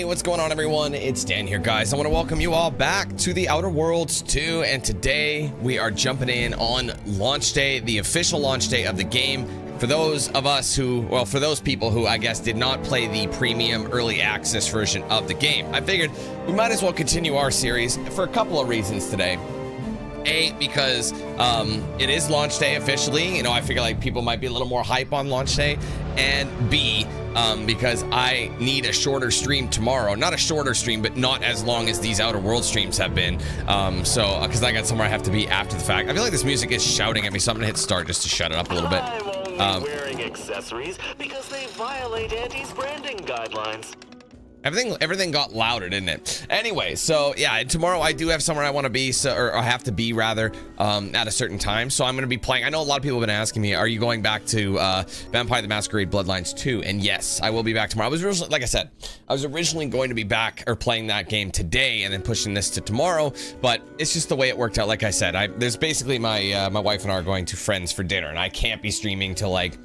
what's going on, everyone? It's Dan here, guys. I want to welcome you all back to the Outer Worlds 2, and today we are jumping in on launch day, the official launch day of the game. For those of us who, well, for those people who I guess did not play the premium early access version of the game, I figured we might as well continue our series for a couple of reasons today. A, because it is launch day officially. You know, I figure like people might be a little more hype on launch day. And B, because I need a shorter stream tomorrow. Not a shorter stream, but not as long as these Outer World streams have been. Because I got somewhere I have to be after the fact. I feel like this music is shouting at me, so I'm gonna hit start just to shut it up a little bit. I'm only wearing accessories because they violate Auntie's branding guidelines. Everything got louder, didn't it? Anyway, so yeah, tomorrow I do have somewhere I want to be, or I have to be rather, at a certain time. So I'm going to be playing. I know a lot of people have been asking me, are you going back to Vampire the Masquerade Bloodlines 2? And yes, I will be back tomorrow. I was originally, like I said, I was originally going to be back or playing that game today and then pushing this to tomorrow, but it's just the way it worked out. Like I said, there's basically my wife and I are going to Friends for dinner, and I can't be streaming till like,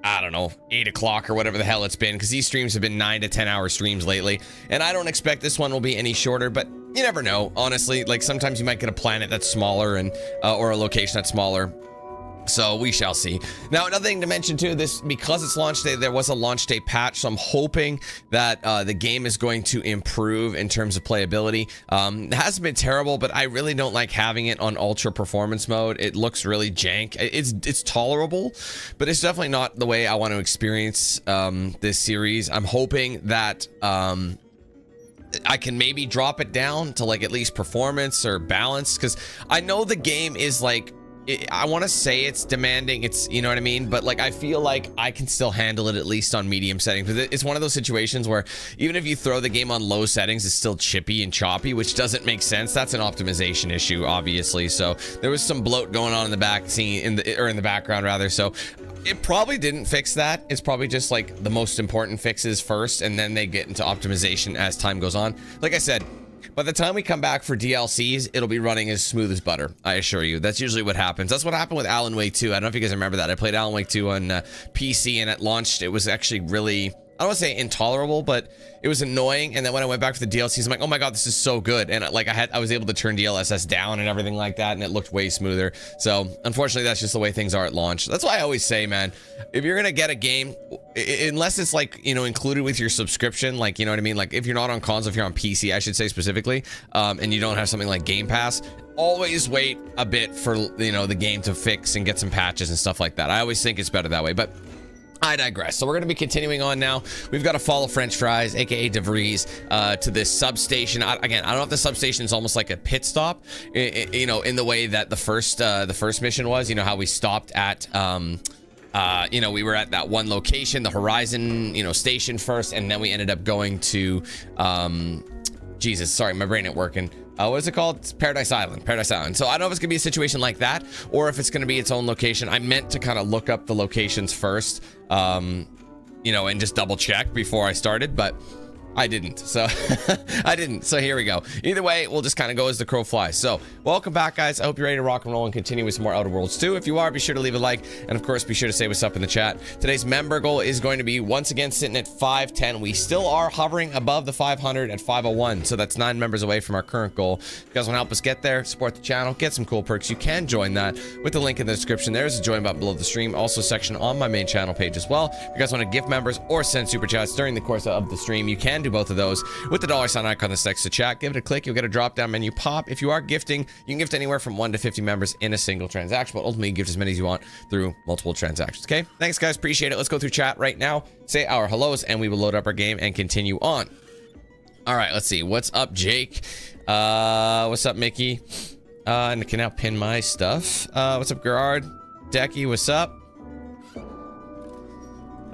I don't know, 8 o'clock or whatever the hell it's been, because these streams have been 9 to 10 hour streams lately, and I don't expect this one will be any shorter, but you never know, honestly. Like sometimes you might get a planet that's smaller and or a location that's smaller, so we shall see. Now, another thing to mention too, this, because it's launch day, there was a launch day patch, so I'm hoping that the game is going to improve in terms of playability. It hasn't been terrible, but I really don't like having it on ultra performance mode. It looks really jank. It's tolerable, but it's definitely not the way I want to experience this series. I'm hoping that I can maybe drop it down to like at least performance or balance, because I know the game is like, I want to say it's demanding, it's, you know what I mean, but like I feel like I can still handle it at least on medium settings. It's one of those situations where even if you throw the game on low settings, it's still chippy and choppy, which doesn't make sense. That's an optimization issue, obviously. So there was some bloat going on in the back scene, in the background rather. So it probably didn't fix that. It's probably just like the most important fixes first, and then they get into optimization as time goes on. Like I said, by the time we come back for DLCs, it'll be running as smooth as butter. I assure you. That's usually what happens. That's what happened with Alan Wake 2. I don't know if you guys remember that. I played Alan Wake 2 on PC, and it launched. It was actually really, I don't want to say intolerable, but it was annoying. And then when I went back for the DLCs, I'm like, oh my god, this is so good. And like I was able to turn DLSS down and everything like that, and it looked way smoother. So unfortunately, that's just the way things are at launch. That's why I always say, man, if you're gonna get a game, unless it's like, you know, included with your subscription, like, you know what I mean, like if you're not on console, if you're on PC, I should say specifically, and you don't have something like Game Pass, always wait a bit for, you know, the game to fix and get some patches and stuff like that. I always think it's better that way, but I digress. So we're going to be continuing on now. We've got to follow French Fries, aka DeVries, to this substation. Again, I don't know if the substation is almost like a pit stop, you know, in the way that the first mission was. You know how we stopped at, you know, we were at that one location, the Horizon, you know, station first, and then we ended up going to, Jesus, sorry, my brain ain't working. What is it called? It's Paradise Island. Paradise Island. So I don't know if it's gonna be a situation like that, or if it's gonna be its own location. I meant to kind of look up the locations first, you know, and just double check before I started, but I didn't. So I didn't. So here we go. Either way, we'll just kind of go as the crow flies. So welcome back, guys. I hope you're ready to rock and roll and continue with some more Outer Worlds 2. If you are, be sure to leave a like, and of course, be sure to say what's up in the chat. Today's member goal is going to be once again sitting at 510. We still are hovering above the 500 at 501. So that's 9 members away from our current goal. If you guys want to help us get there, support the channel, get some cool perks, you can join that with the link in the description. There's a join button below the stream. Also a section on my main channel page as well. If you guys want to gift members or send super chats during the course of the stream, you can do both of those with the $ icon that's next to chat. Give it a click, you'll get a drop down menu pop. If you are gifting, you can gift anywhere from 1 to 50 members in a single transaction, but ultimately you gift as many as you want through multiple transactions. Okay, thanks guys, appreciate it. Let's go through chat right now, say our hellos, and we will load up our game and continue on. All right, let's see, what's up, Jake? What's up, Mickey? And I can now pin my stuff. What's up, Gerard? Decky, what's up?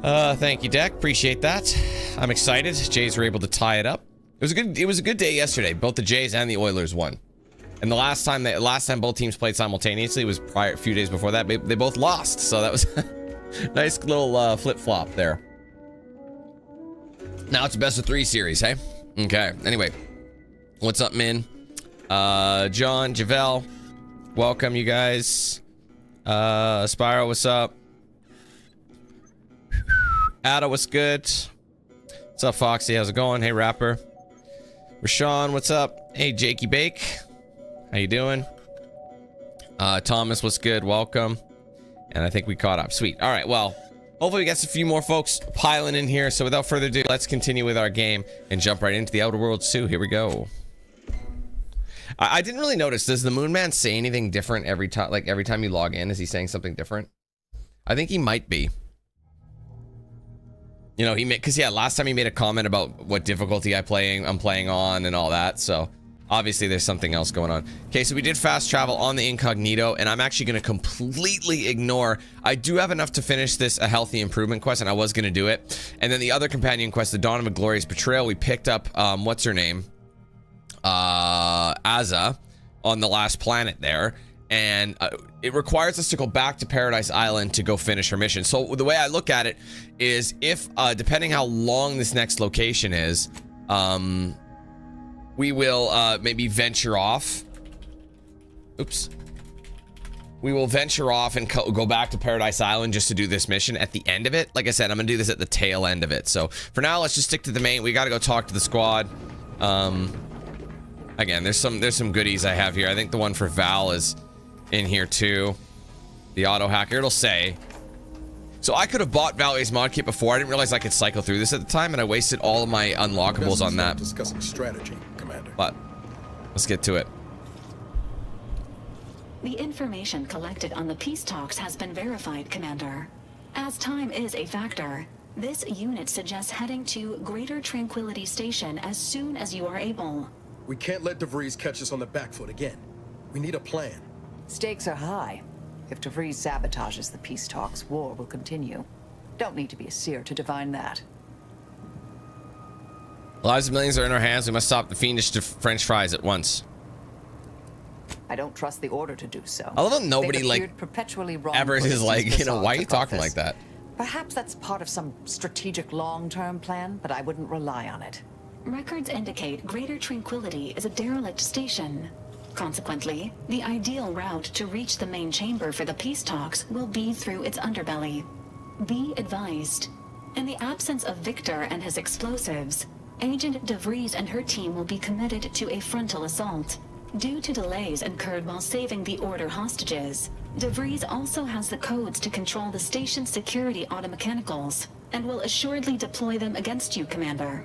Thank you, Deck. Appreciate that. I'm excited. Jays were able to tie it up. It was a good day yesterday. Both the Jays and the Oilers won. And the last time both teams played simultaneously was a few days before that. They both lost. So that was a nice little flip-flop there. Now it's a best of 3 series, hey? Okay. Anyway, what's up, Min? John, Javel, welcome, you guys. Spyro, what's up? Ada, what's good? What's up, Foxy? How's it going? Hey, Rapper. Rashawn, what's up? Hey, Jakey Bake. How you doing? Thomas, what's good? Welcome. And I think we caught up. Sweet. All right, well, hopefully we get a few more folks piling in here. So without further ado, let's continue with our game and jump right into the Outer Worlds 2. Here we go. I didn't really notice. Does the Moon Man say anything different every time? Like every time you log in, is he saying something different? I think he might be. You know, because yeah, last time he made a comment about what difficulty I'm playing on and all that. So obviously there's something else going on. Okay, so we did fast travel on the incognito, and I'm actually going to completely ignore. I do have enough to finish this a healthy improvement quest, and I was going to do it. And then the other companion quest, the Dawn of a Glorious Betrayal, we picked up what's her name, Aza, on the last planet there. And it requires us to go back to Paradise Island to go finish her mission. So the way I look at it is, if depending how long this next location is, we will maybe venture off. Oops. We will venture off and go back to Paradise Island just to do this mission at the end of it. Like I said, I'm gonna do this at the tail end of it. So for now, let's just stick to the main. We gotta go talk to the squad. Again, there's some goodies I have here. I think the one for Val is in here too. The auto hacker, it'll say. So I could have bought Val's mod kit before. I didn't realize I could cycle through this at the time, and I wasted all of my unlockables on that. Discussing strategy, Commander. But let's get to it. The information collected on the peace talks has been verified, Commander. As time is a factor, this unit suggests heading to Greater Tranquility Station as soon as you are able. We can't let DeVries catch us on the back foot again. We need a plan. Stakes are high. If DeVries sabotages the peace talks, war will continue. Don't need to be a seer to divine that. Lives of millions are in our hands. We must stop the fiendish French fries at once. I don't trust the order to do so. I love how nobody like perpetually wrong ever is like, you know, why are you talking like that? Perhaps that's part of some strategic long-term plan, but I wouldn't rely on it. Records indicate Greater Tranquility is a derelict station. Consequently, the ideal route to reach the main chamber for the peace talks will be through its underbelly. Be advised. In the absence of Victor and his explosives, Agent DeVries and her team will be committed to a frontal assault. Due to delays incurred while saving the Order hostages, DeVries also has the codes to control the station's security automechanicals, and will assuredly deploy them against you, Commander.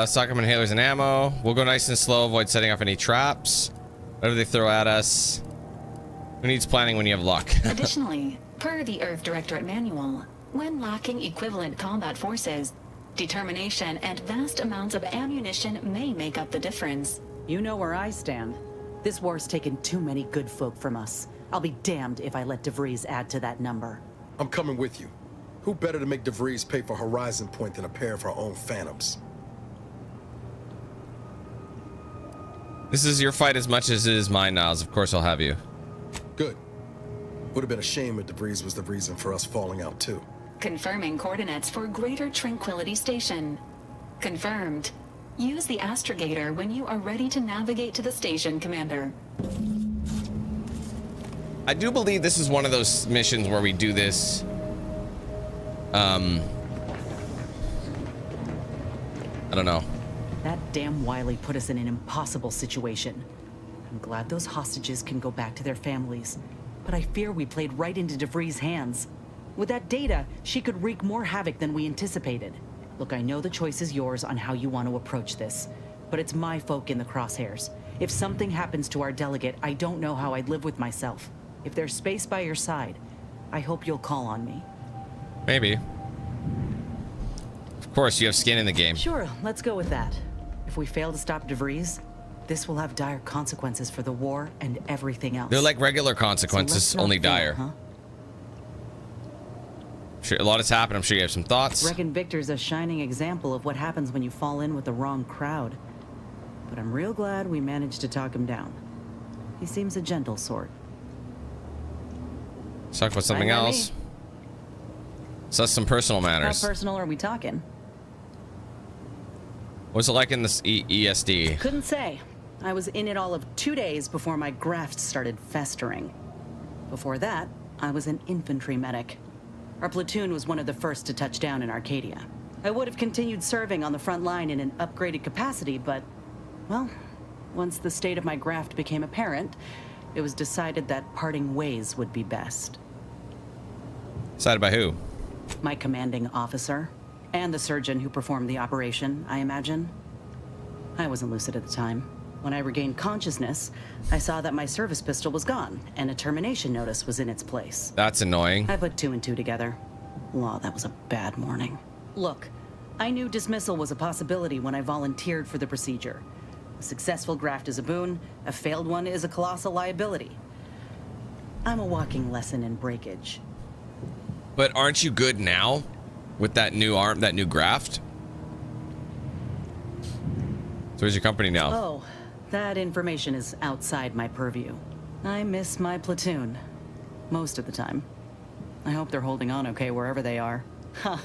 Stock up inhalers and ammo. We'll go nice and slow, avoid setting off any traps. Whatever they throw at us. Who needs planning when you have luck? Additionally, per the Earth Directorate Manual, when lacking equivalent combat forces, determination and vast amounts of ammunition may make up the difference. You know where I stand. This war's taken too many good folk from us. I'll be damned if I let DeVries add to that number. I'm coming with you. Who better to make DeVries pay for Horizon Point than a pair of our own Phantoms? This is your fight as much as it is mine, Niles. Of course I'll have you. Good. Would have been a shame if DeVries was the reason for us falling out too. Confirming coordinates for Greater Tranquility Station. Confirmed. Use the astrogator when you are ready to navigate to the station, Commander. I do believe this is one of those missions where we do this. I don't know. That damn Wiley put us in an impossible situation. I'm glad those hostages can go back to their families, but I fear we played right into DeVries' hands. With that data, she could wreak more havoc than we anticipated. Look, I know the choice is yours on how you want to approach this, but it's my folk in the crosshairs. If something happens to our delegate, I don't know how I'd live with myself. If there's space by your side, I hope you'll call on me. Maybe. Of course, you have skin in the game. Sure, let's go with that. If we fail to stop DeVries, this will have dire consequences for the war and everything else. They're like regular consequences, So only dire. huh? Sure, a lot has happened. I'm sure you have some thoughts. Reckon Victor's a shining example of what happens when you fall in with the wrong crowd. But I'm real glad we managed to talk him down. He seems a gentle sort. Let's talk about something Fine by else. me. So that's some personal matters. How personal are we talking? What's it like in this ESD? Couldn't say. I was in it all of 2 days before my graft started festering. Before that, I was an infantry medic. Our platoon was one of the first to touch down in Arcadia. I would have continued serving on the front line in an upgraded capacity, but, well, once the state of my graft became apparent, it was decided that parting ways would be best. Decided by who? My commanding officer, and the surgeon who performed the operation, I imagine. I wasn't lucid at the time. When I regained consciousness, I saw that my service pistol was gone, and a termination notice was in its place. That's annoying. I put two and two together. Law, that was a bad morning. Look, I knew dismissal was a possibility when I volunteered for the procedure. A successful graft is a boon, a failed one is a colossal liability. I'm a walking lesson in breakage. But aren't you good now with that new arm, that new graft? So where's your company now? Oh, that information is outside my purview. I miss my platoon. Most of the time. I hope they're holding on okay wherever they are. Huh.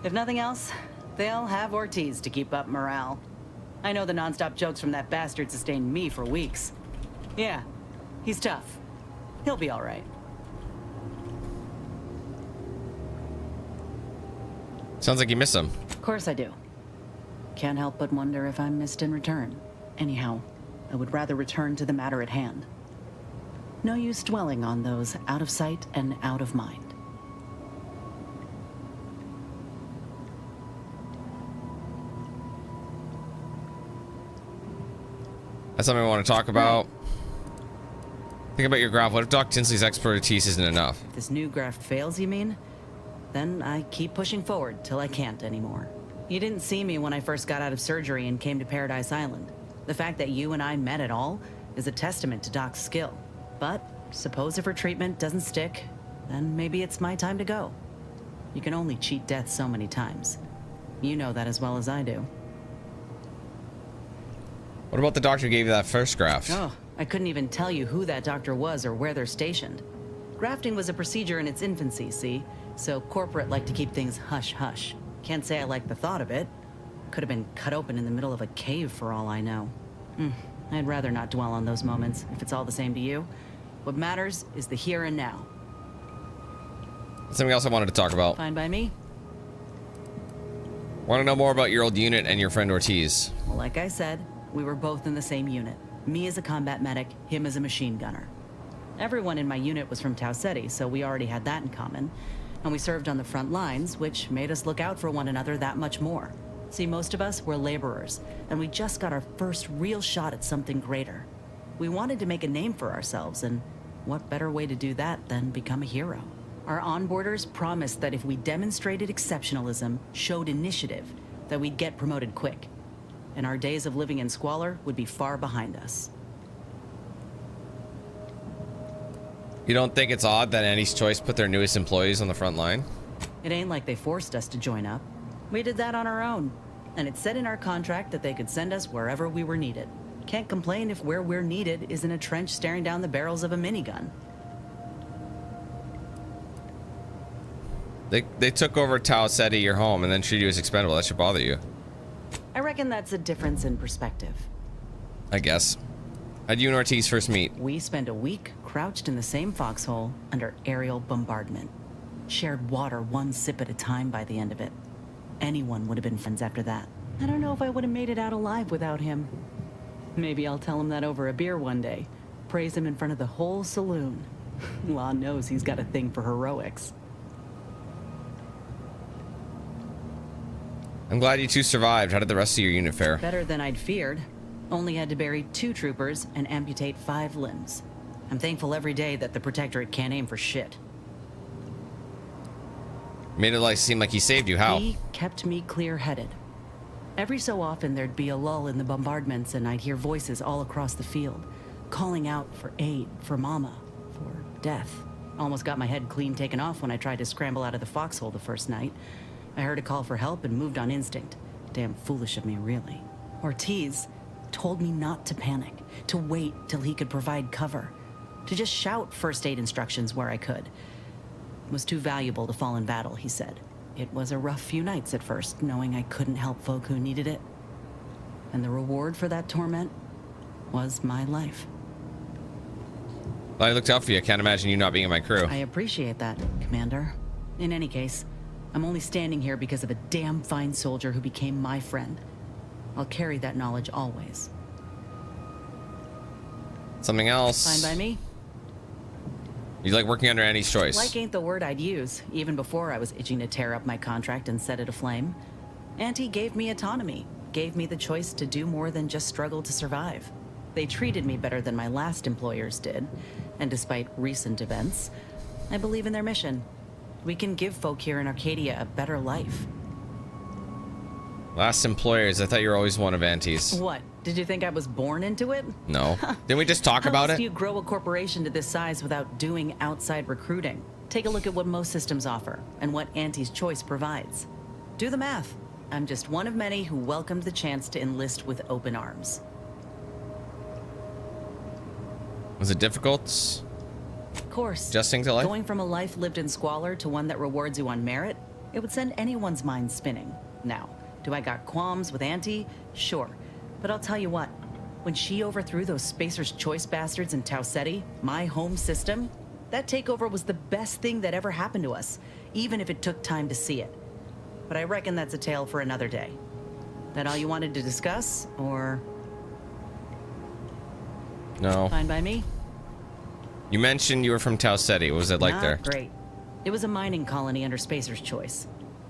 If nothing else, they'll have Ortiz to keep up morale. I know the nonstop jokes from that bastard sustained me for weeks. Yeah, he's tough. He'll be all right. Sounds like you miss him. Of course I do. Can't help but wonder if I'm missed in return. Anyhow, I would rather return to the matter at hand. No use dwelling on those out of sight and out of mind. That's something I want to talk about. Think about your graft. What if Doc Tinsley's expertise isn't enough? If this new graft fails, you mean? Then I keep pushing forward till I can't anymore. You didn't see me when I first got out of surgery and came to Paradise Island. The fact that you and I met at all is a testament to Doc's skill. But suppose if her treatment doesn't stick, then maybe it's my time to go. You can only cheat death so many times. You know that as well as I do. What about the doctor who gave you that first graft? Oh, I couldn't even tell you who that doctor was or where they're stationed. Grafting was a procedure in its infancy, see? So corporate liked to keep things hush-hush. Can't say I like the thought of it. Could have been cut open in the middle of a cave for all I know. I'd rather not dwell on those moments, if it's all the same to you. What matters is the here and now. Something else I wanted to talk about. Fine by me? Want to know more about your old unit and your friend Ortiz? Well, like I said, we were both in the same unit. Me as a combat medic, him as a machine gunner. Everyone in my unit was from Tau Ceti, so we already had that in common. And we served on the front lines, which made us look out for one another that much more. See, most of us were laborers, and we just got our first real shot at something greater. We wanted to make a name for ourselves, and what better way to do that than become a hero? Our onboarders promised that if we demonstrated exceptionalism, showed initiative, that we'd get promoted quick. And our days of living in squalor would be far behind us. You don't think it's odd that Annie's Choice put their newest employees on the front line? It ain't like they forced us to join up. We did that on our own. And it said in our contract that they could send us wherever we were needed. Can't complain if where we're needed is in a trench staring down the barrels of a minigun. They took over Tau Ceti, your home, and then treated you as expendable. That should bother you. I reckon that's a difference in perspective. I guess. How'd you and Ortiz first meet? We spent a week crouched in the same foxhole under aerial bombardment. Shared water one sip at a time by the end of it. Anyone would have been friends after that. I don't know if I would have made it out alive without him. Maybe I'll tell him that over a beer one day. Praise him in front of the whole saloon. Law knows he's got a thing for heroics. I'm glad you two survived. How did the rest of your unit fare? Better than I'd feared. Only had to bury 2 troopers and amputate 5 limbs. I'm thankful every day that the Protectorate can't aim for shit. Made it seem like he saved you. How? He kept me clear-headed. Every so often there'd be a lull in the bombardments and I'd hear voices all across the field, calling out for aid, for mama, for death. Almost got my head clean taken off when I tried to scramble out of the foxhole the first night. I heard a call for help and moved on instinct. Damn foolish of me, really. Ortiz told me not to panic, to wait till he could provide cover, to just shout first aid instructions where I could. It was too valuable to fall in battle, he said. It was a rough few nights at first, knowing I couldn't help folk who needed it. And the reward for that torment was my life. I looked out for you. I can't imagine you not being in my crew. I appreciate that, Commander. In any case, I'm only standing here because of a damn fine soldier who became my friend. I'll carry that knowledge always. Something else. Fine by me? You like working under Andy's choice? Like ain't the word I'd use, even before I was itching to tear up my contract and set it aflame. Auntie gave me autonomy, gave me the choice to do more than just struggle to survive. They treated me better than my last employers did, and despite recent events, I believe in their mission. We can give folk here in Arcadia a better life. Last employers. I thought you were always one of Auntie's. What? Did you think I was born into it? No. Didn't we just talk about How else it? do you grow a corporation to this size without doing outside recruiting? Take a look at what most systems offer and what Auntie's Choice provides. Do the math. I'm just one of many who welcomed the chance to enlist with open arms. Was it difficult? Of course. Adjusting to life? Going from a life lived in squalor to one that rewards you on merit, it would send anyone's mind spinning. Now, do I got qualms with Auntie? Sure. But I'll tell you what, when she overthrew those Spacer's Choice bastards in Tau Ceti, my home system, that takeover was the best thing that ever happened to us, even if it took time to see it. But I reckon that's a tale for another day. That all you wanted to discuss, or? No. Fine by me? You mentioned you were from Tau Ceti. What was it like Not there? Great. It was a mining colony under Spacer's Choice.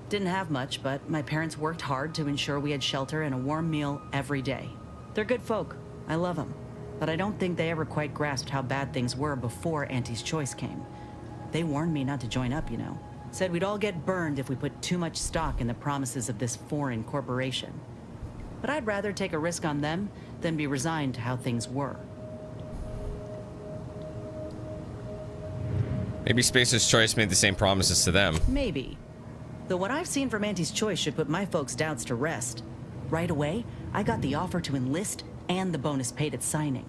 Didn't have much, but my parents worked hard to ensure we had shelter and a warm meal every day. They're good folk. I love them. But I don't think they ever quite grasped how bad things were before Auntie's Choice came. They warned me not to join up, you know. Said we'd all get burned if we put too much stock in the promises of this foreign corporation. But I'd rather take a risk on them than be resigned to how things were. Maybe Spacer's Choice made the same promises to them. Maybe. Though what I've seen from Auntie's Choice should put my folks' doubts to rest. Right away, I got the offer to enlist and the bonus paid at signing.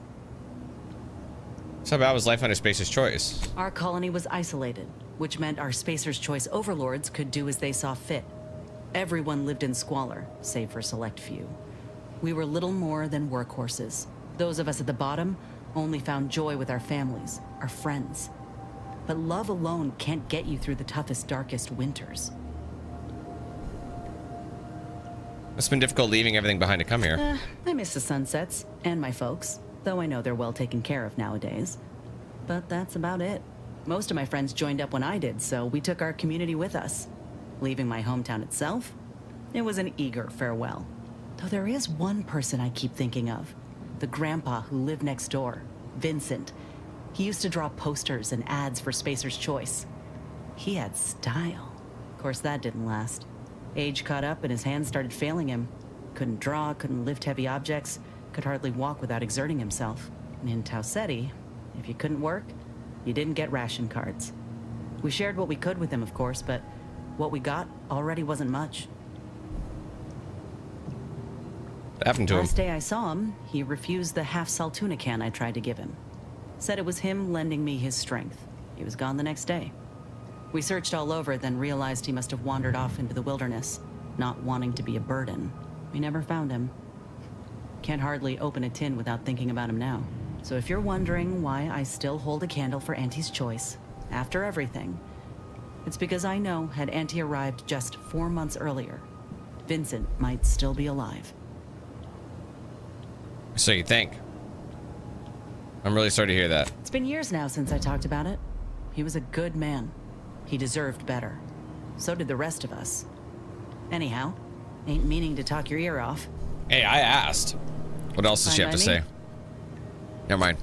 So how bad was life under Spacer's Choice? Our colony was isolated, which meant our Spacer's Choice overlords could do as they saw fit. Everyone lived in squalor, save for a select few. We were little more than workhorses. Those of us at the bottom only found joy with our families, our friends. But love alone can't get you through the toughest, darkest winters. It's been difficult leaving everything behind to come here. I miss the sunsets, and my folks, though I know they're well taken care of nowadays. But that's about it. Most of my friends joined up when I did, so we took our community with us. Leaving my hometown itself, it was an eager farewell. Though there is one person I keep thinking of. The grandpa who lived next door, Vincent. He used to draw posters and ads for Spacer's Choice. He had style. Of course, that didn't last. Age caught up and his hands started failing him. Couldn't draw, couldn't lift heavy objects, could hardly walk without exerting himself. And in Tau Ceti, if you couldn't work, you didn't get ration cards. We shared what we could with him, of course, but what we got already wasn't much. What happened to him? Last day I saw him, he refused the half Saltuna can I tried to give him. Said it was him lending me his strength. He was gone the next day. We searched all over, then realized he must have wandered off into the wilderness, not wanting to be a burden. We never found him. Can't hardly open a tin without thinking about him now. So if you're wondering why I still hold a candle for Auntie's Choice, after everything, it's because I know had Auntie arrived just 4 months earlier, Vincent might still be alive. So you think? I'm really sorry to hear that. It's been years now since I talked about it. He was a good man. He deserved better. So did the rest of us. Anyhow, ain't meaning to talk your ear off. Hey, I asked. What else does she Fine have to by say? me. Never mind.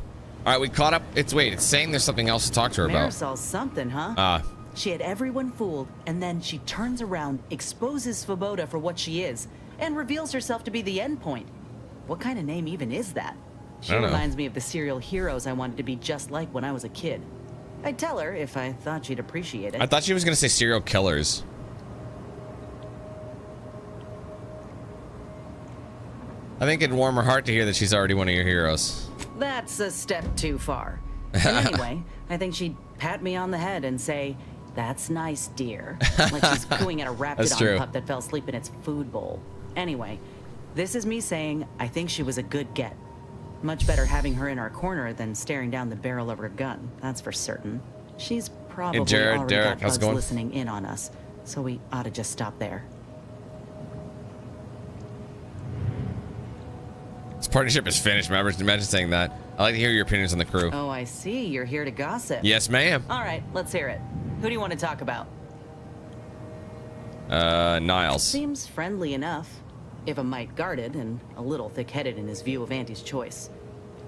All right, we caught up. It's saying there's something else to talk to her about. Marisol's something, huh? She had everyone fooled, and then she turns around, exposes Svoboda for what she is, and reveals herself to be the endpoint. What kind of name even is that? She I don't know. reminds me of the serial heroes I wanted to be just like when I was a kid. I'd tell her if I thought she'd appreciate it. I thought she was gonna say serial killers. I think it'd warm her heart to hear that she's already one of your heroes. That's a step too far. And anyway, I think she'd pat me on the head and say, "That's nice, dear." Like she's cooing at a That's true. raptidon pup that fell asleep in its food bowl. Anyway, this is me saying I think she was a good get. Much better having her in our corner than staring down the barrel of her gun, that's for certain. She's probably Jared, already Derek, got how's it bugs going? listening in on us, so we ought to just stop there. This partnership is finished. Imagine saying that. I'd like to hear your opinions on the crew. Oh, I see. You're here to gossip. Yes, ma'am. All right, let's hear it. Who do you want to talk about? Niles. Seems friendly enough, if a mite guarded and a little thick-headed in his view of Auntie's choice.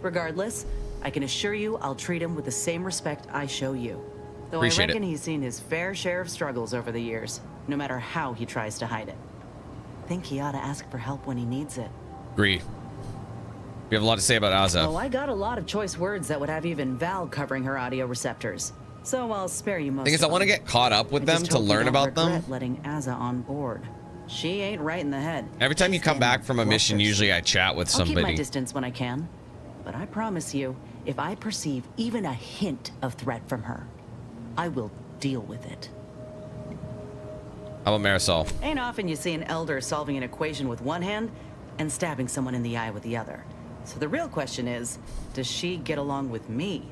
Regardless, I can assure you I'll treat him with the same respect I show you. Though Appreciate I reckon it. he's seen his fair share of struggles over the years, no matter how he tries to hide it. Think he ought to ask for help when he needs it. Agree. We have a lot to say about Azza. Oh, I got a lot of choice words that would have even Val covering her audio receptors. So I'll spare you most Thing is, I of want to them. get caught up with I them just to hope you learn don't about them. regret letting Azza on board. She ain't right in the head. Every time you She's come back standing from a mission, bluffers. usually I chat with I'll keep my somebody. distance when I can. But I promise you, if I perceive even a hint of threat from her, I will deal with it. How about Marisol? Ain't often you see an elder solving an equation with one hand and stabbing someone in the eye with the other. So the real question is, does she get along with me?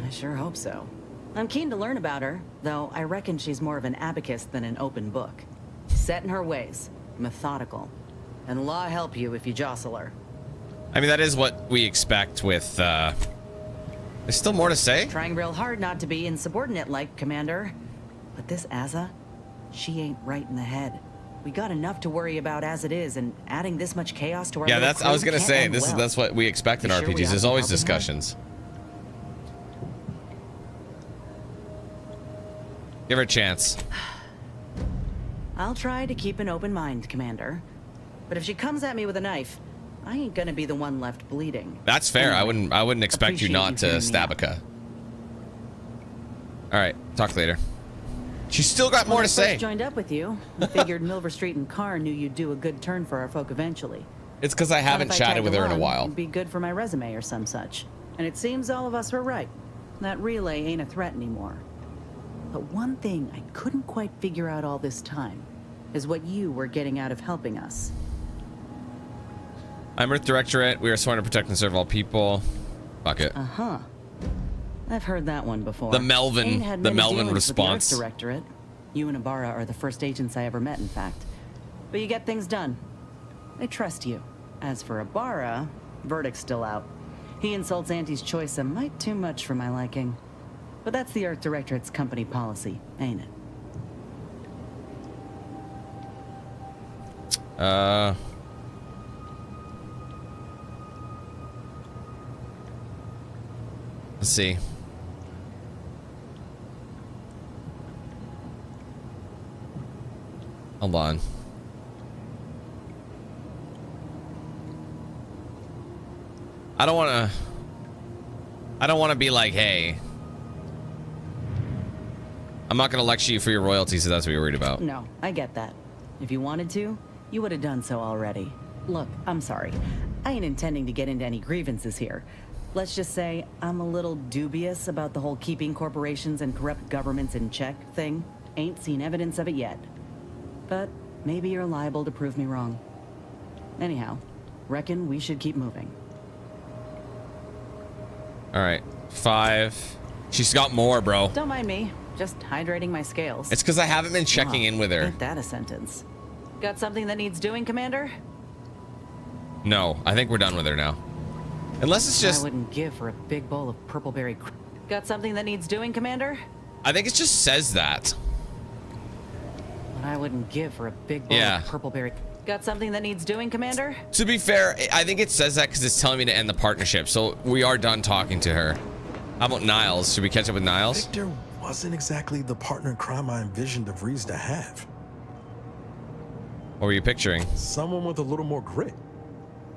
I sure hope so. I'm keen to learn about her, though I reckon she's more of an abacus than an open book. Set in her ways, methodical. And law help you if you jostle her. I mean, that is what we expect with, There's still more to say? Trying real hard not to be insubordinate-like, Commander. But this Azza, she ain't right in the head. We got enough to worry about as it is, and adding this much chaos to our Yeah, little that's. I was crew gonna can't say end well. that's what we expect in You sure we RPGs. ought There's to be always helping her? discussions. Give her a chance. I'll try to keep an open mind, Commander. But if she comes at me with a knife, I ain't gonna be the one left bleeding. That's fair. Anyway, I wouldn't expect you appreciate not you to hearing me stab a out. cuh. All right, talk later. She's still got more When I to say. first joined up with you, I figured Milver Street and Carr knew you'd do a good turn for our folk eventually. It's because I Thought haven't if I chatted tagged with her in a along, while. It'd be good for my resume or some such. And it seems all of us were right. That relay ain't a threat anymore. But one thing I couldn't quite figure out all this time is what you were getting out of helping us. I'm Earth Directorate. We are sworn to protect and serve all people. Fuck it. Uh-huh. I've heard that one before. The Melvin- Ain't had the many Melvin dealings with the Arts response. Directorate. You and Ibarra are the first agents I ever met, in fact. But you get things done. I trust you. As for Ibarra, verdict's still out. He insults Auntie's choice a mite too much for my liking. But that's the Art Directorate's company policy, ain't it? Let's see. Hold on. I don't want to be like, hey, I'm not going to lecture you for your royalties if that's what you're worried about. No, I get that. If you wanted to, you would have done so already. Look, I'm sorry. I ain't intending to get into any grievances here. Let's just say I'm a little dubious about the whole keeping corporations and corrupt governments in check thing. Ain't seen evidence of it yet. But maybe you're liable to prove me wrong. Anyhow, reckon we should keep moving. All right. 5. She's got more, bro. Don't mind me. Just hydrating my scales. It's because I haven't been checking Wow, in with her. Ain't that a sentence? Got something that needs doing, Commander? No, I think we're done with her now. Unless it's just, I wouldn't give for a big bowl of purpleberry. Got something that needs doing, Commander? I think it just says that. But I wouldn't give for a big bowl Yeah. of purpleberry. Got something that needs doing, Commander? To be fair, I think it says that because it's telling me to end the partnership. So we are done talking to her. How about Niles? Should we catch up with Niles? Victor wasn't exactly the partner in crime I envisioned DeVries to have. What were you picturing? Someone with a little more grit.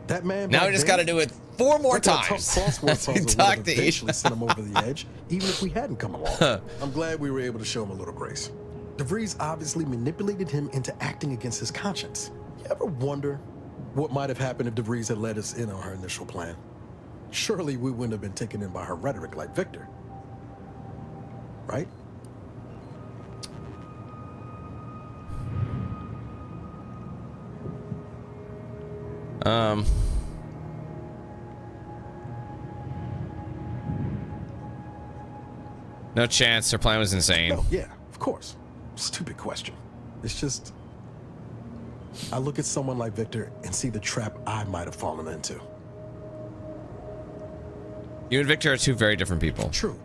That man. Now back we just then, got to do it 4 more that tough times. crossword As we puzzle would talk have to eventually each. sent him over the edge, even if we hadn't come along. I'm glad we were able to show him a little grace. DeVries obviously manipulated him into acting against his conscience. You ever wonder what might have happened if DeVries had let us in on her initial plan? Surely we wouldn't have been taken in by her rhetoric like Victor. Right? No chance. Her plan was insane. No, yeah, of course. Stupid question. It's just, I look at someone like Victor and see the trap I might have fallen into. You and Victor are two very different people. True.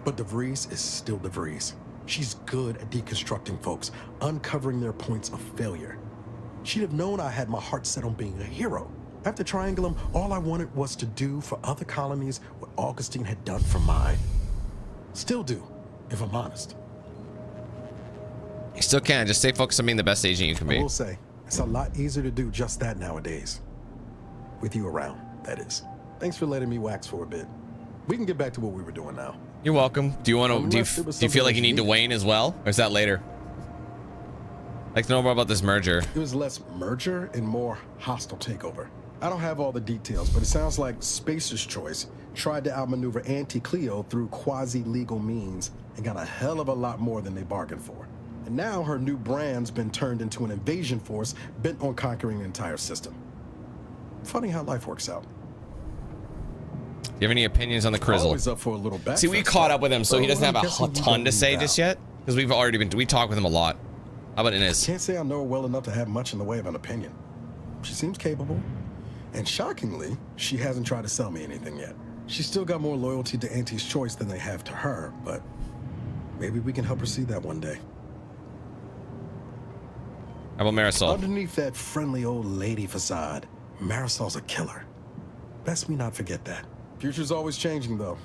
But DeVries is still DeVries. She's good at deconstructing folks, uncovering their points of failure. She'd have known I had my heart set on being a hero. After Triangulum, all I wanted was to do for other colonies what Augustine had done for mine. Still do, if I'm honest. You still can. Just stay focused on being the best agent you can be. I will say, it's a lot easier to do just that nowadays. With you around, that is. Thanks for letting me wax for a bit. We can get back to what we were doing now. You're welcome. Do you want to? Do you feel like you need to Wayne as well, or is that later? I'd like to know more about this merger. It was less merger and more hostile takeover. I don't have all the details, but it sounds like Spacer's Choice tried to outmaneuver Anti-Cleo through quasi-legal means and got a hell of a lot more than they bargained for. And now her new brand's been turned into an invasion force bent on conquering the entire system. Funny how life works out. Do you have any opinions on the Crizzle? Always up for a little back. See, we caught up with him, so he doesn't have a ton to say about. just yet, because we talked with him a lot. How about Inez? Can't say I know her well enough to have much in the way of an opinion. She seems capable, and shockingly, she hasn't tried to sell me anything yet. She's still got more loyalty to Auntie's Choice than they have to her, but maybe we can help her see that one day. How about Marisol? Underneath that friendly old lady facade, Marisol's a killer. Best we not forget that. Future's always changing, though.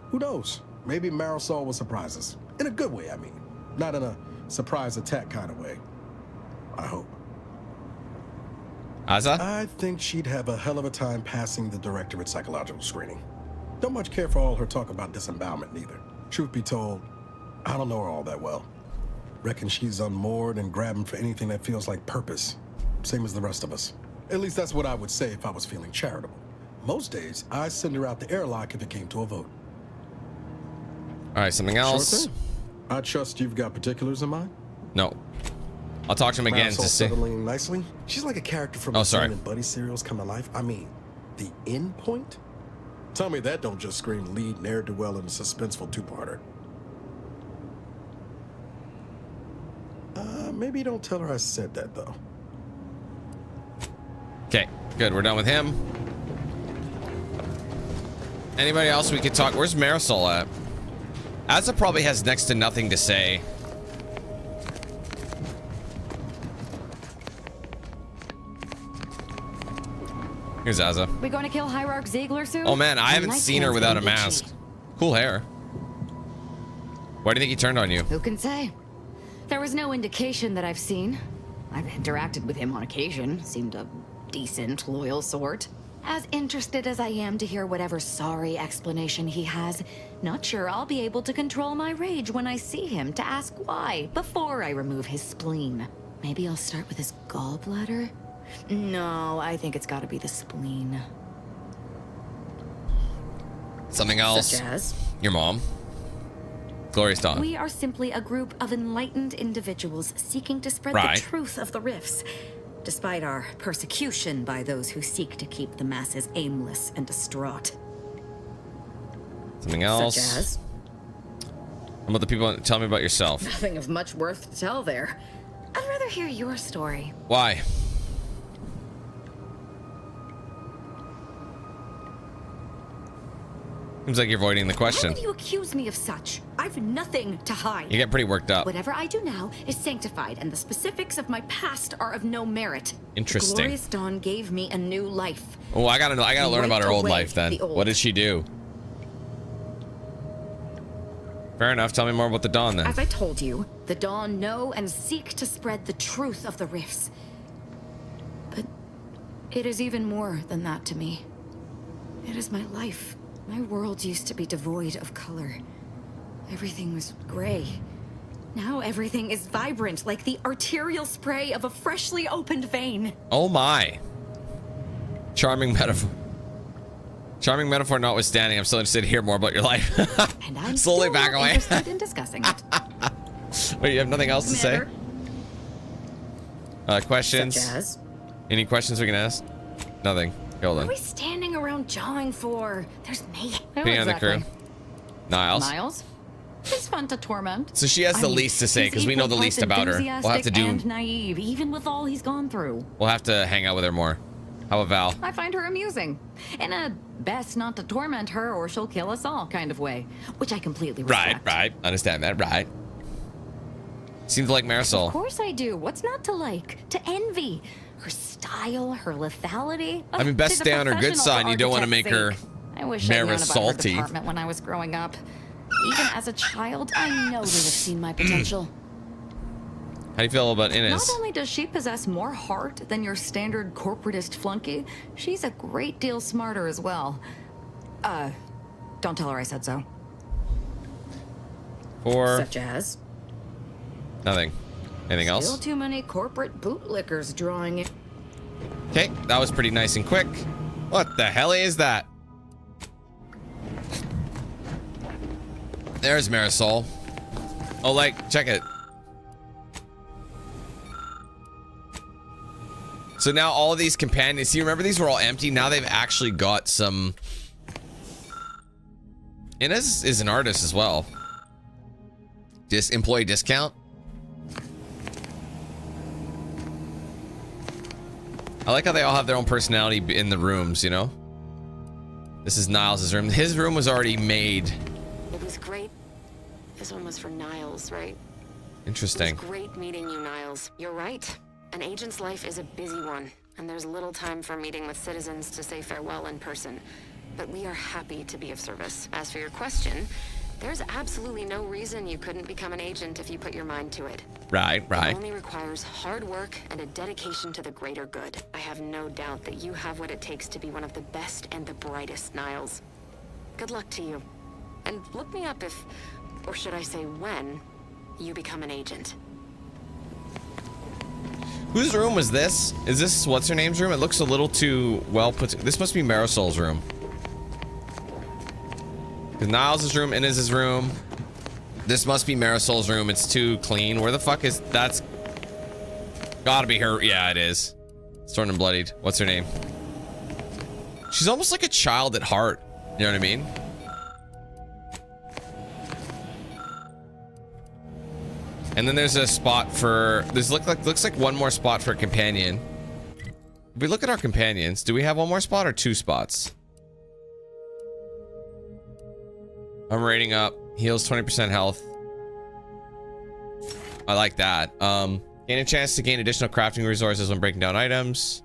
Who knows? Maybe Marisol will surprise us. In a good way, I mean. Not in a surprise attack kind of way. I hope. Aza? I think she'd have a hell of a time passing the directorate psychological screening. Don't much care for all her talk about disembowelment, neither. Truth be told, I don't know her all that well. Reckon she's unmoored and grabbing for anything that feels like purpose. Same as the rest of us. At least that's what I would say if I was feeling charitable. Most days, I'd send her out the airlock if it came to a vote. All right, something else. Sure thing. I trust you've got particulars in mind? No. I'll talk to him again Marisol to see. settling nicely. She's like a character from sorry. and Buddy serials come to life. I mean, the end point? Tell me that don't just scream lead ne'er-do-well in a suspenseful two-parter. Maybe don't tell her I said that, though. Okay, good. We're done with him. Anybody else we could talk? Where's Marisol at? Aza probably has next to nothing to say. Here's Aza. We going to kill Hierarch Ziegler soon? Oh man, I haven't My seen her hands without a gonna be mask. itchy. Cool hair. Why do you think he turned on you? Who can say? There was no indication that I've seen. I've interacted with him on occasion. Seemed a decent, loyal sort. As interested as I am to hear whatever sorry explanation he has, not sure I'll be able to control my rage when I see him to ask why before I remove his spleen. Maybe I'll start with his gallbladder? No, I think it's gotta be the spleen. Something else. Such as? Your mom. Glorious Dawn. We are simply a group of enlightened individuals seeking to spread Right. the truth of the rifts, despite our persecution by those who seek to keep the masses aimless and distraught. Something else. Such as? How about the people? Tell me about yourself. Nothing of much worth to tell there. I'd rather hear your story. Why? Seems like you're avoiding the How question. can you accuse me of such? I've nothing to hide. You get pretty worked up. Whatever I do now is sanctified, and the specifics of my past are of no merit. Interesting. Glorious Dawn gave me a new life. Oh, I gotta learn about her old away life then. the old. What did she do? Fair enough. Tell me more about the Dawn then. As I told you, the Dawn know and seek to spread the truth of the rifts. But it is even more than that to me. It is my life. My world used to be devoid of color. Everything was gray. Now everything is vibrant, like the arterial spray of a freshly opened vein. Oh my. Charming metaphor. Charming metaphor notwithstanding, I'm still interested to hear more about your life. And I'm Slowly still back not away. interested in discussing it. Wait, you have nothing else to say? Matter. Questions? Such as? Any questions we can ask? Nothing. Go What then. are we standing around jawing for? There's me. Who Being on the crew. Niles. Miles? He's fun to torment. So she has the least to say because we know the least about her. We'll have to do. And naive, even with all he's gone through. We'll have to hang out with her more. How about Val? I find her amusing, in a best not to torment her or she'll kill us all kind of way, which I completely respect. Right. Understand that. Right. Seems like Marisol. Of course I do. What's not to like? To envy? Her style, her lethality. I mean, best She's a stay on her good professional side. You don't want to make her I wish I'd known about her salty. department when I was growing up. Even as a child, I know they'd have seen my potential. How do you feel about Inez? Not only does she possess more heart than your standard corporatist flunky, she's a great deal smarter as well. Don't tell her I said so. For Such as? nothing. Anything else? Still too many corporate bootlickers drawing it. Okay, that was pretty nice and quick. What the hell is that? There's Marisol. Oh, like, check it. So now all of these companions, see, remember these were all empty? Now they've actually got some... Inez is an artist as well. Just employee discount. I like how they all have their own personality in the rooms, you know? This is Niles' room. His room was already made. It was great. This one was for Niles, right? Interesting. It was great meeting you, Niles. You're right. An agent's life is a busy one, and there's little time for meeting with citizens to say farewell in person. But we are happy to be of service. As for your question, there's absolutely no reason you couldn't become an agent if you put your mind to it. Right. It only requires hard work and a dedication to the greater good. I have no doubt that you have what it takes to be one of the best and the brightest, Niles. Good luck to you. And look me up if, or should I say when, you become an agent. Whose room was this? Is this what's her name's room? It looks a little too well put. This must be Marisol's room. Niles' room, Inez's room. This must be Marisol's room. It's too clean. Where the fuck is that's? Gotta be her. Yeah, it is. Torn and bloodied. What's her name? She's almost like a child at heart. You know what I mean? And then there's a spot for looks like one more spot for a companion. If we look at our companions, do we have one more spot or two spots? I'm rating up. Heals 20% health. I like that. Gain a chance to gain additional crafting resources when breaking down items.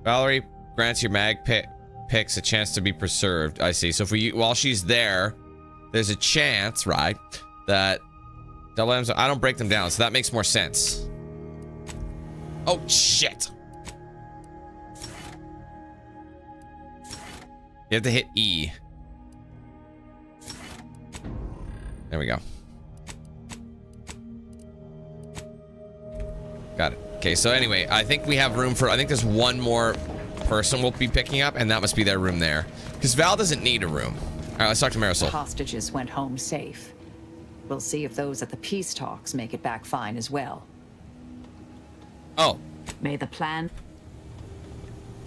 Valerie grants your mag picks a chance to be preserved. I see. So if we while she's there, there's a chance, right, that double items. I don't break them down, so that makes more sense. Oh shit! You have to hit E. There we go. Got it. Okay, so anyway, I think we have room for, I think there's one more person we'll be picking up, and that must be their room there. Because Val doesn't need a room. All right, let's talk to Marisol. Hostages went home safe. We'll see if those at the peace talks make it back fine as well. Oh. May the plan...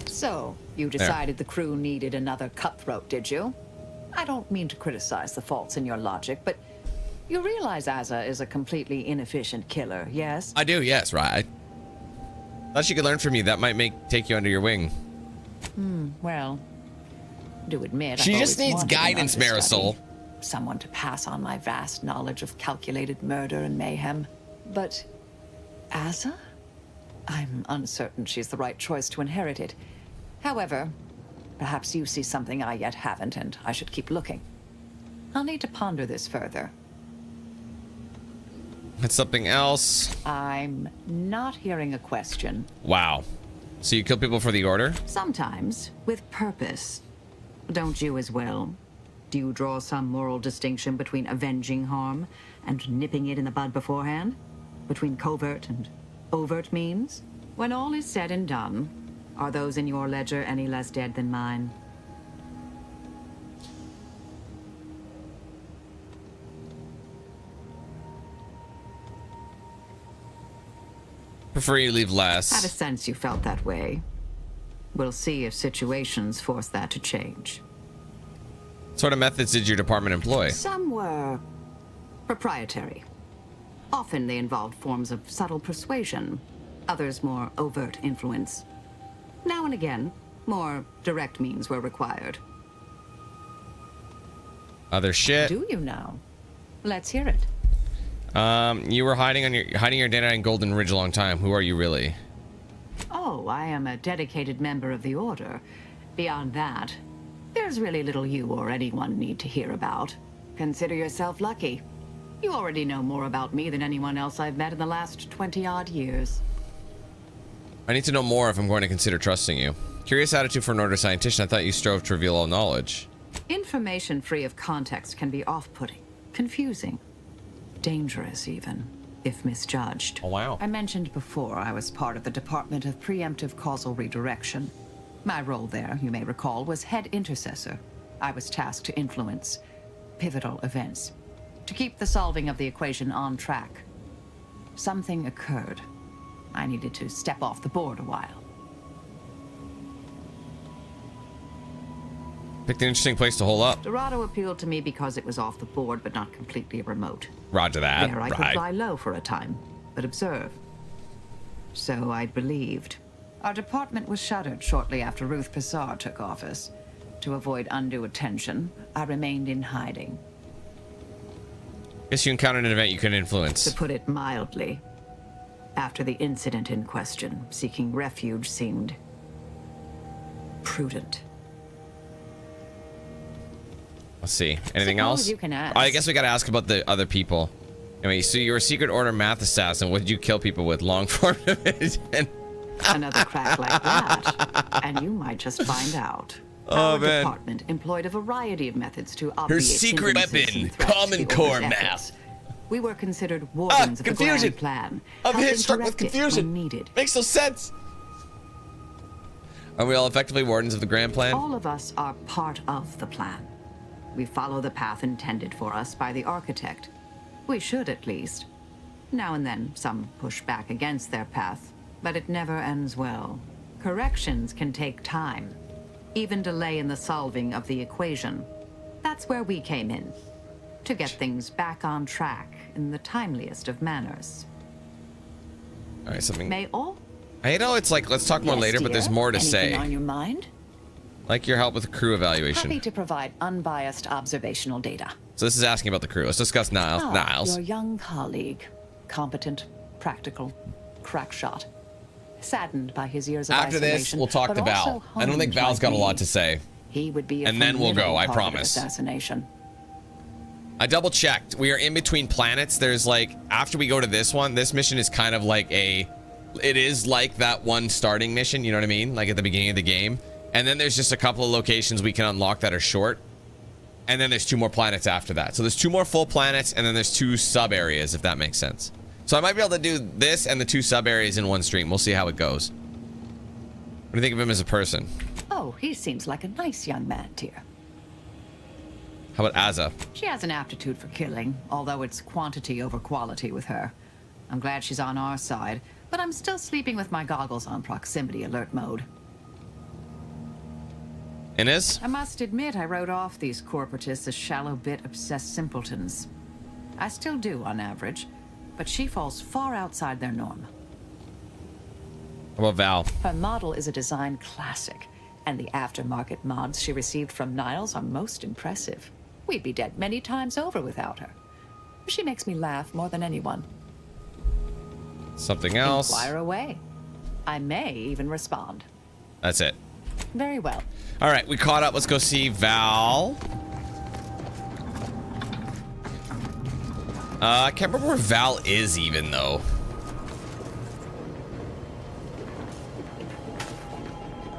So, you decided the crew needed another cutthroat, did you? I don't mean to criticize the faults in your logic, but you realize Asa is a completely inefficient killer, yes? I do, yes, right. Thought you could learn from me. That might take you under your wing. Well, do admit she I've just always needs wanted an guidance, understudy. Marisol. Someone to pass on my vast knowledge of calculated murder and mayhem. But Asa? I'm uncertain she's the right choice to inherit it. However, perhaps you see something I yet haven't, and I should keep looking. I'll need to ponder this further. That's something else. I'm not hearing a question. Wow. So you kill people for the order? Sometimes, with purpose. Don't you as well? Do you draw some moral distinction between avenging harm and nipping it in the bud beforehand? Between covert and overt means? When all is said and done, are those in your ledger any less dead than mine? Prefer you leave less. Had a sense you felt that way. We'll see if situations force that to change. What sort of methods did your department employ? Some were proprietary. Often they involved forms of subtle persuasion, others more overt influence. Now and again, more direct means were required. Other shit. Do you now? Let's hear it. You were hiding your data in Golden Ridge a long time. Who are you really? Oh, I am a dedicated member of the Order. Beyond that, there's really little you or anyone need to hear about. Consider yourself lucky. You already know more about me than anyone else I've met in the last 20-odd years. I need to know more if I'm going to consider trusting you. Curious attitude for an Order scientist. I thought you strove to reveal all knowledge. Information free of context can be off-putting, confusing, dangerous even, if misjudged. Oh, wow. I mentioned before I was part of the Department of Preemptive Causal Redirection. My role there, you may recall, was head intercessor. I was tasked to influence pivotal events, to keep the solving of the equation on track. Something occurred. I needed to step off the board a while. Picked an interesting place to hole up. Dorado appealed to me because it was off the board, but not completely remote. Roger that. There I could fly low for a time, but observe. So I believed. Our department was shuttered shortly after Ruth Pissar took office. To avoid undue attention, I remained in hiding. Guess you encountered an event you couldn't influence. To put it mildly, after the incident in question, seeking refuge seemed prudent. Let's see. Anything else? You can ask. I guess we gotta ask about the other people. Anyway, so you're a secret order math assassin. What did you kill people with? Long form division. Another crack like that, and you might just find out. Our department employed a variety of methods to obviate her secret weapon, Common Core math. We were considered wardens of the grand plan. I'm hit struck with confusion. Needed. Makes no sense. Are we all effectively wardens of the grand plan? All of us are part of the plan. We follow the path intended for us by the architect. We should, at least. Now and then, some push back against their path, but it never ends well. Corrections can take time, even delay in the solving of the equation. That's where we came in, to get things back on track in the timeliest of manners. All right, something. May all? I know it's like, let's talk more later, but there's more to say. Anything on your mind? Like your help with the crew evaluation. Happy to provide unbiased observational data. So this is asking about the crew. Let's discuss Niles. Your young colleague. Competent, practical, crack shot. Saddened by his years of After this, isolation, we'll talk to Val. I don't think Val's got a lot to say. He would be a and then we'll go, I promise. Assassination. I double checked. We are in between planets. There's like, after we go to this one, this mission is kind of like it is like that one starting mission, you know what I mean? Like at the beginning of the game. And then there's just a couple of locations we can unlock that are short. And then there's 2 more planets after that. So there's 2 more full planets, and then there's 2 sub areas, if that makes sense. So I might be able to do this and the 2 sub areas in one stream. We'll see how it goes. What do you think of him as a person? Oh, he seems like a nice young man, dear. How about Azza? She has an aptitude for killing, although it's quantity over quality with her. I'm glad she's on our side, but I'm still sleeping with my goggles on proximity alert mode. Inez? I must admit I wrote off these corporatists as shallow bit obsessed simpletons. I still do on average, but she falls far outside their norm. How about Val? Her model is a design classic, and the aftermarket mods she received from Niles are most impressive. We'd be dead many times over without her. She makes me laugh more than anyone. Something else? Inquire away. I may even respond. That's it. Very well. All right, we caught up. Let's go see Val. I can't remember where Val is even, though.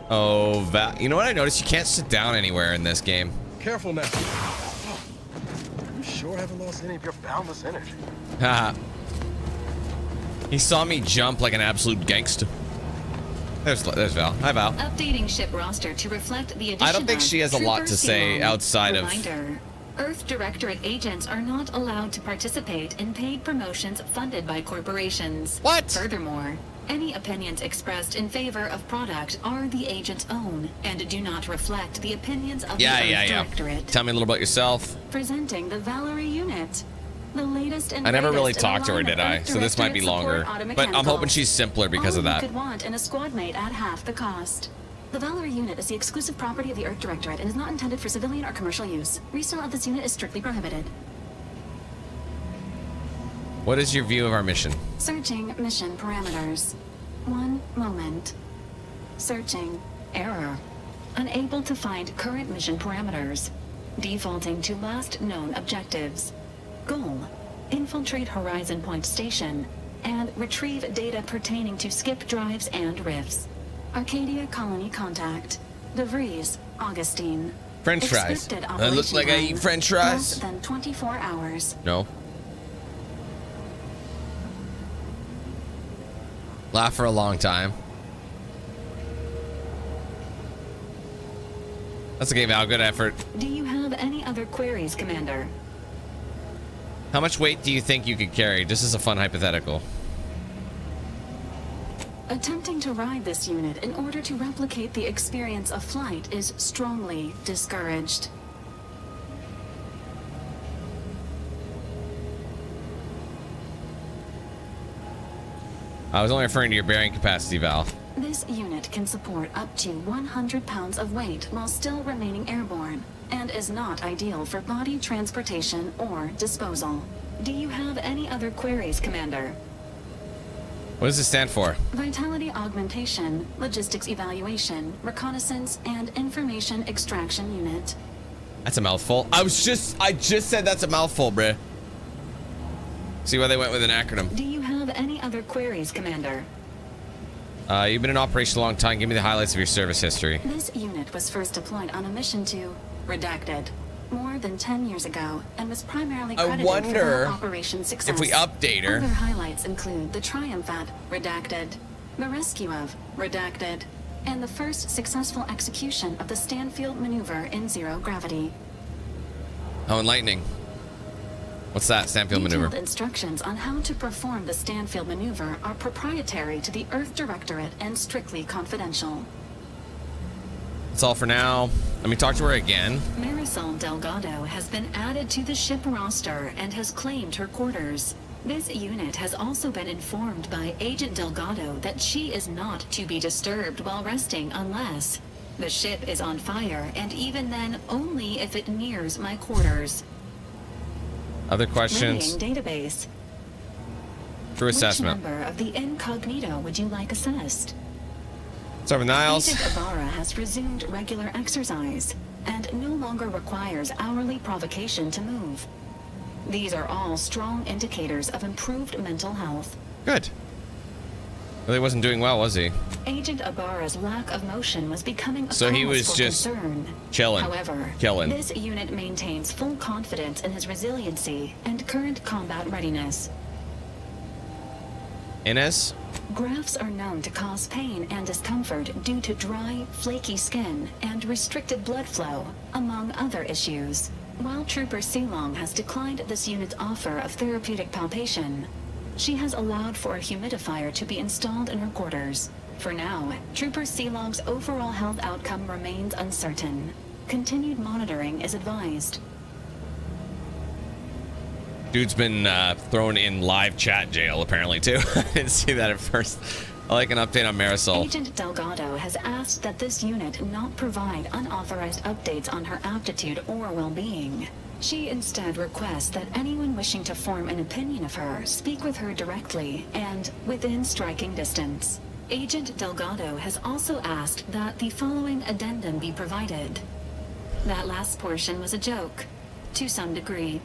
Oh, Val. You know what I noticed? You can't sit down anywhere in this game. Careful now. You sure haven't lost any of your boundless energy. Haha. He saw me jump like an absolute gangster. There's Val. Hi, Val. Updating ship roster to reflect the addition I don't think she has a lot to say outside of Earth Directorate agents are not allowed to participate in paid promotions funded by corporations. What? Furthermore, any opinions expressed in favor of product are the agent's own and do not reflect the opinions of the Earth Directorate. Tell me a little about yourself. Presenting the Valerie unit. The latest and I never really greatest in a talked to her, line of did I? Earth So this might be Directorate longer. support But I'm hoping automechanicals. she's simpler because of All that. you could want in a squad mate at half the cost. The Valerie unit is the exclusive property of the Earth Directorate and is not intended for civilian or commercial use. Resale of this unit is strictly prohibited. What is your view of our mission? Searching mission parameters. 1 moment. Searching. Error. Unable to find current mission parameters. Defaulting to last known objectives. Goal. Infiltrate Horizon Point Station and retrieve data pertaining to skip drives and rifts. Arcadia Colony contact. DeVries, Augustine. French fries. Expected That looks like I operation eat French time, fries. Less than 24 hours. No. Laugh for a long time. That's okay, Val. Good effort. Do you have any other queries, Commander? How much weight do you think you could carry? This is a fun hypothetical. Attempting to ride this unit in order to replicate the experience of flight is strongly discouraged. I was only referring to your bearing capacity, Val. This unit can support up to 100 pounds of weight while still remaining airborne, and is not ideal for body transportation or disposal. Do you have any other queries, Commander? What does this stand for? Vitality augmentation, logistics evaluation, reconnaissance, and information extraction unit. That's a mouthful. I just said that's a mouthful, bruh. See why they went with an acronym. Do you have any other queries, Commander? You've been in operation a long time. Give me the highlights of your service history. This unit was first deployed on a mission to Redacted more than 10 years ago and was primarily credited wonder for that operation success. if we update her. Other highlights include the triumph at Redacted, the rescue of Redacted, and the first successful execution of the Stanfield maneuver in zero gravity. Oh, enlightening. What's that, Stanfield Detailed maneuver? instructions on how to perform the Stanfield maneuver are proprietary to the Earth Directorate and strictly confidential. That's all for now. Let me talk to her again. Marisol Delgado has been added to the ship roster and has claimed her quarters. This unit has also been informed by Agent Delgado that she is not to be disturbed while resting unless the ship is on fire, and even then only if it nears my quarters. Other questions? Readying database. True assessment. Which member of the incognito would you like assessed? What's up, Niles? Agent Ibarra has resumed regular exercise and no longer requires hourly provocation to move. These are all strong indicators of improved mental health. Good. Really wasn't doing well, was he? Agent Ibarra's lack of motion was becoming a So he cause was for just concern. chilling. However, Killing. this unit maintains full confidence in his resiliency and current combat readiness. Inez? Grafts are known to cause pain and discomfort due to dry, flaky skin and restricted blood flow, among other issues. While Trooper Sealong has declined this unit's offer of therapeutic palpation, she has allowed for a humidifier to be installed in her quarters. For now, Trooper Sealong's overall health outcome remains uncertain. Continued monitoring is advised. Dude's been thrown in live chat jail, apparently, too. I didn't see that at first. I like an update on Marisol. Agent Delgado has asked that this unit not provide unauthorized updates on her aptitude or well-being. She instead requests that anyone wishing to form an opinion of her speak with her directly and within striking distance. Agent Delgado has also asked that the following addendum be provided. That last portion was a joke, to some degree.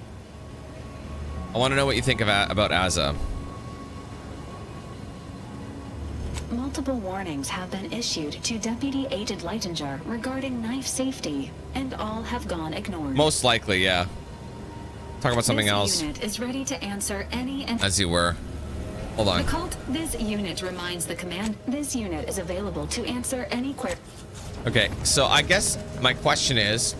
I want to know what you think about Azza. Multiple warnings have been issued to Deputy Agent Leitinger regarding knife safety, and all have gone ignored. Most likely, yeah. Talk about something else. This unit is ready to answer any and As you were. Hold on. the cult. This unit reminds the command. This unit is available to answer any query. Okay, so I guess my question is,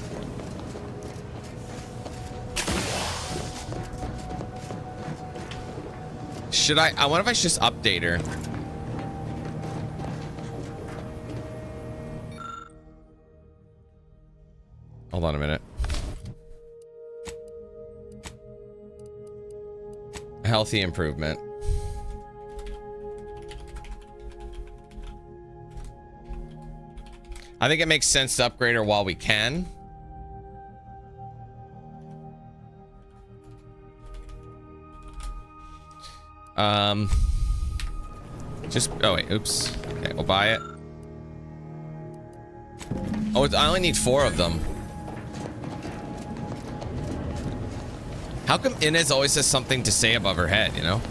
Should I wonder if I should just update her. Hold on a minute. Healthy improvement. I think it makes sense to upgrade her while we can. Oh wait, oops. Okay, we'll buy it. Oh, I only need 4 of them. How come Inez always has something to say above her head, you know?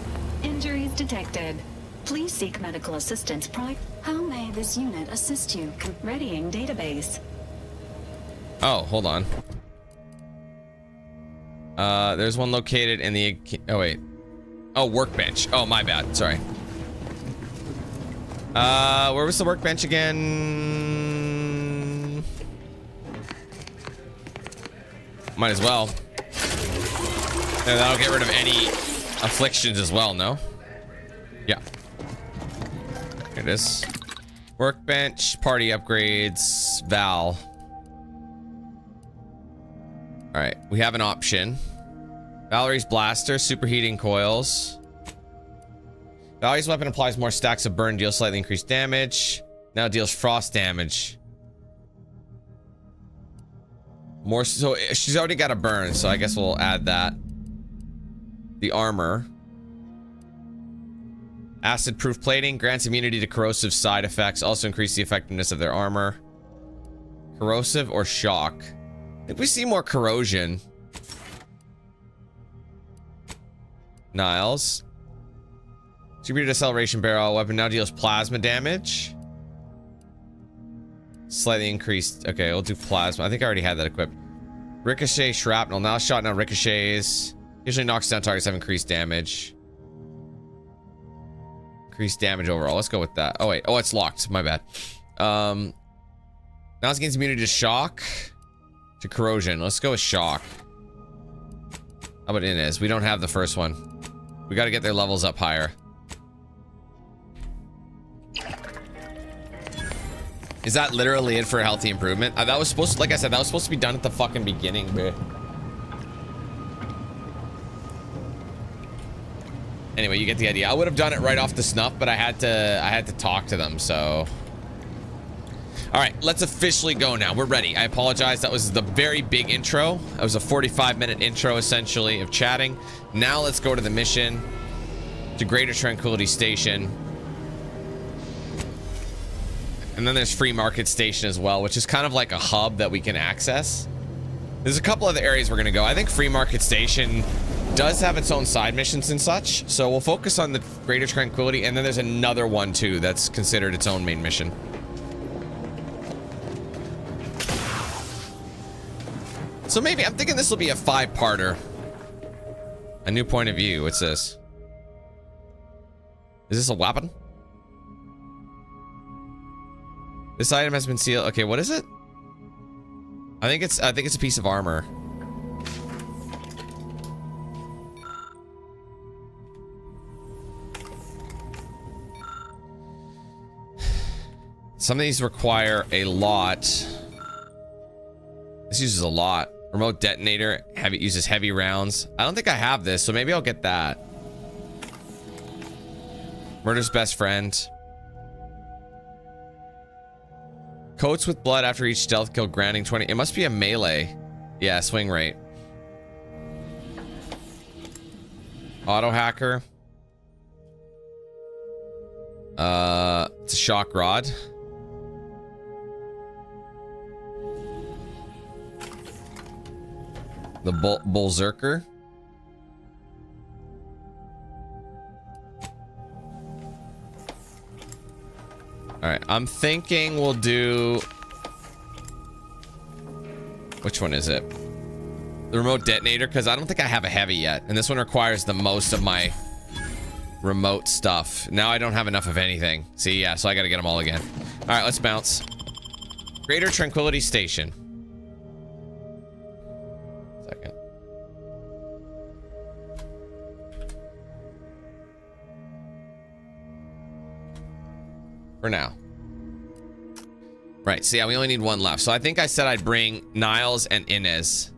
Injuries detected. Please seek medical assistance. How may this unit assist you? Readying database. Oh, hold on. There's one located in the... Oh, wait. Oh, workbench. Oh, my bad. Sorry. Where was the workbench again? Might as well. And that'll get rid of any afflictions as well, no? Yeah. Here it is. Workbench, party upgrades, Val. Alright, we have an option. Valerie's blaster, superheating coils. Valerie's weapon applies more stacks of burn, deals slightly increased damage. Now deals frost damage. More, so she's already got a burn, so I guess we'll add that. The armor. Acid proof plating grants immunity to corrosive side effects, also increase the effectiveness of their armor. Corrosive or shock? I think we see more corrosion. Niles. Distributed acceleration barrel weapon now deals plasma damage. Slightly increased. Okay, we'll do plasma. I think I already had that equipped. Ricochet shrapnel. Now shot now ricochets. Usually knocks down targets have increased damage. Increased damage overall. Let's go with that. Oh wait. Oh, it's locked. My bad. Now it gains immunity to shock. To corrosion. Let's go with shock. How about Inez? We don't have the first one. We got to get their levels up higher. Is that literally it for a healthy improvement? That was supposed to, like I said, that was supposed to be done at the fucking beginning, bro. Anyway, you get the idea. I would have done it right off the snuff, but I had to talk to them, so. All right, let's officially go now. We're ready. I apologize. That was the very big intro. That was a 45-minute intro, essentially, of chatting. Now let's go to the mission to Greater Tranquility Station. And then there's Free Market Station as well, which is kind of like a hub that we can access. There's a couple other areas we're going to go. I think Free Market Station does have its own side missions and such. So we'll focus on the Greater Tranquility. And then there's another one, too, that's considered its own main mission. So maybe, I'm thinking this will be a 5-parter. A new point of view. What's this? Is this a weapon? This item has been sealed. Okay, what is it? I think it's a piece of armor. Some of these require a lot. This uses a lot. Remote detonator. It uses heavy rounds. I don't think I have this, so maybe I'll get that. Murder's best friend. Coats with blood after each stealth kill, granting 20. It must be a melee. Yeah, swing rate. Auto hacker. It's a shock rod. The Bullzerker. Alright, I'm thinking we'll do... Which one is it? The remote detonator, because I don't think I have a heavy yet. And this one requires the most of my remote stuff. Now I don't have enough of anything. See, yeah, so I gotta get them all again. Alright, let's bounce. Greater Tranquility Station. For now. Right, so yeah, we only need one left. So I think I said I'd bring Niles and Inez.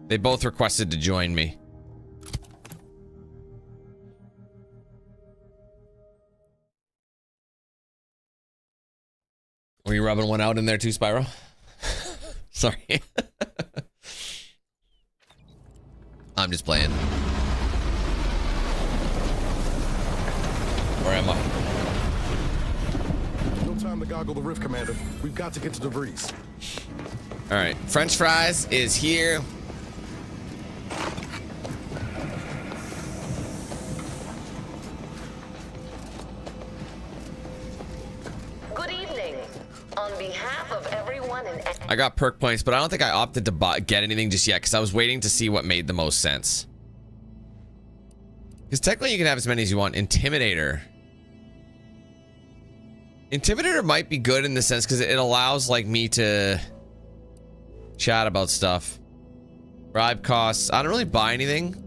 They both requested to join me. Were you rubbing one out in there too, Spyro? Sorry. I'm just playing. Where am I? No time to goggle the rift, Commander. We've got to get to DeVries. All right, French fries is here. Good evening. On behalf of everyone in... I got perk points, but I don't think I opted to get anything just yet because I was waiting to see what made the most sense. Because technically you can have as many as you want. Intimidator. Intimidator might be good in the sense because it allows like me to chat about stuff. Bribe costs. I don't really buy anything.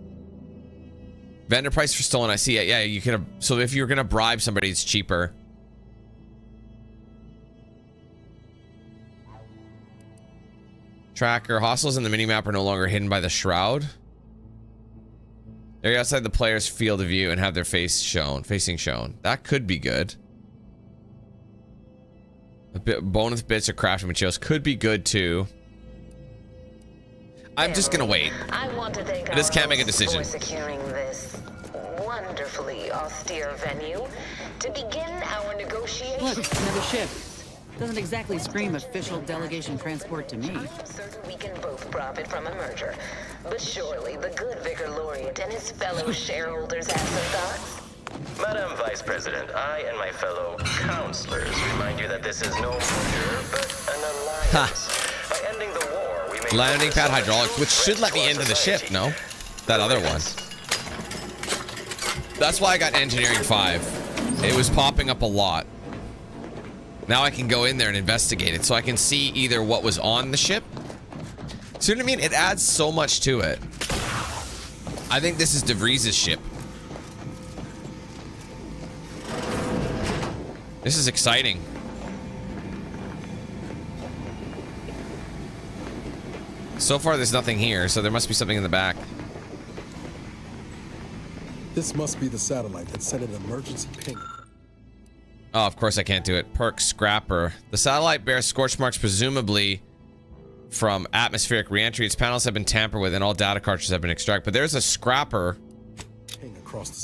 Vendor price for stolen. I see it. Yeah, you can. So if you're gonna bribe somebody, it's cheaper. Tracker. Hostiles in the minimap are no longer hidden by the shroud. They're outside the player's field of view and have their facing shown. That could be good. Bonus bits or crafting materials could be good too. I'm just gonna wait. I want to thank I just can't make a hosts decision. for securing this wonderfully austere venue to begin our negotiations. Look, another ship. Doesn't exactly scream official delegation transport to me. I'm certain we can both profit from a merger, but surely the good Vicar Laureate and his fellow shareholders have some thoughts. Madam Vice President, I and my fellow counselors remind you that this is no merger, but an alliance. By ending the war, we may... Landing pad hydraulics, which should let me into the ship, no? That other one. That's why I got Engineering 5. It was popping up a lot. Now I can go in there and investigate it, so I can see either what was on the ship. See what I mean? It adds so much to it. I think this is DeVries' ship. This is exciting. So far, there's nothing here, so there must be something in the back. This must be the satellite that sent an emergency ping. Oh, of course I can't do it. Perk Scrapper. The satellite bears scorch marks, presumably from atmospheric reentry. Its panels have been tampered with and all data cartridges have been extracted. But there's a Scrapper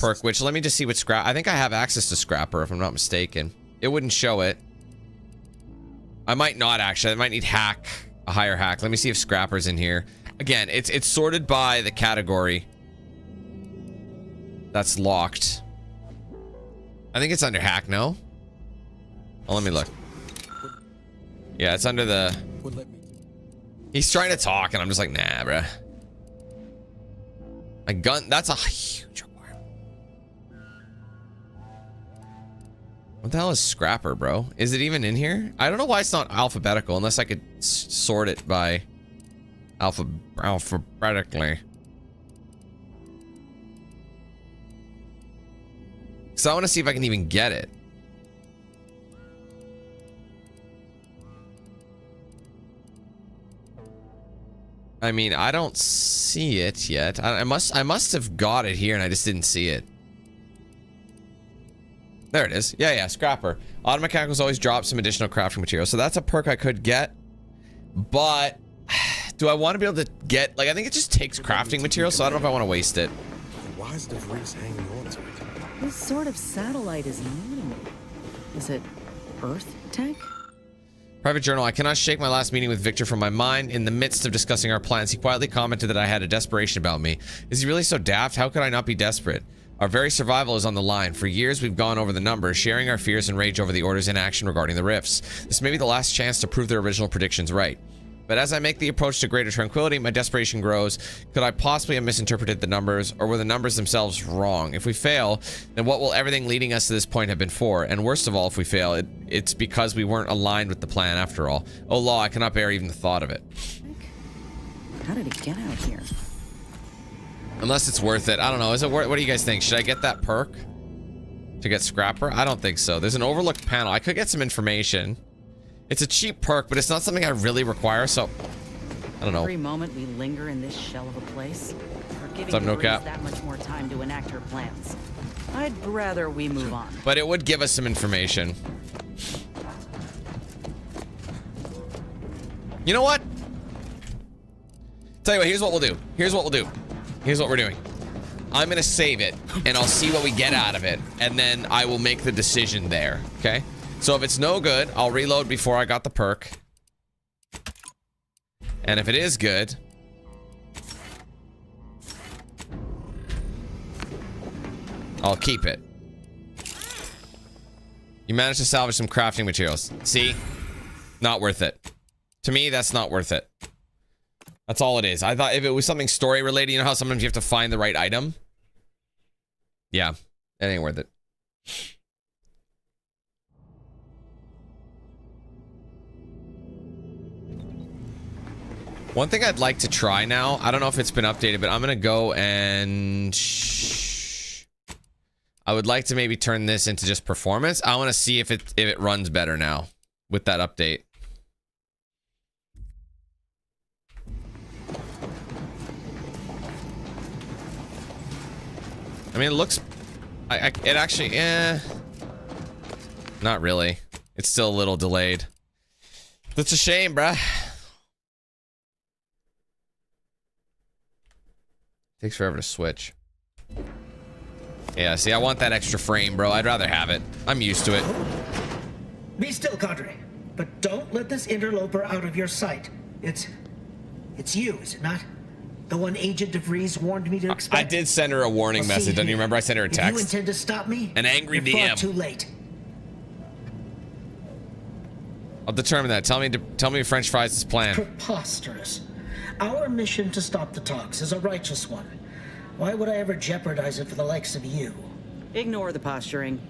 perk, which let me just see what Scrap... I think I have access to Scrapper, if I'm not mistaken. It wouldn't show it. I might not, actually. I might need hack, a higher hack. Let me see if Scrapper's in here. Again, it's sorted by the category that's locked. I think it's under hack, no? Oh, let me look. Yeah, it's under the... He's trying to talk, and I'm just like, nah, bruh. My gun... That's a huge requirement. What the hell is Scrapper, bro? Is it even in here? I don't know why it's not alphabetical, unless I could sort it by... alphabetically. So I want to see if I can even get it. I mean, I don't see it yet. I must have got it here and I just didn't see it. There it is. Yeah, Scrapper. Auto mechanicals always drop some additional crafting material. So that's a perk I could get. But do I want to be able to get... Like, I think it just takes crafting material, so I don't know if I want to waste it. Why is DeVries hanging on to it? This sort of satellite is new to me. Is it Earth tech? Private journal. I cannot shake my last meeting with Victor from my mind. In the midst of discussing our plans, he quietly commented that I had a desperation about me. Is he really so daft? How could I not be desperate? Our very survival is on the line. For years, we've gone over the numbers, sharing our fears and rage over the Order's inaction regarding the rifts. This may be the last chance to prove their original predictions right. But as I make the approach to greater tranquility, my desperation grows. Could I possibly have misinterpreted the numbers, or were the numbers themselves wrong? If we fail, then what will everything leading us to this point have been for? And worst of all, if we fail, it's because we weren't aligned with the plan after all. Oh, law, I cannot bear even the thought of it. How did it get out here? Unless it's worth it. I don't know. Is it worth... What do you guys think? Should I get that perk? To to get Scrapper? I don't think so. There's an overlooked panel. I could get some information. It's a cheap perk, but it's not something I really require, so I don't know. Every moment we linger in this shell of a place, we're giving What's up, No DeVries Cap? that much more time to enact her plans. I'd rather we move on. But it would give us some information. You know what? Tell you what, here's what we'll do. Here's what we'll do. Here's what we're doing. I'm gonna save it, and I'll see what we get out of it, and then I will make the decision there, okay? So if it's no good, I'll reload before I got the perk. And if it is good, I'll keep it. You managed to salvage some crafting materials. See? Not worth it. To me, that's not worth it. That's all it is. I thought if it was something story related, you know how sometimes you have to find the right item? Yeah, it ain't worth it. One thing I'd like to try now, I don't know if it's been updated, but I'm gonna go and I would like to maybe turn this into just performance. I want to see if it runs better now with that update. I mean, it looks... it actually... Not really. It's still a little delayed. That's a shame, bruh. Takes forever to switch. Yeah, see, I want that extra frame, bro. I'd rather have it. I'm used to it. Be still, Cadre. But don't let this interloper out of your sight. It's you, is it not? The one Agent DeVries warned me to expect. I did send her a warning message. Don't you remember? I sent her a text. If you intend to stop me, an angry you're DM. far too late. I'll determine that. Tell me French Fries' plan. Preposterous. Our mission to stop the talks is a righteous one. Why would I ever jeopardize it for the likes of you? Ignore the posturing.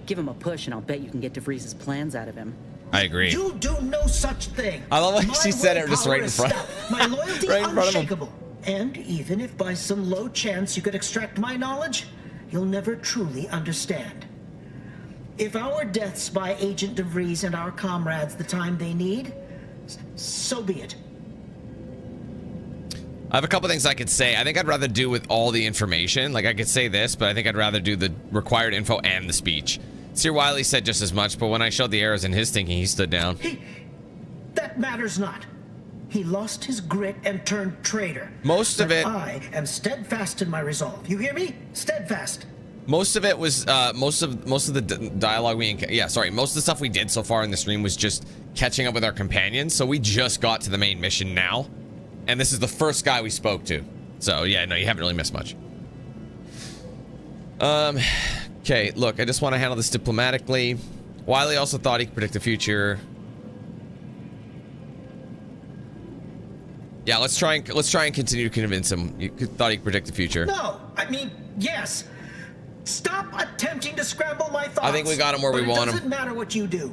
Give him a push and I'll bet you can get DeVries' plans out of him. I agree. You do no such thing. I love how she said it just right in front. My loyalty right in front unshakable. And even if by some low chance you could extract my knowledge, you'll never truly understand. If our deaths buy Agent DeVries and our comrades the time they need, so be it. I have a couple things I could say. I think I'd rather do with all the information. Like, I could say this, but I think I'd rather do the required info and the speech. Sir Wiley said just as much, but when I showed the errors in his thinking, he stood down. That matters not. He lost his grit and turned traitor. Most of it... I am steadfast in my resolve. You hear me? Steadfast. Most of it was, most of the dialogue most of the stuff we did so far in the stream was just catching up with our companions. So we just got to the main mission now. And this is the first guy we spoke to. So, yeah, no, you haven't really missed much. Okay, look, I just want to handle this diplomatically. Wiley also thought he could predict the future. Yeah, let's try and continue to convince him. You thought he could predict the future. No, I mean, yes. Stop attempting to scramble my thoughts. I think we got him where we want him. It doesn't matter what you do.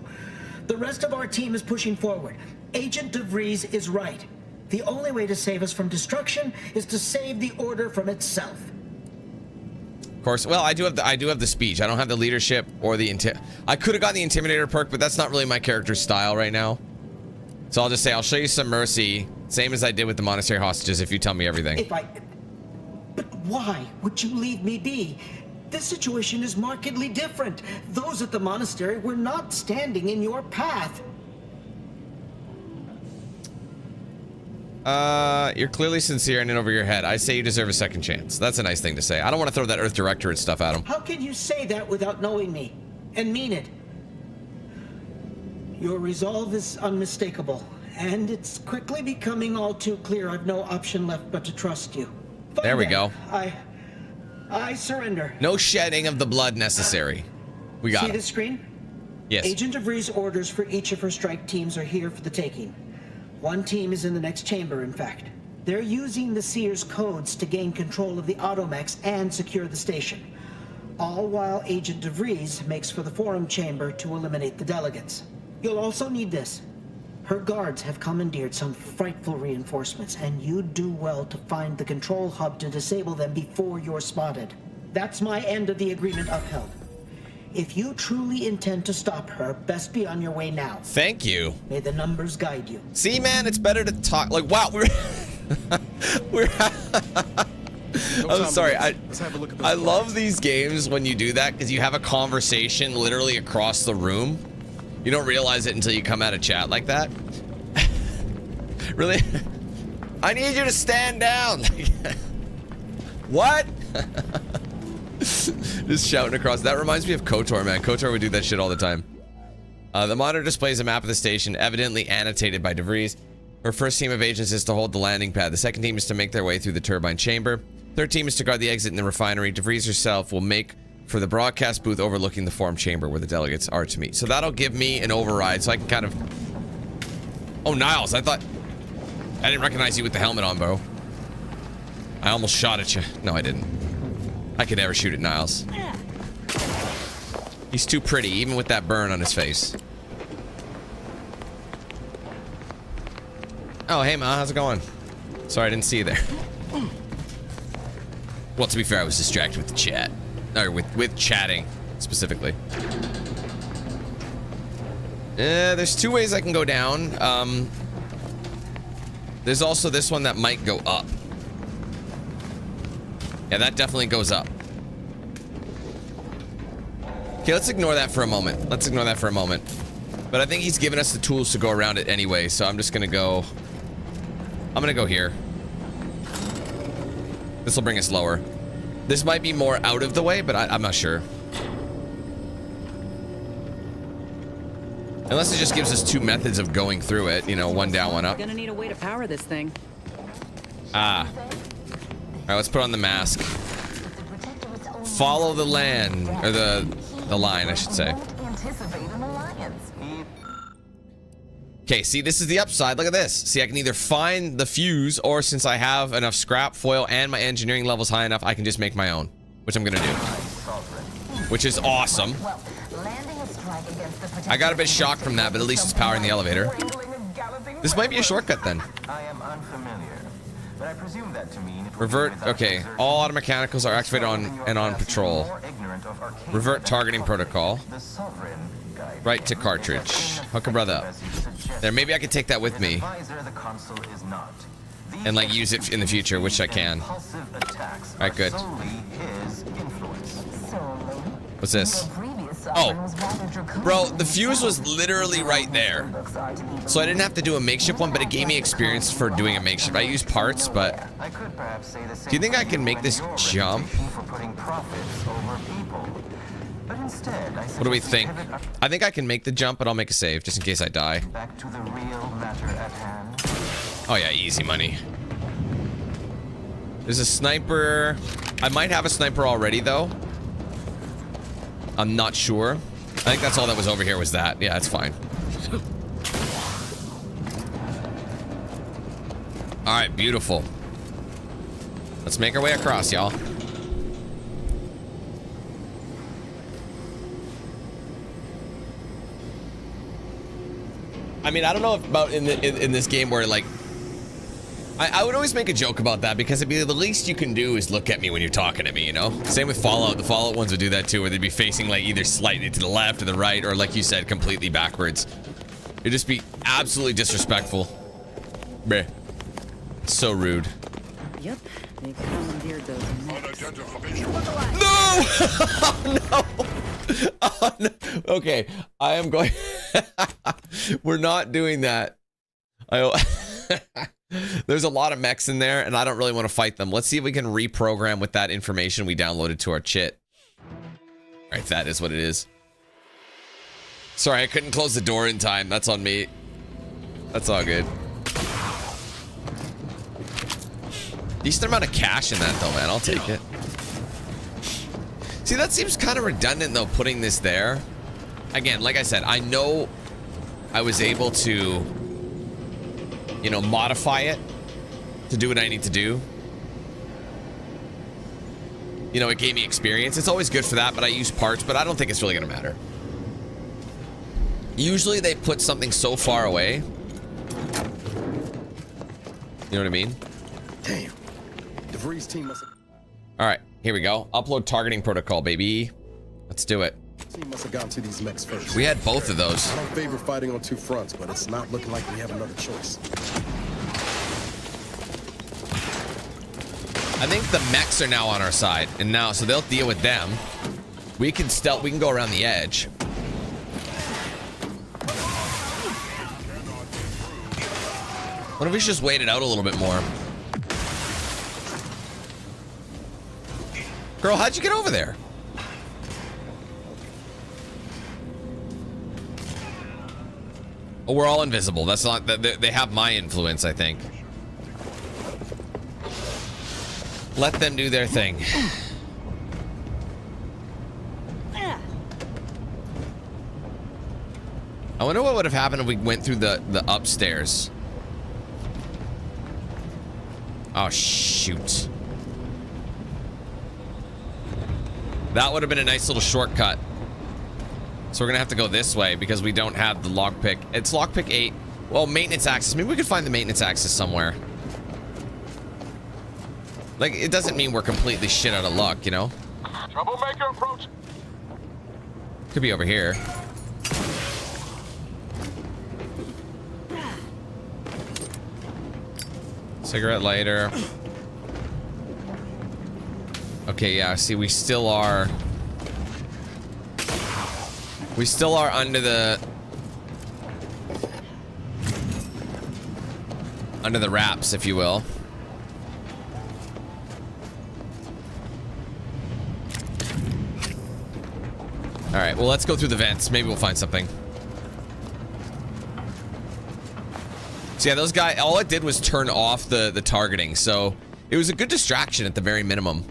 The rest of our team is pushing forward. Agent DeVries is right. The only way to save us from destruction is to save the Order from itself. Of course. Well, I do have the speech. I don't have the leadership or the I could have gotten the Intimidator perk, but that's not really my character's style right now. So I'll just say I'll show you some mercy, same as I did with the monastery hostages, if you tell me everything. But why would you leave me be? This situation is markedly different. Those at the monastery were not standing in your path. You're clearly sincere and in over your head. I say you deserve a second chance. That's a nice thing to say. I don't want to throw that Earth Directorate stuff at him. How can you say that without knowing me and mean it? Your resolve is unmistakable, and it's quickly becoming all too clear I've no option left but to trust you. Fine there we then. go. I surrender. No shedding of the blood necessary. We got it. See the screen? Yes. Agent DeVries' orders for each of her strike teams are here for the taking. One team is in the next chamber, in fact. They're using the Seer's codes to gain control of the automechs and secure the station. All while Agent DeVries makes for the forum chamber to eliminate the delegates. You'll also need this. Her guards have commandeered some frightful reinforcements, and you'd do well to find the control hub to disable them before you're spotted. That's my end of the agreement upheld. If you truly intend to stop her, best be on your way now. Thank you. May the numbers guide you. See, man, it's better to talk. Like, wow, we're I'm sorry. I love these games when you do that because you have a conversation literally across the room. You don't realize it until you come out of chat like that. Really? I need you to stand down. What? Just shouting across. That reminds me of KOTOR, man. KOTOR would do that shit all the time. The monitor displays a map of the station, evidently annotated by DeVries. Her first team of agents is to hold the landing pad. The second team is to make their way through the turbine chamber. Third team is to guard the exit in the refinery. DeVries herself will make for the broadcast booth overlooking the forum chamber where the delegates are to meet. So that'll give me an override, so I can kind of... Oh, Niles, I didn't recognize you with the helmet on, bro. I almost shot at you. No, I didn't. I could never shoot at Niles. He's too pretty, even with that burn on his face. Oh, hey, Ma, how's it going? Sorry, I didn't see you there. Well, to be fair, I was distracted with the chat. Or with chatting, specifically. There's two ways I can go down. There's also this one that might go up. Yeah, that definitely goes up. Okay, let's ignore that for a moment. Let's ignore that for a moment. But I think he's given us the tools to go around it anyway, so I'm just gonna go... I'm gonna go here. This will bring us lower. This might be more out of the way, but I'm not sure. Unless it just gives us two methods of going through it, you know, one down, one up. Gonna need a way to power this thing. Ah. Alright, let's put on the mask. Follow the land, or the line, I should say. Okay, see, this is the upside. Look at this. See, I can either find the fuse, or since I have enough scrap, foil, and my engineering level's high enough, I can just make my own. Which I'm gonna do. Which is awesome. I got a bit shocked from that, but at least it's powering the elevator. This might be a shortcut, then. I am unfamiliar, but I presume that to mean... Revert, okay. All auto mechanicals are activated on and on patrol. Revert targeting protocol. Right to cartridge. Hook a brother up. There, maybe I could take that with me. And like use it in the future, which I can. Alright, good. What's this? Oh. Bro, the fuse was literally right there. So I didn't have to do a makeshift one, but it gave me experience for doing a makeshift. I used parts, but... Do you think I can make this jump? What do we think? I think I can make the jump, but I'll make a save, just in case I die. Oh yeah, easy money. There's a sniper. I might have a sniper already, though. I'm not sure. I think that's all that was over here was that. Yeah, that's fine. Alright, beautiful. Let's make our way across, y'all. I mean, I don't know about in this game where, like... I would always make a joke about that because it'd be the least you can do is look at me when you're talking to me, you know? Same with Fallout. The Fallout ones would do that too, where they'd be facing like either slightly to the left or the right, or like you said, completely backwards. It'd just be absolutely disrespectful. Bleh. So rude. Yep, they commandeered those. No! Oh, no! Oh, no! Okay, I am going... We're not doing that. There's a lot of mechs in there, and I don't really want to fight them. Let's see if we can reprogram with that information we downloaded to our chit. Alright, that is what it is. Sorry, I couldn't close the door in time. That's on me. That's all good. Decent amount of cash in that, though, man. I'll take it. See, that seems kind of redundant, though, putting this there. Again, like I said, I know I was able to... you know, modify it to do what I need to do. You know, it gave me experience. It's always good for that, but I use parts, but I don't think it's really gonna matter. Usually they put something so far away. You know what I mean? Damn. DeVries team must have... All right, here we go. Upload targeting protocol, baby. Let's do it. Team must have gotten to these mechs first. We had both of those. I don't favor fighting on two fronts, but it's not looking like we have another choice. I think the mechs are now on our side, and now so they'll deal with them. We can stealth. We can go around the edge. What if we just waited out a little bit more? Girl, how'd you get over there? Oh, we're all invisible. That's not. They have my influence, I think. Let them do their thing. I wonder what would have happened if we went through the upstairs. Oh, shoot. That would have been a nice little shortcut. So we're gonna have to go this way because we don't have the lockpick. It's lockpick 8. Well, maintenance access. Maybe we could find the maintenance access somewhere. Like, it doesn't mean we're completely shit out of luck, you know? Troublemaker approach. Could be over here. Cigarette lighter. Okay, yeah, see, we still are under the wraps, if you will. All right, well, let's go through the vents. Maybe we'll find something. So yeah, those guys, all it did was turn off the targeting, so it was a good distraction at the very minimum.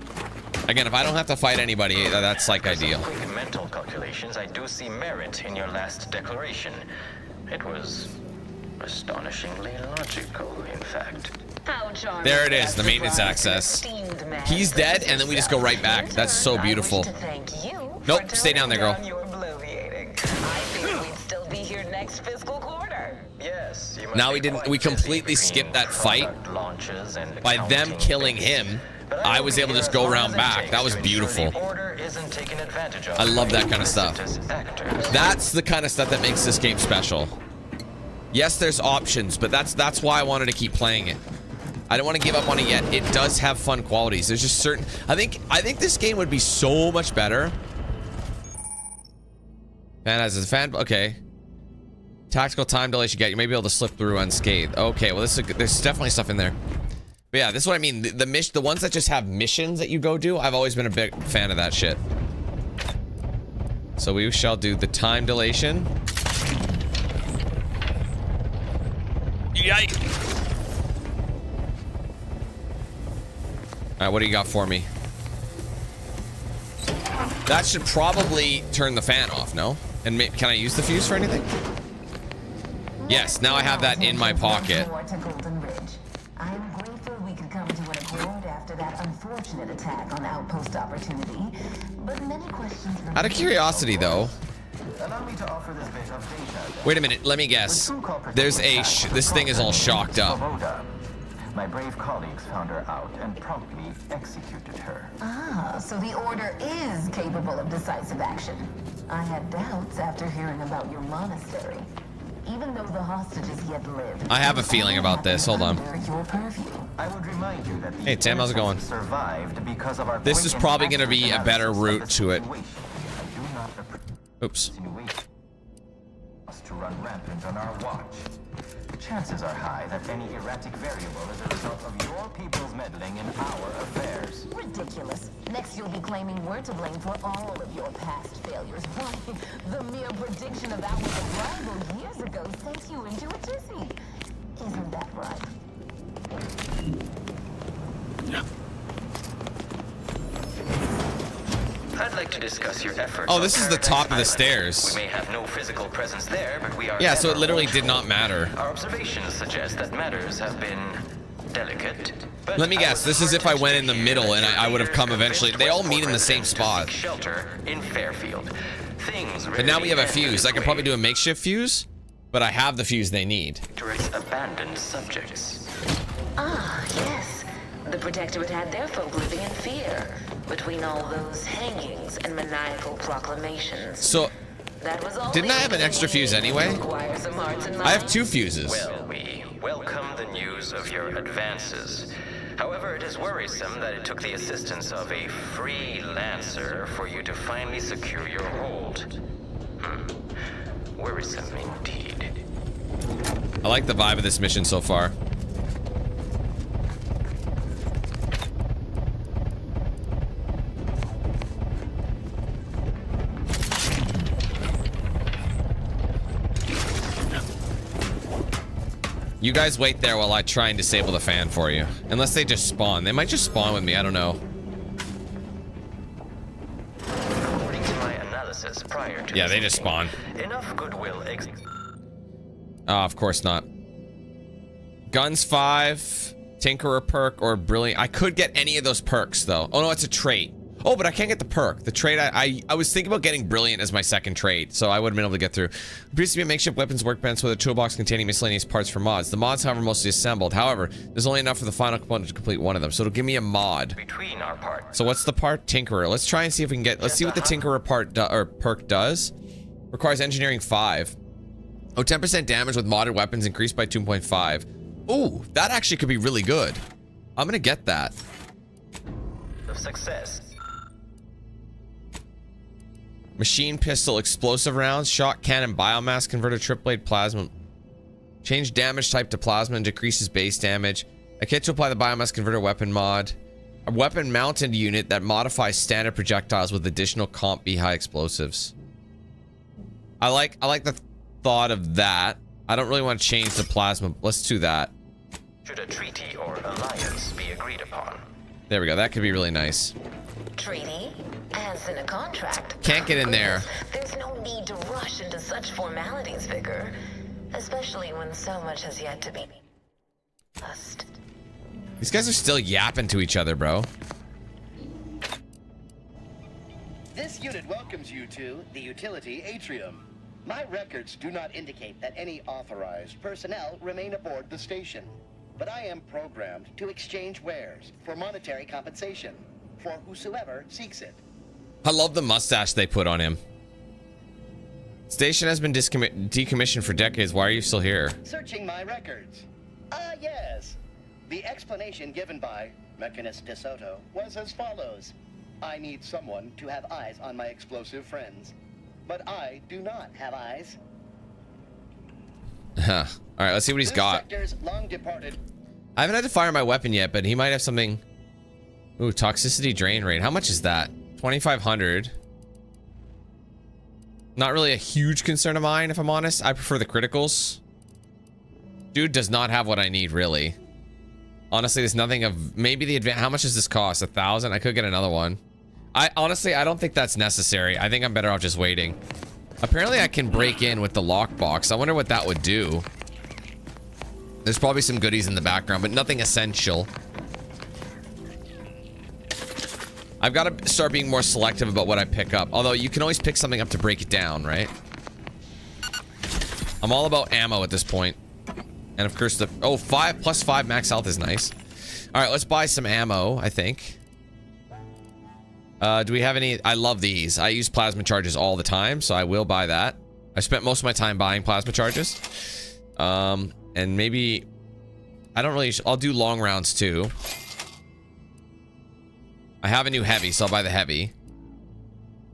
Again, if I don't have to fight anybody, that's like ideal. Quick mental calculations, I do see merit in your last declaration. It was astonishingly logical, in fact. There it is, the maintenance access. He's dead, and then we just go right back. That's so beautiful. Nope, stay down there, girl. Now we completely skipped that fight. By them killing him, I was able to just go around back. That was beautiful. I love that kind of stuff. That's the kind of stuff that makes this game special. Yes, there's options, but that's why I wanted to keep playing it. I don't want to give up on it yet. It does have fun qualities. There's just certain... I think this game would be so much better. Fan as a fan... Okay. Tactical time delays you get. You may be able to slip through unscathed. Okay, well, there's definitely stuff in there. But yeah, this is what I mean. The ones that just have missions that you go do, I've always been a big fan of that shit. So we shall do the time dilation. Yikes. All right, what do you got for me? That should probably turn the fan off, no? And can I use the fuse for anything? Yes, now I have that in my pocket. I am grateful we could come to an accord after that unfortunate attack on Outpost Opportunity, but many questions remain. Out of curiosity, though. Allow me to offer this bit of data. Wait a minute, let me guess. There's a this thing is all shocked up. My brave colleagues found her out and promptly executed her. Ah, so the Order is capable of decisive action. I had doubts after hearing about your monastery. Even though the hostages yet lived, I have a feeling about this. Hold on. Your purview. I would remind you that hey Tim, how's it going? Survived because of our this is probably going to be a better route to it. Oops. To run rampant on our watch. Chances are high that any erratic variable is a result of your people's meddling in our affairs. Ridiculous. Next you'll be claiming we're to blame for all of your past failures. Why, the mere prediction of our arrival years ago sent you into a tizzy. Isn't that right? Yeah. I'd like to discuss your efforts. Oh, this is the top of the stairs. We may have no physical presence there, but we are. Yeah, so it literally did not matter. Our observations suggest that matters have been delicate. Let me guess. This is if I went in the middle and I would have come eventually. They all meet in the same spot. Shelter in Fairfield. Things. But now we have a fuse. I can probably do a makeshift fuse, but I have the fuse they need. Abandoned subjects. Ah, yes. The Protectorate had their folk living in fear. between all those hangings and maniacal proclamations. So, That was all didn't I have an extra fuse anyway? I have 2 fuses. Well, we welcome the news of your advances. However, it is worrisome that it took the assistance of a freelancer for you to finally secure your hold. Worrisome indeed. I like the vibe of this mission so far. You guys wait there while I try and disable the fan for you. Unless they just spawn. They might just spawn with me, I don't know. According to my analysis prior to Yeah, they just spawn. enough goodwill Of course not. Guns 5, Tinkerer perk, or Brilliant. I could get any of those perks though. Oh no, it's a trait. Oh, but I can't get the perk. The trait, I was thinking about getting Brilliant as my second trait, so I would have been able to get through. Appears to be a makeshift weapons workbench with a toolbox containing miscellaneous parts for mods. The mods, however, mostly assembled. However, there's only enough for the final component to complete one of them, so it'll give me a mod. between our parts. So what's the part? Tinkerer. Let's try and see if we can get, let's see what the Tinkerer part or perk does. Requires engineering 5. Oh, 10% damage with modded weapons increased by 2.5. Ooh, that actually could be really good. I'm gonna get that. Of success. Machine pistol, explosive rounds, shot cannon, biomass converter, trip blade, plasma. Change damage type to plasma and decreases base damage. A kit to apply the biomass converter weapon mod. A weapon mounted unit that modifies standard projectiles with additional comp B high explosives. I like the thought of that. I don't really want to change the plasma. Let's do that. Should a treaty or alliance be agreed upon? There we go. That could be really nice. Treaty? As in a contract. Can't get in there. There's no need to rush into such formalities, Vicar. Especially when so much has yet to be discussed. These guys are still yapping to each other, bro. This unit welcomes you to the utility atrium. My records do not indicate that any authorized personnel remain aboard the station. But I am programmed to exchange wares for monetary compensation for whosoever seeks it. I love the mustache they put on him. Station has been decommissioned for decades. Why are you still here? Searching my records. Ah, yes. The explanation given by Mechanist DeSoto was as follows. I need someone to have eyes on my explosive friends. But I do not have eyes. Huh. All right, let's see what he's got. Sector's long departed. I haven't had to fire my weapon yet, but he might have something. Ooh, toxicity drain rate. How much is that? 2,500. Not really a huge concern of mine, if I'm honest. I prefer the criticals. Dude does not have what I need, really. Honestly, there's nothing of... Maybe the advance... How much does this cost? 1,000? I could get another one. Honestly, I don't think that's necessary. I think I'm better off just waiting. Apparently, I can break in with the lockbox. I wonder what that would do. There's probably some goodies in the background, but nothing essential. I've got to start being more selective about what I pick up. Although, you can always pick something up to break it down, right? I'm all about ammo at this point. And of course, the... Oh, 5 plus 5 max health is nice. All right, let's buy some ammo, I think. Do we have any... I love these. I use plasma charges all the time, so I will buy that. I spent most of my time buying plasma charges. And maybe... I don't really... I'll do long rounds, too. I have a new heavy, so I'll buy the heavy.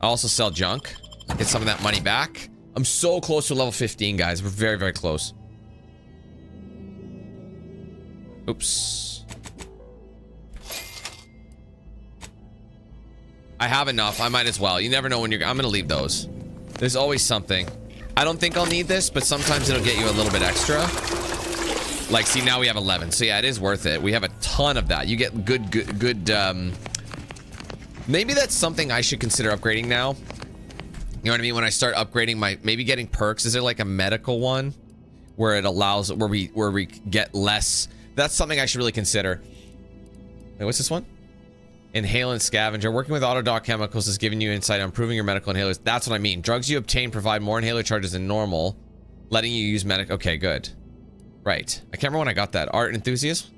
I'll also sell junk. Get some of that money back. I'm so close to level 15, guys. We're very, very close. Oops. I have enough. I might as well. You never know when you're... I'm gonna leave those. There's always something. I don't think I'll need this, but sometimes it'll get you a little bit extra. Like, see, now we have 11. So yeah, it is worth it. We have a ton of that. You get good, maybe that's something I should consider upgrading now. You know what I mean? When I start upgrading my... Maybe getting perks. Is there like a medical one? Where it allows... Where we get less... That's something I should really consider. Wait, what's this one? Inhalant scavenger. Working with Autodoc chemicals has given you insight on improving your medical inhalers. That's what I mean. Drugs you obtain provide more inhaler charges than normal, letting you use medic... Okay, good. Right. I can't remember when I got that. Art enthusiast?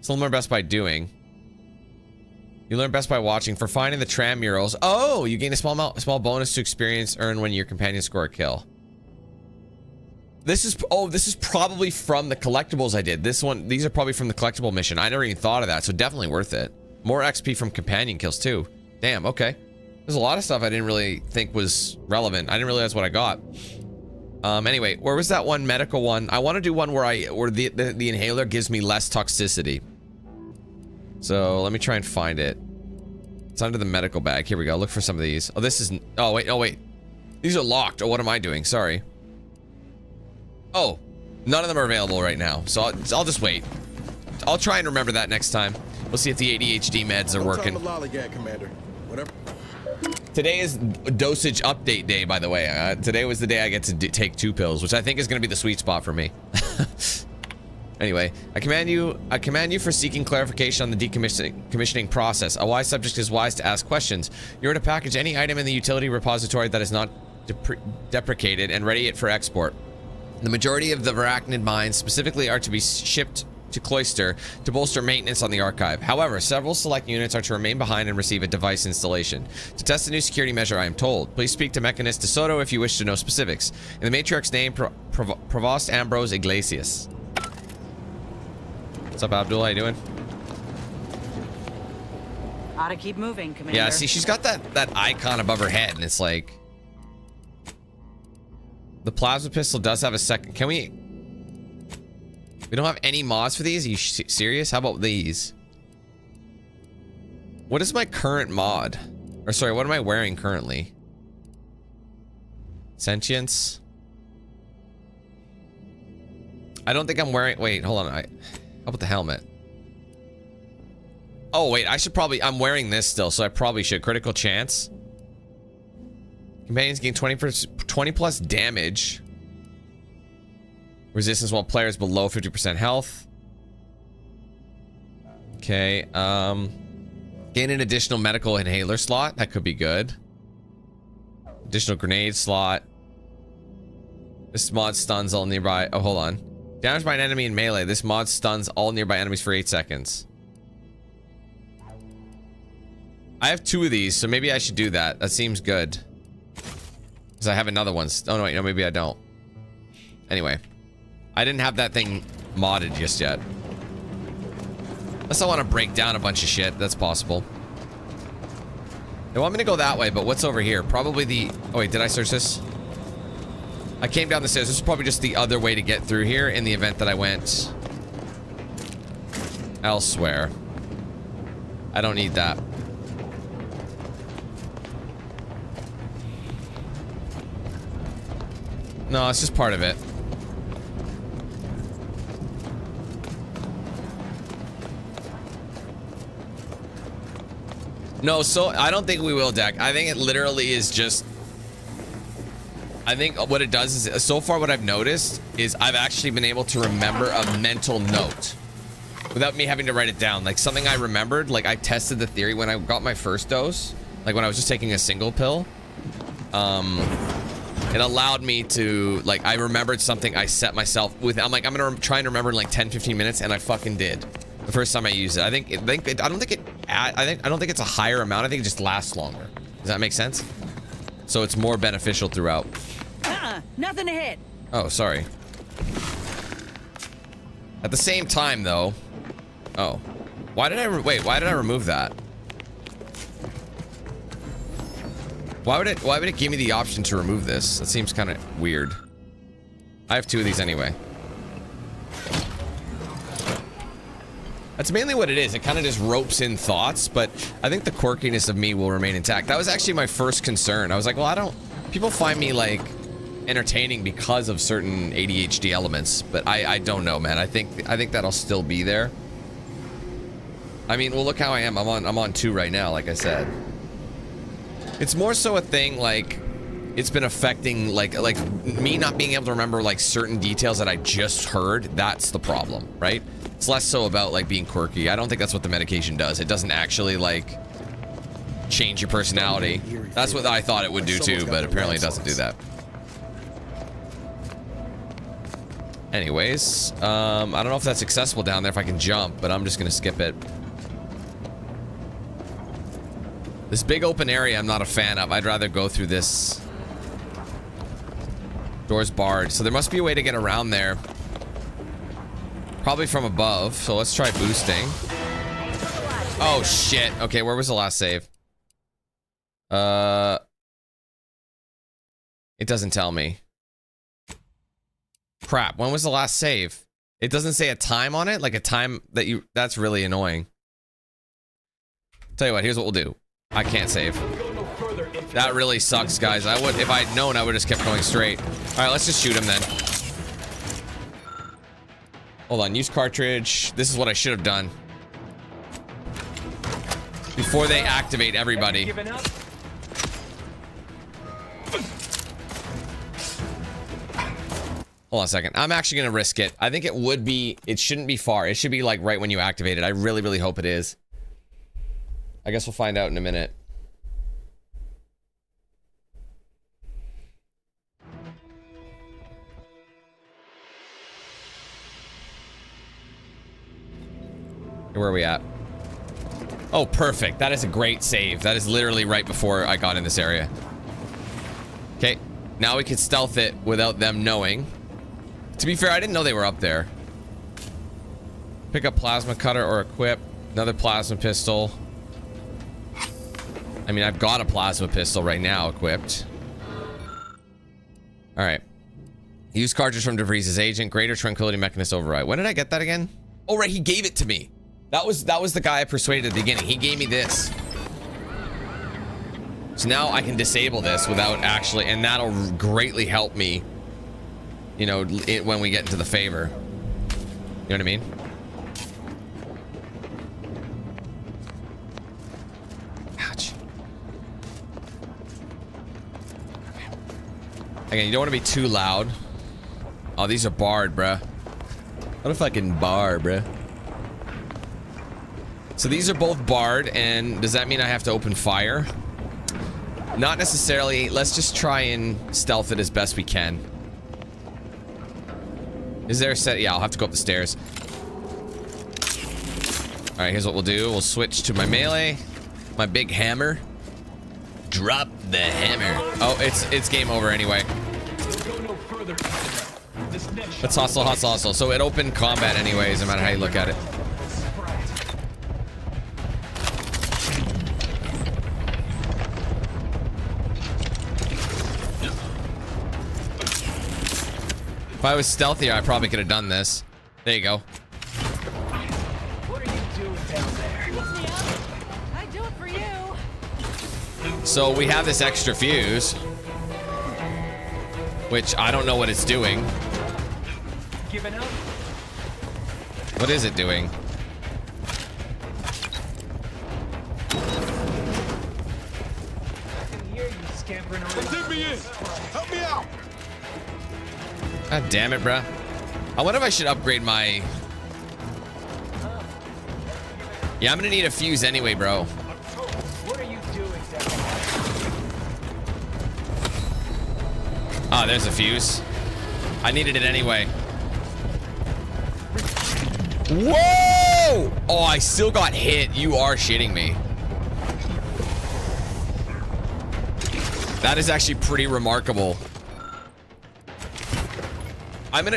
Still more best by doing. You learn best by watching. For finding the tram murals. Oh, you gain a small bonus to experience earned when your companions score a kill. This is probably from the collectibles I did. These are probably from the collectible mission. I never even thought of that, so definitely worth it. More XP from companion kills too. Damn, okay. There's a lot of stuff I didn't really think was relevant. I didn't realize what I got. Anyway, where was that one medical one? I want to do one where the inhaler gives me less toxicity. So let me try and find it. It's under the medical bag. Here we go. Look for some of these. Oh, this isn't. Oh wait. These are locked. Oh, what am I doing? Sorry. Oh, none of them are available right now. So I'll just wait. I'll try and remember that next time. We'll see if the ADHD meds are working. Commander. Whatever. Today is dosage update day, by the way. Today was the day I get to take 2 pills, which I think is going to be the sweet spot for me. Anyway, I commend you for seeking clarification on the decommissioning process. A wise subject is wise to ask questions. You're to package any item in the utility repository that is not deprecated and ready it for export. The majority of the Varachnid mines specifically are to be shipped to Cloister to bolster maintenance on the archive. However, several select units are to remain behind and receive a device installation. To test the new security measure, I am told. Please speak to Mechanist DeSoto if you wish to know specifics. In the Matriarch's name, Provost Ambrose Iglesias. What's up, Abdul? How you doing? Oughta keep moving, Commander. Yeah, see, she's got that icon above her head, and it's like... The plasma pistol does have a second... Can we... We don't have any mods for these? Are you serious? How about these? What is my current mod? Or sorry, what am I wearing currently? Sentience? I don't think I'm wearing... Wait, hold on. How about the helmet? Oh, wait, I should probably... I'm wearing this still, so I probably should. Critical chance. Companions gain 20 plus damage. Resistance while players below 50% health. Okay, gain an additional medical inhaler slot. That could be good. Additional grenade slot. This mod stuns all nearby... Oh, hold on. Damaged by an enemy in melee. This mod stuns all nearby enemies for 8 seconds. I have 2 of these, so maybe I should do that. That seems good. Because I have another one. Oh, no, wait, no, maybe I don't. Anyway. I didn't have that thing modded just yet. Unless I want to break down a bunch of shit. That's possible. They want me to go that way, but what's over here? Probably the... Oh, wait, did I search this? I came down the stairs. This is probably just the other way to get through here in the event that I went elsewhere. I don't need that. No, it's just part of it. No, so I don't think we will, Deck. I think it literally is just... I think what it does is, so far what I've noticed is I've actually been able to remember a mental note without me having to write it down. Like something I remembered, like I tested the theory when I got my first dose, like when I was just taking a single pill. It allowed me to, like, I remembered something I set myself with. I'm like, I'm gonna try and remember in like 10-15 minutes, and I fucking did. The first time I used it. I don't think it's a higher amount. I think it just lasts longer. Does that make sense? So it's more beneficial throughout. Nothing to hit. Oh, sorry. At the same time, though. Oh, why did I remove that? Why would it give me the option to remove this? That seems kind of weird. I have 2 of these anyway. That's mainly what it is. It kind of just ropes in thoughts, but I think the quirkiness of me will remain intact. That was actually my first concern. I was like, well, people find me like entertaining because of certain ADHD elements, but I don't know, man. I think that'll still be there. I mean, well, look how I am. I'm on 2 right now, like I said. It's more so a thing like it's been affecting like me not being able to remember like certain details that I just heard. That's the problem, right? It's less so about like being quirky. I don't think that's what the medication does. It doesn't actually like change your personality. That's what I thought it would do too, but apparently it doesn't do that. Anyways, I don't know if that's accessible down there if I can jump, but I'm just gonna skip it. This big open area I'm not a fan of. I'd rather go through this. Door's barred, so there must be a way to get around there. Probably from above, so let's try boosting. Oh shit. Okay, where was the last save? It doesn't tell me. Crap, when was the last save? It doesn't say a time on it, like a time that you... That's really annoying. Tell you what, here's what we'll do. I can't save. That really sucks, guys. I would, if I'd known, I would have just kept going straight. All right, let's just shoot him then. Hold on, use cartridge. This is what I should have done before they activate everybody. Hold on a second. I'm actually gonna risk it. I think it would be. It shouldn't be far. It should be like right when you activate it. I really, really hope it is. I guess we'll find out in a minute. Where are we at? Oh, perfect. That is a great save. That is literally right before I got in this area. Okay, now we can stealth it without them knowing. To be fair, I didn't know they were up there. Pick up plasma cutter or equip. Another plasma pistol. I mean, I've got a plasma pistol right now equipped. Alright. Use cartridge from DeVries' agent. Greater Tranquility Mechanist override. When did I get that again? Oh, right, he gave it to me. That was the guy I persuaded at the beginning. He gave me this. So now I can disable this without actually... And that'll greatly help me, you know, when we get into the favor. You know what I mean? Ouch. Again, you don't want to be too loud. Oh, these are barred, bruh. What a fucking bar, bruh. So these are both barred, and does that mean I have to open fire? Not necessarily. Let's just try and stealth it as best we can. Is there a set? Yeah, I'll have to go up the stairs. Alright, here's what we'll do. We'll switch to my melee. My big hammer. Drop the hammer. Oh, it's game over anyway. Let's hustle, hustle, hustle. So it opened combat anyways, no matter how you look at it. If I was stealthier, I probably could have done this. There you go. What are you doing down there? I do it for you. So we have this extra fuse, which I don't know what it's doing. Giving up? What is it doing? I can hear you scampering around. Let me in. Help me out. God damn it, bruh. I wonder if I should upgrade my... Yeah, I'm gonna need a fuse anyway, bro. What are you doing down there? Ah, there's a fuse. I needed it anyway. Whoa! Oh, I still got hit. You are shitting me. That is actually pretty remarkable.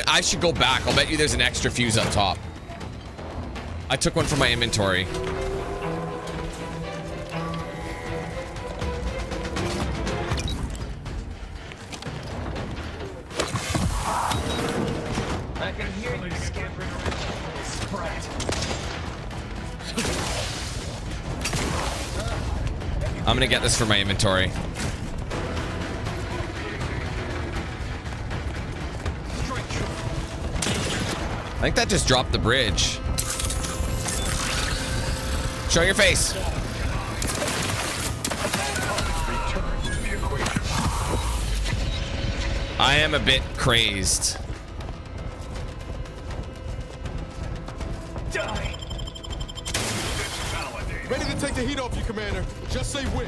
I should go back. I'll bet you there's an extra fuse up top. I took one from my inventory. I can hear you scampering around. Sprat. I'm gonna get this for my inventory. I think that just dropped the bridge. Show your face. I am a bit crazed. Die. Ready to take the heat off you, Commander. Just say when.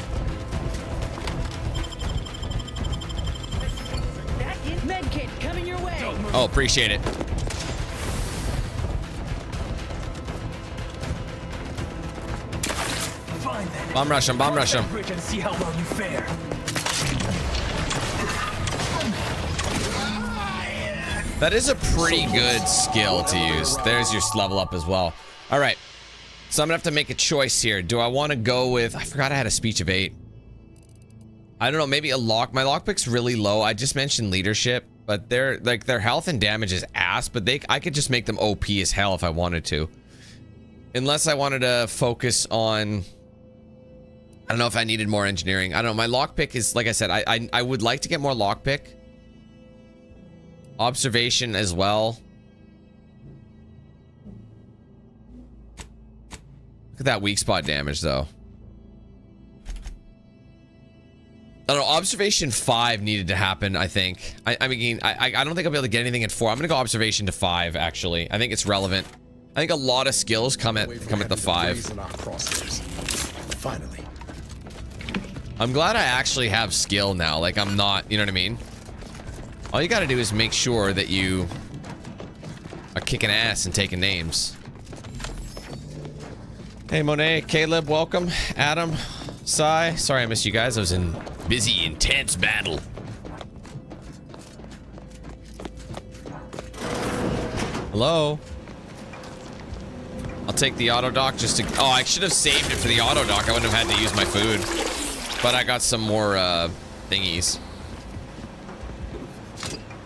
Medkit coming your way. Oh, appreciate it. Fine then. Bomb rush him, bomb rush him. Bridge and see how well you fare. That is a pretty good skill to use. There's your level up as well. All right. So I'm gonna have to make a choice here. Do I want to go with, I forgot I had a speech of 8. I don't know, maybe a lock. My lockpick's really low. I just mentioned leadership, but their health and damage is ass, but I could just make them OP as hell if I wanted to. Unless I wanted to focus on, I don't know if I needed more engineering. I don't know. My lockpick is, like I said, I would like to get more lockpick. Observation as well. Look at that weak spot damage, though. I don't know. Observation 5 needed to happen, I think. I mean, I don't think I'll be able to get anything at 4. I'm going to go observation to 5, actually. I think it's relevant. I think a lot of skills come at the 5. Finally. I'm glad I actually have skill now. Like, I'm not, you know what I mean? All you gotta do is make sure that you are kicking ass and taking names. Hey, Monet, Caleb, welcome. Adam, Sai. Sorry I missed you guys. I was in busy, intense battle. Hello? I'll take the auto dock just to... Oh, I should have saved it for the auto dock. I wouldn't have had to use my food. But I got some more thingies.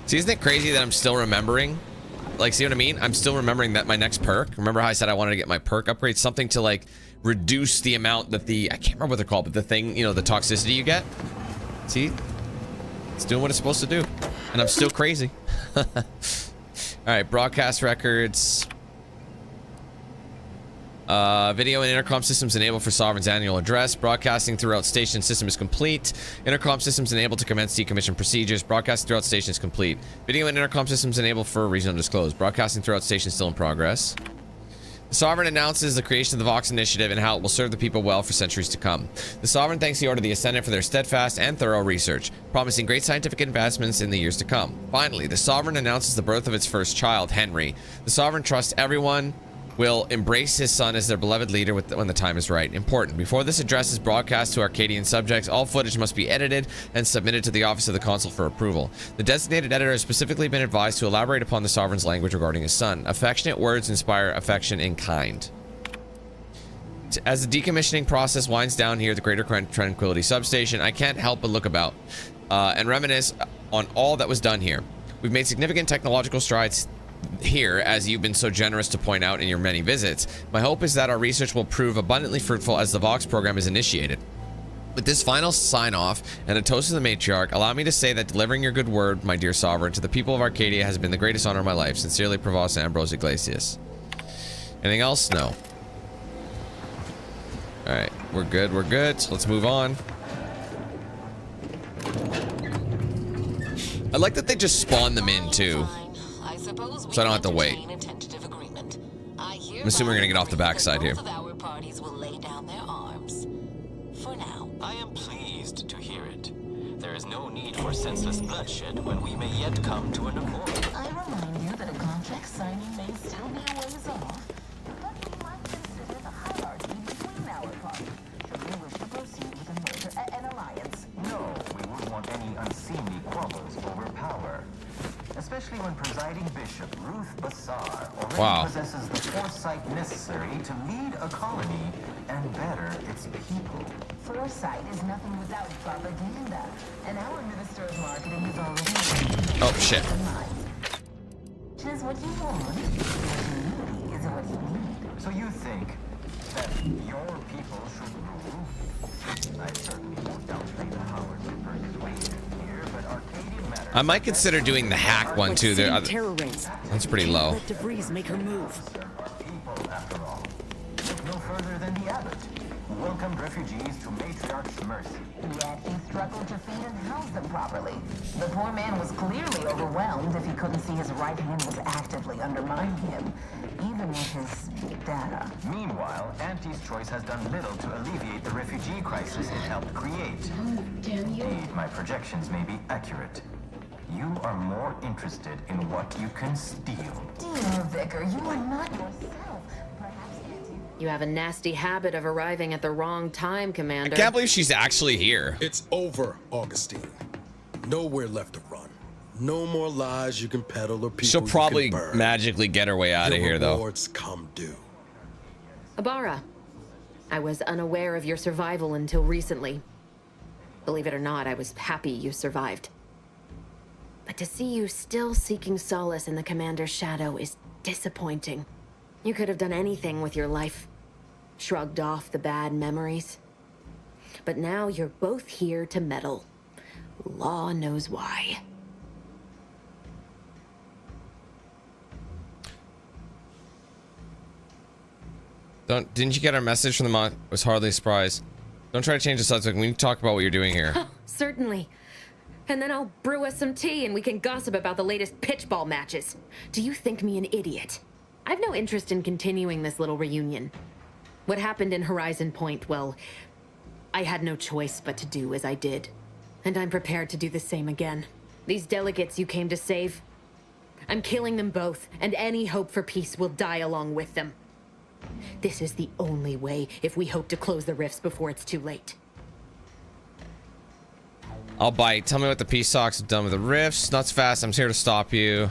See, isn't it crazy that I'm still remembering? Like, see what I mean? I'm still remembering that my next perk. Remember how I said I wanted to get my perk upgrade? Something to, like, reduce the amount that the... I can't remember what they're called, but the thing, you know, the toxicity you get. See? It's doing what it's supposed to do. And I'm still crazy. Alright, broadcast records. Video and intercom systems enabled for Sovereign's annual address. Broadcasting throughout station system is complete. Intercom systems enabled to commence decommission procedures. Broadcasting throughout station is complete. Video and intercom systems enabled for a reason undisclosed. Broadcasting throughout station still in progress. The Sovereign announces the creation of the Vox Initiative and how it will serve the people well for centuries to come. The Sovereign thanks the Order of the Ascendant for their steadfast and thorough research, promising great scientific advancements in the years to come. Finally, the Sovereign announces the birth of its first child, Henry. The Sovereign trusts everyone will embrace his son as their beloved leader when the time is right. Important. Before this address is broadcast to Arcadian subjects, all footage must be edited and submitted to the Office of the Consul for approval. The designated editor has specifically been advised to elaborate upon the Sovereign's language regarding his son. Affectionate words inspire affection in kind. As the decommissioning process winds down here at the Greater Tranquility substation, I can't help but look about and reminisce on all that was done here. We've made significant technological strides here, as you've been so generous to point out in your many visits. My hope is that our research will prove abundantly fruitful as the Vox program is initiated. With this final sign-off and a toast to the matriarch, allow me to say that delivering your good word, my dear sovereign, to the people of Arcadia has been the greatest honor of my life. Sincerely, Provost Ambrose Iglesias. Anything else? No. Alright, we're good, so let's move on. I like that they just spawn them in, too. So I don't have to wait. I'm assuming we're gonna get off the backside here. I am pleased to hear it. There is no need for senseless bloodshed when we may yet come to an accord. I remind you that a contract signing may still be a ways off, but we might consider the hierarchy between our parties should we wish to proceed with a merger, an alliance. No, we wouldn't want any unseemly quarrels over power. Especially when presiding Bishop Ruth Bassar already possesses the foresight necessary to lead a colony and better its people. Foresight is nothing without propaganda, and our Minister of Marketing is already... Oh, shit. Tis what you want, what you need is what you need. So you think that your people should rule? I certainly won't downplay the powers of persuasion here, but Arcadian matters... I might consider doing the hack one, too. That's pretty low. Let DeVries make her move. After all, look no further than the abbot, who welcomed refugees to Matriarch's mercy. Yet he struggled to feed and house them properly. The poor man was clearly overwhelmed if he couldn't see his right hand was actively undermining him, even with his data. Meanwhile, Auntie's choice has done little to alleviate the refugee crisis it helped create. Indeed, my projections may be accurate. You are more interested in what you can steal. Dear Vicar, you are not yourself. Perhaps Auntie You have a nasty habit of arriving at the wrong time, Commander. I can't believe she's actually here. It's over, Augustine. Nowhere left to run. No more lies you can peddle or people She'll probably you can burn. magically get her way out of here, though. Rewards come due. Abara, I was unaware of your survival until recently. Believe it or not, I was happy you survived. But to see you still seeking solace in the Commander's shadow is disappointing. You could have done anything with your life. Shrugged off the bad memories. But now you're both here to meddle. Law knows why. Didn't you get our message from the mod? Was hardly surprised. Don't try to change the subject. We need to talk about what you're doing here. Oh, certainly. And then I'll brew us some tea and we can gossip about the latest pitchball matches. Do you think me an idiot? I've no interest in continuing this little reunion. What happened in Horizon Point, well, I had no choice but to do as I did. And I'm prepared to do the same again. These delegates you came to save, I'm killing them both, and any hope for peace will die along with them. This is the only way if we hope to close the rifts before it's too late. I'll bite. Tell me what the peace talks have done with the rifts. Nuts fast. I'm here to stop you.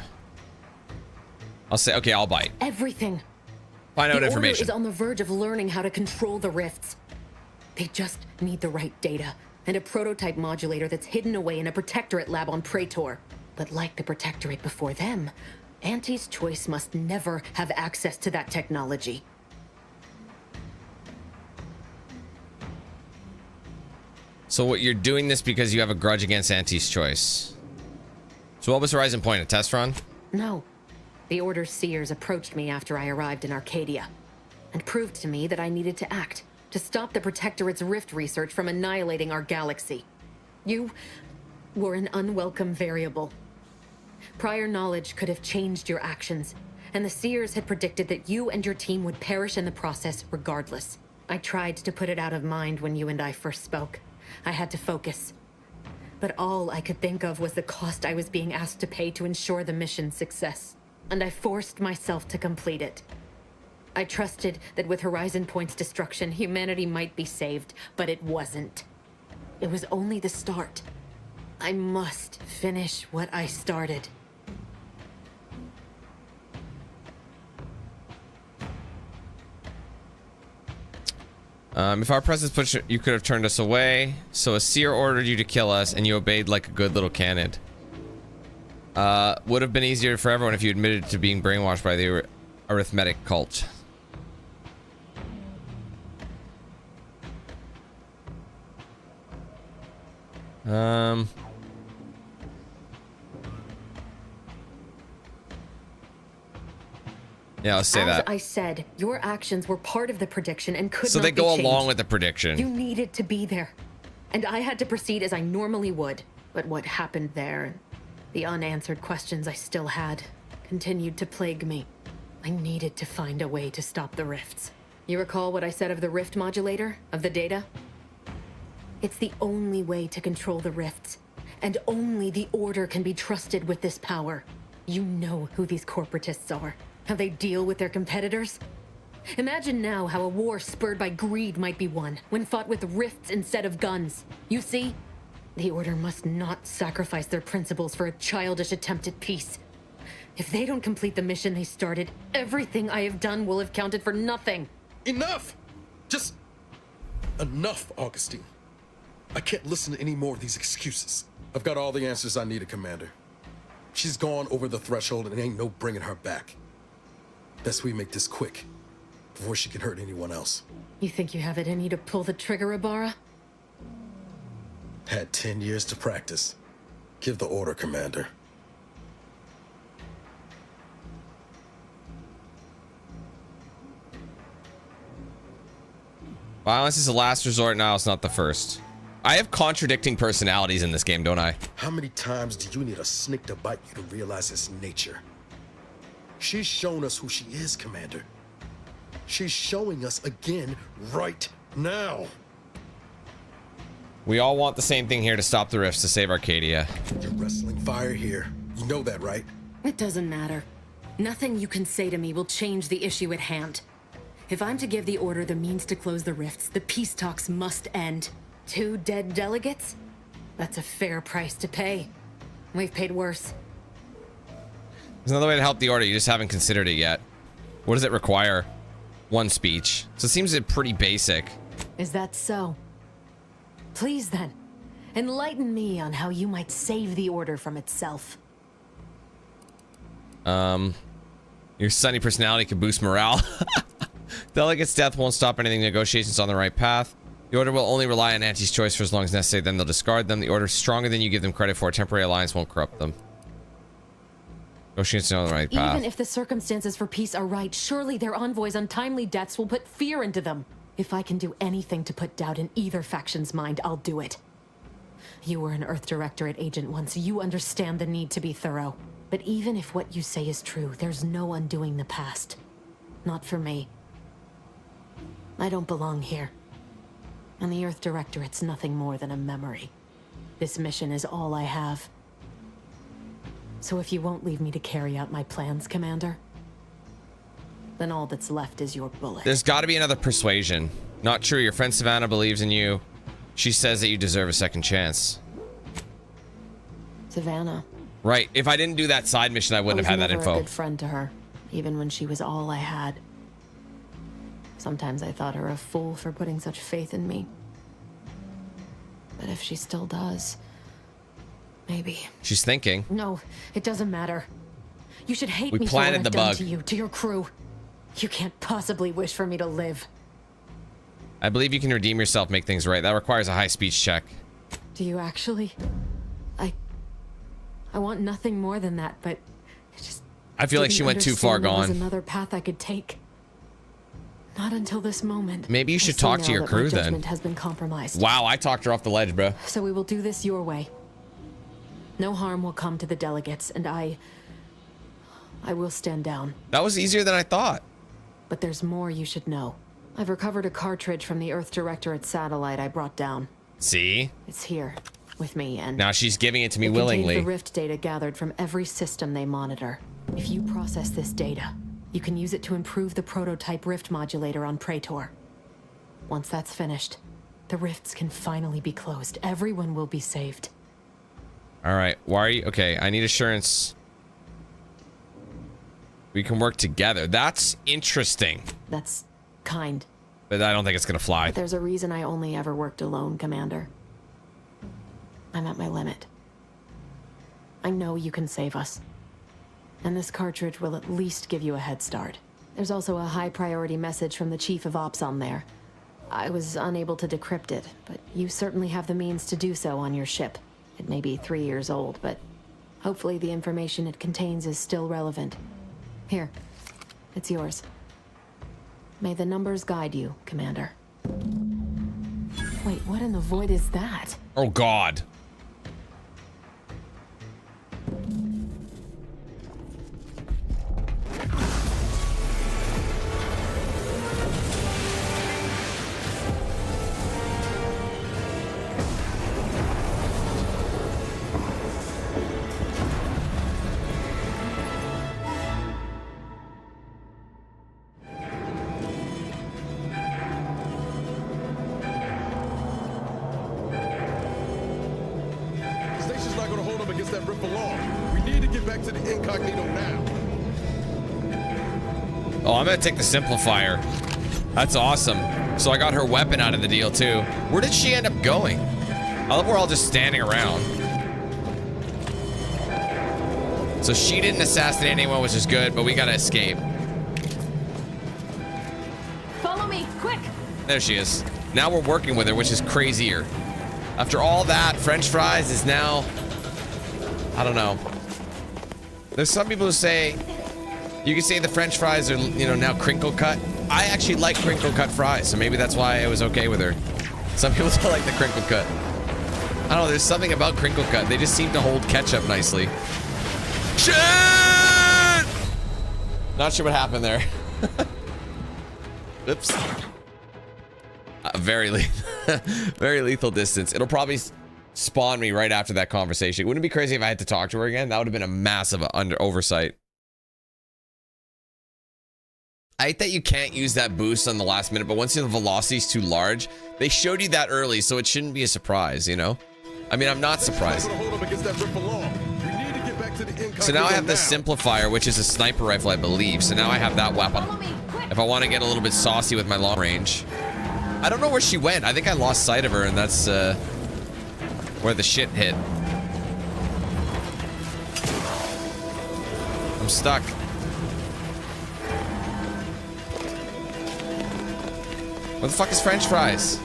I'll say, okay, I'll bite. Everything. Find out The Order information. is on the verge of learning how to control the rifts. They just need the right data and a prototype modulator that's hidden away in a protectorate lab on Praetor. But like the protectorate before them, Auntie's Choice must never have access to that technology. So what, you're doing this because you have a grudge against Auntie's Choice. So what was Horizon Point? A test run? No. The Order's seers approached me after I arrived in Arcadia and proved to me that I needed to act to stop the Protectorate's rift research from annihilating our galaxy. You were an unwelcome variable. Prior knowledge could have changed your actions, and the seers had predicted that you and your team would perish in the process regardless. I tried to put it out of mind when you and I first spoke. I had to focus. But all I could think of was the cost I was being asked to pay to ensure the mission's success. And I forced myself to complete it. I trusted that with Horizon Point's destruction, humanity might be saved, but it wasn't. It was only the start. I must finish what I started. If our presence pushed you, could have turned us away. So a seer ordered you to kill us, and you obeyed like a good little cannon. Would have been easier for everyone if you admitted to being brainwashed by the arithmetic cult. Yeah, let's say that. As I said, your actions were part of the prediction and could So not they be go changed. along with the prediction. You needed to be there. And I had to proceed as I normally would. But what happened there, and the unanswered questions I still had, continued to plague me. I needed to find a way to stop the rifts. You recall what I said of the rift modulator, of the data? It's the only way to control the rifts. And only the Order can be trusted with this power. You know who these corporatists are. How they deal with their competitors. Imagine now how a war spurred by greed might be won when fought with rifts instead of guns. You see? The Order must not sacrifice their principles for a childish attempt at peace. If they don't complete the mission they started, everything I have done will have counted for nothing. Enough! Just enough, Augustine. I can't listen to any more of these excuses. I've got all the answers I needed, Commander. She's gone over the threshold and ain't no bringing her back. Best we make this quick, before she can hurt anyone else. You think you have it in you to pull the trigger, Ibarra? Had 10 years to practice. Give the order, Commander. Violence is the last resort, now it's not the first. I have contradicting personalities in this game, don't I? How many times do you need a snake to bite you to realize its nature? She's shown us who she is, Commander. She's showing us again right now. We all want the same thing here, to stop the rifts, to save Arcadia. You're wrestling fire here. You know that, right? It doesn't matter. Nothing you can say to me will change the issue at hand. If I'm to give the order the means to close the rifts, the peace talks must end. 2 dead delegates? That's a fair price to pay. We've paid worse. There's another way to help the order. You just haven't considered it yet. What does it require? 1 speech. So it seems pretty basic. Is that so? Please then, enlighten me on how you might save the order from itself. Your sunny personality can boost morale. Delegate's death won't stop anything. Negotiations on the right path. The order will only rely on Auntie's choice for as long as necessary. Then they'll discard them. The order is stronger than you give them credit for. A temporary alliance won't corrupt them. Negotiations on the right path. Even if the circumstances for peace are right, surely their envoys' untimely deaths will put fear into them. If I can do anything to put doubt in either faction's mind, I'll do it. You were an Earth Directorate agent once. You understand the need to be thorough. But even if what you say is true, there's no undoing the past. Not for me. I don't belong here. And the Earth Directorate's nothing more than a memory. This mission is all I have. So if you won't leave me to carry out my plans, Commander, then all that's left is your bullet. There's got to be another persuasion. Not true. Your friend Savannah believes in you. She says that you deserve a second chance. Savannah. Right. If I didn't do that side mission, I wouldn't have had that I was never info. a good friend to her, even when she was all I had. Sometimes I thought her a fool for putting such faith in me. But if she still does, maybe. She's thinking. No, it doesn't matter. You should hate We me for what planted I've the done bug. to you, to your crew. You can't possibly wish for me to live. I believe you can redeem yourself, make things right. That requires a high speech check. Do you actually? I want nothing more than that, but I just I feel like she went too far there was gone. another path I could take. Not until this moment. Maybe you I should see talk to now your that crew my then. judgment has been compromised. Wow, I talked her off the ledge, bro. So we will do this your way. No harm will come to the delegates, and I will stand down. That was easier than I thought. But there's more you should know. I've recovered a cartridge from the Earth Directorate satellite I brought down. See? It's here, with me, and Now she's giving it to me it willingly. contains the rift data gathered from every system they monitor. If you process this data, you can use it to improve the prototype rift modulator on Praetor. Once that's finished, the rifts can finally be closed. Everyone will be saved. All right. Why are you? Okay, I need assurance. We can work together. That's interesting. That's kind. But I don't think it's gonna fly. But there's a reason I only ever worked alone, Commander. I'm at my limit. I know you can save us. And this cartridge will at least give you a head start. There's also a high priority message from the Chief of Ops on there. I was unable to decrypt it, but you certainly have the means to do so on your ship. It may be 3 years old, but hopefully the information it contains is still relevant. Here, it's yours. May the numbers guide you, Commander. Wait, what in the void is that? Oh God. The station's not gonna hold up against that rip for long. We need to get back to the incognito now. Oh, I'm gonna take the simplifier. That's awesome. So I got her weapon out of the deal too. Where did she end up going? I love we're all just standing around. So she didn't assassinate anyone, which is good, but we gotta escape. Follow me, quick! There she is. Now we're working with her, which is crazier. After all that, French fries is now... I don't know. There's some people who say... You can say the French fries are, you know, now crinkle cut. I actually like crinkle cut fries, so maybe that's why I was okay with her. Some people don't like the crinkle cut. I don't know, there's something about crinkle cut. They just seem to hold ketchup nicely. Shit! Not sure what happened there. Oops. Very lethal distance. It'll probably spawn me right after that conversation. Wouldn't it be crazy if I had to talk to her again? That would have been a massive oversight. I hate that you can't use that boost on the last minute, but once the velocity's too large, they showed you that early, so it shouldn't be a surprise, you know? I mean, I'm not surprised. So now I have the Simplifier, which is a sniper rifle, I believe. So now I have that weapon. If I want to get a little bit saucy with my long range. I don't know where she went. I think I lost sight of her, and that's where the shit hit. I'm stuck. What the fuck is French fries?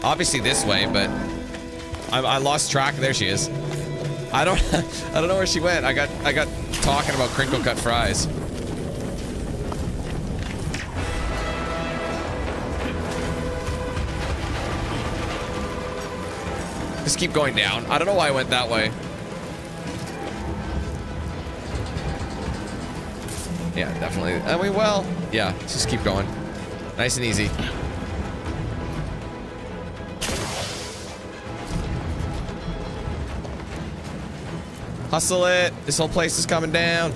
Obviously this way, but I lost track. There she is. I don't know where she went. I got talking about crinkle cut fries. Just keep going down. I don't know why I went that way. Yeah, definitely. I mean, well, yeah, just keep going. Nice and easy. Hustle it. This whole place is coming down.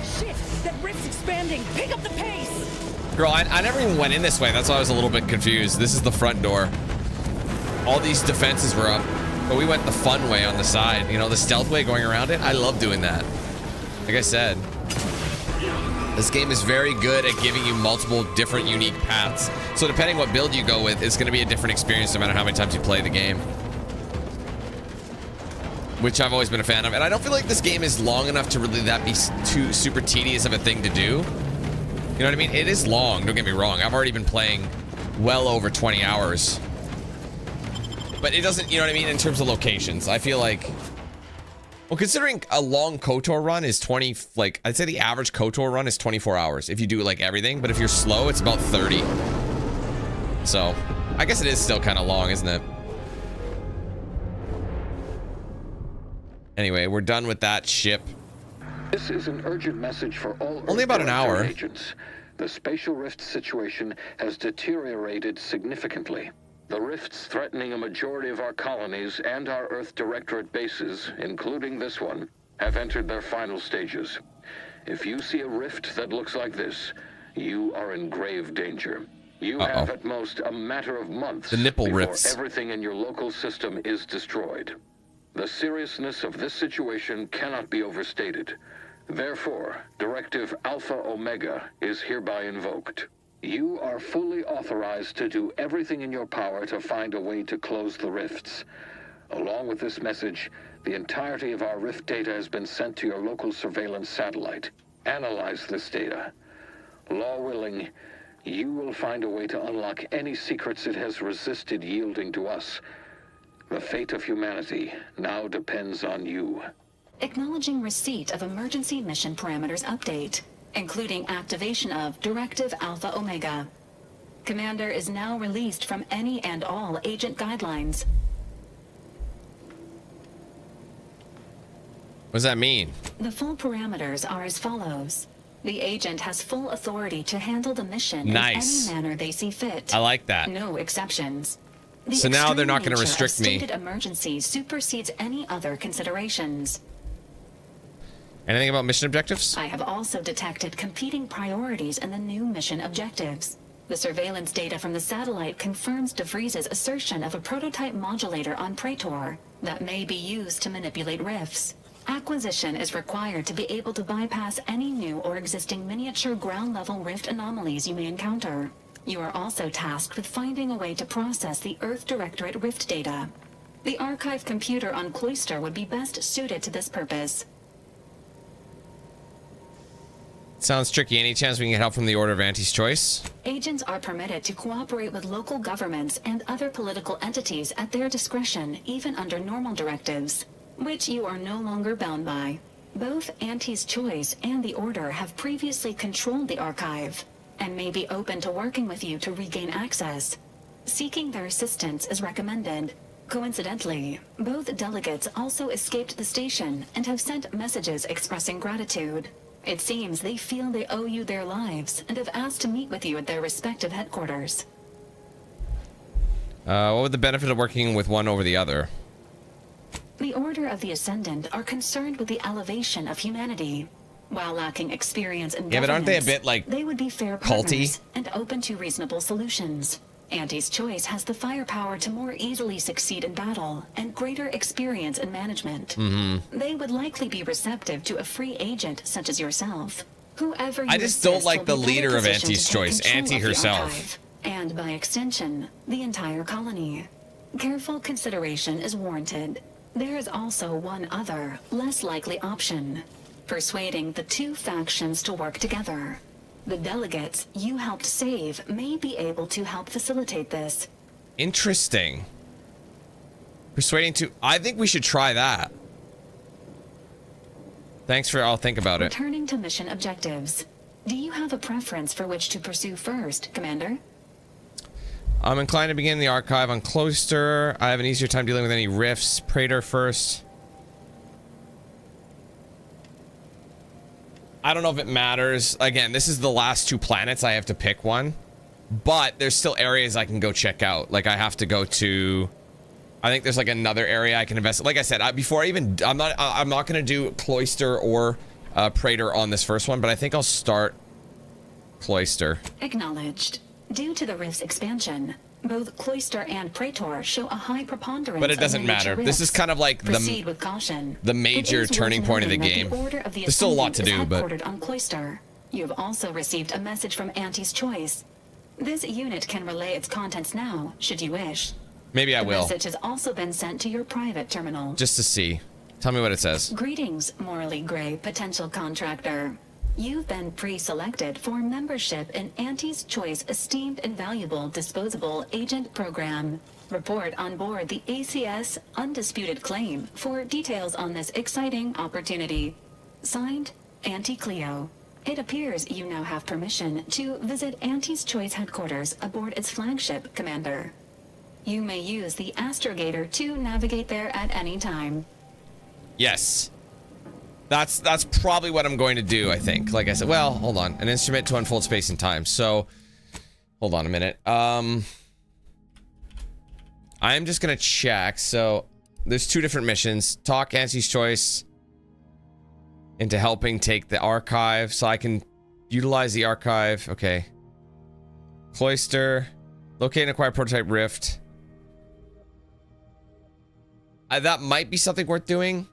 Shit, that rift's expanding. Pick up the pace. Girl, I never even went in this way. That's why I was a little bit confused. This is the front door. All these defenses were up, but we went the fun way on the side. You know, the stealth way going around it. I love doing that. Like I said, this game is very good at giving you multiple different unique paths. So depending what build you go with, it's going to be a different experience no matter how many times you play the game. Which I've always been a fan of. And I don't feel like this game is long enough to really be too super tedious of a thing to do. You know what I mean? It is long, don't get me wrong. I've already been playing well over 20 hours. But it doesn't, you know what I mean, in terms of locations. I feel like, well, considering a long KOTOR run is 20, like, I'd say the average KOTOR run is 24 hours if you do, like, everything. But if you're slow, it's about 30. So, I guess it is still kind of long, isn't it? Anyway, we're done with that ship. This is an urgent message for all only about an hour. Agents. The spatial rift situation has deteriorated significantly. The rifts threatening a majority of our colonies and our Earth Directorate bases, including this one, have entered their final stages. If you see a rift that looks like this, you are in grave danger. You have at most a matter of months before rifts. Everything in your local system is destroyed. The seriousness of this situation cannot be overstated. Therefore, Directive Alpha Omega is hereby invoked. You are fully authorized to do everything in your power to find a way to close the rifts. Along with this message, the entirety of our rift data has been sent to your local surveillance satellite. Analyze this data. Law willing, you will find a way to unlock any secrets it has resisted yielding to us. The fate of humanity now depends on you. Acknowledging receipt of emergency mission parameters update, including activation of Directive Alpha Omega. Commander is now released from any and all agent guidelines. What does that mean? The full parameters are as follows. The agent has full authority to handle the mission in any manner they see fit. I like that. No exceptions. So now they're not going to restrict me. Stated emergency supersedes any other considerations. Anything about mission objectives? I have also detected competing priorities in the new mission objectives. The surveillance data from the satellite confirms DeVries' assertion of a prototype modulator on Praetor that may be used to manipulate rifts. Acquisition is required to be able to bypass any new or existing miniature ground-level rift anomalies you may encounter. You are also tasked with finding a way to process the Earth Directorate rift data. The archive computer on Cloister would be best suited to this purpose. Sounds tricky. Any chance we can get help from the Order of Anti's Choice? Agents are permitted to cooperate with local governments and other political entities at their discretion, even under normal directives, which you are no longer bound by. Both Anti's Choice and the Order have previously controlled the archive, and may be open to working with you to regain access. Seeking their assistance is recommended. Coincidentally, both delegates also escaped the station and have sent messages expressing gratitude. It seems they feel they owe you their lives and have asked to meet with you at their respective headquarters. What would the benefit of working with one over the other? The Order of the Ascendant are concerned with the elevation of humanity. While lacking experience in Yeah, but aren't they a governance, bit, like, they would be fair culty? partners and open to reasonable solutions. Auntie's Choice has the firepower to more easily succeed in battle and greater experience in management. They would likely be receptive to a free agent such as yourself. Whoever you I just don't assist like will the be better leader of positioned Auntie's to take Choice, control Auntie of the herself. archive, and by extension, the entire colony. Careful consideration is warranted. There is also one other, less likely option: persuading the two factions to work together. The delegates you helped save may be able to help facilitate this. Interesting. Persuading to... I think we should try that. Thanks for... I'll think about it. Returning to mission objectives. Do you have a preference for which to pursue first, Commander? I'm inclined to begin the archive on Cloister. I have an easier time dealing with any rifts. Praetor first. I don't know if it matters. Again, this is the last 2 planets. I have to pick one. But there's still areas I can go check out. Like, I have to go to... I think there's, like, another area I can invest. Like I said, before I even... I'm not going to do Cloister or Praetor on this first one, but I think I'll start Cloister. Acknowledged. Due to the rift's expansion, both Cloister and Praetor show a high preponderance. But it of doesn't miniature matter. This is rifts. kind of like Proceed with caution. the major It is turning worth point of the noting that game. The Order of the There's still a lot to Ascendant do, is but... headquartered on Cloister. You have also received a message from Auntie's Choice. This unit can relay its contents now, should you wish. Maybe I The will. message has also been sent to your private terminal. Just to see. Tell me what it says. Greetings, morally gray potential contractor. You've been pre-selected for membership in Auntie's Choice Esteemed Invaluable Disposable Agent Program. Report on board the ACS Undisputed claim for details on this exciting opportunity. Signed, Auntie Cleo. It appears you now have permission to visit Auntie's Choice headquarters aboard its flagship, Commander. You may use the astrogator to navigate there at any time. Yes. That's probably what I'm going to do, I think. Like I said, well, hold on. An instrument to unfold space and time. So, hold on a minute. I'm just going to check. So, there's 2 different missions. Talk Auntie's Choice into helping take the archive. So, I can utilize the archive. Okay. Cloister. Locate and acquire prototype rift. That might be something worth doing.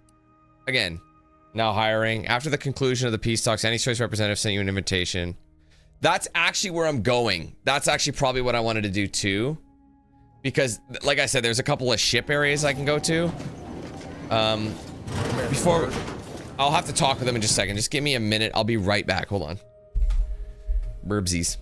Again. Now hiring. After the conclusion of the peace talks, any choice representative sent you an invitation. That's actually where I'm going. That's actually probably what I wanted to do too. Because, like I said, there's a couple of ship areas I can go to. Before... I'll have to talk with them in just a second. Just give me a minute. I'll be right back. Hold on. Burbsies.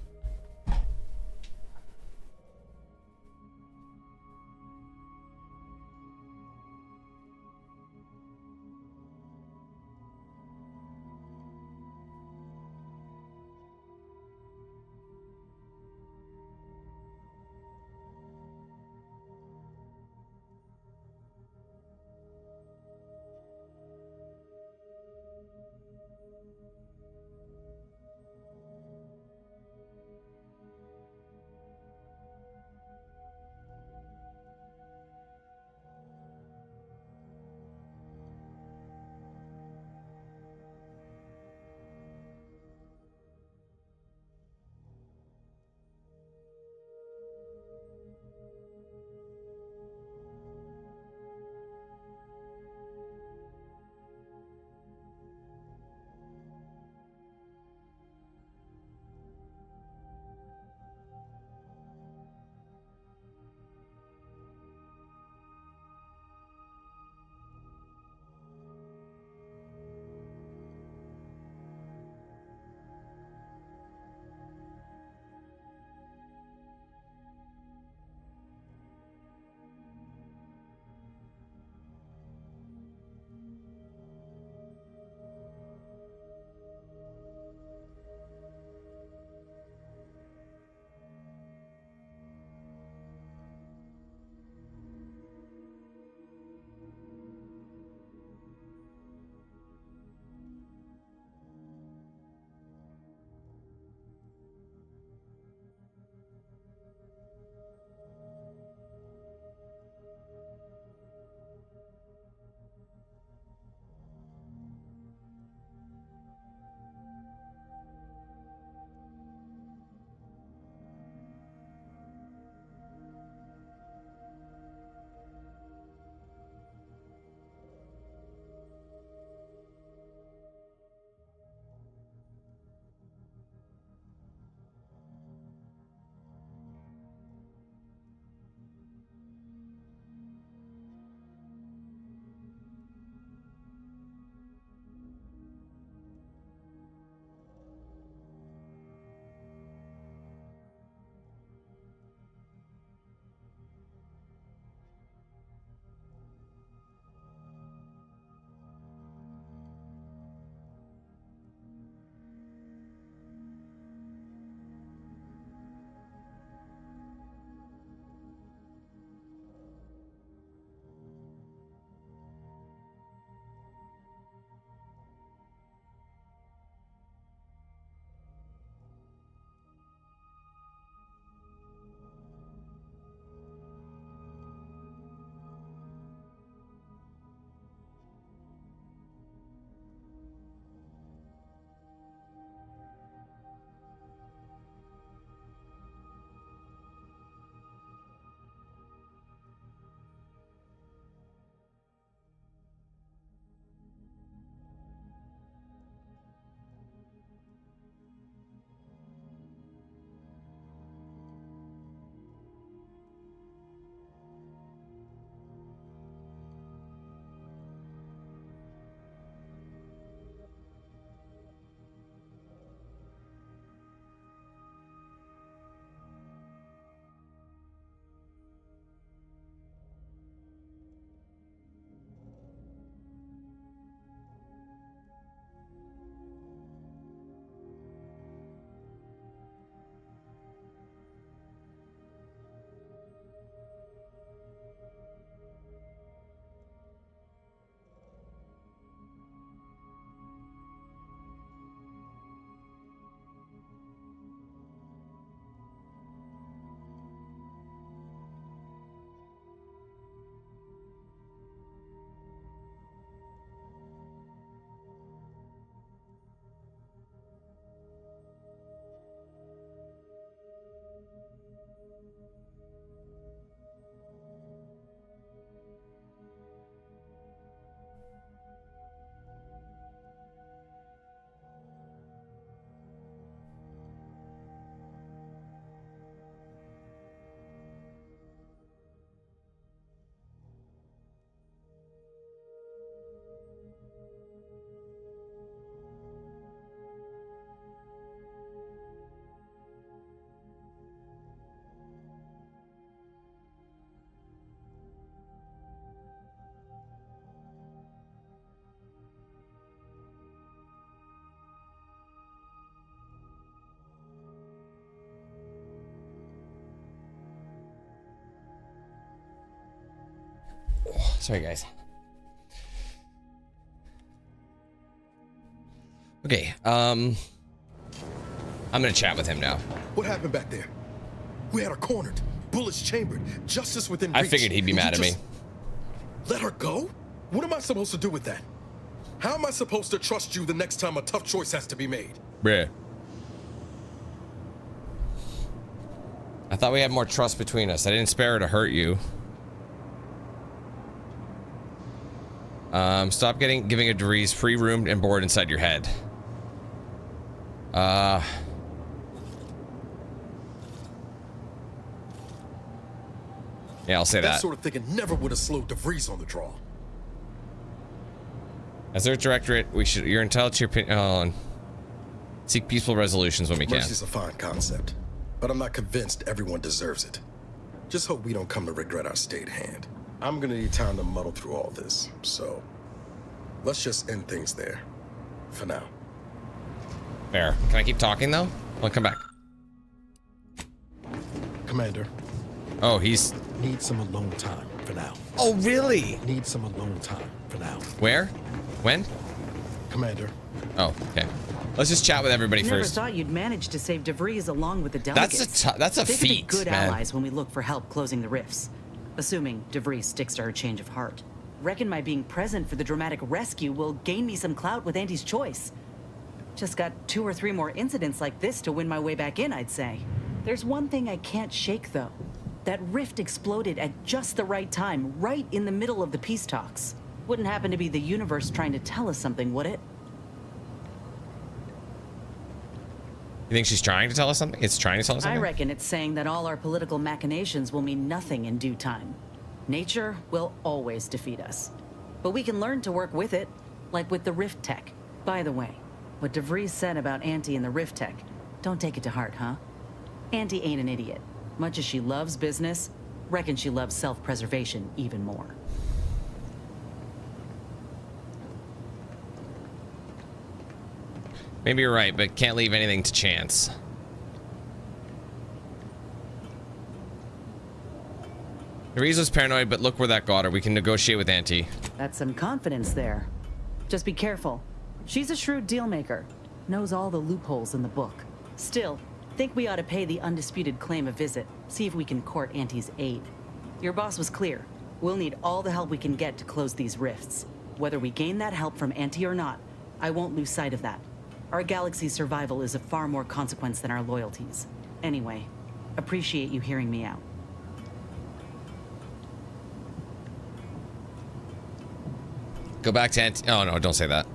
Sorry, guys. Okay, I'm gonna chat with him now. What happened back there? We had her cornered, bullets chambered, justice within reach. I figured he'd be mad at me. Let her go? What am I supposed to do with that? How am I supposed to trust you the next time a tough choice has to be made? Bruh. I thought we had more trust between us. I didn't spare her to hurt you. Stop giving a DeVries free room and board inside your head. Yeah, I'll say that. That sort of thinking never would have slowed DeVries on the draw. As their directorate, you're entitled to your opinion. Seek peaceful resolutions when we can. Mercy's a fine concept, but I'm not convinced everyone deserves it. Just hope we don't come to regret our state hand. I'm gonna need time to muddle through all this, so let's just end things there for now. Fair. Can I keep talking though? I'll come back. Commander. Oh, he's... Need some alone time for now. Oh, really? Need some alone time for now. Where? When? Commander. Oh, okay. Let's just chat with everybody Never first. thought you'd manage to save DeVries along with the delegates. That's a they feat, could be good man. allies when we look for help closing the rifts. Assuming DeVries sticks to her change of heart. Reckon my being present for the dramatic rescue will gain me some clout with Auntie's choice. Just got 2 or 3 more incidents like this to win my way back in, I'd say. There's one thing I can't shake, though. That rift exploded at just the right time, right in the middle of the peace talks. Wouldn't happen to be the universe trying to tell us something, would it? You think she's trying to tell us something? It's trying to tell us something? I reckon it's saying that all our political machinations will mean nothing in due time. Nature will always defeat us. But we can learn to work with it, like with the rift tech. By the way, what DeVries said about Auntie and the rift tech, don't take it to heart, huh? Auntie ain't an idiot. Much as she loves business, reckon she loves self-preservation even more. Maybe you're right, but can't leave anything to chance. DeVries was paranoid, but look where that got her. We can negotiate with Auntie. That's some confidence there. Just be careful. She's a shrewd deal maker. Knows all the loopholes in the book. Still, think we ought to pay the Undisputed claim a visit. See if we can court Auntie's aid. Your boss was clear. We'll need all the help we can get to close these rifts. Whether we gain that help from Auntie or not, I won't lose sight of that. Our galaxy's survival is of far more consequence than our loyalties. Anyway, appreciate you hearing me out. Go back to Auntie. Oh, no, don't say that.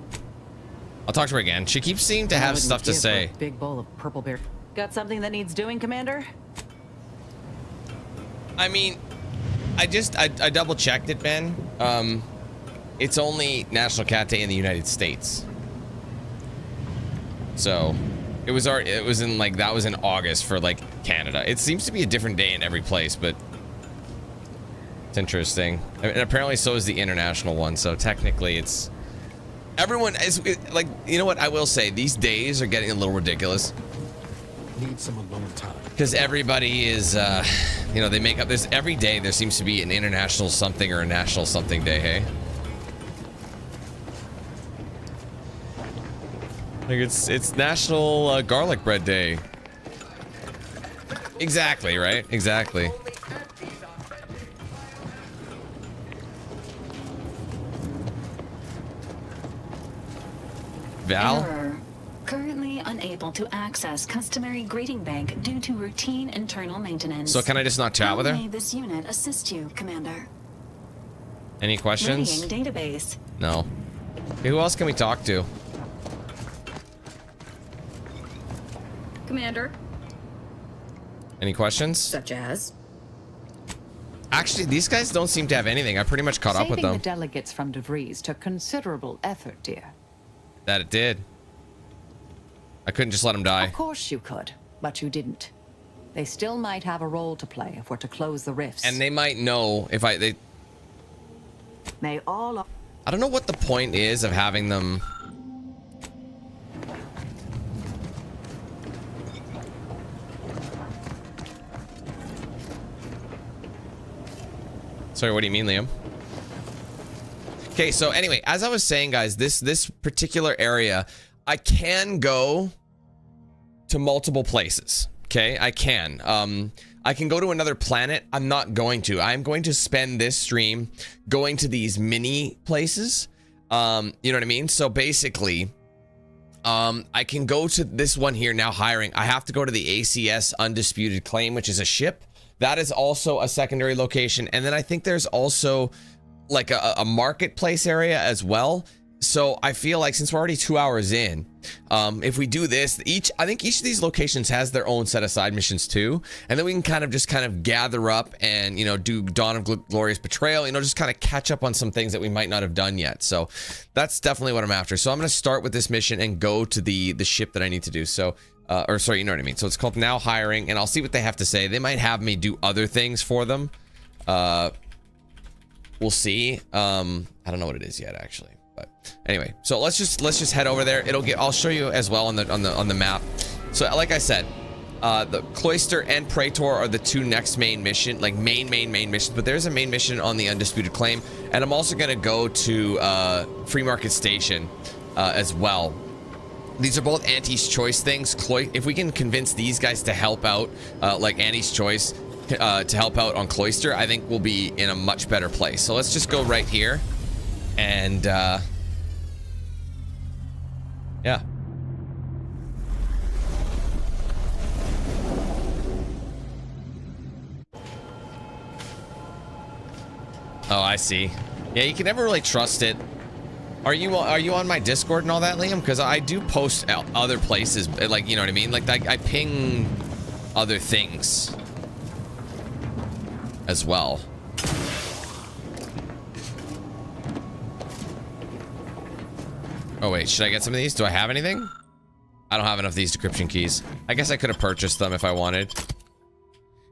I'll talk to her again. She keeps seeming to have stuff to say. Big bowl of purple bear. Got something that needs doing, Commander? I mean, I double checked it, Ben. It's only National Cat Day in the United States. So, it was in like, that was in August for like Canada. It seems to be a different day in every place, but it's interesting. And apparently so is the international one. So technically it's, everyone is like, you know what I will say, these days are getting a little ridiculous. Need some alone time. Because everybody is, you know, they make up, there's every day there seems to be an international something or a national something day, hey? Like it's National Garlic Bread Day. Exactly, right? Exactly. Val? Error. Currently unable to access customary greeting bank due to routine internal maintenance. So can I just not chat with her? How may this unit assist you, Commander? Any questions? Readying database. No. Okay, who else can we talk to? Commander. Any questions? Such as? Actually, these guys don't seem to have anything. I pretty much caught up with them. Saving the delegates from DeVries took considerable effort, dear. That it did. I couldn't just let them die. Of course you could, but you didn't. They still might have a role to play if we're to close the rifts. And they might know if I don't know what the point is of having them. Sorry, what do you mean, Liam? Okay, so anyway, as I was saying, guys, this particular area, I can go to multiple places. Okay, I can. I can go to another planet. I'm not going to. I'm going to spend this stream going to these mini places. You know what I mean? So basically, I can go to this one here now, hiring. I have to go to the ACS Undisputed claim, which is a ship. That is also a secondary location. And then I think there's also like a marketplace area as well. So I feel like since we're already 2 hours in, if we do this, I think each of these locations has their own set of side missions too. And then we can kind of gather up and, you know, do Dawn of Glorious Betrayal, you know, just kind of catch up on some things that we might not have done yet. So that's definitely what I'm after. So I'm going to start with this mission and go to the ship that I need to do. So, or sorry, you know what I mean? So it's called Now Hiring, and I'll see what they have to say. They might have me do other things for them. We'll see. I don't know what it is yet, actually. But anyway, so let's just head over there. I'll show you as well on the map. So like I said, the Cloister and Praetor are the two next main mission, like main missions, but there's a main mission on the Undisputed Claim, and I'm also gonna go to Free Market Station as well. These are both Anti's Choice things. If we can convince these guys to help out, like Anti's Choice, to help out on Cloister, I think we'll be in a much better place. So let's just go right here. And, yeah. Oh, I see. Yeah, you can never really trust it. Are you on my Discord and all that, Liam? Because I do post other places, like, you know what I mean? Like, I ping other things as well. Oh wait, should I get some of these? Do I have anything? I don't have enough of these decryption keys. I guess I could have purchased them if I wanted. All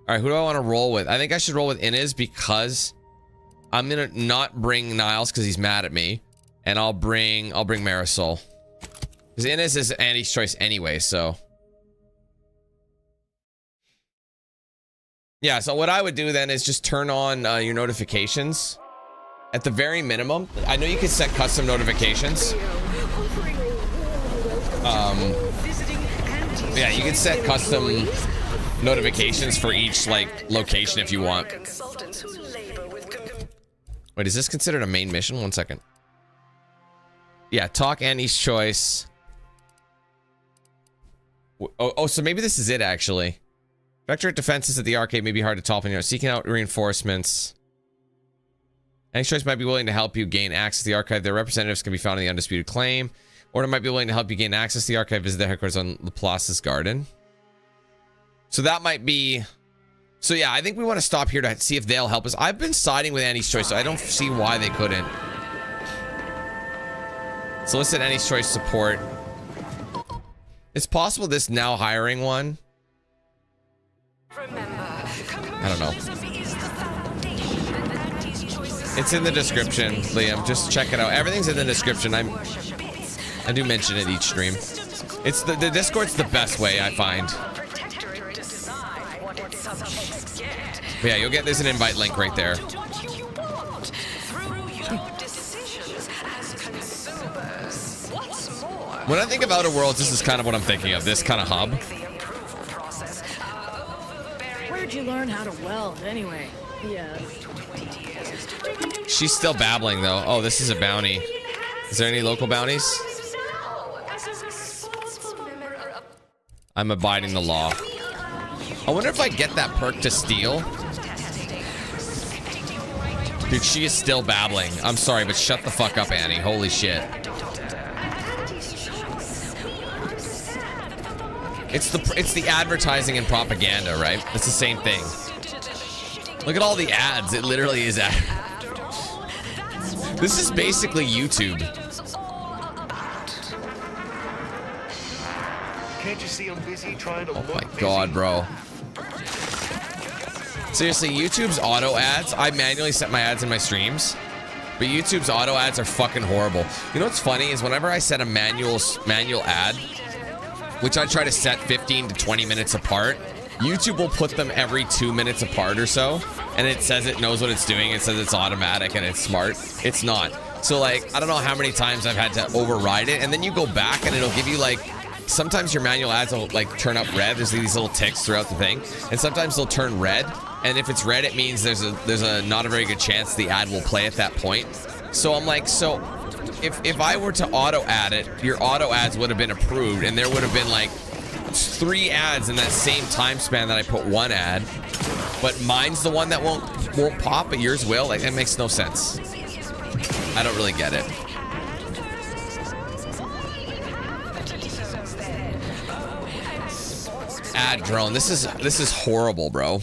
right, who do I want to roll with? I think I should roll with Inez because I'm gonna not bring Niles because he's mad at me, and I'll bring Marisol because Inez is Andy's choice anyway. So yeah, so what I would do then is just turn on your notifications at the very minimum. I know you can set custom notifications. Yeah, you can set custom notifications for each like location if you want. Wait, is this considered a main mission? 1 second. Yeah, talk Annie's choice. Oh, so maybe this is it actually. Vectorate defenses at the arcade may be hard to topple. You know, seeking out reinforcements. Annie's choice might be willing to help you gain access to the archive. Their representatives can be found in the Undisputed Claim. Order might be willing to help you gain access to the archive. Visit their headquarters on Laplace's Garden. So that might be... So yeah, I think we want to stop here to see if they'll help us. I've been siding with Annie's choice, so I don't see why they couldn't. Solicit Annie's choice support. It's possible this Now Hiring one. I don't know. It's in the description, Liam. Just check it out. Everything's in the description. I do mention it each stream. It's the Discord's the best way, I find. But yeah, there's an invite link right there. When I think of Outer Worlds, this is kind of what I'm thinking of. This kind of hub. Where'd you learn how to weld, anyway? Yeah. She's still babbling, though. Oh, this is a bounty. Is there any local bounties? I'm abiding the law. I wonder if I get that perk to steal. Dude, she is still babbling. I'm sorry, but shut the fuck up, Annie. Holy shit. It's the advertising and propaganda, right? It's the same thing. Look at all the ads. It literally is ad. This is basically YouTube. Can't you see I'm busy trying to Oh my god, bro. Seriously, YouTube's auto ads, I manually set my ads in my streams, but YouTube's auto ads are fucking horrible. You know what's funny is whenever I set a manual ad, which I try to set 15 to 20 minutes apart, YouTube will put them every 2 minutes apart or so, and it says it knows what it's doing. It says it's automatic and it's smart. It's not. So like, I don't know how many times I've had to override it, and then you go back and it'll give you like, sometimes your manual ads will like turn up red. There's these little ticks throughout the thing, and sometimes they'll turn red. And if it's red, it means there's a not a very good chance the ad will play at that point. So I'm like, so if I were to auto add it, your auto ads would have been approved, and there would have been like 3 ads in that same time span that I put 1 ad, but mine's the one that won't pop, but yours will. Like, that makes no sense. I don't really get it. Ad drone. This is horrible, bro.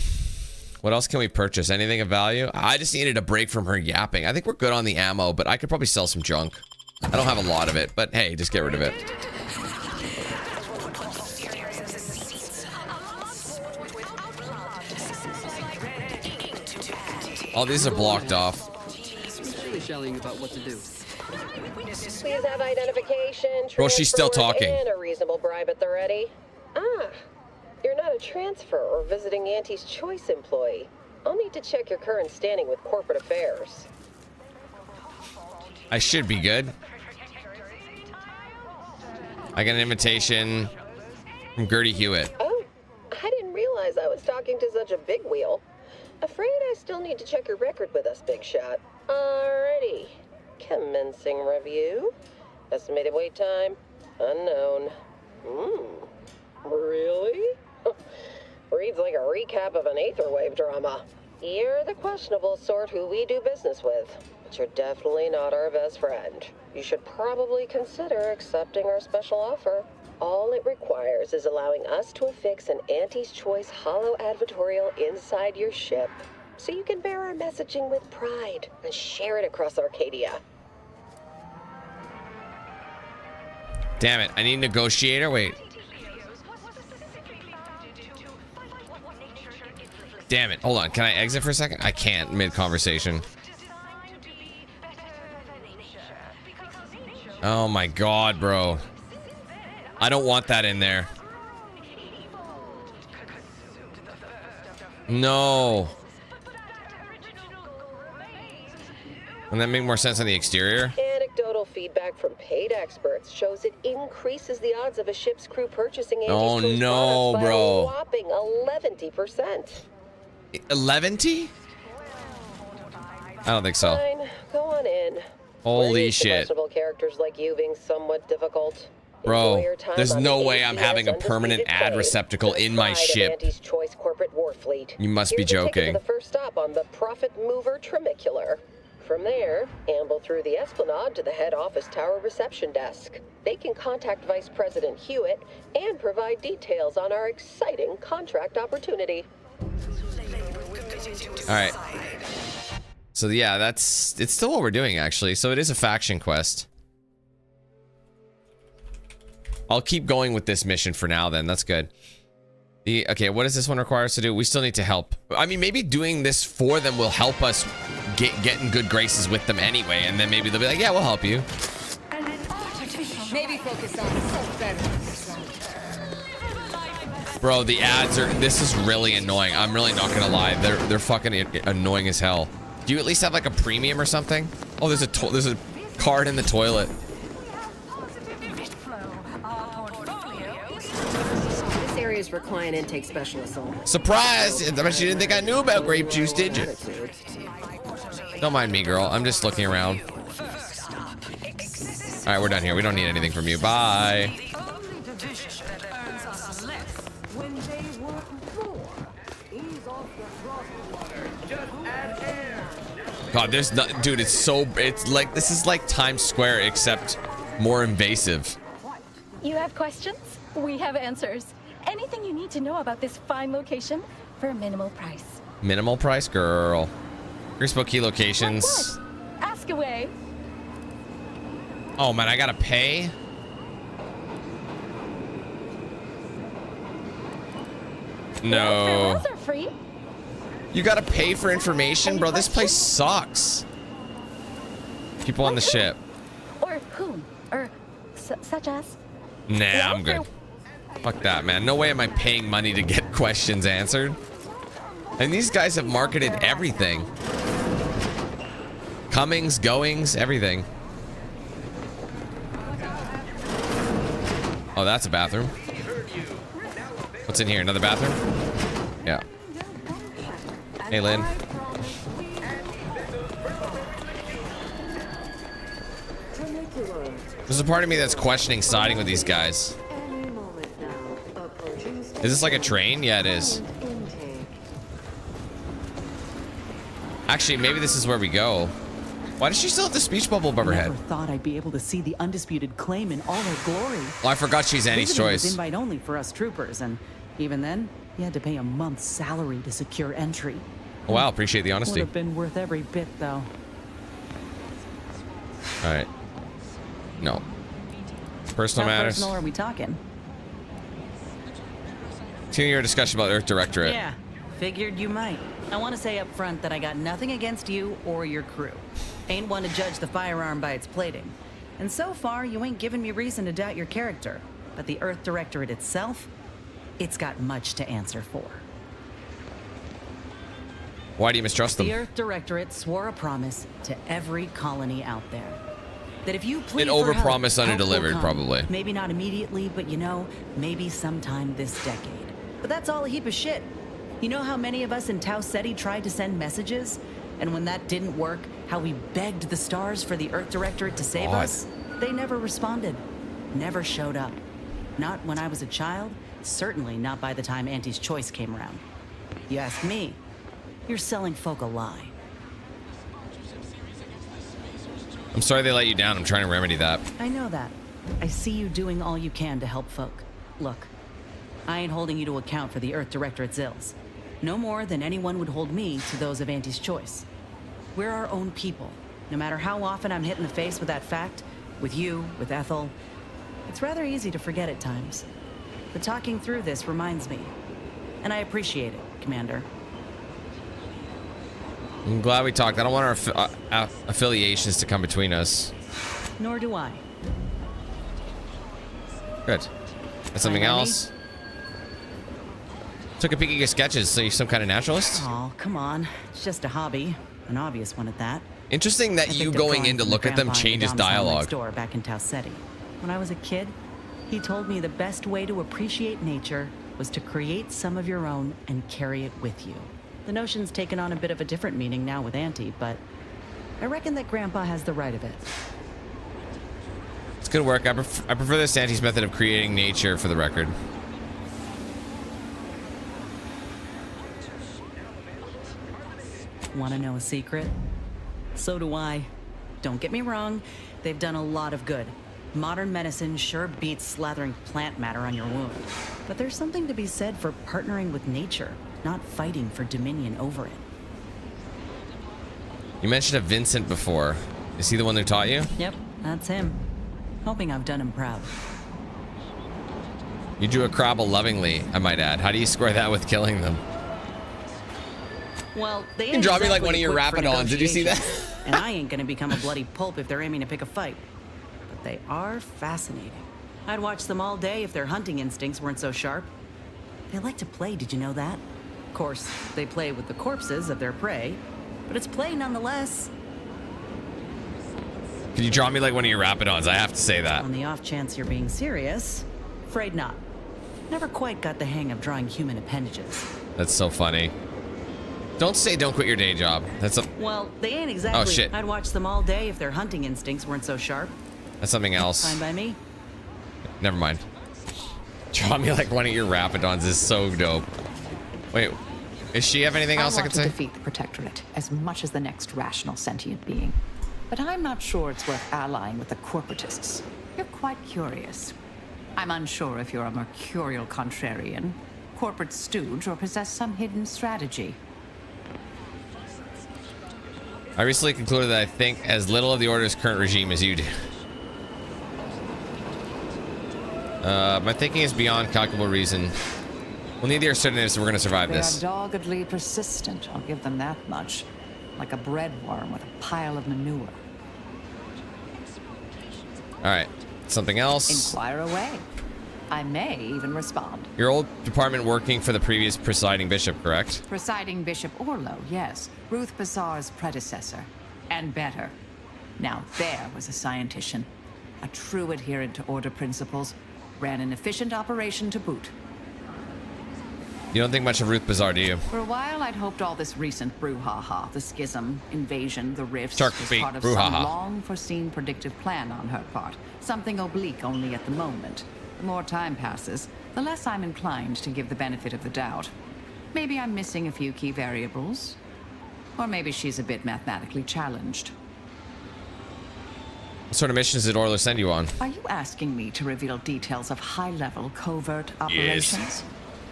What else can we purchase? Anything of value? I just needed a break from her yapping. I think we're good on the ammo, but I could probably sell some junk. I don't have a lot of it, but hey, just get rid of it. Oh, these are blocked off. About what to do. Please have identification. Bro, she's still talking. And a reasonable bribe at the ready. Ah, you're not a transfer or visiting Auntie's Choice employee. I'll need to check your current standing with corporate affairs. I should be good. I got an invitation from Gertie Hewitt. Oh, I didn't realize I was talking to such a big wheel. Afraid I still need to check your record with us, Big Shot. Alrighty. Commencing review. Estimated wait time, unknown. Really? Reads like a recap of an Aetherwave drama. You're the questionable sort who we do business with, but you're definitely not our best friend. You should probably consider accepting our special offer. All it requires is allowing us to affix an Auntie's Choice holo advertorial inside your ship, so you can bear our messaging with pride and share it across Arcadia. Damn it, I need a negotiator. Wait. Damn it. Hold on. Can I exit for a second? I can't mid-conversation. Oh my god, bro. I don't want that in there. No. Wouldn't that make more sense on the exterior? Anecdotal feedback from paid experts shows it increases the odds of a ship's crew purchasing Oh Auntie's Choice no, products by bro. a whopping 11%. 11? I don't think so. Fine, go on in. Holy We're used to shit. questionable characters like you being somewhat difficult. Enjoy Bro, your time there's on no the way I'm ACS having a permanent Undisputed ad trade receptacle and the in my pride of ship. Auntie's Choice corporate war fleet. You must be Here's your ticket joking. to the first stop on the Profit Mover Trimicular. From there, amble through the Esplanade to the head office tower reception desk. They can contact Vice President Hewitt and provide details on our exciting contract opportunity. All right. So yeah, it's still what we're doing actually. So it is a faction quest. I'll keep going with this mission for now then. That's good. Okay, what does this one require us to do? We still need to help. I mean, maybe doing this for them will help us get in good graces with them anyway, and then maybe they'll be like, yeah, we'll help you. Maybe focus on self better. Bro, the ads are, this is really annoying. I'm really not gonna lie. They're fucking annoying as hell. Do you at least have like a premium or something? Oh, there's a card in the toilet. This area is for client intake specialists only. Surprise! I bet you didn't think I knew about grape juice, did you? Don't mind me, girl. I'm just looking around. All right, we're done here. We don't need anything from you. Bye. God, there's not, dude. It's like this is like Times Square except more invasive. You have questions? We have answers. Anything you need to know about this fine location for a minimal price. Minimal price, girl. Here's key locations. Ask away. Oh man, I gotta pay. No. Farewells are free. You gotta pay for information, bro. This place sucks. People on the ship. Or whom? Or such as? Nah, I'm good. Fuck that, man. No way am I paying money to get questions answered. And these guys have marketed everything. Comings, goings, everything. Oh, that's a bathroom. What's in here? Another bathroom? Yeah. Hey, Lynn. There's a part of me that's questioning siding with these guys. Is this like a train? Yeah, it is. Actually, maybe this is where we go. Why does she still have the speech bubble above her head? Never thought I'd be able to see the Undisputed claim in all her glory. Oh, I forgot she's Annie's Visiting was choice. invite only for us troopers, and even then, you had to pay a month's salary to secure entry. Oh, wow, appreciate the honesty. Would have been worth every bit, though. All right. No. Personal How matters. personal are we talking? Continue your discussion about Earth Directorate. Yeah, figured you might. I want to say up front that I got nothing against you or your crew. Ain't one to judge the firearm by its plating. And so far, you ain't given me reason to doubt your character. But the Earth Directorate itself, it's got much to answer for. Why do you mistrust them? The Earth Directorate swore a promise to every colony out there. That if you plead An for help, overpromise, help will underdelivered, come. probably. Maybe not immediately, but you know, maybe sometime this decade. But that's all a heap of shit. You know how many of us in Tau Ceti tried to send messages? And when that didn't work, how we begged the stars for the Earth Directorate to save us? They never responded. Never showed up. Not when I was a child, certainly not by the time Auntie's Choice came around. You ask me, you're selling folk a lie. I'm sorry they let you down. I'm trying to remedy that. I know that. I see you doing all you can to help folk. Look, I ain't holding you to account for the Earth Directorate's ills. No more than anyone would hold me to those of Auntie's Choice. We're our own people. No matter how often I'm hit in the face with that fact, with you, with Ethel, it's rather easy to forget at times. But talking through this reminds me. And I appreciate it, Commander. I'm glad we talked. I don't want our affiliations to come between us. Nor do I. Good. That's something else. Took a peek at your sketches, so you're some kind of naturalist? Oh, come on. It's just a hobby. An obvious one at that. Interesting that you going in to look at them changes dialogue. Store back in Tau Ceti. When I was a kid, he told me the best way to appreciate nature was to create some of your own and carry it with you. The notion's taken on a bit of a different meaning now with Auntie, but I reckon that Grandpa has the right of it. It's good work. I prefer this Auntie's method of creating nature, for the record. Want to know a secret? So do I. Don't get me wrong, they've done a lot of good. Modern medicine sure beats slathering plant matter on your wound. But there's something to be said for partnering with nature, not fighting for dominion over it. You mentioned a Vincent before. Is he the one who taught you? Yep, that's him. Hoping I've done him proud. You drew a Crabble lovingly, I might add. How do you square that with killing them? Well, they You can draw me like one of your Rapidons. Did you see that? And I ain't gonna become a bloody pulp if they're aiming to pick a fight. But they are fascinating. I'd watch them all day if their hunting instincts weren't so sharp. They like to play, did you know that? Of course, they play with the corpses of their prey, but it's play nonetheless. Can you draw me like one of your Rapidons? I have to say that. On the off chance you're being serious, afraid not. Never quite got the hang of drawing human appendages. That's so funny. Don't say don't quit your day job. That's a... Well, they ain't exactly. Oh, shit. I'd watch them all day if their hunting instincts weren't so sharp. That's something else. Fine by me. Never mind. Draw me like one of your Rapidons is so dope. Wait, does she have anything else I can say? I want to defeat the Protectorate as much as the next rational sentient being. But I'm not sure it's worth allying with the corporatists. You're quite curious. I'm unsure if you're a mercurial contrarian, corporate stooge, or possess some hidden strategy. I recently concluded that I think as little of the Order's current regime as you do. My thinking is beyond calculable reason. We'll need the assertiveness if we're going to survive this. They are doggedly persistent, I'll give them that much. Like a breadworm with a pile of manure. All right, something else. Inquire away. I may even respond. Your old department working for the previous presiding bishop, correct? Presiding Bishop Orlo, yes. Ruth Bazaar's predecessor. And better. Now there was a scientician. A true adherent to order principles. Ran an efficient operation to boot. You don't think much of Ruth Bazaar, do you? For a while, I'd hoped all this recent brouhaha, the schism, invasion, the rifts, Shark was bait part of brouhaha. some long-foreseen predictive plan on her part. Something oblique only at the moment. The more time passes, the less I'm inclined to give the benefit of the doubt. Maybe I'm missing a few key variables. Or maybe she's a bit mathematically challenged. What sort of missions did Orlo send you on? Are you asking me to reveal details of high-level covert operations? Yes.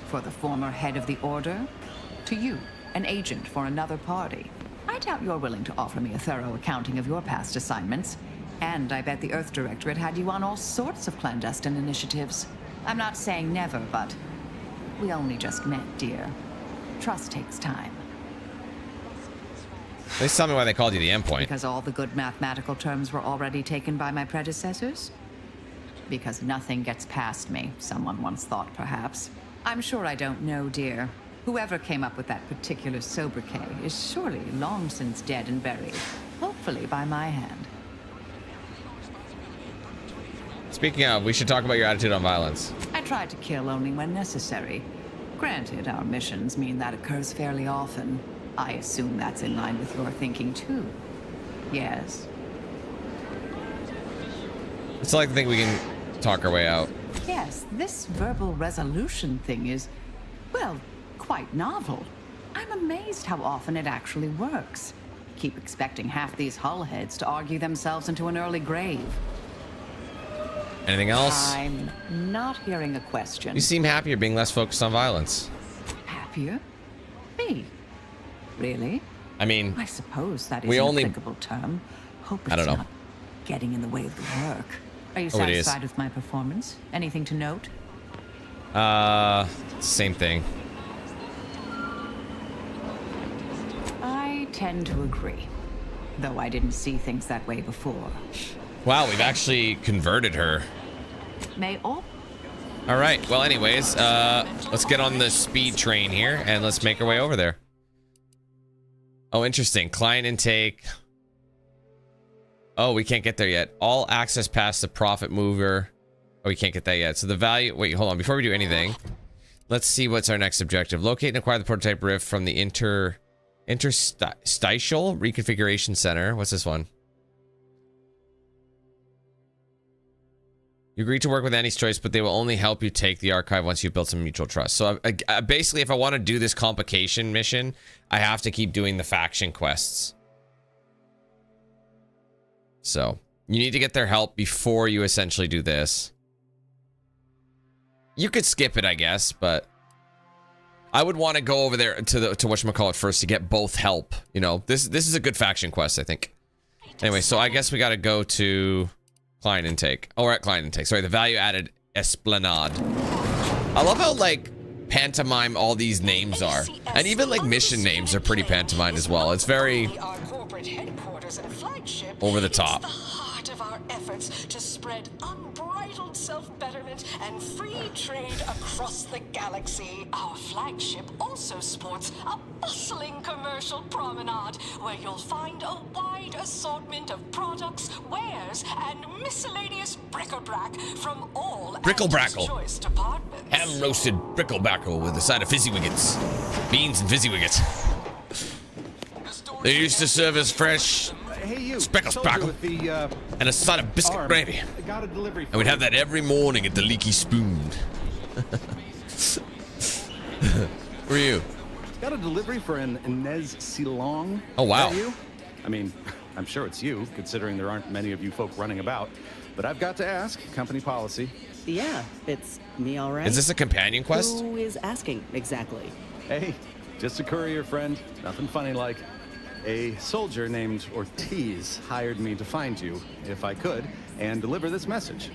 For the former head of the Order? To you, an agent for another party? I doubt you're willing to offer me a thorough accounting of your past assignments. And I bet the Earth Directorate had you on all sorts of clandestine initiatives. I'm not saying never, but we only just met, dear. Trust takes time. Please tell me why they called you the endpoint. Because all the good mathematical terms were already taken by my predecessors? Because nothing gets past me, someone once thought, perhaps. I'm sure I don't know, dear. Whoever came up with that particular sobriquet is surely long since dead and buried. Hopefully by my hand. Speaking of, we should talk about your attitude on violence. I try to kill only when necessary. Granted, our missions mean that occurs fairly often. I assume that's in line with your thinking, too. Yes? It's like the thing we can talk our way out. Yes, this verbal resolution thing is, well, quite novel. I'm amazed how often it actually works. Keep expecting half these hull heads to argue themselves into an early grave. Anything else? I'm not hearing a question. You seem happier being less focused on violence. Happier? Me? Really? I mean, I suppose that is we an only applicable term. Hope it's I don't know. not getting in the way of the work. Are you Oh, it is. satisfied with my performance? Anything to note? Same thing. I tend to agree, though I didn't see things that way before. Wow, we've actually converted her. May all All right. Well, anyways, let's get on the speed train here and let's make our way over there. Oh, interesting. Client intake. Oh, we can't get there yet. All access past the profit mover. Oh, we can't get that yet. So the value... Wait, hold on. Before we do anything, let's see what's our next objective. Locate and acquire the prototype rift from the interstitial reconfiguration center. What's this one? You agree to work with Annie's choice, but they will only help you take the archive once you've built some mutual trust. So basically, if I want to do this complication mission, I have to keep doing the faction quests. So you need to get their help before you essentially do this. You could skip it, I guess, but I would want to go over there to whatchamacallit first to get both help. You know, this is a good faction quest, I think. Anyway, so I guess we got to go to client intake. Oh, we're at client intake. Sorry, the value added Esplanade. I love how, like, pantomime all these names are. And even, like, mission names are pretty pantomime as well. It's very over the top. Efforts to spread unbridled self-betterment and free trade across the galaxy. Our flagship also sports a bustling commercial promenade where you'll find a wide assortment of products, wares, and miscellaneous bric-a-brac from all Brickle-brackle. choice departments. Ham-roasted brickle-brackle with a side of fizzy wiggets. Beans and fizzy wiggets. They used to serve as fresh speckle sparkle and a side of biscuit gravy. And we'd have that every morning at the Leaky Spoon. Who are you? Got a delivery for an Inez Silong. Oh, wow. Is that you? I mean, I'm sure it's you, considering there aren't many of you folk running about. But I've got to ask, company policy. Yeah, it's me, all right. Is this a companion quest? Who is asking exactly? Hey, just a courier friend. Nothing funny like. A soldier named Ortiz hired me to find you, if I could, and deliver this message.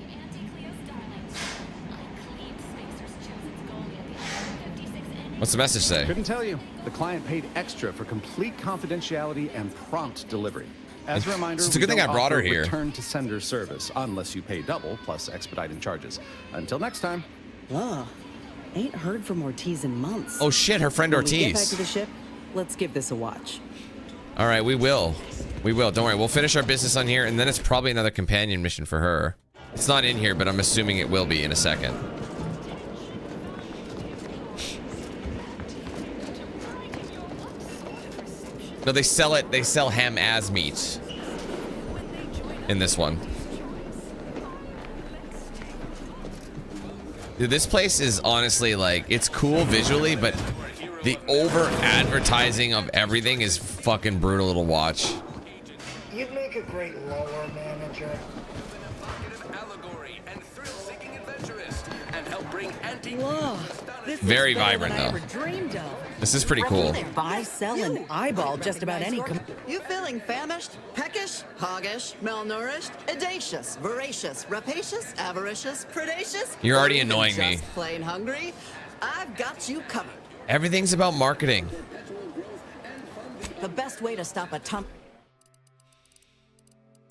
What's the message say? Couldn't tell you. The client paid extra for complete confidentiality and prompt delivery. As a reminder, it's a good thing I brought her here. Return to sender service unless you pay double plus expediting charges. Until next time. Ugh. Ain't heard from Ortiz in months. Oh shit, her friend When we get back Ortiz. to the ship, let's give this a watch. All right, we will. We will. Don't worry. We'll finish our business on here, and then it's probably another companion mission for her. It's not in here, but I'm assuming it will be in a second. No, they sell it. They sell ham as meat in this one. Dude, this place is honestly like, it's cool visually, but the over advertising of everything is fucking brutal to watch. You'd make a great lower manager. Whoa. This Very is better vibrant, than I though. ever dreamed of. This is pretty cool. Buy, sell, and eyeball just about any. You feeling famished, peckish, hoggish, malnourished, audacious, voracious, rapacious, avaricious, predacious? You're already or even annoying me. just plain hungry? I've got you covered. Everything's about marketing. The best way to stop a tump.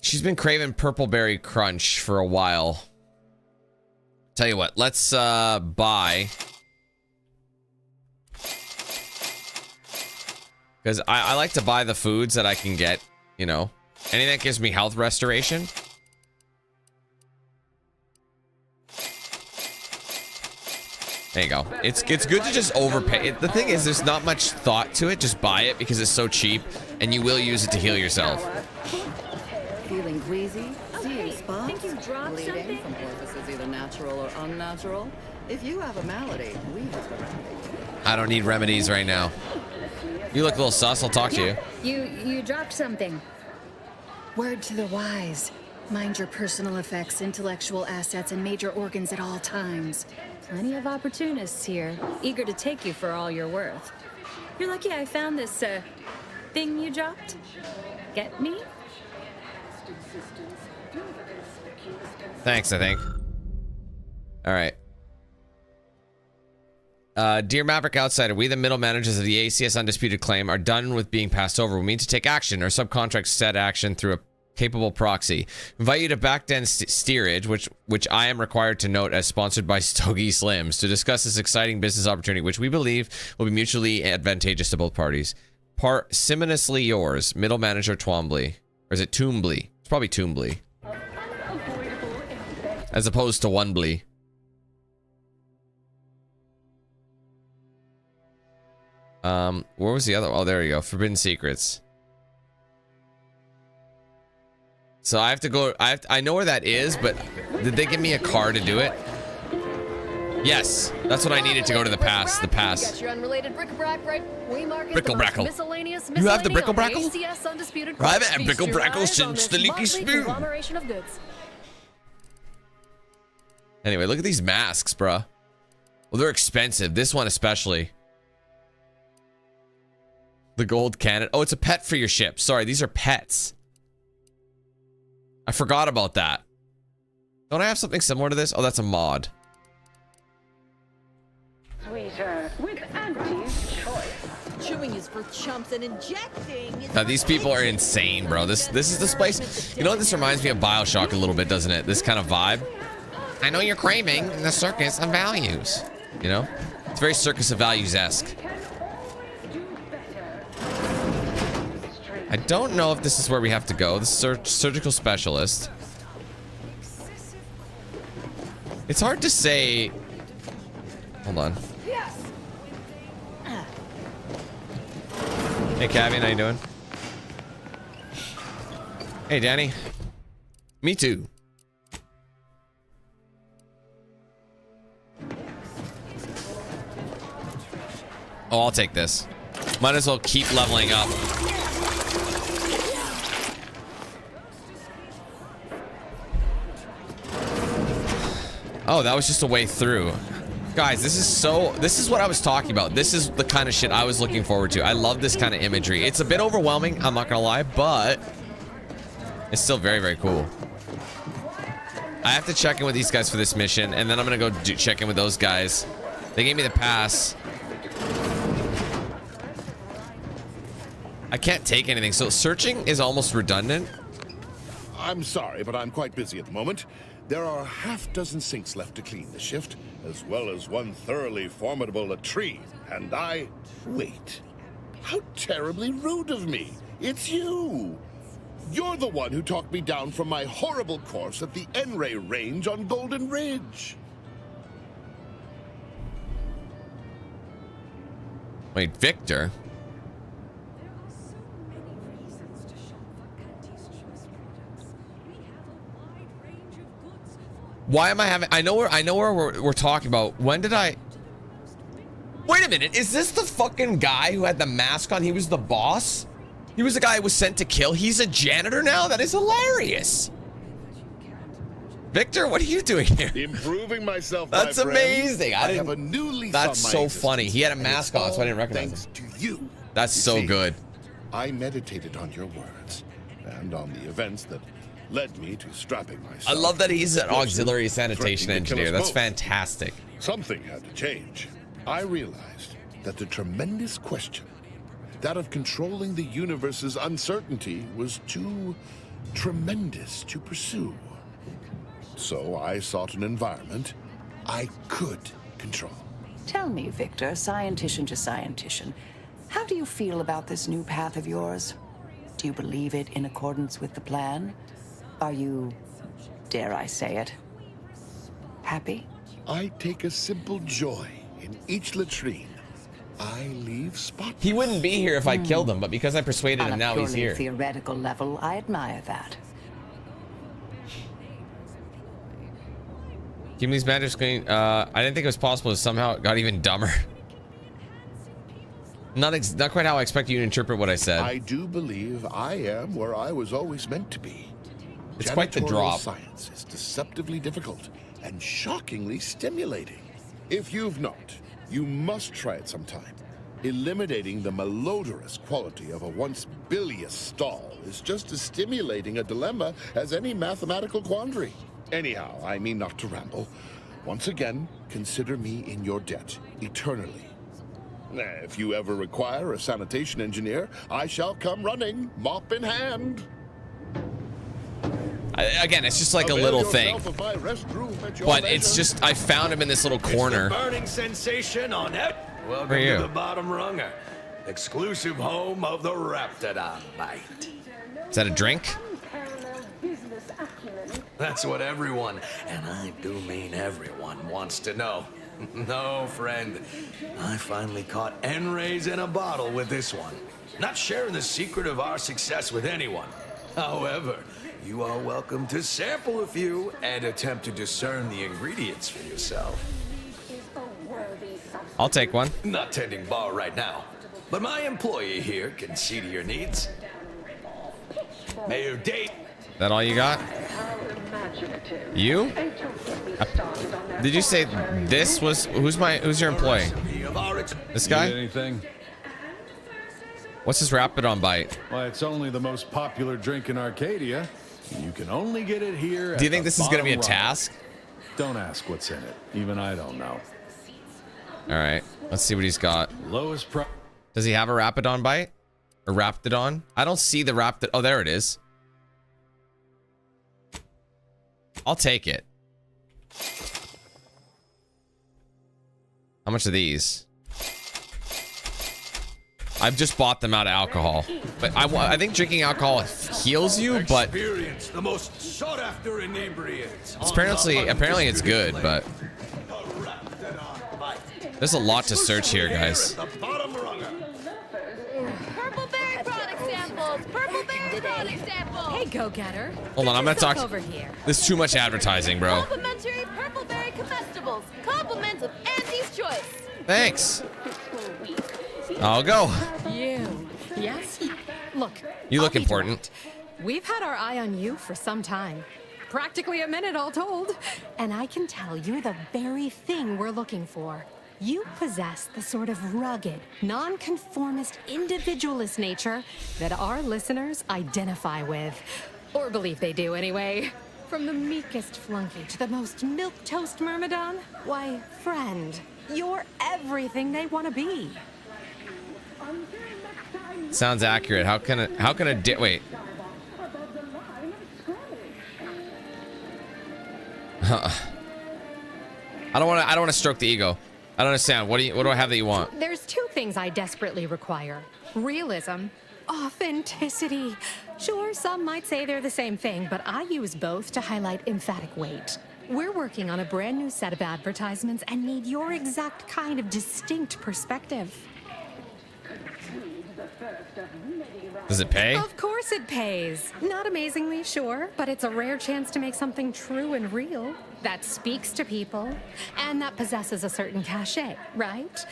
She's been craving Purple Berry Crunch for a while. Tell you what, let's buy. Because I like to buy the foods that I can get, you know. Anything that gives me health restoration. There you go. It's good to just overpay. The thing is, there's not much thought to it. Just buy it because it's so cheap, and you will use it to heal yourself. Feeling queasy? Seeing spots? think you dropped Bleeding something? from orifices either natural or unnatural? If you have a malady, we have the remedy. I don't need remedies right now. You look a little sus. I'll talk to you. You dropped something. Word to the wise. Mind your personal effects, intellectual assets, and major organs at all times. Plenty of opportunists here, eager to take you for all you're worth. You're lucky I found this, thing you dropped. Get me? Thanks, I think. All right. Dear Maverick Outsider, we the middle managers of the ACS Undisputed claim are done with being passed over. We need to take action or subcontract said action through a capable proxy. Invite you to Backden Steerage, which I am required to note as sponsored by Stogie Slims, to discuss this exciting business opportunity, which we believe will be mutually advantageous to both parties. Parsimoniously yours, middle manager Twombly. Or is it Toombly? It's probably Toombly. As opposed to Onebly. Where was the other? Oh, there you go. Forbidden Secrets. So I have to go. I know where that is, but did they give me a car to do it? Yes, that's what I needed to go to the pass. The pass. Got your unrelated bric-a-brac, right? We market Brickle-brackle. miscellaneous. You have the miscellany on brickle-brackle? ACS Undisputed. I've had Feast your brickle-brackle eyes on since this the leaky motley spoon. conglomeration of goods. Anyway, look at these masks, bruh. Well, they're expensive. This one especially. The gold cannon. Oh, it's a pet for your ship. Sorry, these are pets. I forgot about that. Don't I have something similar to this? Oh, that's a mod. Sweeter with Auntie's choice. Chewing is for chumps and injecting is Now, these people are insane, bro. This is this place. You know what? This reminds me of BioShock a little bit, doesn't it? This kind of vibe. I know you're craving the circus of values. You know? It's very circus of values-esque. I don't know if this is where we have to go. The surgical specialist. It's hard to say. Hold on. Hey, Cavian, how you doing? Hey, Danny. Me too. Oh, I'll take this. Might as well keep leveling up. Oh, that was just a way through. Guys, this is what I was talking about. This is the kind of shit I was looking forward to. I love this kind of imagery. It's a bit overwhelming, I'm not gonna lie, but it's still very, very cool. I have to check in with these guys for this mission, and then I'm gonna go check in with those guys. They gave me the pass. I can't take anything. So searching is almost redundant. I'm sorry, but I'm quite busy at the moment. There are a half-dozen sinks left to clean this shift, as well as one thoroughly formidable latrine. And wait. How terribly rude of me. It's you. You're the one who talked me down from my horrible course at the N-Ray range on Golden Ridge. Wait, Victor? Why am I having... I know where we're talking about. When did I... Wait a minute. Is this the fucking guy who had the mask on? He was the boss? He was the guy who was sent to kill? He's a janitor now? That is hilarious. Victor, what are you doing here? Improving myself, That's amazing. I have a new lease That's on my so existence, funny. He had a mask on, so I didn't recognize him. Thanks to you. That's so good. I meditated on your words and on the events that led me to strapping myself. I love that he's an auxiliary sanitation engineer. That's fantastic. Something had to change. I realized that the tremendous question, that of controlling the universe's uncertainty, was too tremendous to pursue. So I sought an environment I could control. Tell me, Victor, scientician to scientician, how do you feel about this new path of yours? Do you believe it in accordance with the plan? Are you, dare I say it, happy? I take a simple joy in each latrine. I leave spotless. He wouldn't be here if I killed him, but because I persuaded him, now he's here. On a purely theoretical level, I admire that. Give me these magic screen. I didn't think it was possible. Somehow it got even dumber. Not quite how I expect you to interpret what I said. I do believe I am where I was always meant to be. It's quite the drop. Science is deceptively difficult and shockingly stimulating. If you've not, you must try it sometime. Eliminating the malodorous quality of a once bilious stall is just as stimulating a dilemma as any mathematical quandary. Anyhow, I mean not to ramble. Once again, consider me in your debt, eternally. If you ever require a sanitation engineer, I shall come running, mop in hand. Again, it's just like a little thing. But it's just, I found him in this little corner. It's the burning sensation on it. Welcome to the bottom runger. Exclusive home of the Raptidon Bite. Is that a drink? That's what everyone, and I do mean everyone, wants to know. No, friend. I finally caught N-rays in a bottle with this one. Not sharing the secret of our success with anyone. However, you are welcome to sample a few and attempt to discern the ingredients for yourself. I'll take one. Not tending bar right now, but my employee here can see to your needs. May your date... That all you got? You? Did you say this was... Who's your employee? This guy? Anything? What's this Rapidon Bite? Well, it's only the most popular drink in Arcadia. You can only get it here. Do you think this is going to be a task? Don't ask what's in it. Even I don't know. All right. Let's see what he's got. Lowest price. Does he have a Rapidon Bite? Or Raptidon? I don't see the Raptidon. Oh, there it is. I'll take it. How much are these? I've just bought them out of alcohol. But I think drinking alcohol heals you, but... Experience the most sought-after inebriates. Apparently it's good, but... There's a lot to search here, guys. Purple berry product samples! Purple berry product samples! Hey, go-getter. Hold on, I'm gonna talk... Over here. There's too much advertising, bro. Complimentary purple berry comestibles. Compliments of Auntie's choice. Thanks. I'll go. You. Yes? Look. You look important. We've had our eye on you for some time. Practically a minute all told. And I can tell you're the very thing we're looking for. You possess the sort of rugged, nonconformist, individualist nature that our listeners identify with. Or believe they do anyway. From the meekest flunky to the most milquetoast myrmidon, why, friend, you're everything they want to be. Sounds accurate. How can a wait. I don't want to stroke the ego. I don't understand. What do I have that you want? There's two things I desperately require. Realism, authenticity. Sure, some might say they're the same thing, but I use both to highlight emphatic weight. We're working on a brand new set of advertisements and need your exact kind of distinct perspective. Does it pay? Of course it pays. Not amazingly, sure, but it's a rare chance to make something true and real that speaks to people and that possesses a certain cachet, right?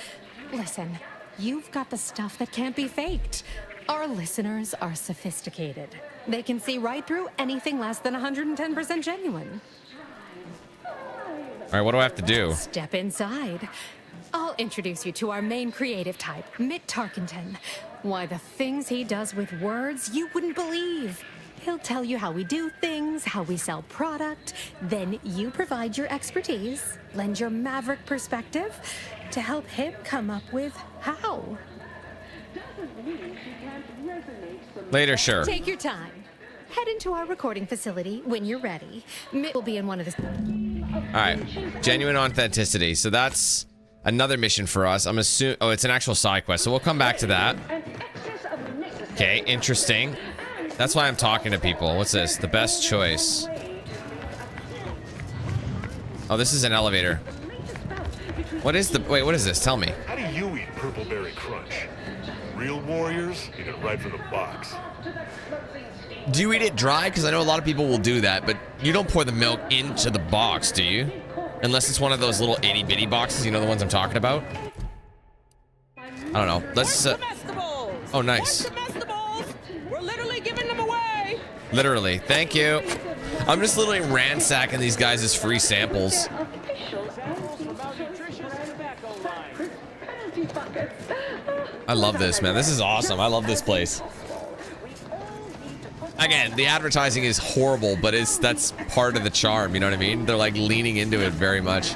Listen, you've got the stuff that can't be faked. Our listeners are sophisticated. They can see right through anything less than 110% genuine. All right, what do I have to do? Step inside. I'll introduce you to our main creative type, Mitt Tarkenton. Why, the things he does with words you wouldn't believe. He'll tell you how we do things, how we sell product. Then you provide your expertise, lend your maverick perspective to help him come up with how. Later, sure. Take your time. Head into our recording facility when you're ready. Mitt will be in one of the... All right, genuine authenticity. So that's another mission for us. I'm assuming. Oh, it's an actual side quest. So we'll come back to that. Okay, interesting. That's why I'm talking to people. What's this? The best choice. Oh, this is an elevator. What is the... Wait, what is this? Tell me. How do you eat Purple Berry Crunch? Real warriors eat it right from the box. Do you eat it dry? Because I know a lot of people will do that, but you don't pour the milk into the box, do you? Unless it's one of those little itty bitty boxes, you know, the ones I'm talking about? I don't know. Let's... oh, nice. We're literally giving them away. Literally. Thank you. I'm just literally ransacking these guys as free samples. I love this, man. This is awesome. I love this place. Again, the advertising is horrible, but that's part of the charm, you know what I mean? They're like leaning into it very much.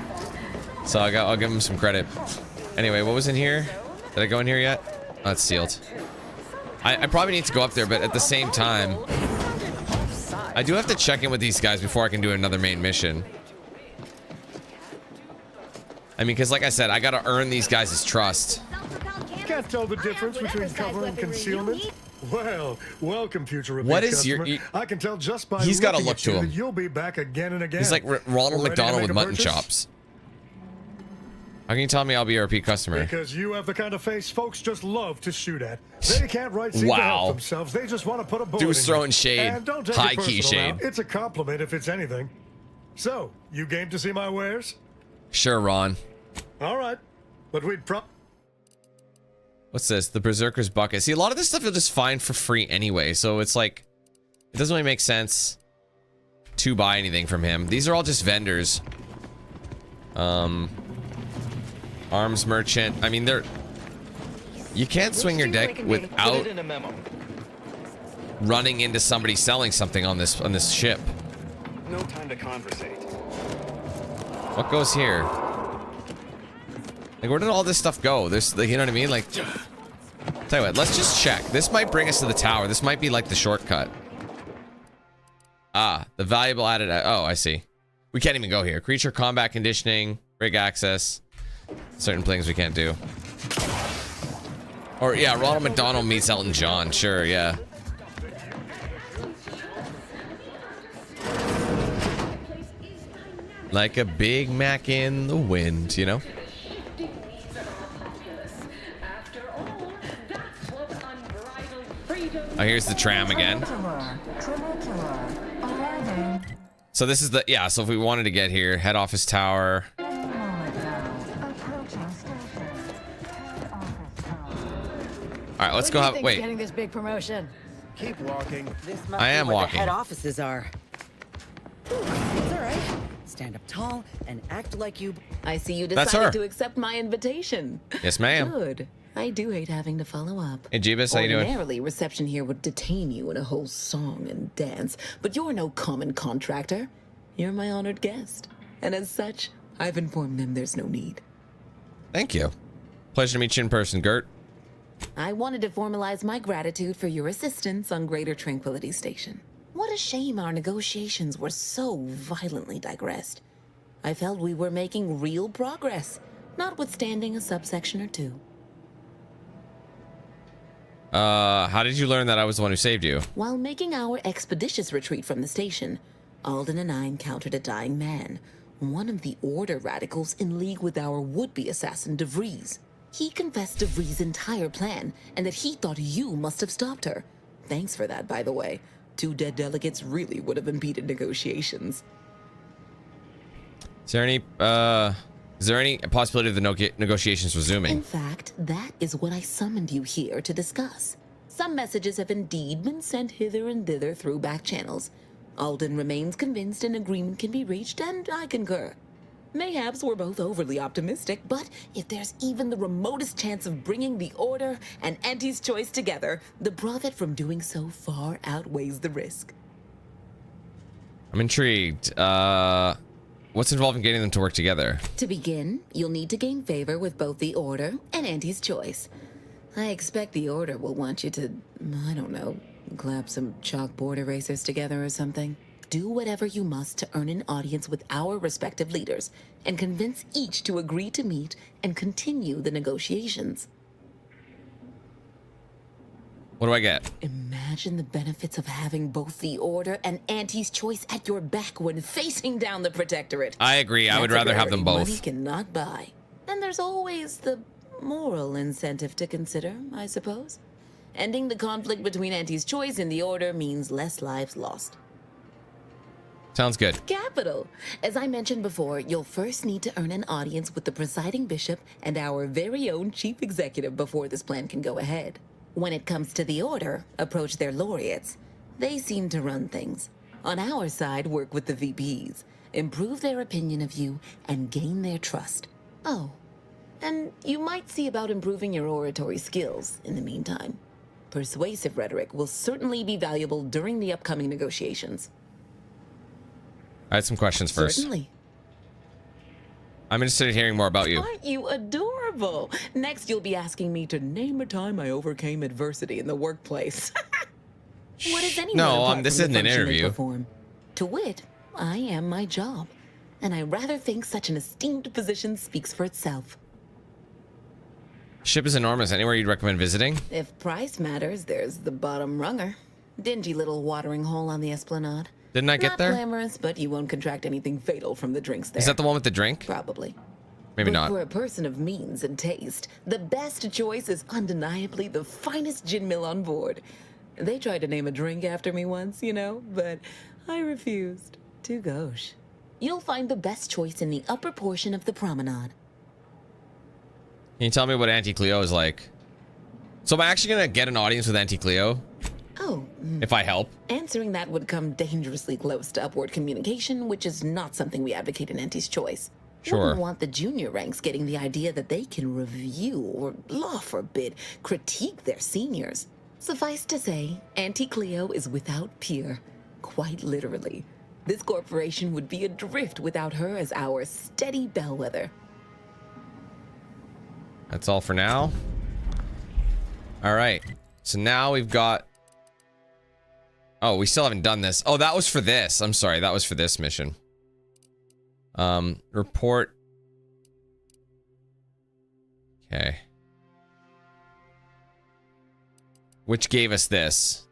So I'll give them some credit. Anyway, what was in here? Did I go in here yet? Oh, it's sealed. I probably need to go up there, but at the same time, I do have to check in with these guys before I can do another main mission. I mean, because like I said, I gotta earn these guys' trust. Can't tell the difference between cover and concealment. Well, welcome, future repeat What is customer. your... I can tell just by he's got to looking look at to you him. that you'll be back again and again. He's like Ronald Ready to McDonald make with a mutton purchase? chops. How can you tell me I'll be a repeat customer? Because you have the kind of face folks just love to shoot at. They can't write seem to Wow. help themselves. They just want to put a bullet Dude's in throwing you. shade. And don't take High it key personal shade. now. It's a compliment if it's anything. So, you game to see my wares? Sure, Ron. All right. But we'd What's this? The Berserker's Bucket. See, a lot of this stuff you'll just find for free anyway, so it's like... It doesn't really make sense to buy anything from him. These are all just vendors. Arms merchant. I mean, they're... You can't swing your deck without running into somebody selling something on this ship. No time to conversate. What goes here? Like, where did all this stuff go? There's, you know what I mean? Like, tell you what, let's just check. This might bring us to the tower. This might be like the shortcut. Ah, the valuable added. Oh, I see. We can't even go here. Creature combat conditioning, rig access. Certain things we can't do. Or, yeah, Ronald McDonald meets Elton John. Sure, yeah. Like a Big Mac in the wind, you know? Oh, here's the tram again. So this is the, yeah, so if we wanted to get here, head office tower. All right, let's go have, wait. Getting this big promotion. Keep walking. This must I be am where walking. The head offices are. It's all right. Stand up tall and act like you. I see you That's decided her. to accept my invitation. Yes, ma'am. Good. I do hate having to follow up. Hey, Jeebus, how you doing? Ordinarily, reception here would detain you in a whole song and dance, but you're no common contractor. You're my honored guest, and as such, I've informed them there's no need. Thank you. Pleasure to meet you in person, Gert. I wanted to formalize my gratitude for your assistance on Greater Tranquility Station. What a shame our negotiations were so violently digressed. I felt we were making real progress, notwithstanding a subsection or two. How did you learn that I was the one who saved you? While making our expeditious retreat from the station, Alden and I encountered a dying man, one of the Order radicals in league with our would-be assassin DeVries. He confessed DeVries' entire plan, and that he thought you must have stopped her. Thanks for that, by the way. 2 dead delegates really would have impeded negotiations. Is there any possibility of the negotiations resuming? In fact, that is what I summoned you here to discuss. Some messages have indeed been sent hither and thither through back channels. Alden remains convinced an agreement can be reached, and I concur. Mayhaps we're both overly optimistic, but if there's even the remotest chance of bringing the Order and Auntie's Choice together, the profit from doing so far outweighs the risk. I'm intrigued. What's involved in getting them to work together? To begin, you'll need to gain favor with both the Order and Auntie's Choice. I expect the Order will want you to, I don't know, clap some chalkboard erasers together or something. Do whatever you must to earn an audience with our respective leaders and convince each to agree to meet and continue the negotiations. What do I get? Imagine the benefits of having both the Order and Auntie's Choice at your back when facing down the Protectorate. I agree. I would rather have them both. Money cannot buy. And there's always the moral incentive to consider, I suppose. Ending the conflict between Auntie's Choice and the Order means less lives lost. Sounds good. Capital. As I mentioned before, you'll first need to earn an audience with the presiding bishop and our very own chief executive before this plan can go ahead. When it comes to the Order, approach their laureates. They seem to run things. On our side, work with the VPs, improve their opinion of you, and gain their trust. Oh, and you might see about improving your oratory skills in the meantime. Persuasive rhetoric will certainly be valuable during the upcoming negotiations. I had some questions first. Certainly. I'm interested in hearing more about you. Aren't you adorable? Next, you'll be asking me to name a time I overcame adversity in the workplace. What is anyone apart this from isn't the an function they interview. perform? To wit, I am my job, and I rather think such an esteemed position speaks for itself. Ship is enormous. Anywhere you'd recommend visiting? If price matters, there's the bottom runger. Dingy little watering hole on the Esplanade. Didn't I get there? Not glamorous, but you won't contract anything fatal from the drinks there. Is that the one with the drink? Probably. Maybe But not. for a person of means and taste, the best choice is undeniably the finest gin mill on board. They tried to name a drink after me once, you know, but I refused. Too gauche. You'll find the best choice in the upper portion of the promenade. Can you tell me what Auntie Cleo is like? So am I actually going to get an audience with Auntie Cleo? Oh. If I help? Answering that would come dangerously close to upward communication, which is not something we advocate in Auntie's Choice. Sure. Wouldn't want the junior ranks getting the idea that they can review or, law forbid, critique their seniors. Suffice to say, Auntie Cleo is without peer. Quite literally. This corporation would be adrift without her as our steady bellwether. That's all for now. All right. So now we've got... Oh, we still haven't done this. Oh, that was for this. I'm sorry. That was for this mission. Report. Okay. Which gave us this.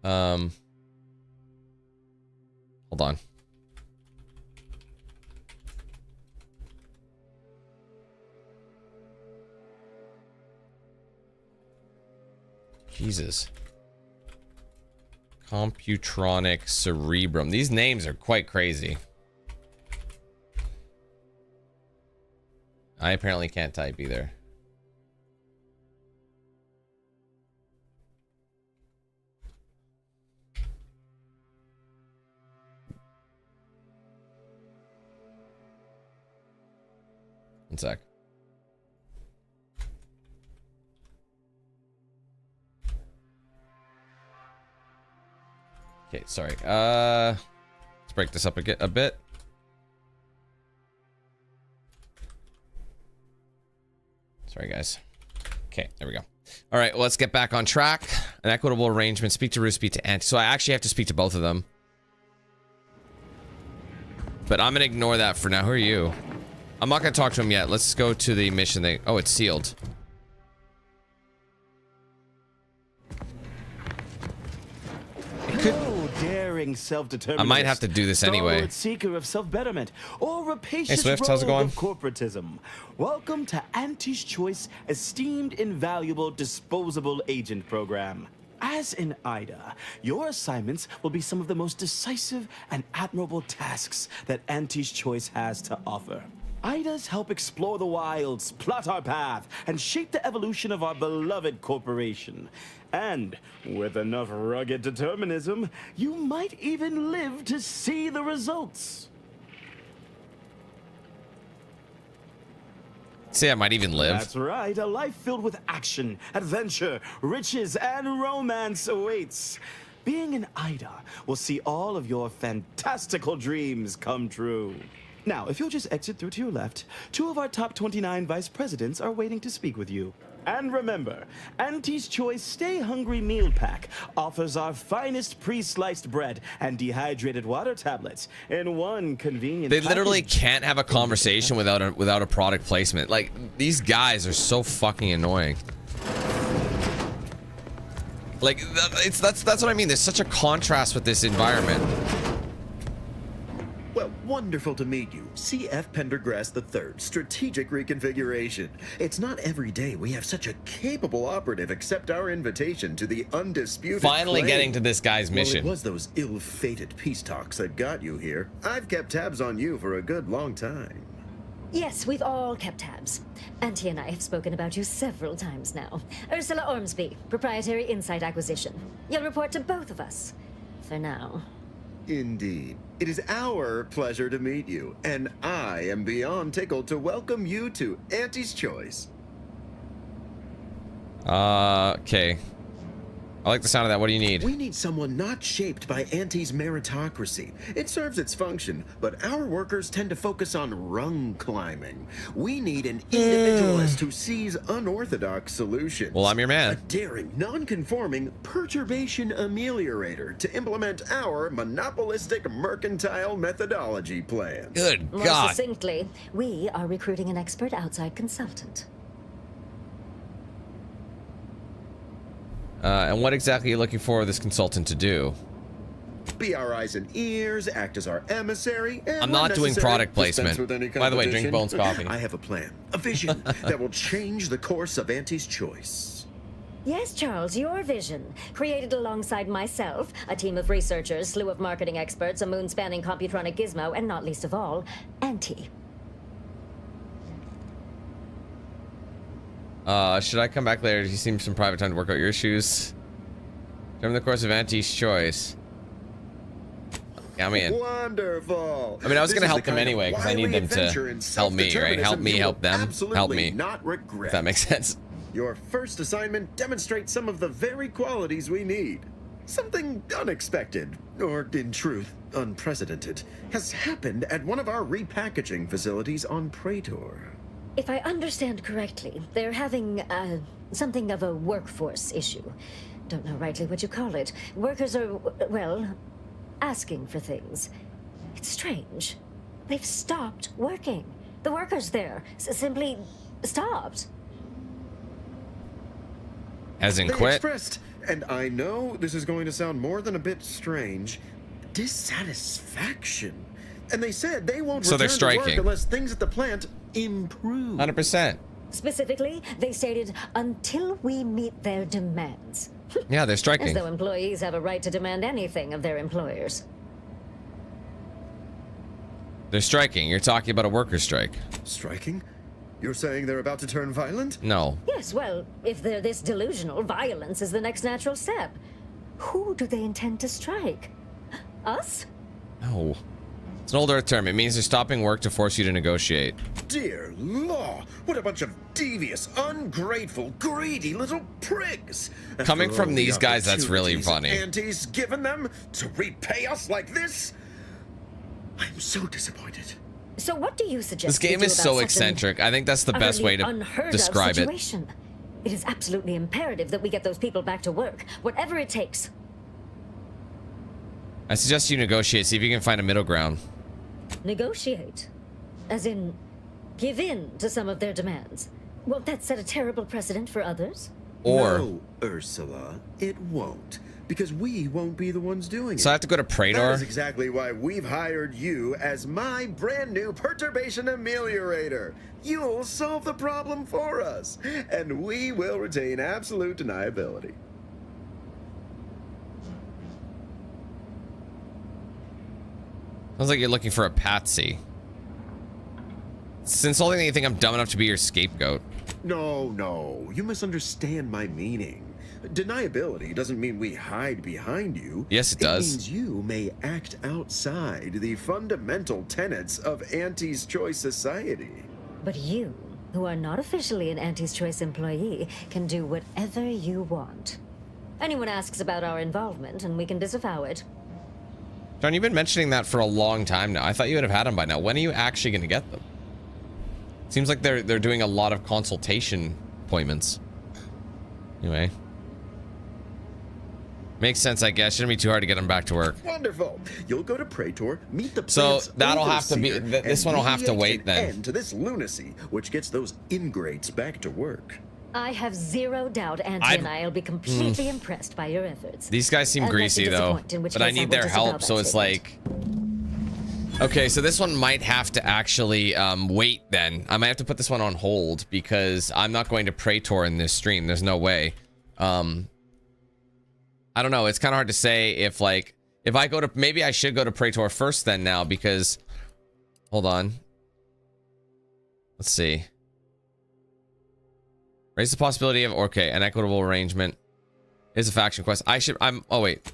Hold on. Jesus. Computronic Cerebrum. These names are quite crazy. I apparently can't type either. One sec. Okay, sorry. Let's break this up a bit. Sorry, guys. Okay, there we go. All right, well, let's get back on track. An equitable arrangement. Speak to Ruth, speak to Ant. So I actually have to speak to both of them. But I'm going to ignore that for now. Who are you? I'm not going to talk to him yet. Let's go to the mission thing. Oh, it's sealed. Hello, daring self-determined. I might have to do this anyway. Seeker of self-betterment or rapacious Hey, Swift, how's it going? Of corporatism. Welcome to Auntie's Choice esteemed invaluable disposable agent program. As in Ida, your assignments will be some of the most decisive and admirable tasks that Auntie's Choice has to offer. Ida's help explore the wilds, plot our path, and shape the evolution of our beloved corporation. And with enough rugged determinism, you might even live to see the results. See, I might even live. That's right, a life filled with action, adventure, riches, and romance awaits. Being an Ida will see all of your fantastical dreams come true. Now, if you'll just exit through to your left, 2 of our top 29 vice presidents are waiting to speak with you. And remember, Auntie's Choice Stay Hungry Meal Pack offers our finest pre-sliced bread and dehydrated water tablets in one convenient They literally package. can't have a conversation without a product placement. Like, these guys are so fucking annoying. Like, that's what I mean. There's such a contrast with this environment. Well, wonderful to meet you. C.F. Pendergrass III, Strategic Reconfiguration. It's not every day we have such a capable operative accept our invitation to the Undisputed Finally claim. getting to this guy's mission. Well, it was those ill-fated peace talks that got you here. I've kept tabs on you for a good long time. Yes, we've all kept tabs. Auntie and I have spoken about you several times now. Ursula Ormsby, Proprietary Insight Acquisition. You'll report to both of us. For now. Indeed. It is our pleasure to meet you, and I am beyond tickled to welcome you to Auntie's Choice. Okay. I like the sound of that. What do you need? We need someone not shaped by Auntie's meritocracy. It serves its function, but our workers tend to focus on rung climbing. We need an individualist who sees unorthodox solutions. Well, I'm your man. A daring, non-conforming perturbation ameliorator to implement our monopolistic mercantile methodology plan. Good More God. succinctly, we are recruiting an expert outside consultant. And what exactly are you looking for this consultant to do? Be our eyes and ears, act as our emissary, and I'm when not doing necessary, product dispense placement. with any By the way, drink competition. Bones coffee. I have a plan, a vision that will change the course of Auntie's Choice. Yes, Charles, your vision. Created alongside myself, a team of researchers, slew of marketing experts, a moon-spanning Computronic gizmo, and not least of all, Auntie. Should I come back later? You seem some private time to work out your issues. During the course of Auntie's Choice. Yeah, I'm in. Wonderful. I mean, I was This going to is help the them kind of anyway, because I need wily them adventure to in help me, right? Help self-determinism me, you help will them, help absolutely me. not regret. If that makes sense. Your first assignment demonstrates some of the very qualities we need. Something unexpected, or in truth, unprecedented, has happened at one of our repackaging facilities on Praetor. If I understand correctly, they're having, something of a workforce issue. Don't know rightly what you call it. Workers are, well, asking for things. It's strange. They've stopped working. The workers there simply stopped. As in They quit? expressed, and I know this is going to sound more than a bit strange, dissatisfaction. And they said they won't So they're return to work striking. unless things at the plant improve. 100%. Specifically, they stated, until we meet their demands. Yeah, they're As striking. though employees have a right to demand anything of their employers. They're striking. You're talking about a workers' strike. Striking? You're saying they're about to turn violent? No. Yes, well, if they're this delusional, violence is the next natural step. Who do they intend to strike? Us? No. It's an old Earth term. It means they're stopping work to force you to negotiate. Dear law, what a bunch of devious, ungrateful, greedy little prigs. Coming After from all these the guys, that's really opportunities funny. Auntie's given them to repay us like this? I'm so disappointed. So what do you suggest? This game we do is about so such an eccentric. I think that's the best way to unheard of describe it. situation? It is absolutely imperative that we get those people back to work, whatever it takes. I suggest you negotiate, see if you can find a middle ground. Negotiate? As in, give in to some of their demands? Won't that set a terrible precedent for others? Or... No, Ursula, it won't. Because we won't be the ones doing it. So I have to go to Praetor? That is exactly why we've hired you as my brand new perturbation ameliorator. You'll solve the problem for us, and we will retain absolute deniability. Sounds like you're looking for a patsy. Since only you think I'm dumb enough to be your scapegoat. No, you misunderstand my meaning. Deniability doesn't mean we hide behind you. Yes, it does. It means you may act outside the fundamental tenets of Auntie's Choice society. But you, who are not officially an Auntie's Choice employee, can do whatever you want. Anyone asks about our involvement, and we can disavow it. John, you've been mentioning that for a long time now. I thought you would have had them by now. When are you actually going to get them? Seems like they're doing a lot of consultation appointments. Anyway. Makes sense, I guess. Shouldn't be too hard to get them back to work. Wonderful. You'll go to Praetor, meet the so plant's that'll have to be... overseer, This one will have to and wait an then. end to this lunacy, which gets those ingrates back to work. I have zero doubt Auntie and I will be completely impressed by your efforts. These guys seem Unless greasy you though, disappoint, in which but I case need will their disavow help, that so it's statement. like... Okay, so this one might have to actually wait then. I might have to put this one on hold because I'm not going to Praetor in this stream. There's no way. I don't know. It's kind of hard to say if like... If I go to... Maybe I should go to Praetor first then now because... Hold on. Let's see. Raise the possibility of... Okay, an equitable arrangement. Is a faction quest. Oh, wait.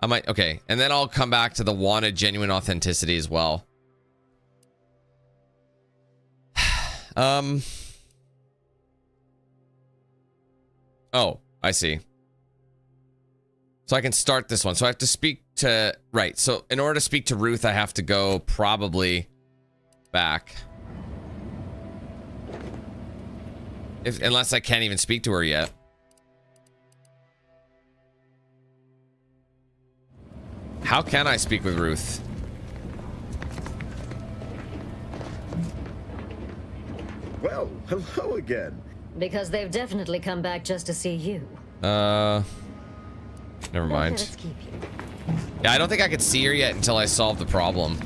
I might... Okay. And then I'll come back to the wanted genuine authenticity as well. Oh, I see. So I can start this one. So I have to speak to... Right. So in order to speak to Ruth, I have to go probably back. Unless I can't even speak to her yet. How can I speak with Ruth? Well, hello again. Because they've definitely come back just to see you. Never mind. Let's keep you. Yeah, I don't think I could see her yet until I solve the problem.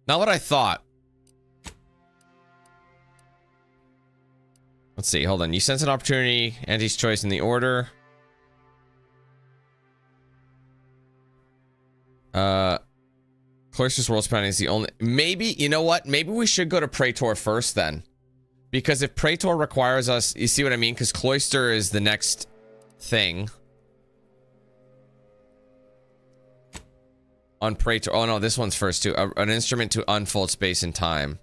Not what I thought. Let's see. Hold on. You sense an opportunity. Auntie's Choice in the order. Cloister's World Spanning is the only... Maybe, you know what? Maybe we should go to Praetor first then. Because if Praetor requires us... You see what I mean? Because Cloister is the next thing. On Praetor... Oh no, this one's first too. An instrument to unfold space and time.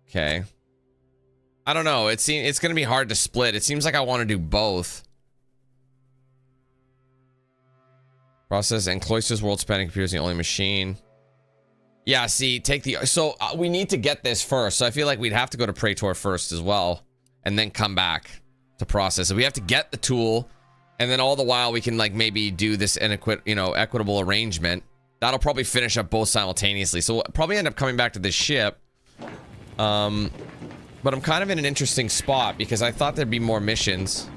Okay. I don't know. It's going to be hard to split. It seems like I want to do both. Process and Cloister's World Spanning Computer is the only machine. Yeah, see, take the... So, we need to get this first. So, I feel like we'd have to go to Praetor first as well. And then come back to process. So, we have to get the tool. And then all the while, we can, like, maybe do this equitable arrangement. That'll probably finish up both simultaneously. So, we'll probably end up coming back to this ship. But I'm kind of in an interesting spot because I thought there'd be more missions.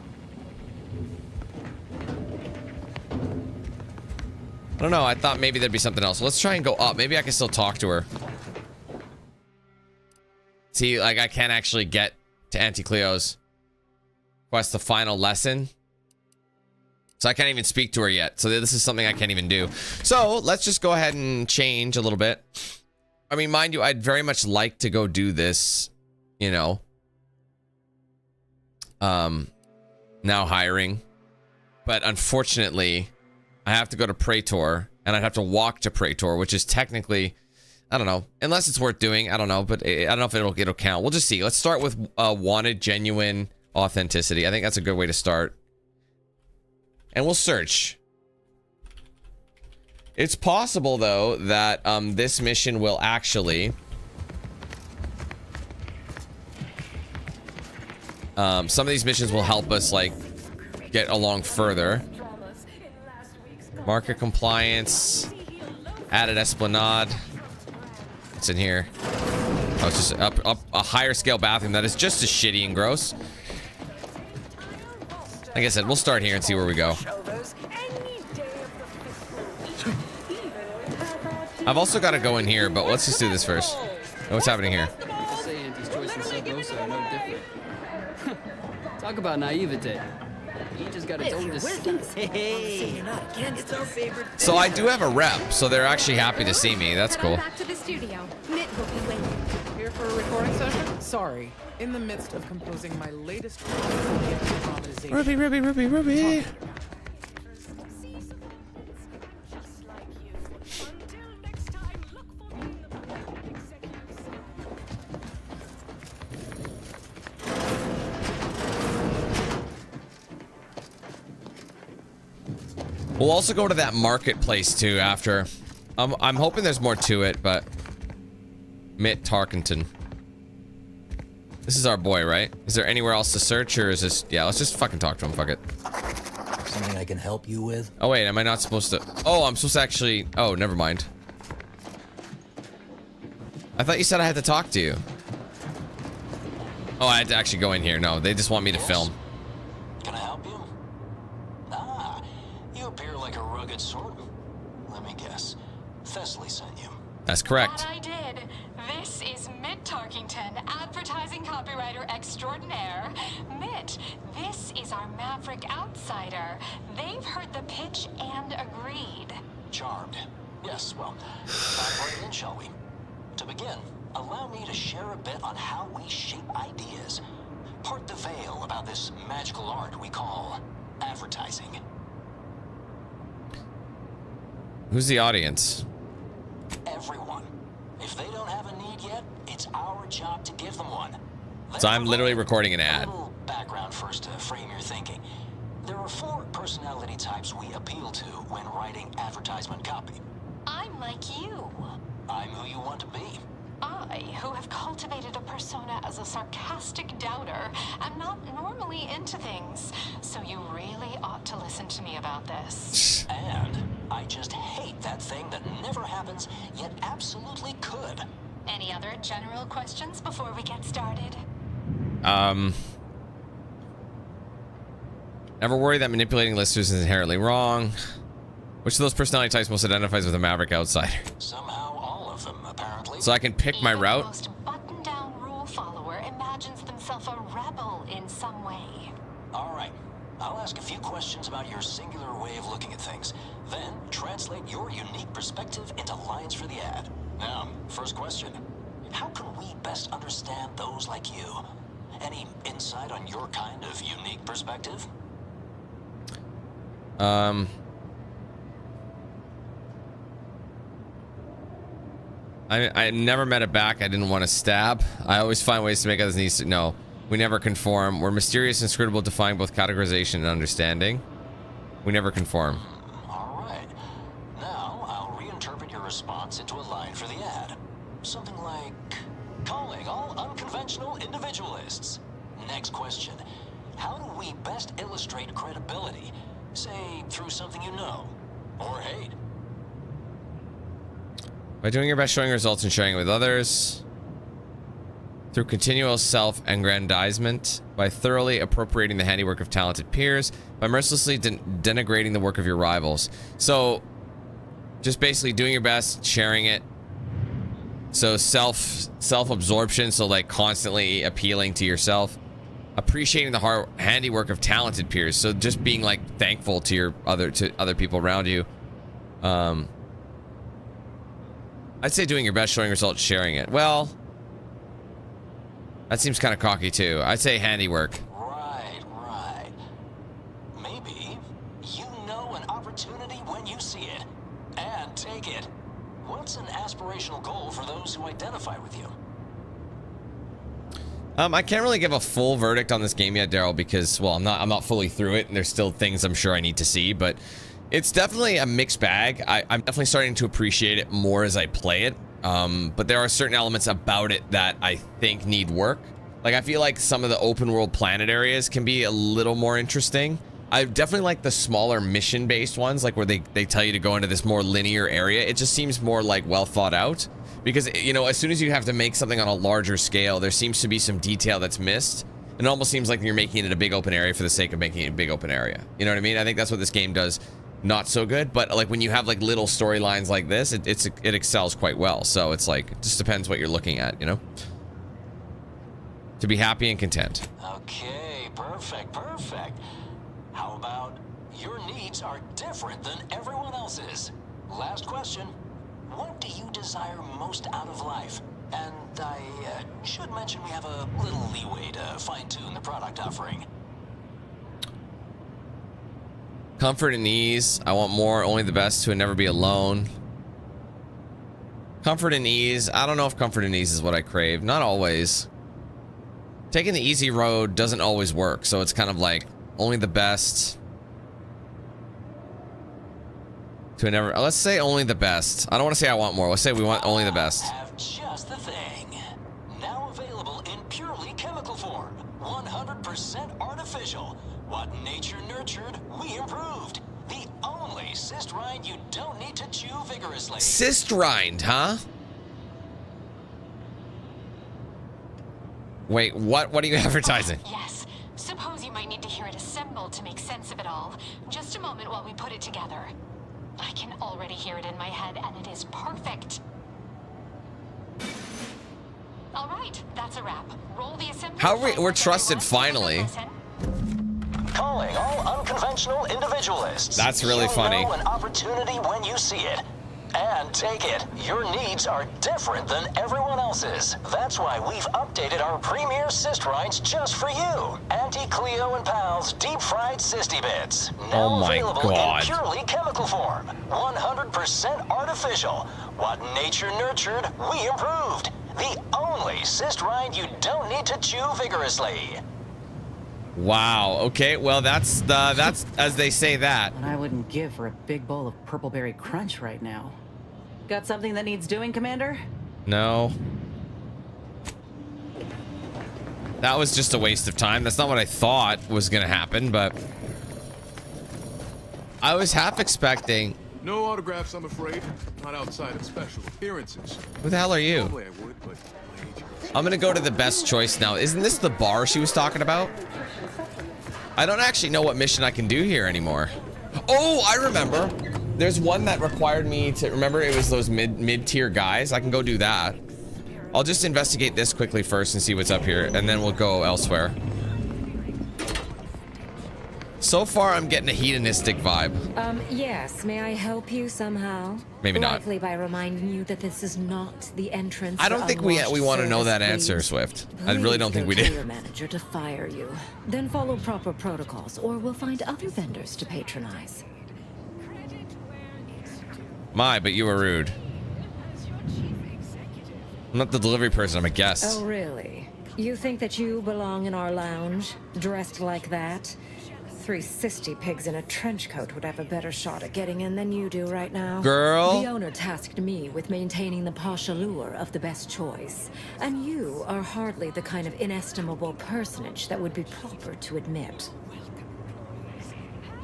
I don't know. I thought maybe there'd be something else. Let's try and go up. Maybe I can still talk to her. See, like, I can't actually get to Auntie Cleo's quest, the final lesson. So I can't even speak to her yet. So this is something I can't even do. So let's just go ahead and change a little bit. I mean, mind you, I'd very much like to go do this, you know. Now hiring. But unfortunately... I have to go to Praetor, and I'd have to walk to Praetor, which is technically I don't know. Unless it's worth doing. I don't know. But I don't know if it'll count. We'll just see. Let's start with wanted genuine authenticity. I think that's a good way to start. And we'll search. It's possible, though, that this mission will actually... some of these missions will help us, like, get along further. Market compliance. Added Esplanade. What's in here? Oh, it's just up a higher scale bathroom that is just as shitty and gross. Like I said, we'll start here and see where we go. I've also got to go in here, but let's just do this first. What's happening here? Say Auntie's choice and Sub-Rosa are no different. Talk about naivete. He just got its own distinct. Hey, it's our favorite. So I do have a rep, so they're actually happy to see me. That's cool. Back to the studio. Mitt will be waiting. Here for a recording session? Sorry, in the midst of composing my latest dramatization. Ruby. We'll also go to that marketplace too after. I'm hoping there's more to it, but Mitt Tarkenton. This is our boy, right? Is there anywhere else to search, or is this... Yeah, let's just fucking talk to him. Fuck it. Something I can help you with? Oh, wait. Am I not supposed to... Oh, I'm supposed to actually... Oh, never mind. I thought you said I had to talk to you. Oh, I had to actually go in here. No, they just want me to film. Can I help you? Ah, you appear like a rugged sort. Let me guess. Thessaly sent you. That's correct. That I did. This is Mitt Tarkington, advertising copywriter extraordinaire. Mitt, this is our Maverick outsider. They've heard the pitch and agreed. Charmed. Yes, well, dive right in, shall we? To begin, allow me to share a bit on how we shape ideas. Part the veil about this magical art we call advertising. Who's the audience? Everyone. If they don't have a need yet, it's our job to give them one. So I'm literally recording an ad. A little background first to frame your thinking. There are 4 personality types we appeal to when writing advertisement copy. I'm like you. I'm who you want to be. I, who have cultivated a persona as a sarcastic doubter, am not normally into things, so you really ought to listen to me about this. And I just hate that thing that never happens, yet absolutely could. Any other general questions before we get started? Never worry that manipulating listeners is inherently wrong. Which of those personality types most identifies with a Maverick outsider? Somehow all of them, apparently. So I can pick my route? The most button-down rule follower imagines themselves a rebel in some way. All right. I'll ask a few questions about your singular way of looking at things. Then translate your unique perspective into lines for the ad. Now, first question. How can we best understand those like you? Any insight on your kind of unique perspective? I never met a back I didn't want to stab. I always find ways to make others need to know. We never conform. We're mysterious and inscrutable, defying both categorization and understanding. We never conform. All right. Now I'll reinterpret your response into a line for the ad. Something like, calling all unconventional individualists. Next question. How do we best illustrate credibility? Say, through something you know, or hate. By doing your best, showing results, and sharing it with others. Through continual self-aggrandizement. By thoroughly appropriating the handiwork of talented peers. By mercilessly denigrating the work of your rivals. So, just basically doing your best, sharing it. So self-absorption, so like constantly appealing to yourself. Appreciating the handiwork of talented peers. So just being like thankful to your other people around you. I'd say doing your best, showing results, sharing it. Well, that seems kind of cocky too. I'd say handiwork. Right. Maybe you know an opportunity when you see it, and take it. What's an aspirational goal for those who identify with you? I can't really give a full verdict on this game yet, Daryl, because, well, I'm not fully through it, and there's still things I'm sure I need to see, but it's definitely a mixed bag. I'm definitely starting to appreciate it more as I play it, but there are certain elements about it that I think need work. Like, I feel like some of the open world planet areas can be a little more interesting. I definitely like the smaller mission-based ones, like where they tell you to go into this more linear area. It just seems more like well thought out. Because, you know, as soon as you have to make something on a larger scale, there seems to be some detail that's missed. And it almost seems like you're making it a big open area for the sake of making it a big open area. You know what I mean? I think that's what this game does not so good. But, like, when you have, like, little storylines like this, it excels quite well. So it's like, it just depends what you're looking at, you know? To be happy and content. Okay, perfect. How about your needs are different than everyone else's? Last question. What do you desire most out of life? And I should mention we have a little leeway to fine-tune the product offering. Comfort and ease. I want more, only the best to never be alone. Comfort and ease. I don't know if comfort and ease is what I crave. Not always. Taking the easy road doesn't always work, so it's kind of like only the best. To never. Let's say only the best. I don't want to say I want more. Let's say we want only the best. Have just the thing. Now available in purely chemical form. 100% artificial. What nature nurtured, we improved. The only cyst rind you don't need to chew vigorously. Cyst rind, huh? Wait, what? What are you advertising? Yes. Suppose you might need to hear it assembled to make sense of it all. Just a moment while we put it together. I can already hear it in my head, and it is perfect. All right, that's a wrap. Roll the assembly. How we're trusted finally. Calling all unconventional individualists. That's really funny. You'll know an opportunity when you see it. And take it, your needs are different than everyone else's. That's why we've updated our premier cyst rinds just for you. Anti-Cleo and Pal's deep-fried cysty bits. Now available in purely chemical form. 100% artificial. What nature nurtured, we improved. The only cyst rind you don't need to chew vigorously. Wow. Okay. Well, that's as they say that. And I wouldn't give for a big bowl of purpleberry crunch right now. Got something that needs doing, Commander? No. That was just a waste of time. That's not what I thought was gonna happen, but I was half expecting. No autographs, I'm afraid. Not outside of special appearances. Who the hell are you? Normally I would, but I'm gonna go to the best choice now. Isn't this the bar she was talking about? I don't actually know what mission I can do here anymore. Oh, I remember. There's one that required me to remember. It was those mid-tier guys. I can go do that. I'll just investigate this quickly first and see what's up here, and then we'll go elsewhere. So far, I'm getting a hedonistic vibe. Yes, may I help you somehow? Maybe not. Likely by reminding you that this is not the entrance. I don't think we want to know that answer, Swift. I really don't think we Please do. go to your manager to fire you. Then follow proper protocols, or we'll find other vendors to patronize. But you were rude. I'm not the delivery person, I'm a guest. Oh, really? You think that you belong in our lounge, dressed like that? 3 cysty pigs in a trench coat would have a better shot at getting in than you do right now. Girl. The owner tasked me with maintaining the posh allure of the best choice. And you are hardly the kind of inestimable personage that would be proper to admit.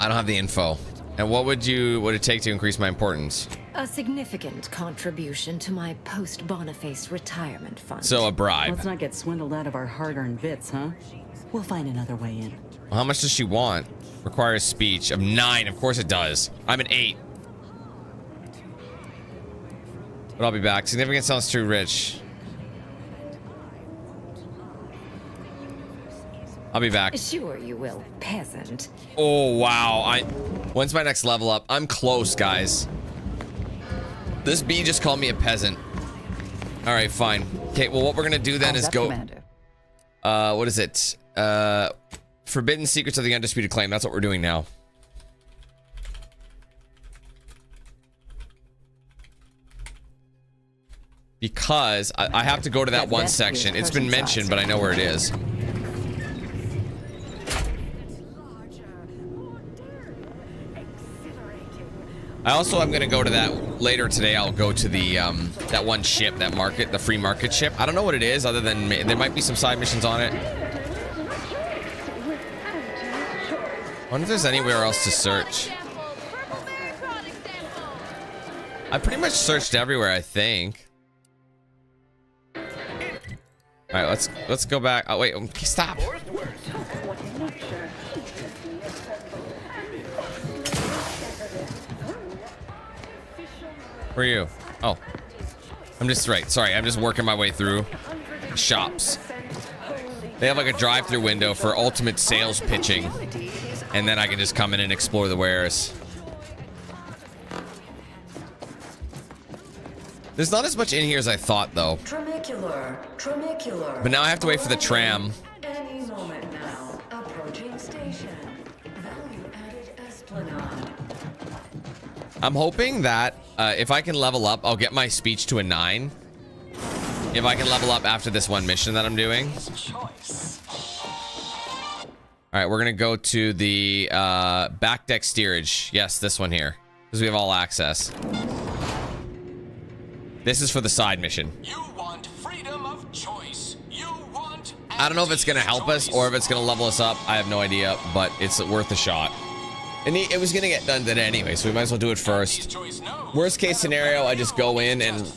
I don't have the info. And what would it take to increase my importance? A significant contribution to my post-Boniface retirement fund. So a bribe. Let's not get swindled out of our hard-earned bits, huh? We'll find another way in. Well, how much does she want? Requires speech of 9. Of course it does. I'm an 8. But I'll be back. Significant sounds too rich. I'll be back. Sure you will, peasant. Oh, wow. When's my next level up? I'm close, guys. This bee just called me a peasant. All right, fine. Okay, well, what we're going to do then is go... Commander. What is it? Forbidden Secrets of the Undisputed Claim. That's what we're doing now. because I have to go to that one section. It's been mentioned, but I know where it is. I also am going to go to that later today. I'll go to the that one ship, that market, the free market ship. I don't know what it is other than there might be some side missions on it. I wonder if there's anywhere else to search. I pretty much searched everywhere, I think. All right, let's go back. Oh wait, stop. Where are you? Oh, I'm just right. Sorry, I'm just working my way through shops. They have like a drive-through window for ultimate sales pitching, and then I can just come in and explore the wares. There's not as much in here as I thought, though. But now I have to wait for the tram. Any moment now. Approaching station. Value-added Esplanade. I'm hoping that if I can level up, I'll get my speech to a 9. If I can level up after this one mission that I'm doing. All right, we're gonna go to the back deck steerage. Yes, this one here, because we have all access. This is for the side mission. You want freedom of choice. You want I don't know if it's gonna help us or if it's gonna level us up. I have no idea, but it's worth a shot. And it was gonna get done today anyway, so we might as well do it first. Worst case scenario, I just go in and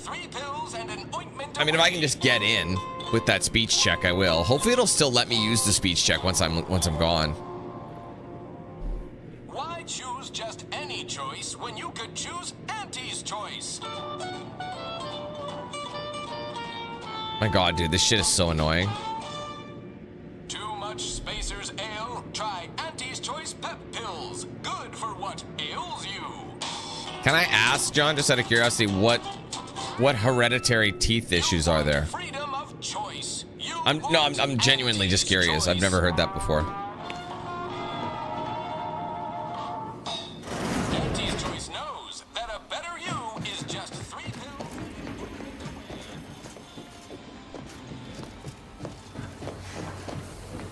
I mean, if I can just get in with that speech check, I will. Hopefully, it'll still let me use the speech check once I'm gone. Why choose just any choice when you could choose Auntie's choice? My God, dude, this shit is so annoying. Too much Spacer's Ale? Try Auntie's Choice Pep Pills. Good for what ails you. Can I ask, John, just out of curiosity, what hereditary teeth issues are there? Freedom of choice. I'm genuinely just curious. I've never heard that before. Auntie's Choice knows that a better you is just 3 pills.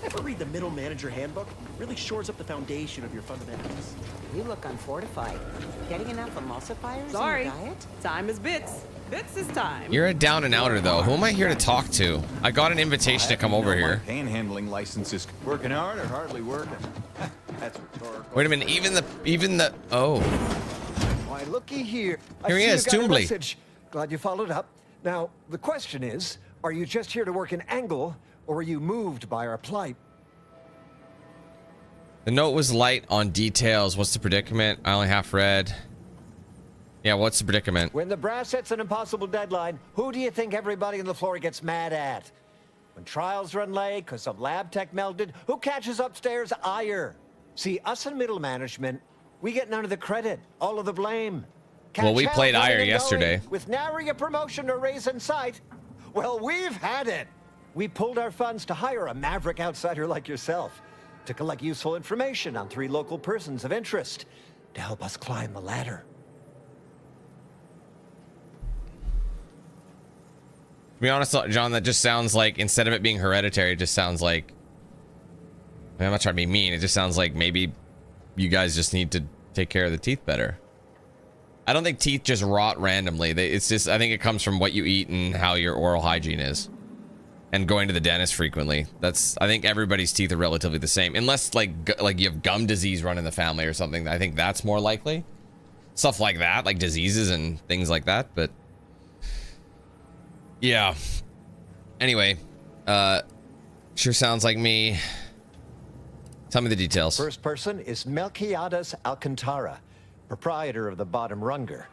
Ever read the Middle Manager Handbook? Really shores up the foundation of your fundamentals. You look unfortified. Getting enough emulsifiers Sorry. in your diet? Time is bits. Bits is time. You're a down and outer, though. Who am I here to talk to? I got an invitation to come over here. Panhandling license is working hard or hardly working. That's rhetorical. Wait a minute. Even the oh. Why, looky here. Here he is, Toombley. Glad you followed up. Now, the question is, are you just here to work an angle, or were you moved by our plight? The note was light on details. What's the predicament? I only half read. Yeah, what's the predicament? When the brass sets an impossible deadline, who do you think everybody on the floor gets mad at? When trials run late because some lab tech melted, who catches upstairs ire? See, us in middle management, we get none of the credit, all of the blame. Well, we played ire yesterday. With nary a promotion or raise in sight. Well, we've had it. We pulled our funds to hire a maverick outsider like yourself to collect useful information on 3 local persons of interest to help us climb the ladder. To be honest, John, that just sounds like, instead of it being hereditary, it just sounds like, I'm not trying to be mean, it just sounds like maybe you guys just need to take care of the teeth better. I don't think teeth just rot randomly. It's just, I think it comes from what you eat and how your oral hygiene is. And going to the dentist frequently. I think everybody's teeth are relatively the same. Unless like you have gum disease running in the family or something. I think that's more likely. Stuff like that, like diseases and things like that, but yeah. Anyway, sure sounds like me. Tell me the details. First person is Melquiades Alcantara, proprietor of the Bottom Runger.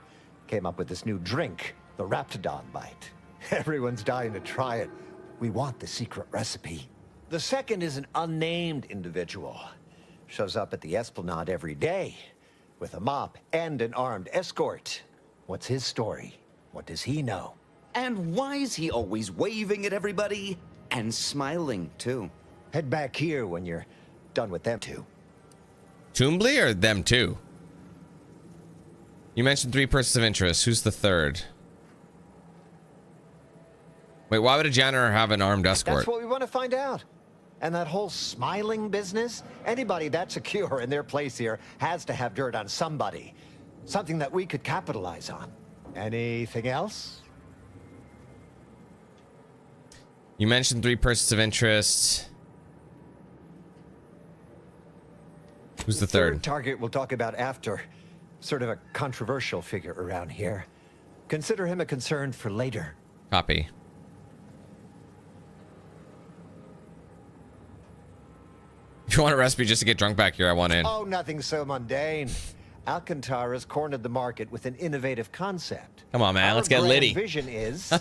Came up with this new drink, the Raptidon Bite. Everyone's dying to try it. We want the secret recipe. The second is an unnamed individual. Shows up at the Esplanade every day with a mop and an armed escort. What's his story? What does he know? And why is he always waving at everybody and smiling too? Head back here when you're done with them two. Toombley or them two? You mentioned 3 persons of interest. Who's the third? Wait, why would a janitor have an armed escort? That's what we want to find out. And that whole smiling business, anybody that's secure in their place here has to have dirt on somebody. Something that we could capitalize on. Anything else? You mentioned 3 persons of interest. Who's the third? Target we'll talk about after. Sort of a controversial figure around here. Consider him a concern for later. Copy. If you want a recipe just to get drunk back here, I want in. Oh, nothing so mundane. Alcantara's cornered the market with an innovative concept. Come on, man. Let's get litty. Our vision is...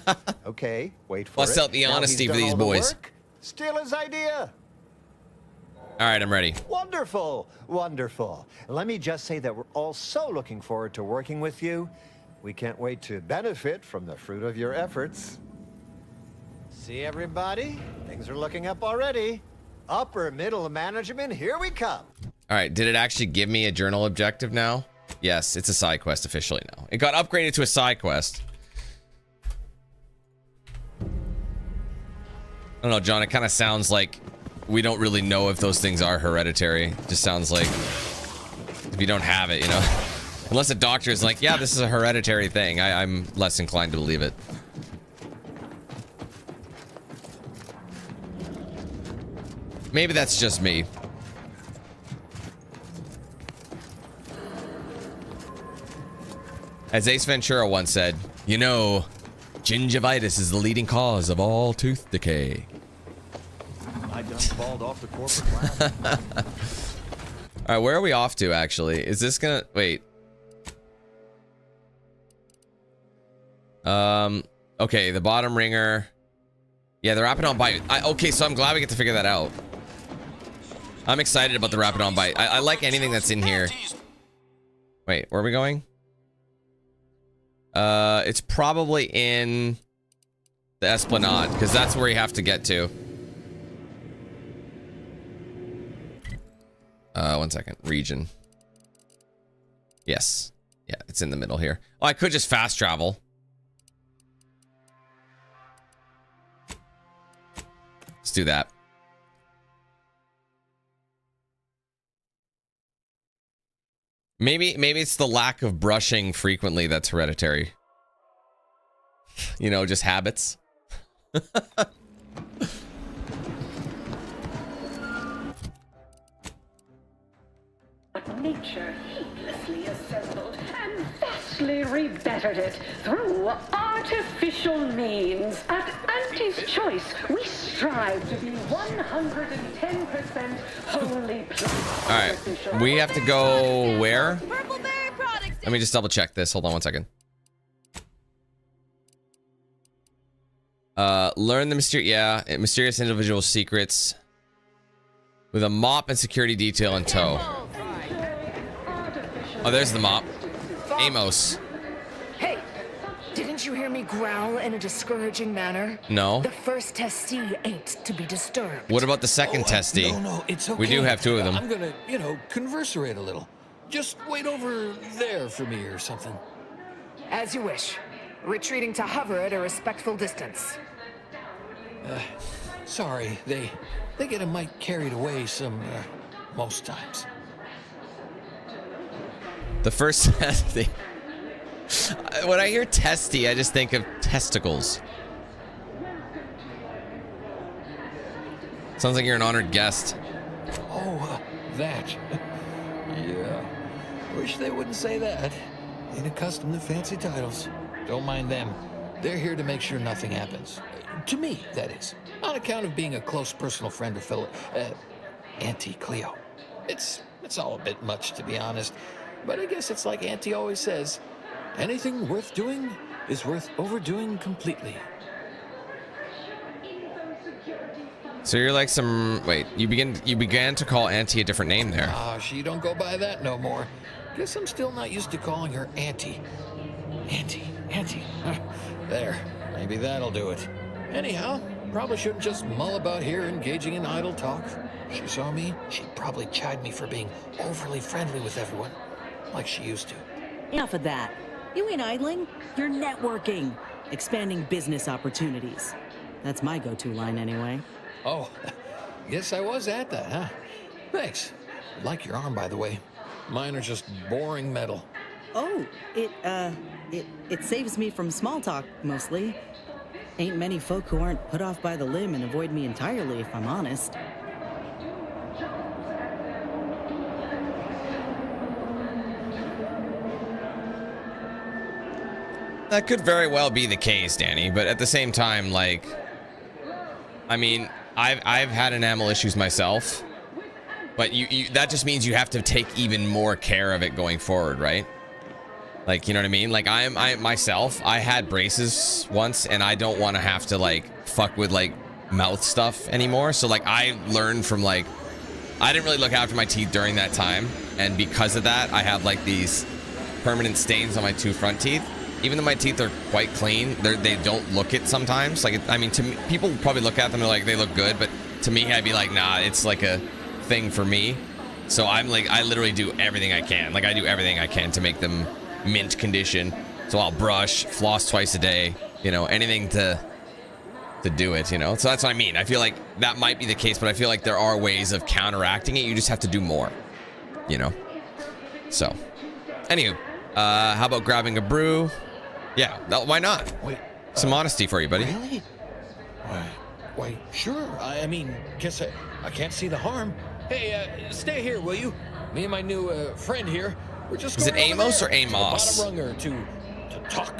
Okay, wait for Bust it. out the Now honesty he's for done these all the boys. work, steal his idea. All right, I'm ready. Wonderful, wonderful. Let me just say that we're all so looking forward to working with you. We can't wait to benefit from the fruit of your efforts. See, everybody? Things are looking up already. Upper middle management, here we come. All right, did it actually give me a journal objective now? Yes, it's a side quest officially now. It got upgraded to a side quest. I don't know, John, it kind of sounds like we don't really know if those things are hereditary. It just sounds like if you don't have it, you know? Unless a doctor is like, yeah, this is a hereditary thing. I'm less inclined to believe it. Maybe that's just me. As Ace Ventura once said, you know, gingivitis is the leading cause of all tooth decay. I done called off the corporate ladder. All right, where are we off to, actually? Is this gonna... Wait. Okay, the bottom ringer. Yeah, the Rapidon Bite. Okay, so I'm glad we get to figure that out. I'm excited about the Rapidon Bite. I like anything that's in here. Wait, where are we going? It's probably in the Esplanade, because that's where you have to get to. 1 second. Region. Yes. Yeah, it's in the middle here. Oh, I could just fast travel. Let's do that. Maybe it's the lack of brushing frequently that's hereditary. You know, just habits. Nature heedlessly assembled and vastly rebettered it through artificial means. At Auntie's Choice, we strive to be 110% wholly pure. All right, we have to go where? Let me just double check this. Hold on 1 second. Learn the mysterious individual secrets with a mop and security detail in tow. Oh, there's the mop. Amos. Hey, didn't you hear me growl in a discouraging manner? No. The first testee ain't to be disturbed. What about the second testee? No, it's okay. We do have 2 of them. I'm gonna, you know, converserate a little. Just wait over there for me or something. As you wish. Retreating to hover at a respectful distance. Sorry, they get a mite carried away most times. The first testy. When I hear testy, I just think of testicles. Sounds like you're an honored guest. Oh, that. Yeah. Wish they wouldn't say that. Ain't accustomed to fancy titles. Don't mind them. They're here to make sure nothing happens. To me, that is. On account of being a close personal friend of fellow... Auntie Cleo. It's all a bit much, to be honest. But I guess it's like Auntie always says, anything worth doing is worth overdoing completely. So you're like some... Wait, you began to call Auntie a different name there. She don't go by that no more. Guess I'm still not used to calling her Auntie. Auntie. There, maybe that'll do it. Anyhow, probably shouldn't just mull about here engaging in idle talk. If she saw me, she'd probably chide me for being overly friendly with everyone. Like she used to. Enough of that. You ain't idling. You're networking. Expanding business opportunities. That's my go-to line anyway. Oh, guess I was at that, huh? Thanks. Like your arm, by the way. Mine are just boring metal. Oh, it saves me from small talk, mostly. Ain't many folk who aren't put off by the limb and avoid me entirely, if I'm honest. That could very well be the case, Danny, but at the same time, like, I mean, I've had enamel issues myself, but you that just means you have to take even more care of it going forward, right? Like, you know what I mean? Like, I myself, I had braces once, and I don't want to have to, like, fuck with, like, mouth stuff anymore. So, like, I learned from, like, I didn't really look after my teeth during that time, and because of that, I have, like, these permanent stains on my 2 front teeth. Even though my teeth are quite clean, they don't look it sometimes. Like, I mean, to me, people probably look at them and they're like, they look good, but to me, I'd be like, nah, it's like a thing for me. So I'm like, I literally do everything I can. Like, I do everything I can to make them mint condition. So I'll brush, floss twice a day, you know, anything to do it, you know. So that's what I mean. I feel like that might be the case, but I feel like there are ways of counteracting it. You just have to do more, you know. So, anywho, how about grabbing a brew? Yeah, why not? Wait, some honesty for you, buddy. Really? Why, sure. I mean, guess I can't see the harm. Hey, stay here, will you? Me and my new friend here, we're just Is it going Amos over or there to the Amos? bottom runger to talk.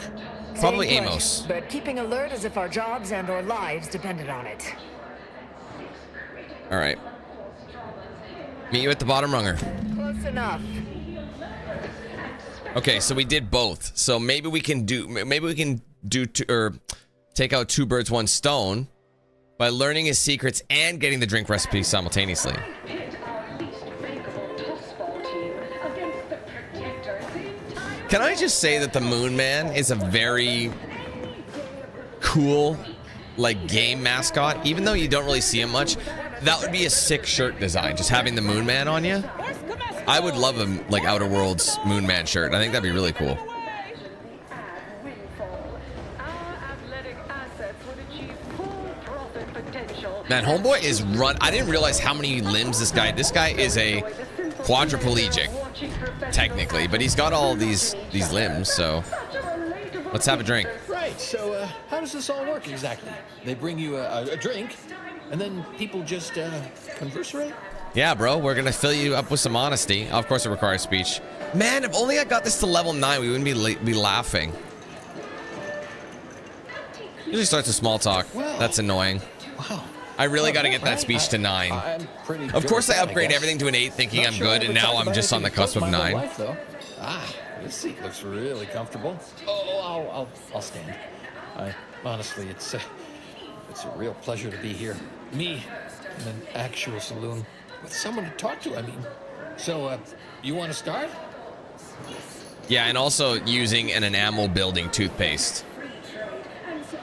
Probably Same Amos. question, but keeping alert as if our jobs and our lives depended on it. All right. Meet you at the bottom runger. Close enough. Okay, so we did both. So maybe we can do or take out 2 birds, 1 stone by learning his secrets and getting the drink recipe simultaneously. Can I just say that the Moon Man is a very cool, like, game mascot? Even though you don't really see him much, that would be a sick shirt design. Just having the Moon Man on you. I would love a, like, Outer Worlds Moon Man shirt. I think that'd be really cool. Man, homeboy is run. I didn't realize how many limbs this guy. This guy is a quadriplegic, technically, but he's got all these limbs. So let's have a drink. Right. So how does this all work exactly? They bring you a drink, and then people just conversate. Yeah, bro, we're gonna fill you up with some honesty. Of course, it requires speech. Man, if only I got this to level 9, we wouldn't be laughing. Usually starts with small talk. That's annoying. Wow. I really got to get that speech to 9. Of course, I upgrade everything to an 8, thinking I'm good, and now I'm just on the cusp of 9. This seat looks really comfortable. Oh, I'll stand. Honestly, it's a real pleasure to be here. Me in an actual saloon with someone to talk to. I mean, so you want to start? Yeah, and also using an enamel building toothpaste.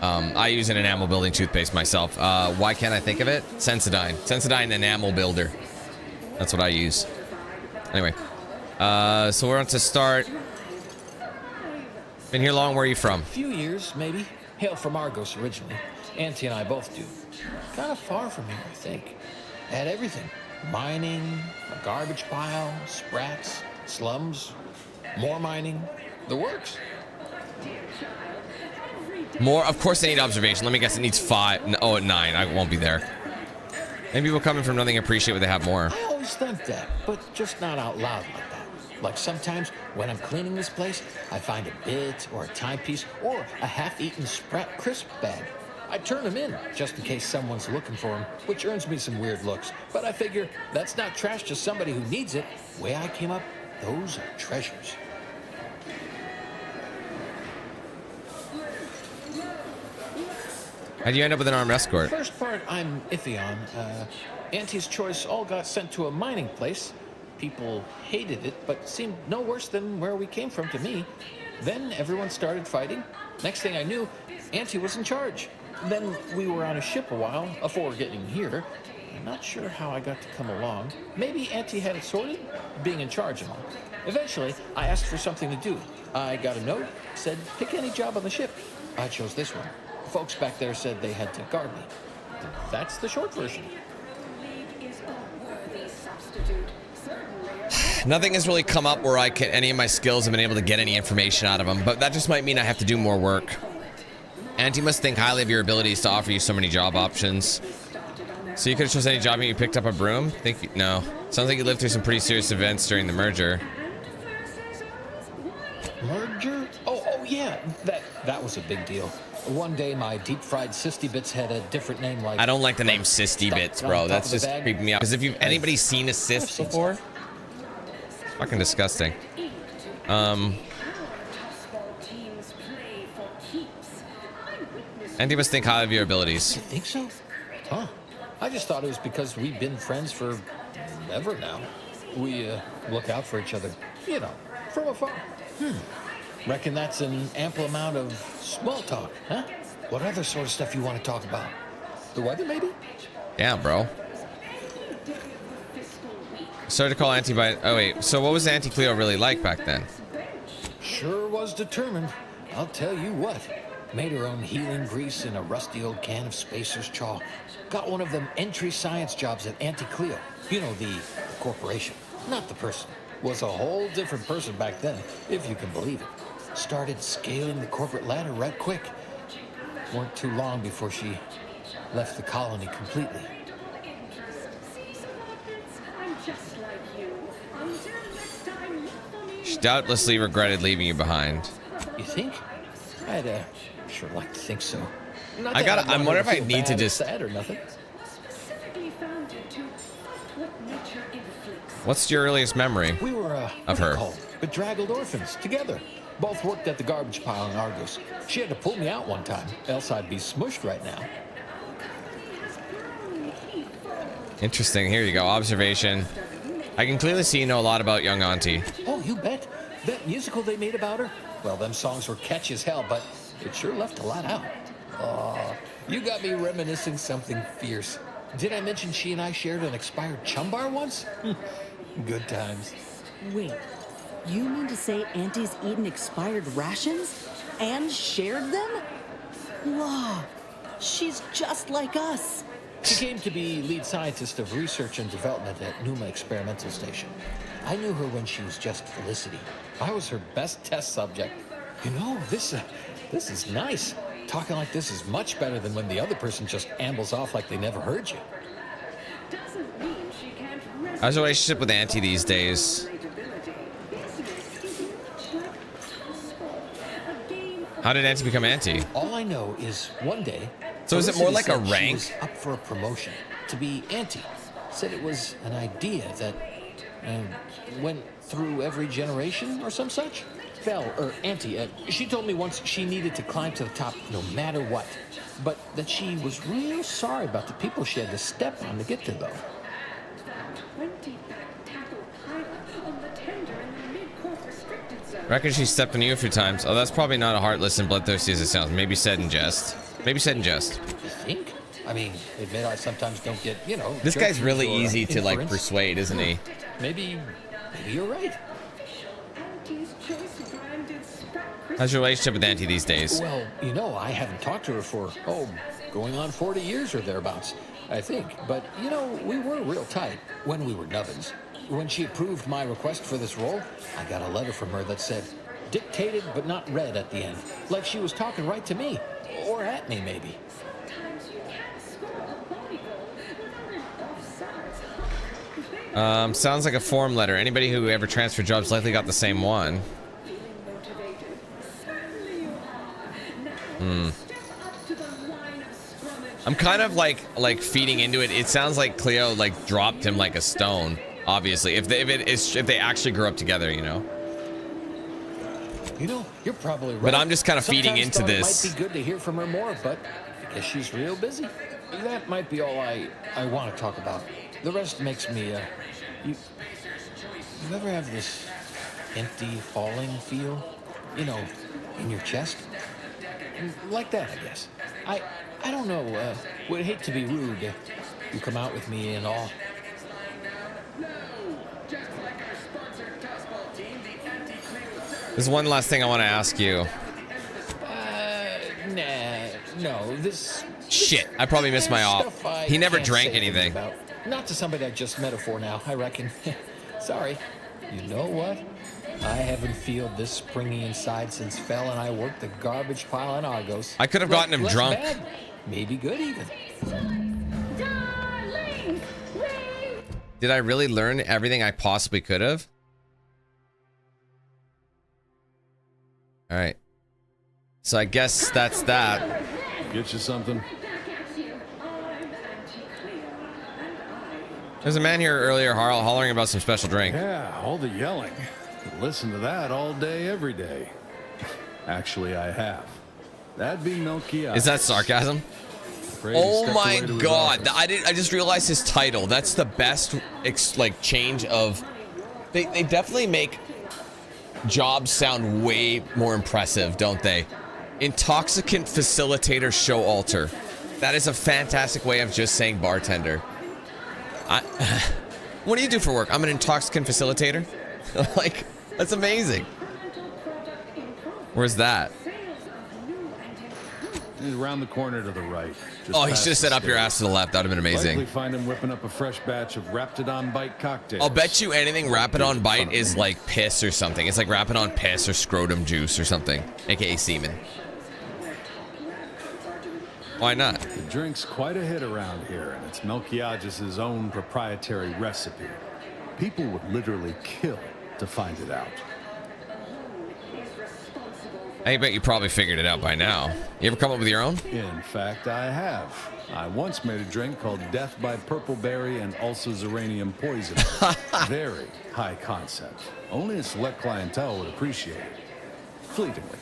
I use an enamel building toothpaste myself. Why can't I think of it? Sensodyne. Sensodyne enamel builder. That's what I use. Anyway, so we're on to start. Been here long. Where are you from? A few years, maybe. Hail from Argos originally. Auntie and I both do. Kind of far from here, I think. Had everything. Mining, a garbage pile, sprats, slums, more mining, the works. More? Of course they need observation. Let me guess, it needs 5. Oh, 9. I won't be there. Maybe people coming from nothing appreciate what they have more. I always think that, but just not out loud like that. Like sometimes when I'm cleaning this place, I find a bit or a timepiece or a half-eaten Sprat crisp bag. I turn them in just in case someone's looking for them, which earns me some weird looks. But I figure that's not trash to somebody who needs it. The way I came up, those are treasures. How'd you end up with an armed escort? First part I'm iffy on. Auntie's choice all got sent to a mining place. People hated it, but seemed no worse than where we came from to me. Then everyone started fighting. Next thing I knew, Auntie was in charge. Then we were on a ship a while before getting here. I'm not sure how I got to come along. Maybe Auntie had it sorted, being in charge and all. Eventually, I asked for something to do. I got a note, said pick any job on the ship. I chose this one. folks back there said they had to guard me. That's the short version. Nothing has really come up where any of my skills have been able to get any information out of them, but that just might mean I have to do more work. And you must think highly of your abilities to offer you so many job options. So you could have chosen any job and you picked up a broom? No. Sounds like you lived through some pretty serious events during the merger. Merger? Oh yeah, that was a big deal. One day my deep-fried Sisty Bits had a different name like... I don't like the name Sisty Bits, bro. That's just creeping me out. Because if anybody's seen a cyst before, it's fucking disgusting. And you must think highly of your abilities. You think so? Huh. I just thought it was because we've been friends for ever now. We look out for each other, you know, from afar. Reckon that's an ample amount of small talk, huh? What other sort of stuff you want to talk about? The weather, maybe? Yeah, bro. Started to call Auntie by... Oh, wait. So what was Auntie Cleo really like back then? Sure was determined. I'll tell you what. Made her own healing grease in a rusty old can of Spacer's chalk. Got one of them entry science jobs at Auntie Cleo. You know, the corporation, not the person. Was a whole different person back then, if you can believe it. Started scaling the corporate ladder right quick. Weren't too long before she left the colony completely. She doubtlessly regretted leaving you behind. You think? I'd sure like to think so. I'm wondering if I need to just... Sad or nothing. What's your earliest memory We were, of her? Bedraggled orphans, together. Both worked at the garbage pile in Argos. She had to pull me out one time, else I'd be smushed right now. Interesting. Here you go. Observation. I can clearly see you know a lot about young Auntie. Oh, you bet. That musical they made about her? Well, them songs were catchy as hell, but it sure left a lot out. Oh, you got me reminiscing something fierce. Did I mention she and I shared an expired chum bar once? Good times. Wait, you mean to say Auntie's eaten expired rations? And shared them? Wow, she's just like us. She came to be lead scientist of research and development at Numa Experimental Station. I knew her when she was just Felicity. I was her best test subject. You know, this is nice. Talking like this is much better than when the other person just ambles off like they never heard you. How's your relationship with Auntie these days? How did Auntie become Auntie? All I know is one day... So is it more like a rank? She was up for a promotion to be Auntie. Said it was an idea that went through every generation or some such. Auntie, she told me once she needed to climb to the top no matter what. But that she was real sorry about the people she had to step on to get there, though. Reckon she stepped on you a few times. Oh, that's probably not as heartless and bloodthirsty as it sounds. Maybe said in jest. Maybe said in jest. You think? I mean, admit I sometimes don't get, you know... This guy's really easy to, like, persuade, isn't he? Maybe you're right. How's your relationship with Auntie these days? Well, you know, I haven't talked to her for, going on 40 years or thereabouts, I think. But, you know, we were real tight when we were nubbins. When she approved my request for this role, I got a letter from her that said, dictated but not read at the end. Like she was talking right to me. Or at me, maybe. Sounds like a form letter. Anybody who ever transferred jobs likely got the same one. I'm kind of like feeding into it. It sounds like Cleo like dropped him like a stone. Obviously, if they actually grew up together, you know. You know, you're probably right. But I'm just kind of feeding into this. It might be good to hear from her more, but I guess she's real busy. That might be all I want to talk about. The rest makes me you ever have this empty, falling feel? You know, in your chest? Like that, I guess. I don't know. Would hate to be rude. You come out with me and all. There's one last thing I want to ask you. no, this... Shit, I probably missed my stuff off. I He never can't drank say anything anything. about. Not to somebody I just met her for now, I reckon. Sorry. You know what? I haven't felt this springy inside since Fel and I worked the garbage pile in Argos. I could have gotten him Less drunk. bad, maybe good even. Did I really learn everything I possibly could have? All right. So I guess that's that. Get you something? There's a man here earlier hollering about some special drink. Yeah, all the yelling. Listen to that all day, every day. Actually, I have. That'd be Melchiades. Is that sarcasm? Oh my god! I just realized his title. That's the best change of. They definitely make jobs sound way more impressive, don't they? Intoxicant facilitator show alter. That is a fantastic way of just saying bartender. What do you do for work? I'm an intoxicant facilitator. Like, that's amazing. Where's that? He's around the corner to the right. Oh, he should have set up your ass to the left. That would have been amazing. Likely find him whipping up a fresh batch of Raptidon Bite cocktails. I'll bet you anything Rapidon Bite is like piss or something. It's like Rapidon piss or scrotum juice or something, aka semen. Why not? The drink's quite a hit around here, and it's Melchiades' own proprietary recipe. People would literally kill to find it out. I bet you probably figured it out by now. You ever come up with your own? In fact, I have. I once made a drink called Death by Purpleberry and also Uranium Poison. Very high concept. Only a select clientele would appreciate it. Fleetingly.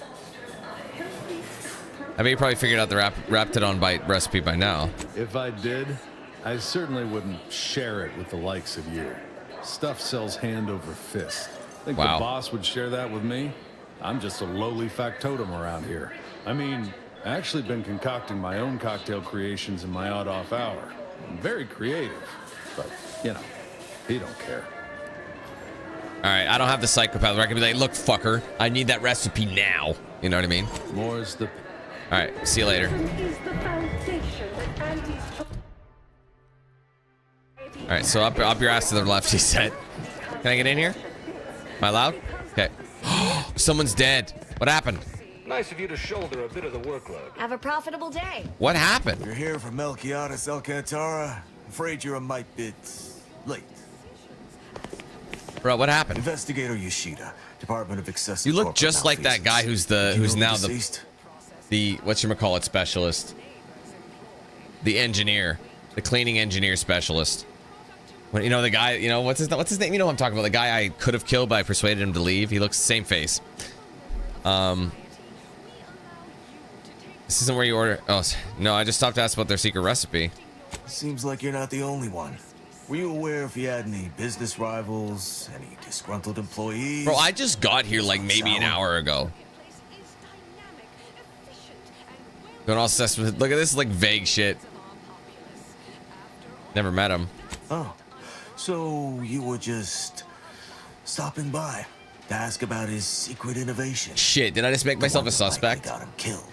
I bet you probably figured out the Raptidon Bite recipe by now. If I did, I certainly wouldn't share it with the likes of you. Stuff sells hand over fist. Think the boss would share that with me? I'm just a lowly factotum around here. I mean, I actually been concocting my own cocktail creations in my odd-off hour. I'm very creative, but, you know, he don't care. All right, I don't have the psychopath where I can be like, look, fucker, I need that recipe now. You know what I mean? More's the... All right, see you later. All right, so up your ass to the left, he said. Can I get in here? Am I loud? Okay. Someone's dead. What happened? Nice of you to shoulder a bit of the workload. Have a profitable day. What happened? You're here for Melchiades Alcantara. Afraid you're a mite bit late. Bro, what happened? Investigator Yoshida, Department of Excessive You look Corporate just like that guy who's now deceased? the whatchamacallit specialist. The engineer. The cleaning engineer specialist. When, you know, the guy, you know, what's his name? You know what I'm talking about. The guy I could have killed, but I persuaded him to leave. He looks the same face. This isn't where you order. Oh, no, I just stopped to ask about their secret recipe. Seems like you're not the only one. Were you aware if you had any business rivals, any disgruntled employees? Bro, I just got here like maybe an hour ago. Going all assessment. Look at this, like vague shit. Never met him. Oh, so you were just stopping by to ask about his secret innovation. Shit, did I just make myself a suspect? Got him killed.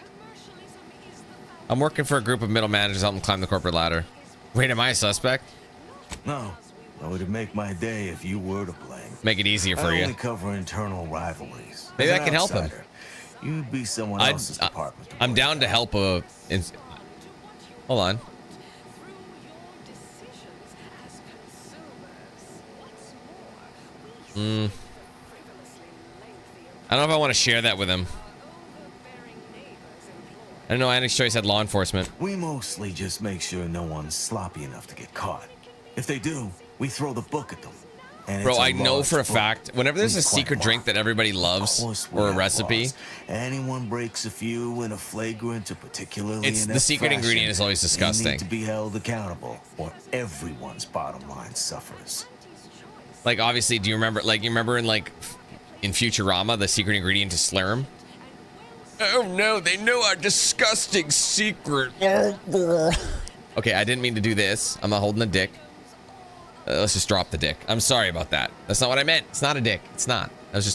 I'm working for a group of middle managers helping climb the corporate ladder. Wait, am I a suspect? No, it would make my day if you were to blame. Make it easier for I you. only cover internal rivalries. Maybe As I an can help him. outsider, You'd be someone else's department. I'm down to help hold on. I don't know if I want to share that with him. I don't know. Annie's Choice had law enforcement. We mostly just make sure no one's sloppy enough to get caught. If they do, we throw the book at them. And Bro, it's a I know large for a book. fact, whenever there's a secret drink that everybody loves or a recipe, anyone breaks a few in a flagrant or particularly it's the inept secret fashion, ingredient is always they disgusting. need to be held accountable, or everyone's bottom line suffers. Like, obviously, do you remember, like, in Futurama, the secret ingredient is Cerebrum? Oh no, they know our disgusting secret. Okay, I didn't mean to do this. I'm not holding the dick. Let's just drop the dick. I'm sorry about that. That's not what I meant. It's not a dick. It's not. That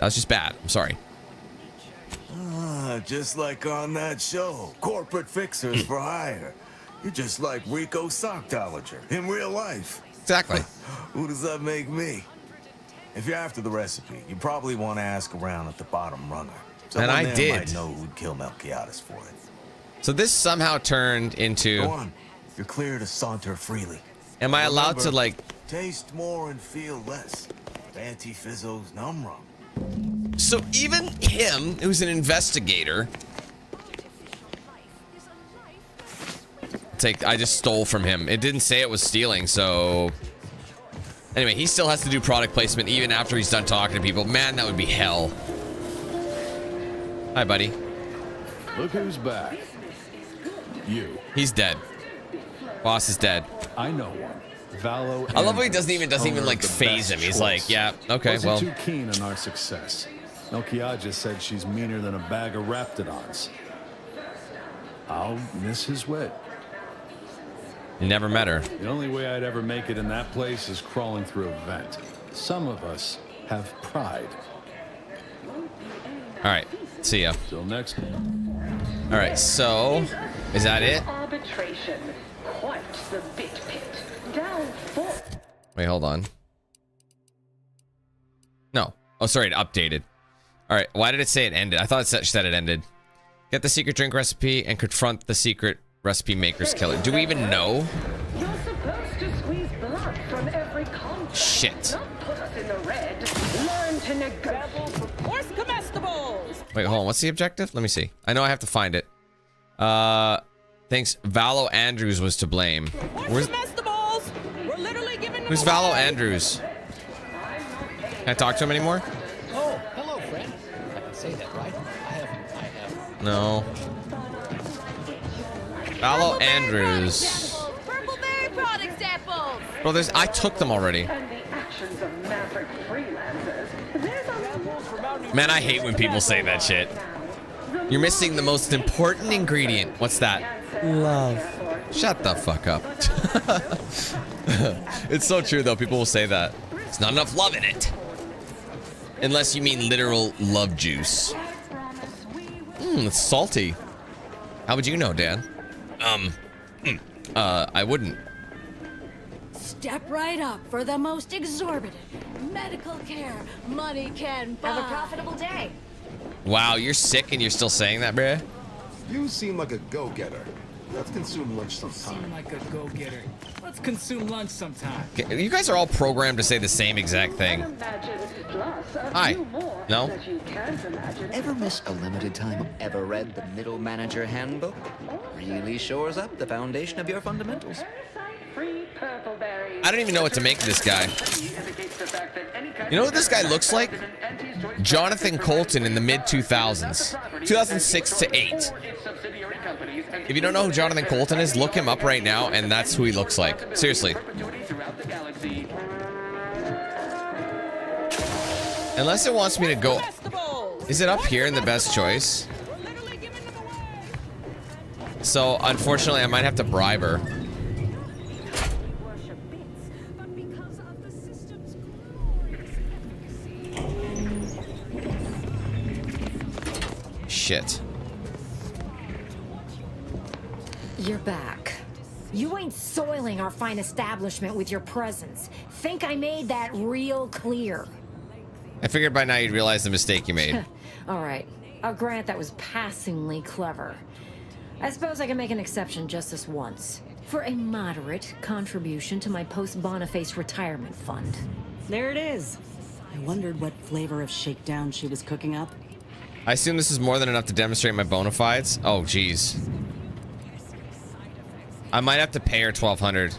was just bad. I'm sorry. Yeah, just like on that show, Corporate Fixers for Hire. You're just like Rico Sockdolager in real life. Exactly. Who does that make me? If you're after the recipe, you probably want to ask around at the bottom runner. Someone And I there did. might know who'd kill Melquiades for it. So this somehow turned into... Go on. You're clear to saunter freely. Am I allowed to, Remember, like... taste more and feel less. Anti-Fizzo's Num Rum. So even him, who's an investigator... I just stole from him. It didn't say it was stealing, so... Anyway, he still has to do product placement even after he's done talking to people. Man, that would be hell. Hi, buddy. Look who's back. You. He's dead. Boss is dead. I know one. Valo. I love how he doesn't even like phase him. He's like, yeah, okay, Wasn't well. too keen on our success. Melquiades said she's meaner than a bag of raptidons. I'll miss his wit. Never met her. The only way I'd ever make it in that place is crawling through a vent. Some of us have pride. All right, see ya. Till next. All right, so is that it? Arbitration. Quite the bit pit. Down 4. Wait, hold on. No. Oh, sorry, it updated. All right, why did it say it ended? I thought it said it ended. Get the secret drink recipe and confront the secret recipe maker's killer. Do we even know? You're supposed to squeeze blood from every contact. Shit. Not put us in the red. Learn to negotiate. Horse comestibles! Wait, hold on. What's the objective? Let me see. I know I have to find it. Thanks. Valo Andrews was to blame. Who's Valo Andrews? Can I talk to him anymore? Oh, hello, friend. I can say that, right? I have. No. Valo Andrews. Purple berry product samples. Bro, I took them already. And the actions of maverick freelancers. Man, I hate when people say that shit. You're missing the most important ingredient. What's that? Love. Shut the fuck up. It's so true, though. People will say that. It's not enough love in it. Unless you mean literal love juice. It's salty. How would you know, Dan? I wouldn't. Step right up for the most exorbitant medical care money can buy. Have a profitable day. Wow, you're sick and you're still saying that, bruh? You seem like a go-getter. Let's consume lunch sometime. Seem like a go-getter. Let's consume lunch sometime. Okay, you guys are all programmed to say the same exact thing. Hi. No? Ever missed a limited time? Ever read the Middle Manager Handbook? Really shores up the foundation of your fundamentals. I don't even know what to make of this guy. You know what this guy looks like? Jonathan Colton in the mid-2000s. 2006 to 8. If you don't know who Jonathan Colton is, look him up right now, and that's who he looks like. Seriously. Unless it wants me to go... Is it up here in the best choice? So, unfortunately, I might have to bribe her. Shit. You're back. You ain't soiling our fine establishment with your presence. Think I made that real clear. I figured by now you'd realize the mistake you made. All right. I'll grant that was passingly clever. I suppose I can make an exception just this once. For a moderate contribution to my post-Boniface retirement fund. There it is. I wondered what flavor of shakedown she was cooking up. I assume this is more than enough to demonstrate my bona fides. Oh, jeez. I might have to pay her $1,200.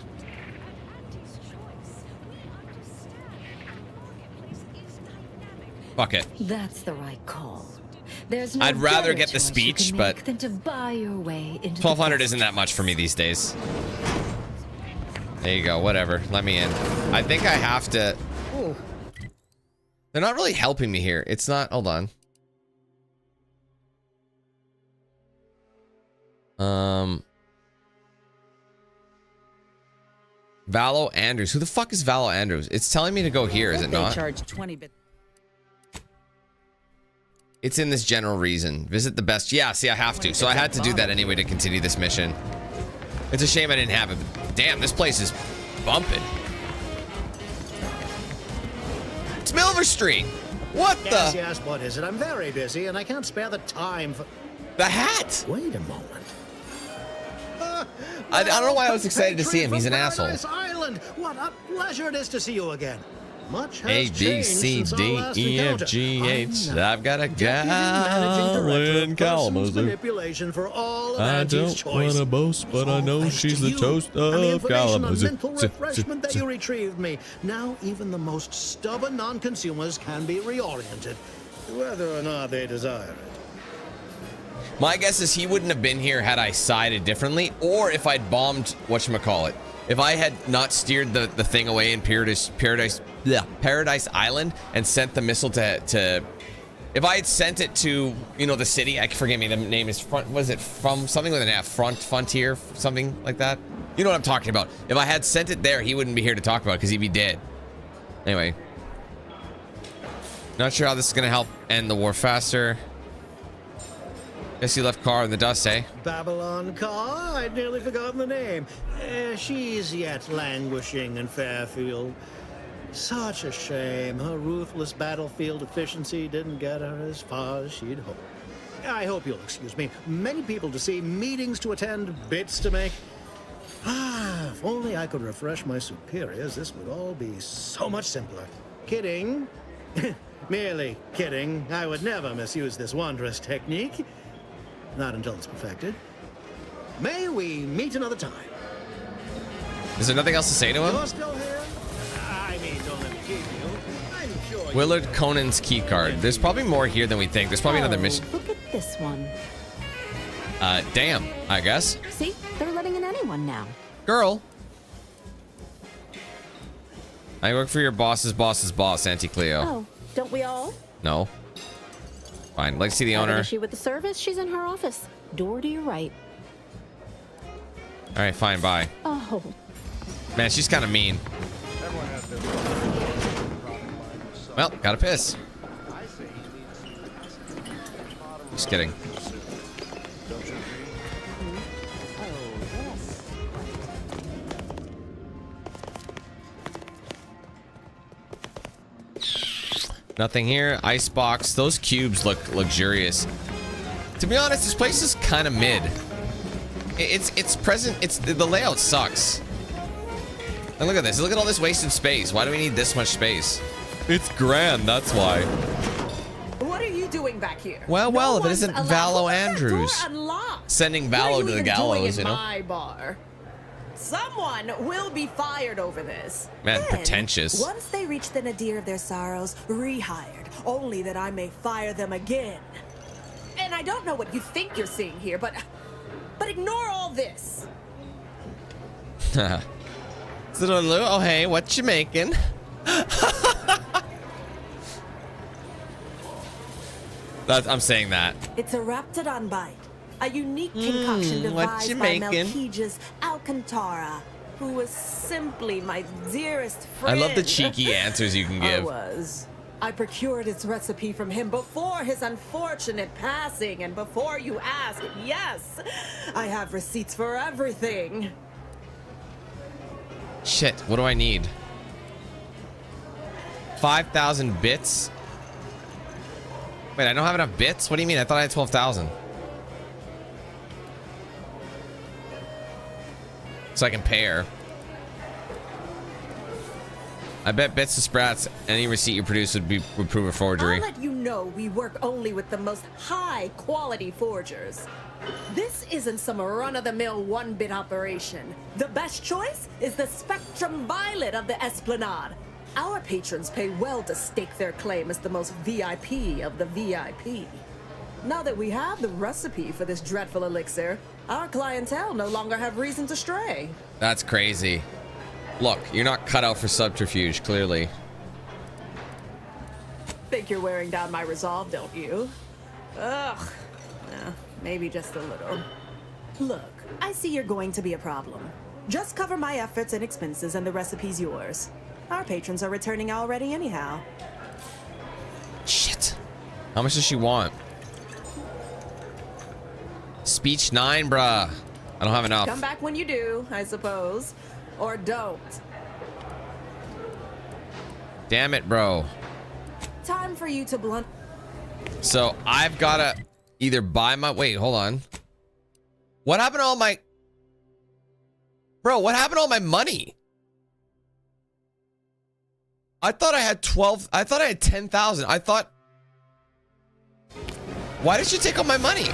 Fuck it. That's the right call. There's no I'd rather better get the choice you speech, can but make than to buy your way into $1,200 isn't that much for me these days. There you go. Whatever. Let me in. I think I have to. Ooh. They're not really helping me here. It's not. Hold on. Valo Andrews. Who the fuck is Valo Andrews? It's telling me to go here, is it not? They charge 20 bit. It's in this general reason. Visit the best. Yeah, see, I have to. So I had to do that anyway to continue this mission. It's a shame I didn't have it. But damn, this place is bumping. It's Milver Street. What yes, the? Yes, what is it? I'm very busy and I can't spare the time for... The hat! Wait a moment. I don't know why I was excited to see him. He's an asshole. Island. What a pleasure it is to see you again. Much has A, B, C, D, E, F, G, H. I've got a gal in Kalamazoo. Manipulation for all of I Angie's don't want to boast, but I know she's the toast of Kalamazoo. Mental refreshment that you retrieved me. Now even the most stubborn non-consumers can be reoriented, whether or not they desire it. My guess is he wouldn't have been here had I sided differently, or if I'd bombed whatchamacallit. If I had not steered the thing away in Paradise Island and sent the missile to if I had sent it to, you know, the city, forgive me, the name is was it from something with an F, Frontier, something like that? You know what I'm talking about. If I had sent it there, he wouldn't be here to talk about it because he'd be dead. Anyway. Not sure how this is going to help end the war faster. Guess you left Car in the dust, eh? Babylon Car? I'd nearly forgotten the name. She's yet languishing in Fairfield. Such a shame. Her ruthless battlefield efficiency didn't get her as far as she'd hoped. I hope you'll excuse me. Many people to see, meetings to attend, bits to make. If only I could refresh my superiors, this would all be so much simpler. Kidding. Merely kidding. I would never misuse this wondrous technique. Not until it's perfected. May we meet another time. Is there nothing else to say to him? You're still here? I mean, don't let me keep you. I'm sure Willard Conan's key card. There's probably more here than we think. There's probably another mission. Look at this one. Damn, I guess. See, they're letting in anyone now. Girl. I work for your boss's boss, Auntie Cleo. Oh, don't we all? No. Fine. Like to see the Have an owner. issue with the service? She's in her office. Door to your right. All right, fine. Bye. Oh. Man, she's kind of mean. Well, gotta piss. Just kidding. Nothing here. Icebox. Those cubes look luxurious. To be honest, this place is kind of mid. It's present. The layout sucks. And look at this. Look at all this wasted space. Why do we need this much space? It's grand. That's why. What are you doing back here? Well, if it isn't Valo Andrews sending Valo to the gallows, you know. My bar. Someone will be fired over this. Man, pretentious. Once they reach the nadir of their sorrows, rehired, only that I may fire them again. And I don't know what you think you're seeing here, but ignore all this. Oh, hey, what you making? I'm saying that. It's a Raptidon bite. A unique concoction devised by Melquiades Alcantara, who was simply my dearest friend. I love the cheeky answers you can give. I procured its recipe from him before his unfortunate passing, and before you ask, yes, I have receipts for everything. Shit, what do I need? 5,000 bits? Wait, I don't have enough bits? What do you mean? I thought I had 12,000. So I can pay her. I bet bits to Sprats, any receipt you produce would prove a forgery. I'll let you know we work only with the most high-quality forgers. This isn't some run-of-the-mill one-bit operation. The best choice is the Spectrum Violet of the Esplanade. Our patrons pay well to stake their claim as the most VIP of the VIP. Now that we have the recipe for this dreadful elixir, our clientele no longer have reason to stray. That's crazy. Look, you're not cut out for subterfuge, clearly. Think you're wearing down my resolve, don't you? Ugh. Maybe just a little. Look, I see you're going to be a problem. Just cover my efforts and expenses and the recipe's yours. Our patrons are returning already anyhow. Shit. How much does she want? Speech 9, bruh. I don't have enough. Come back when you do, I suppose. Or don't. Damn it, bro. Time for you to blunt. So I've gotta either buy my... Wait, hold on. What happened to all my... Bro, what happened to all my money? I thought I had 12... I thought I had 10,000. I thought... Why did she take all my money?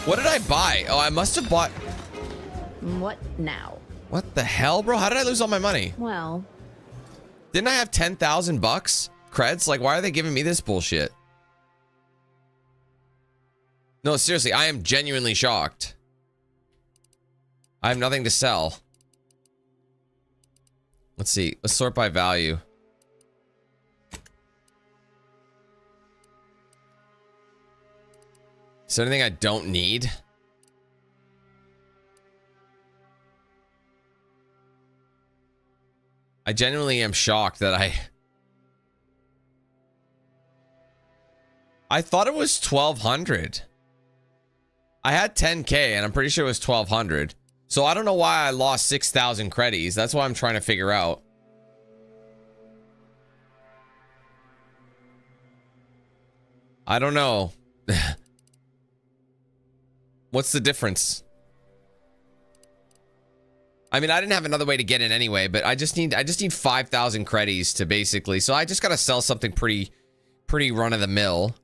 What did I buy? Oh, I must have bought... What now? What the hell, bro? How did I lose all my money? Well... Didn't I have 10,000 bucks? Creds? Like, why are they giving me this bullshit? No, seriously, I am genuinely shocked. I have nothing to sell. Let's see. Let's sort by value. Is there anything I don't need? I genuinely am shocked that I thought it was 1,200. I had 10K and I'm pretty sure it was 1,200. So I don't know why I lost 6,000 credits. That's what I'm trying to figure out. I don't know. What's the difference? I mean, I didn't have another way to get in anyway, but I just need 5,000 credits to basically. So I just gotta sell something pretty run of the mill,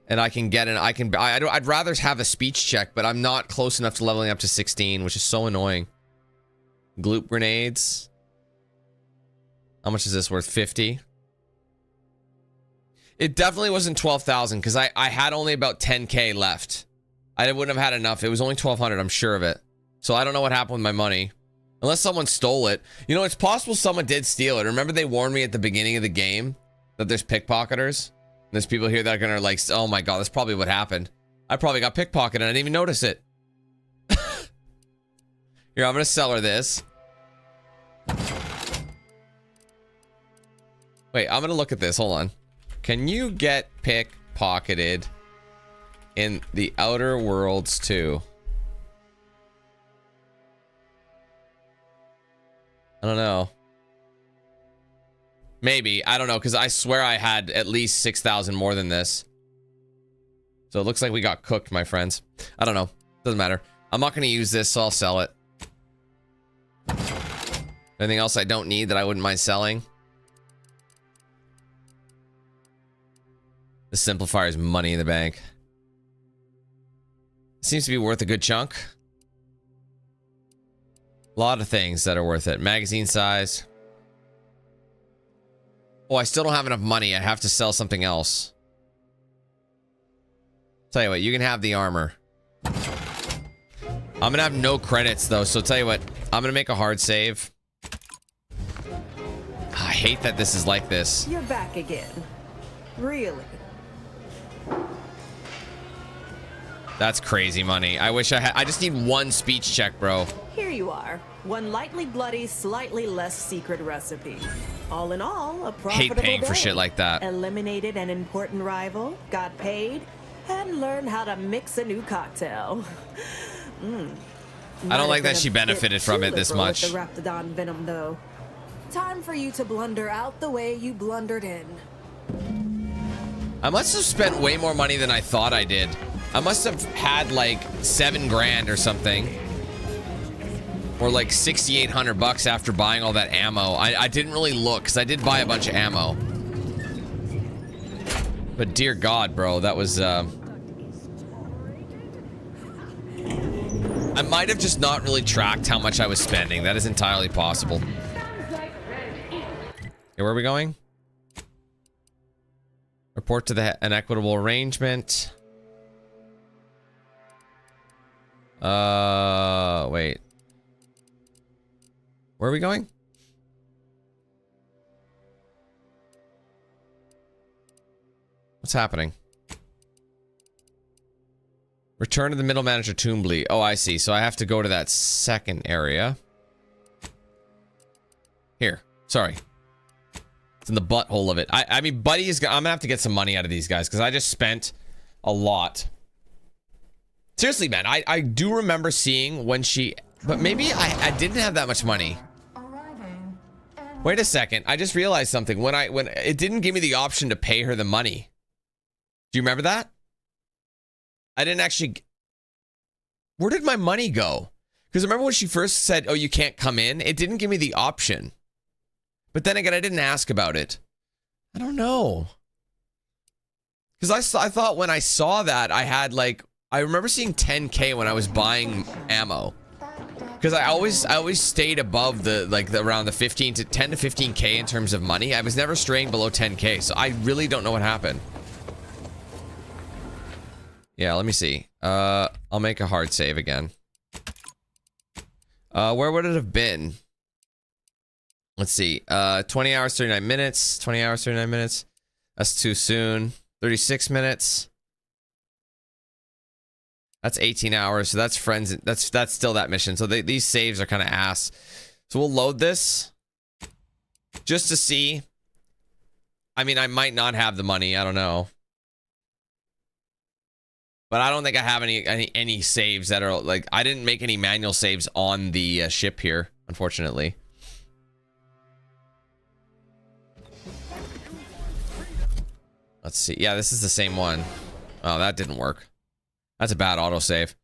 and I can get in. I'd rather have a speech check, but I'm not close enough to leveling up to 16, which is so annoying. Gloop grenades. How much is this worth? 50. It definitely wasn't 12,000 because I had only about 10K left. I wouldn't have had enough. It was only 1,200. I'm sure of it. So I don't know what happened with my money. Unless someone stole it. You know, it's possible someone did steal it. Remember they warned me at the beginning of the game that there's pickpocketers? There's people here that are gonna like, oh my god, that's probably what happened. I probably got pickpocketed and I didn't even notice it. Here, I'm gonna sell her this. Wait, I'm gonna look at this. Hold on. Can you get pickpocketed in the Outer Worlds too? I don't know. Maybe. I don't know, because I swear I had at least 6,000 more than this. So it looks like we got cooked, my friends. I don't know. Doesn't matter. I'm not going to use this, so I'll sell it. Anything else I don't need that I wouldn't mind selling? The simplifier is money in the bank. Seems to be worth a good chunk. A lot of things that are worth it. Magazine size. Oh, I still don't have enough money. I have to sell something else. Tell you what, you can have the armor. I'm gonna have no credits though, so tell you what, I'm gonna make a hard save. I hate that this is like this. You're back again. Really? That's crazy money. I wish I just need one speech check, bro. Here you are. One lightly bloody, slightly less secret recipe. All in all, a profitable Hate paying day. for shit like that. Eliminated an important rival, got paid, and learned how to mix a new cocktail. I don't like that she benefited from it this much. With the Raptidon venom, though. Time for you to blunder out the way you blundered in. I must have spent way more money than I thought I did. I must have had like 7 grand or something. Or like 6,800 bucks after buying all that ammo. I didn't really look because I did buy a bunch of ammo. But dear God, bro, that was I might have just not really tracked how much I was spending. That is entirely possible. Okay, where are we going? Report to the inequitable arrangement. Wait. Where are we going? What's happening? Return to the middle manager Tombly. Oh, I see. So I have to go to that second area. Here. Sorry. It's in the butthole of it. I mean, Buddy is. I'm gonna have to get some money out of these guys because I just spent a lot. Seriously, man, I do remember seeing when she, but maybe I didn't have that much money. Wait a second, I just realized something. When it didn't give me the option to pay her the money. Do you remember that? I didn't actually. Where did my money go? Because remember when she first said, "Oh, you can't come in." It didn't give me the option. But then again, I didn't ask about it. I don't know. Because I thought when I saw that, I had like, I remember seeing 10K when I was buying ammo. Because I always stayed above around the 10 to 15K in terms of money. I was never straying below 10K, so I really don't know what happened. Yeah, let me see. I'll make a hard save again. Where would it have been? Let's see. 20 hours, 39 minutes. 20 hours, 39 minutes. That's too soon. 36 minutes. That's 18 hours. So that's friends. That's still that mission. So these saves are kind of ass. So we'll load this just to see. I mean, I might not have the money. I don't know. But I don't think I have any saves that are like, I didn't make any manual saves on the ship here, unfortunately. Let's see. Yeah, this is the same one. Oh, that didn't work. That's a bad autosave.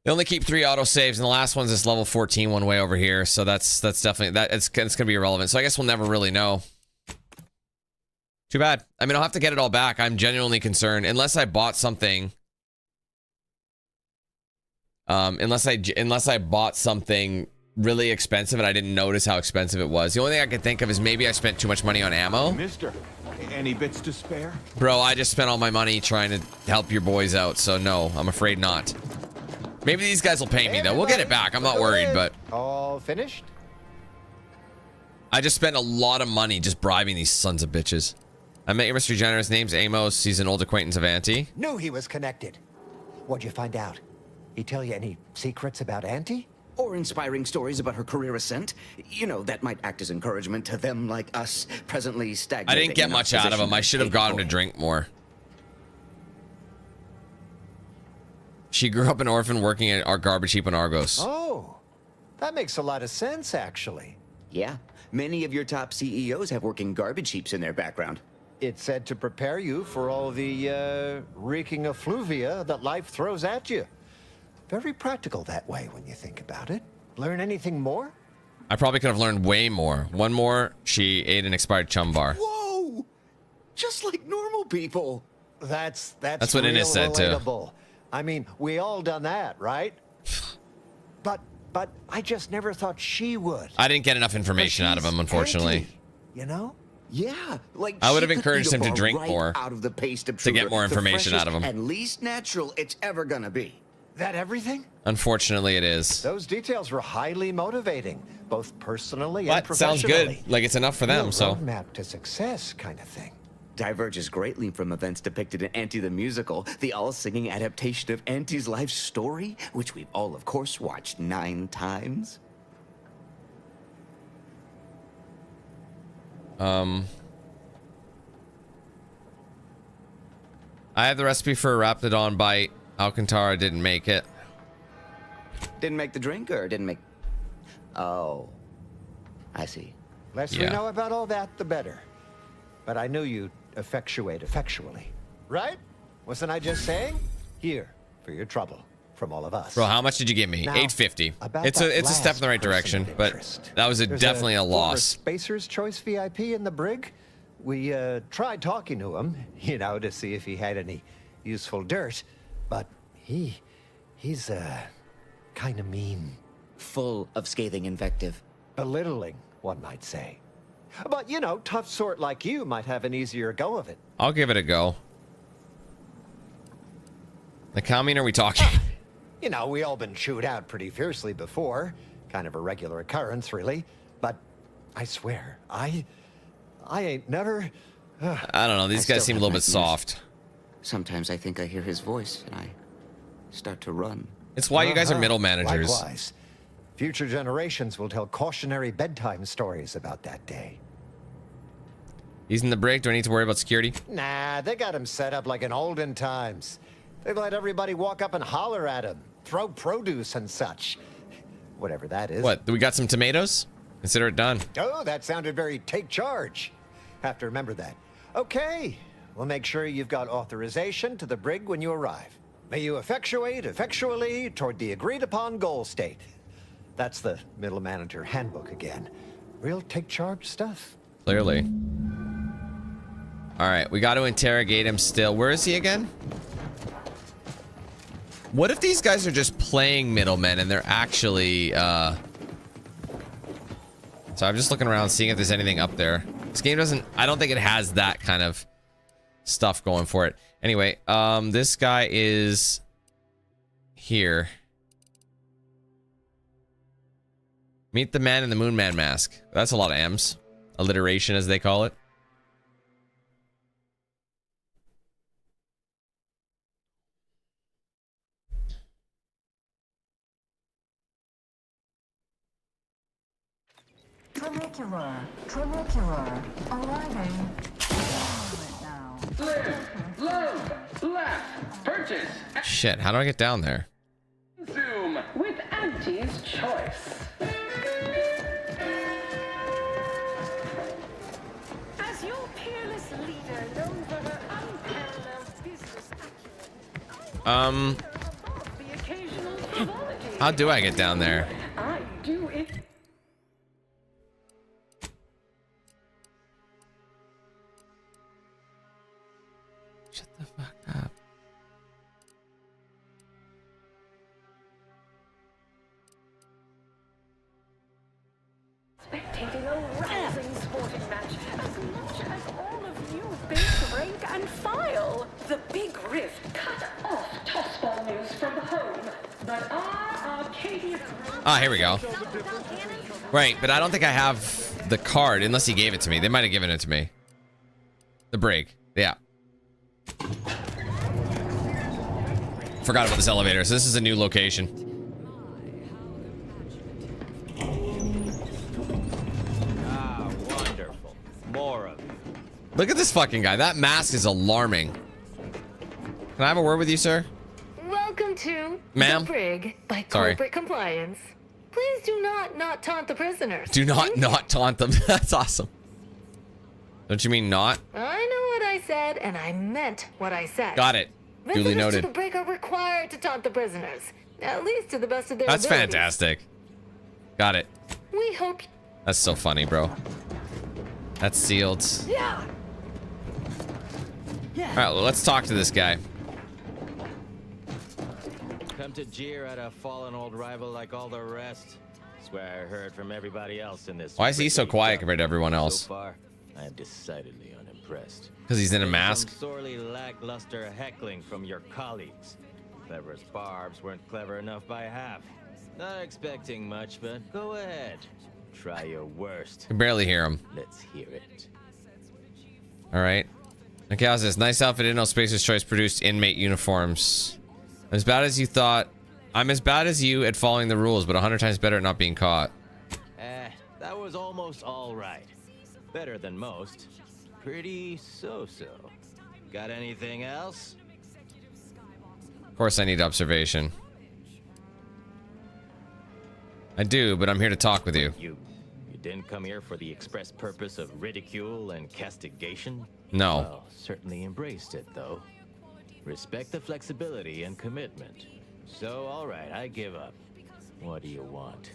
They only keep 3 autosaves, and the last one's this level 14 one way over here. So that's definitely it's gonna be irrelevant. So I guess we'll never really know. Too bad. I mean, I'll have to get it all back. I'm genuinely concerned. Unless I bought something. Unless I bought something really expensive and I didn't notice how expensive it was. The only thing I can think of is maybe I spent too much money on ammo. Mister, any bits to spare? Bro, I just spent all my money trying to help your boys out, so no, I'm afraid not. Maybe these guys will pay me though. We'll get it back. I'm not worried, but all finished? I just spent a lot of money just bribing these sons of bitches. I met your Mr. Generous. Name's Amos. He's an old acquaintance of Auntie. Knew he was connected. What'd you find out? He tell you any secrets about Auntie? Or inspiring stories about her career ascent. You know, that might act as encouragement to them like us, presently stagnating. I didn't get much out of him. I should have got him to drink more. She grew up an orphan working at our garbage heap in Argos. Oh, that makes a lot of sense, actually. Yeah, many of your top CEOs have working garbage heaps in their background. It's said to prepare you for all the reeking effluvia that life throws at you. Very practical that way when you think about it. Learn anything more? I probably could have learned way more. One more, she ate an expired chum bar. Whoa! Just like normal people. That's what Innes said relatable. too. I mean, we all done that, right? But I just never thought she would. I didn't get enough information out of him, unfortunately. Auntie, you know? Yeah, like I would have she could encouraged eat a him to bar drink right more out of the paste to get more information out of him. And least natural it's ever gonna be. That everything? Unfortunately, it is. Those details were highly motivating, both personally and But sounds professionally. good. Like it's enough for them. Real So roadmap to success, kind of thing. Diverges greatly from events depicted in Auntie the Musical, the all-singing adaptation of Auntie's life story, which we've all, of course, watched 9 times. I have the recipe for a Raptidon bite. Alcantara didn't make it. Didn't make the drink, or didn't make... Oh. I see. Less we know about all that, the better. But I knew you'd effectuate effectually. Right? Wasn't I just saying? Here, for your trouble. From all of us. Bro, how much did you give me? Now, $8.50. about It's that a step in the right direction, but that was definitely a former loss. Spacer's Choice VIP in the brig. We tried talking to him, you know, to see if he had any useful dirt, but he's kind of mean. Full of scathing invective. Belittling, one might say. But, you know, tough sort like you might have an easier go of it. I'll give it a go. Like, how mean are we talking? You know, we all been chewed out pretty fiercely before. Kind of a regular occurrence, really. But I swear, I ain't never... I don't know. These guys seem a little bit soft. Sometimes I think I hear his voice, and I start to run. It's why you guys are middle managers. Likewise. Future generations will tell cautionary bedtime stories about that day. He's in the brig. Do I need to worry about security? Nah, they got him set up like in olden times. They've let everybody walk up and holler at him, throw produce and such. Whatever that is. What? We got some tomatoes? Consider it done. Oh, that sounded very take charge. Have to remember that. Okay, we'll make sure you've got authorization to the brig when you arrive. May you effectuate effectually toward the agreed upon goal state. That's the middle manager handbook again. Real take charge stuff. Clearly. All right, we got to interrogate him still. Where is he again? What if these guys are just playing middlemen and they're actually, So I'm just looking around, seeing if there's anything up there. This game doesn't, I don't think it has that kind of stuff going for it. Anyway, this guy is here. Meet the man in the Moon Man mask. That's a lot of M's. Alliteration, as they call it. Trinicular, arriving. Left, purchase. Shit, how do I get down there? Zoom with Auntie's choice. As your peerless leader known for her unparalleled business acumen, the occasional frivolity. How do I get down there? I do it. Shut the fuck up. Spectating a rousing sporting match as much as all of you base rank and file. The big rift cut off tossball news from home, but our Arcadia. Ah, here we go. Right, but I don't think I have the card unless he gave it to me. They might have given it to me. The brig. Yeah. Forgot about this elevator. So this is a new location. Ah, wonderful. More of it. Look at this fucking guy. That mask is alarming. Can I have a word with you, sir? Welcome to Ma'am? the brig by Sorry. corporate compliance. Please do not taunt the prisoners. Do not taunt them. That's awesome. Don't you mean not? I know what I said, and I meant what I said. Got it. Duly Visitors noted. to the brig are required to taunt the prisoners, at least to the best of their That's abilities. fantastic. Got it. We hope. That's so funny, bro. That's sealed. Yeah. All right, well, let's talk to this guy. Come to jeer at a fallen old rival like all the rest. Swear I heard from everybody else in this. Why is he so quiet compared to everyone else? So far, I am decidedly unimpressed. Because he's in a mask. Some sorely lackluster heckling from your colleagues. Clever as barbs weren't clever enough by half. Not expecting much, but go ahead. Try your worst. Can barely hear him. Let's hear it. All right. Okay, how's this? Nice outfit. Inno Spacer's Choice produced inmate uniforms. As bad as you thought. I'm as bad as you at following the rules, but 100 times better at not being caught. That was almost all right. Better than most. Pretty so-so. Got anything else? Of course I need observation. I do, but I'm here to talk with you. You didn't come here for the express purpose of ridicule and castigation? No. Well, certainly embraced it, though. Respect the flexibility and commitment. So, all right, I give up. What do you want?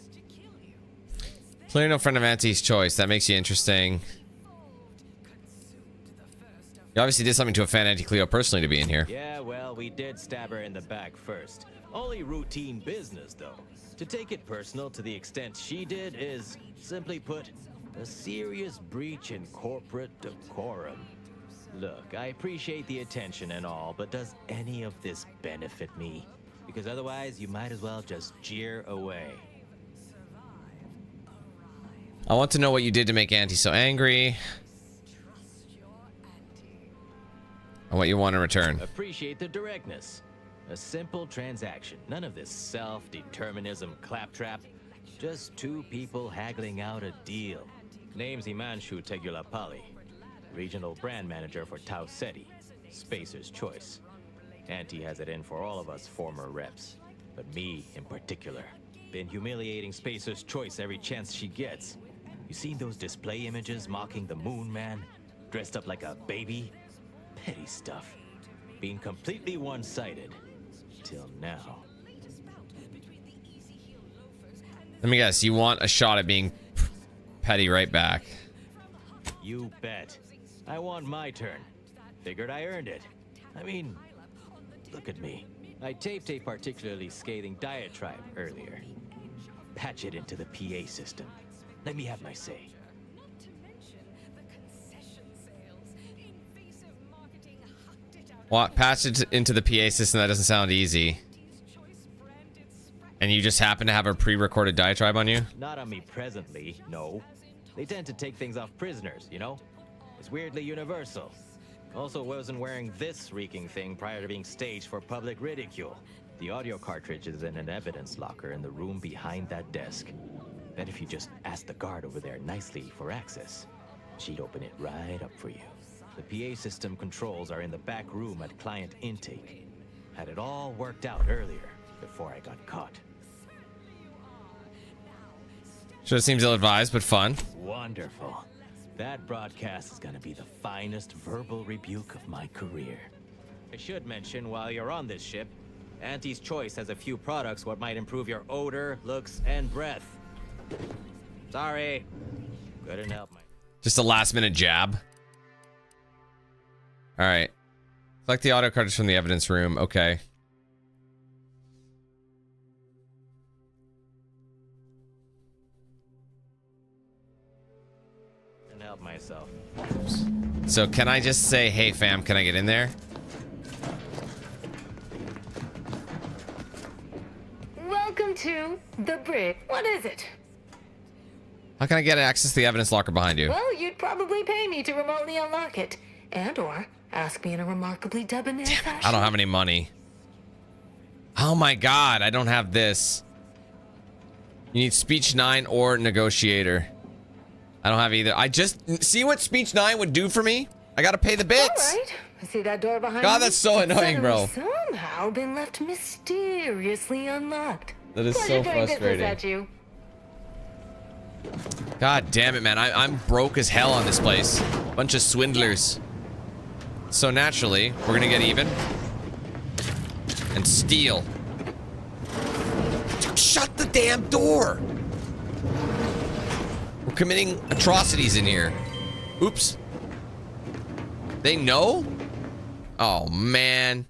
Clearly no friend of Auntie's Choice. That makes you interesting. You obviously did something to offend Auntie Cleo personally to be in here. Yeah, well, we did stab her in the back first. Only routine business, though. To take it personal to the extent she did is, simply put, a serious breach in corporate decorum. Look, I appreciate the attention and all, but does any of this benefit me? Because otherwise, you might as well just jeer away. I want to know what you did to make Auntie so angry. And what you want in return. Appreciate the directness. A simple transaction. None of this self-determinism claptrap. Just two people haggling out a deal. Name's Himanshu Tegulapalli. regional brand manager for Tau Ceti, Spacer's Choice. Auntie has it in for all of us former reps, but me in particular. Been humiliating Spacer's Choice every chance she gets. You seen those display images mocking the Moon Man, dressed up like a baby? Petty stuff. Being completely one-sided. Till now. Let me guess, you want a shot at being petty right back. You bet. I want my turn. Figured I earned it. I mean, look at me. I taped a particularly scathing diatribe earlier. Patch it into the PA system. Let me have my say. What? Patch it into the PA system? That doesn't sound easy. And you just happen to have a pre-recorded diatribe on you? Not on me presently, no. They tend to take things off prisoners, you know? It's weirdly universal. Also wasn't wearing this reeking thing prior to being staged for public ridicule. The audio cartridge is in an evidence locker in the room behind that desk. Bet if you just asked the guard over there nicely for access, she'd open it right up for you. The PA system controls are in the back room at client intake. Had it all worked out earlier, before I got caught. Sure seems ill-advised, but fun. Wonderful. That broadcast is gonna be the finest verbal rebuke of my career. I should mention, while you're on this ship, Auntie's Choice has a few products what might improve your odor, looks, and breath. Sorry. Couldn't help my... Just a last-minute jab. Alright. Collect the audio cartridge from the evidence room. Okay. Couldn't help myself. So can I just say, hey fam, can I get in there? Welcome to the bridge. What is it? How can I get access to the evidence locker behind you? Well, you'd probably pay me to remotely unlock it. And or ask me in a remarkably debonair fashion. I don't have any money. Oh my god, I don't have this. You need speech 9 or negotiator. I don't have either. I just see what speech 9 would do for me. I gotta pay the bits. All right. See that door behind God, me? that's so annoying, bro. Somehow been left mysteriously unlocked. That is Pleasure so doing business frustrating. at you. God damn it, man. I'm broke as hell on this place. Bunch of swindlers. So naturally, we're gonna get even. And steal. Dude, shut the damn door! We're committing atrocities in here. Oops. They know? Oh, man.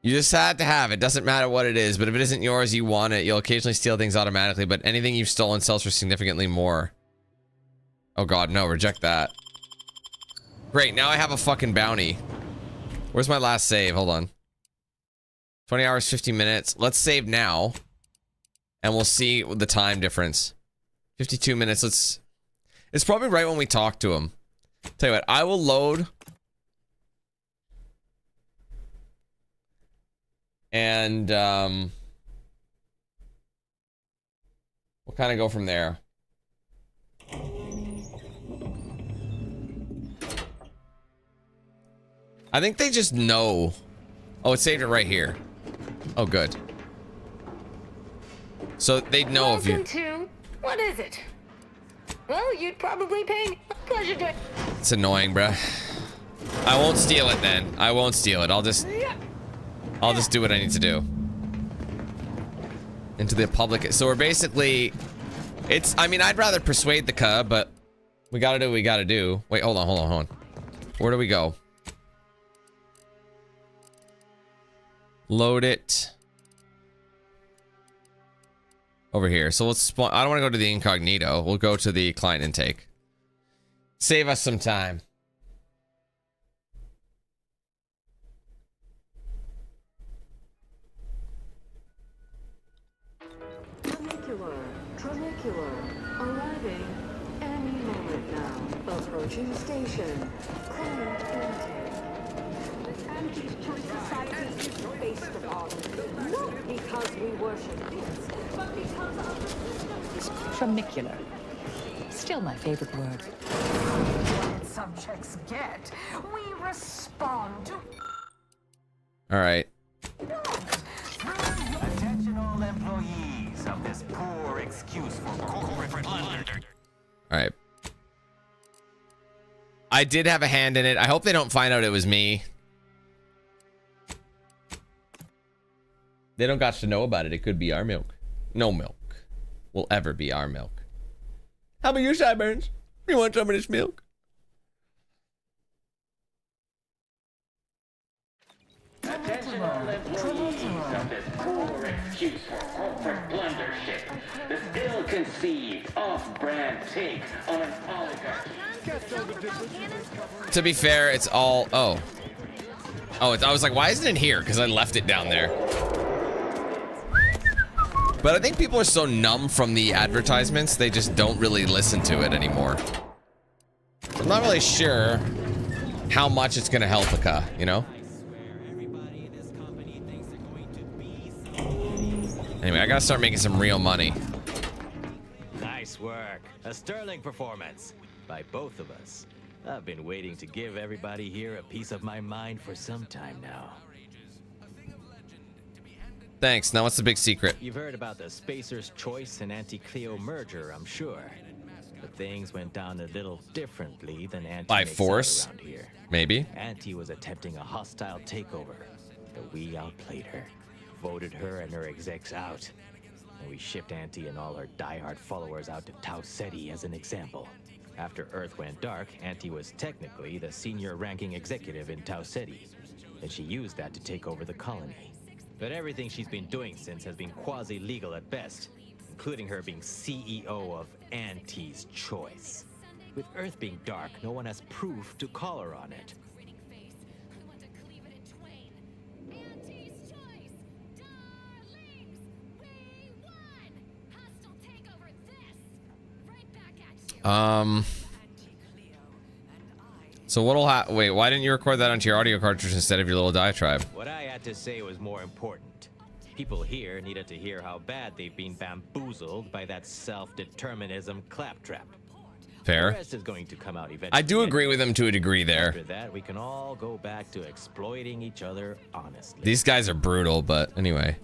You just had to have it. Doesn't matter what it is, but if it isn't yours, you want it. You'll occasionally steal things automatically, but anything you've stolen sells for significantly more. Oh god, no, reject that. Great, now I have a fucking bounty. Where's my last save? Hold on. 20 hours, 50 minutes. Let's save now. And we'll see the time difference. 52 minutes, let's... It's probably right when we talk to him. Tell you what, I will load... And, we'll kind of go from there. I think they just know. Oh, it saved it right here. Oh, good. So they'd know if you... Welcome to... What is it? Well, you'd probably pay me. Pleasure doing... It's annoying, bruh. I won't steal it then. I won't steal it. I'll just do what I need to do. Into the public. So we're basically... It's... I mean, I'd rather persuade the cub, but... We gotta do what we gotta do. Wait, hold on. Where do we go? Load it. Over here. So let's spawn... I don't want to go to the incognito. We'll go to the client intake. Save us some time. Tranicular, arriving any moment now. Approaching station. Client intake. Auntie's Choice Society is based upon, not because we worship this, but because of the system. Tranicular. Still my favorite word. subjects get. We respond to... All right. Attention all employees of this poor excuse for corporate plunder. All right. I did have a hand in it. I hope they don't find out it was me. They don't got to know about it. It could be our milk. No milk will ever be our milk. How about your sideburns? You want some of this milk? Attention all employees of this poor excuse for corporate blundership. This ill-conceived, off-brand take on an oligarchy. To be fair, it's all... Oh. Oh, I was like, why isn't it here? Because I left it down there. But I think people are so numb from the advertisements, they just don't really listen to it anymore. I'm not really sure how much it's going to help Aka, you know? Anyway, I gotta start making some real money. Nice work. A sterling performance by both of us. I've been waiting to give everybody here a piece of my mind for some time now. Thanks. Now what's the big secret? You've heard about the Spacer's Choice and Anti-Cleo merger, I'm sure. But things went down a little differently than Anti By makes out force? around here. Maybe. Anti was attempting a hostile takeover, but we outplayed her. Voted her and her execs out. And we shipped Auntie and all her diehard followers out to Tau Ceti as an example. After Earth went dark, Auntie was technically the senior ranking executive in Tau Ceti, and she used that to take over the colony. But everything she's been doing since has been quasi-legal at best, including her being CEO of Auntie's Choice. With Earth being dark, no one has proof to call her on it. So what'll wait, why didn't you record that onto your audio cartridge instead of your little diatribe? What I had to say was more important. People here needed to hear how bad they've been bamboozled by that self-determinism claptrap. Fair. The rest is going to come out eventually. I do agree with him to a degree there. After that, we can all go back to exploiting each other honestly. These guys are brutal, but anyway.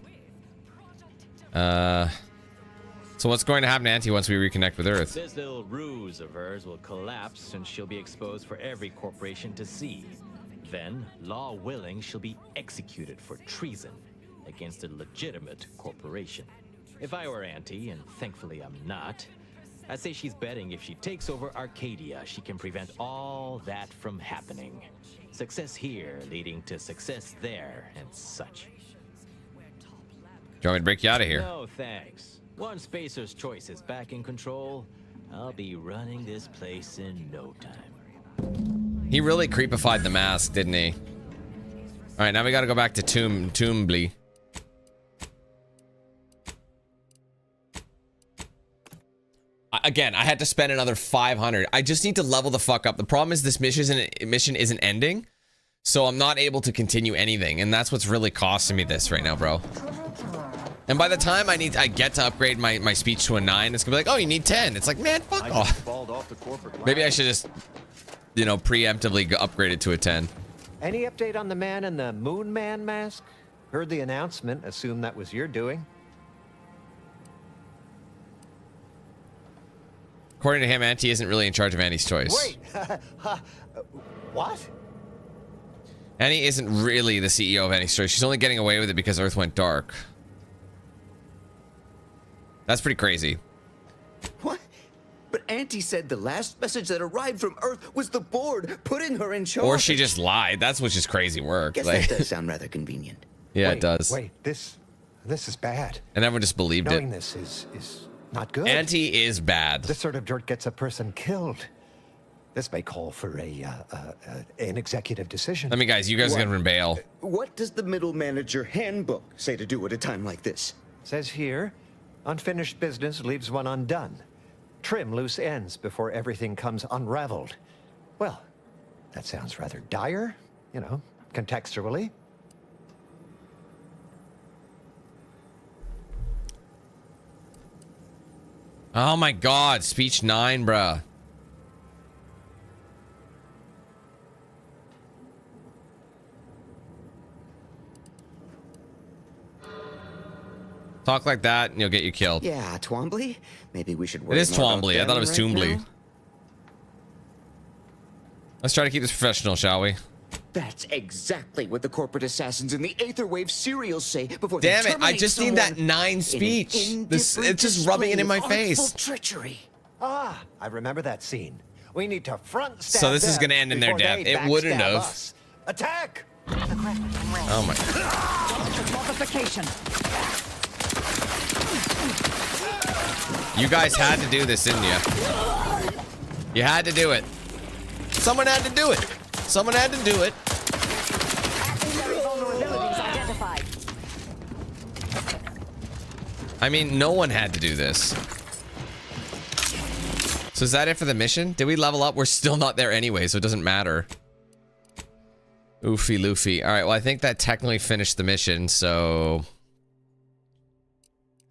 So what's going to happen to Auntie once we reconnect with Earth? This little ruse of hers will collapse and she'll be exposed for every corporation to see. Then, law willing, she'll be executed for treason against a legitimate corporation. If I were Auntie, and thankfully I'm not, I'd say she's betting if she takes over Arcadia, she can prevent all that from happening. Success here leading to success there and such. Do you want me to break you out of here? No, thanks. Once Spacer's Choice is back in control, I'll be running this place in no time. He really creepified the mask, didn't he? Alright, now we gotta go back to Tombly. Again, I had to spend another 500. I just need to level the fuck up. The problem is this mission isn't ending, so I'm not able to continue anything, and that's what's really costing me this right now, bro. And by the time I get to upgrade my speech to a 9, it's gonna be like, oh, you need 10. It's like, man, fuck off. Maybe I should just, you know, preemptively upgrade it to a 10. Any update on the man in the Moon Man mask? Heard the announcement. Assume that was your doing. According to him, Auntie isn't really in charge of Auntie's Choice. Wait, what? Annie isn't really the CEO of Auntie's Choice. She's only getting away with it because Earth went dark. That's pretty crazy. What? But Auntie said the last message that arrived from Earth was the board putting her in charge. Or she just lied. That's which is crazy work. Guess like, that does sound rather convenient. Yeah, it does. Wait, this is bad. And everyone just believed Knowing it. This is not good. Auntie is bad. This sort of dirt gets a person killed. This may call for an executive decision. I mean, guys, you guys are gonna bail. What does the middle manager handbook say to do at a time like this? Says here, unfinished business leaves one undone. Trim loose ends before everything comes unraveled. Well, that sounds rather dire, you know, contextually. Oh my god, speech 9, bruh. Talk like that and you'll get you killed. Yeah, Twombly. Maybe we should It worry is more about Twombly. I thought it was them right Toombly. now. Let's try to keep this professional, shall we? That's exactly what the corporate assassins in the Aetherwave serials say before Damn they it, I terminate just need that someone 9 speech. in an This, indifferent it's just rubbing it in my display of face. artful treachery. Ah, I remember that scene. We need to front stab So this is them gonna end in their before death. they It wouldn't backstab have. us. Attack! Oh my. Multiplication. You guys had to do this, didn't you? You had to do it. Someone had to do it. Someone had to do it. I mean, no one had to do this. So is that it for the mission? Did we level up? We're still not there anyway, so it doesn't matter. Oofy loofy. All right, well, I think that technically finished the mission, so...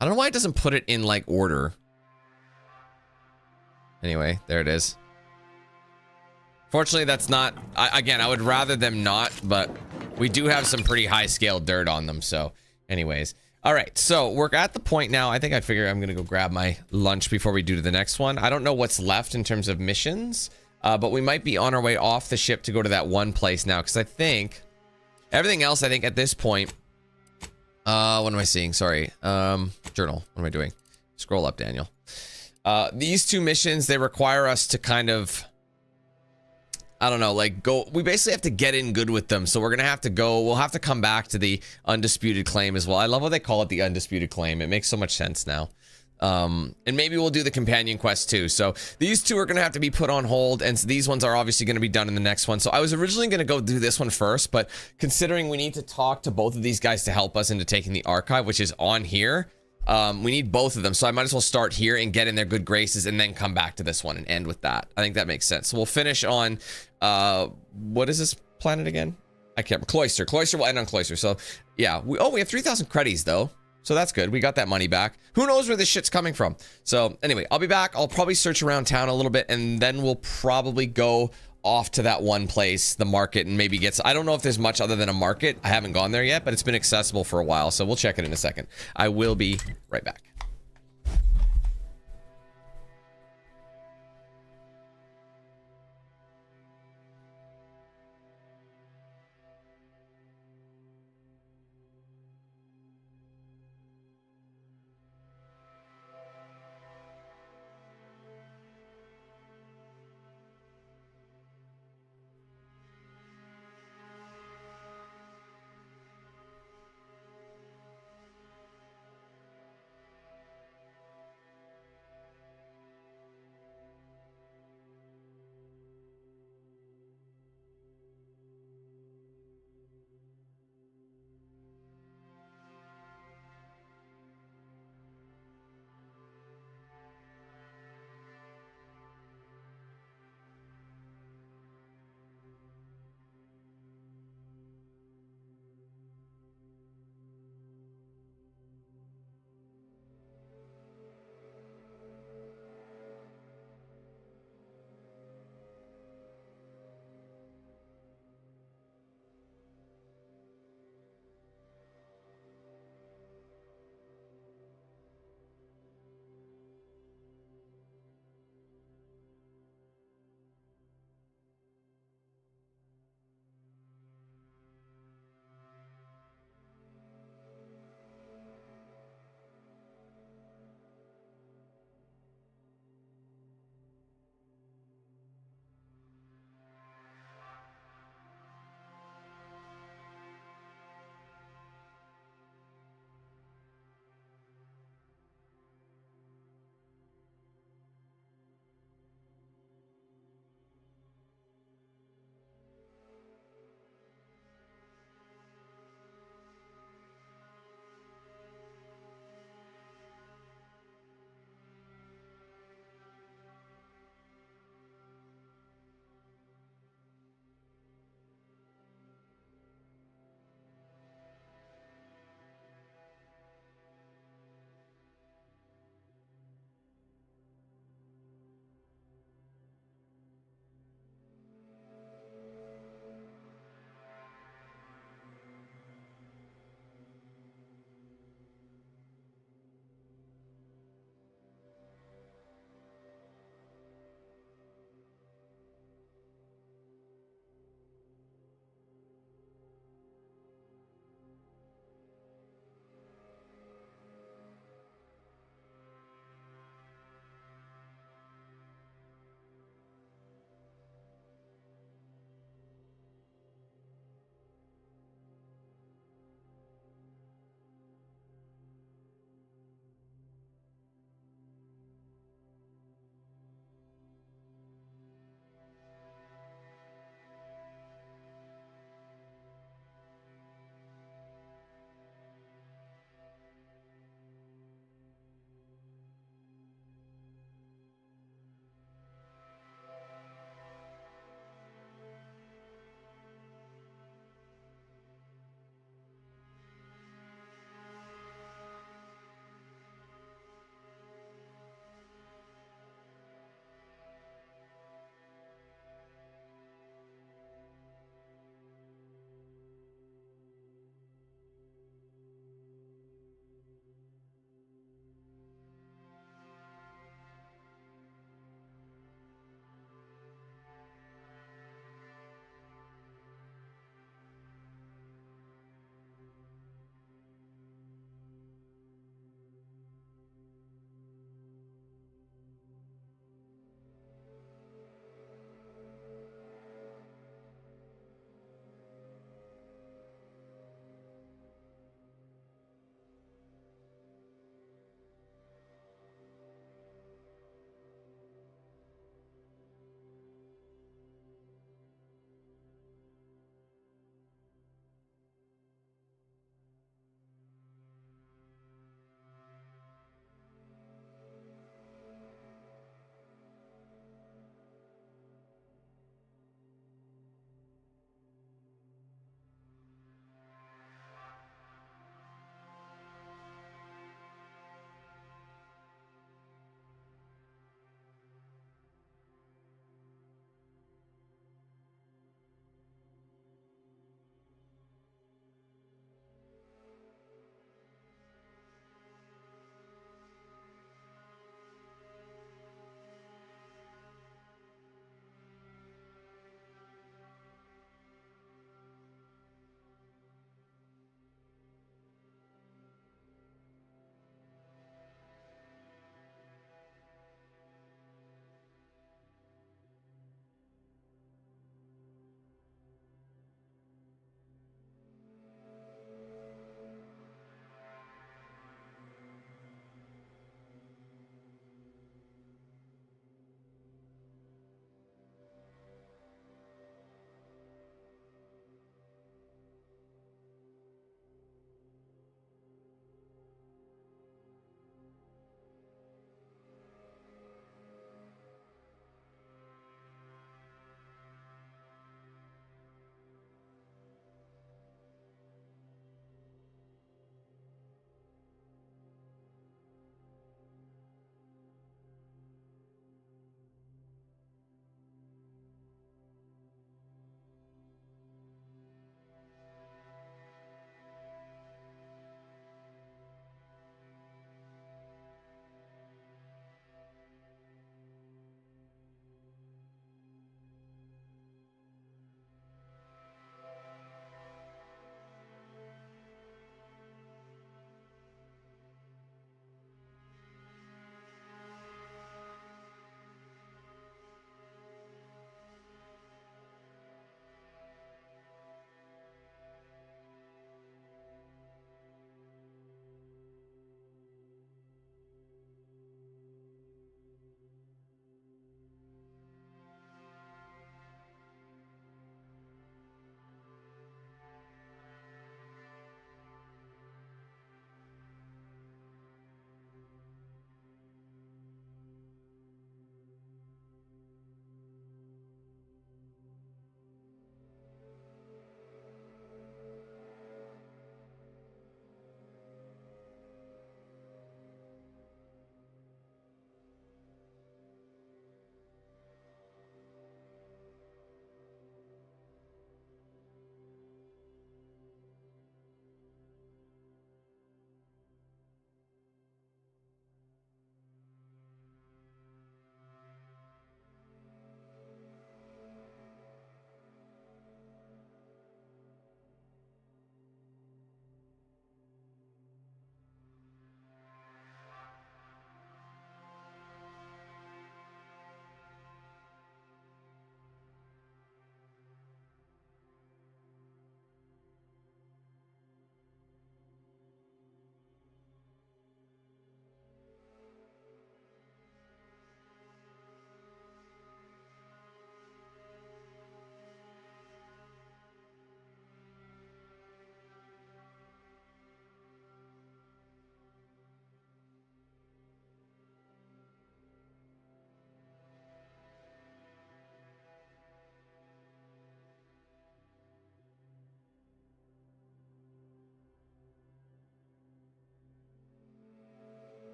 I don't know why it doesn't put it in, like, order. Anyway, there it is. Fortunately, that's not... again, I would rather them not, but we do have some pretty high-scale dirt on them, so... Anyways. All right, so we're at the point now. I think I figure I'm going to go grab my lunch before we do the next one. I don't know what's left in terms of missions, but we might be on our way off the ship to go to that one place now, because I think... Everything else, I think, at this point... what am I seeing? Sorry. Journal. What am I doing? Scroll up, Daniel. These two missions, they require us to kind of... I don't know, like go... We basically have to get in good with them. So we're going to have to go... We'll have to come back to the Undisputed Claim as well. I love how they call it the Undisputed Claim. It makes so much sense now. And maybe we'll do the companion quest too. So these two are going to have to be put on hold, and these ones are obviously going to be done in the next one. So I was originally going to go do this one first, but considering we need to talk to both of these guys to help us into taking the archive, which is on here, we need both of them. So I might as well start here and get in their good graces and then come back to this one and end with that. I think that makes sense. So we'll finish on, what is this planet again? I can't remember. Cloister. Cloister will end on Cloister. So yeah, we have 3,000 credits though. So that's good. We got that money back. Who knows where this shit's coming from? So anyway, I'll be back. I'll probably search around town a little bit, and then we'll probably go off to that one place, the market, and maybe get... I don't know if there's much other than a market. I haven't gone there yet, but it's been accessible for a while. So we'll check it in a second. I will be right back.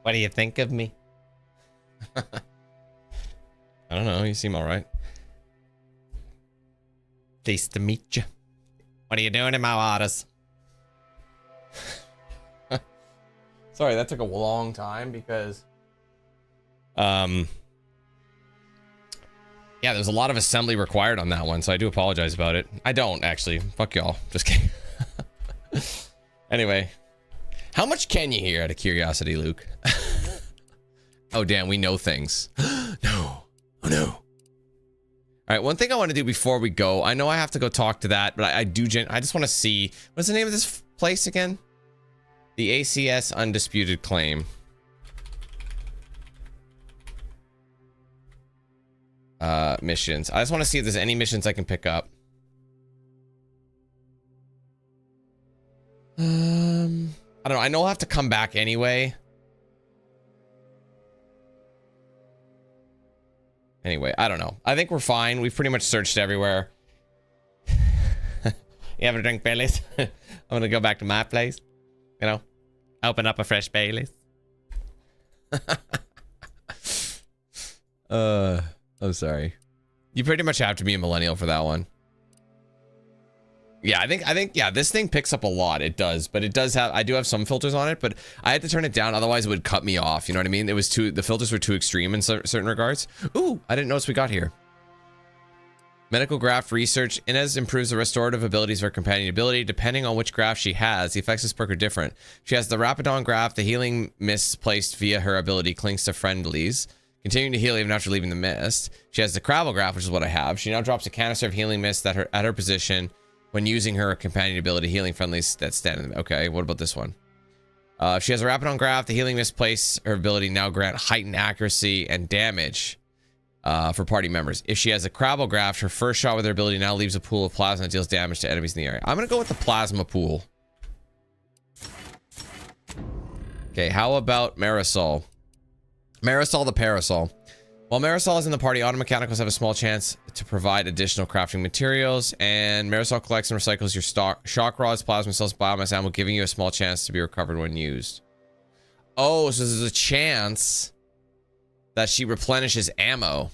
What do you think of me? I don't know. You seem all right. Pleased to meet you. What are you doing in my waters? Sorry, that took a long time because... Yeah, there's a lot of assembly required on that one, so I do apologize about it. I don't, actually. Fuck y'all. Just kidding. Anyway. How much can you hear out of curiosity, Luke? Oh, damn, we know things. No. Oh, no. All right, one thing I want to do before we go, I know I have to go talk to that, but I just want to see, what's the name of this place again? The ACS Undisputed Claim. Missions. I just want to see if there's any missions I can pick up. I don't know. I know I'll have to come back anyway. Anyway, I don't know. I think we're fine. We've pretty much searched everywhere. You ever drink Baileys? I'm gonna go back to my place. You know, open up a fresh Baileys. I'm sorry. You pretty much have to be a millennial for that one. Yeah, I think, yeah, this thing picks up a lot. It does, but it does have, I do have some filters on it, but I had to turn it down. Otherwise it would cut me off. You know what I mean? It was the filters were too extreme in certain regards. Ooh, I didn't notice we got here. Medical graft research. Inez improves the restorative abilities of her companion ability. Depending on which graft she has, the effects of this perk are different. She has the Rapidon graft. The healing mist placed via her ability clings to friendlies, continuing to heal even after leaving the mist. She has the Crabble graft, which is what I have. She now drops a canister of healing mist at her position when using her companion ability, healing friendlies that stand in the... Okay, what about this one? If she has a Rapidon graft, the healing mist place her ability now grant heightened accuracy and damage for party members. If she has a Crabble graft, her first shot with her ability now leaves a pool of plasma that deals damage to enemies in the area. I'm gonna go with the plasma pool. Okay, how about Marisol? Marisol the Parasol. While Marisol is in the party, auto mechanicals have a small chance to provide additional crafting materials, and Marisol collects and recycles your shock rods, plasma cells, biomass ammo, giving you a small chance to be recovered when used. Oh, so there's a chance that she replenishes ammo.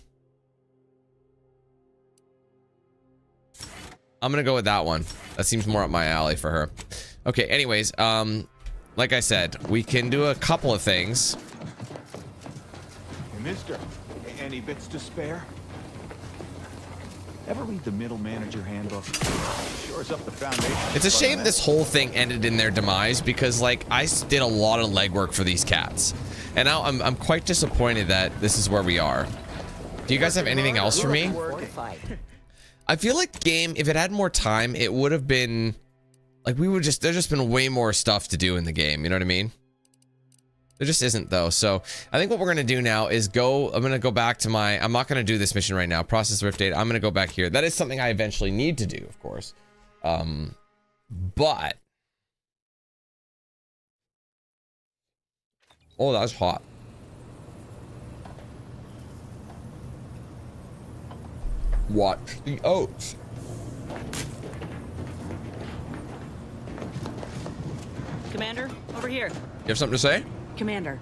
I'm gonna go with that one. That seems more up my alley for her. Okay, anyways, like I said, we can do a couple of things. Hey, mister, any bits to spare? Ever read the middle manager handbook? Shores up the foundation. It's a shame this whole thing ended in their demise because, like, I did a lot of legwork for these cats. And now I'm quite disappointed that this is where we are. Do you guys have anything else for me? I feel like game, if it had more time, it would have been like there's just been way more stuff to do in the game, you know what I mean? There just isn't though. So I think what we're gonna do now is I'm gonna go back to I'm not gonna do this mission right now, process rift data. I'm gonna go back here. That is something I eventually need to do, of course. But oh, that's hot. Watch the oats. Commander, over here. You have something to say? Commander,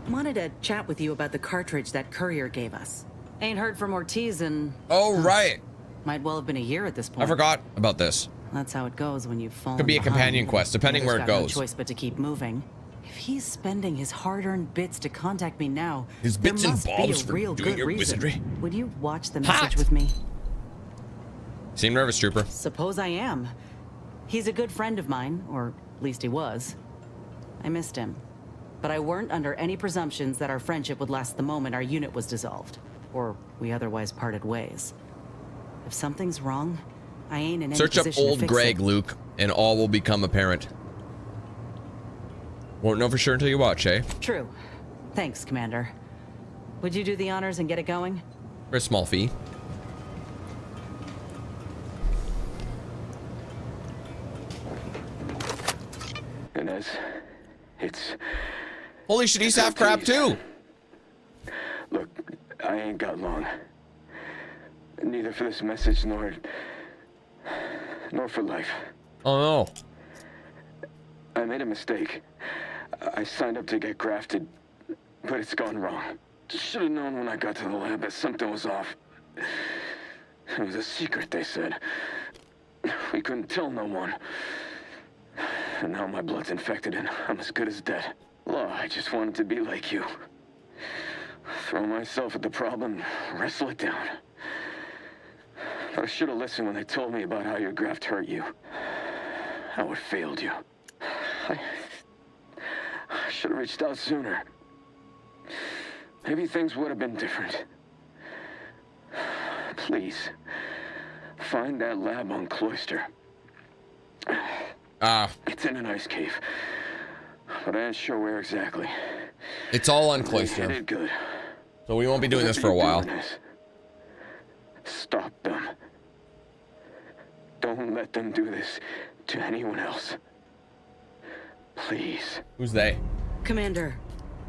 wanted to chat with you about the cartridge that courier gave us. Ain't heard from Ortiz in... Oh, right. Might well have been a year at this point. I forgot about this. That's how it goes when you fall. Could be a companion quest, depending where it goes. No choice but to keep moving. If he's spending his hard-earned bits to contact me now, his bits and bobs for real doing good your reason. wizardry. Would you watch the message with me? Seem nervous, trooper. Suppose I am. He's a good friend of mine, or at least he was. I missed him. But I weren't under any presumptions that our friendship would last the moment our unit was dissolved, or we otherwise parted ways. If something's wrong, I ain't in any Search up position to old fix Greg, it. Luke, and all will become apparent. Won't know for sure until you watch, eh? True. Thanks, Commander. Would you do the honors and get it going? For a small fee. Inez, it's... Holy shit, he's half crap too! Look, I ain't got long. Neither for this message nor for life. Oh no. I made a mistake. I signed up to get grafted. but it's gone wrong. Should have known when I got to the lab that something was off. It was a secret, they said. We couldn't tell no one. And now my blood's infected and I'm as good as dead. Law, I just wanted to be like you. Throw myself at the problem, wrestle it down. But I should have listened when they told me about how your graft hurt you. How it failed you. I should have reached out sooner. Maybe things would have been different. Please, find that lab on Cloister. It's in an ice cave, but I ain't sure where exactly. It's all on Cloister. They did good. So we won't be doing this for a while. Stop them. Don't let them do this to anyone else. Please. Who's they? Commander,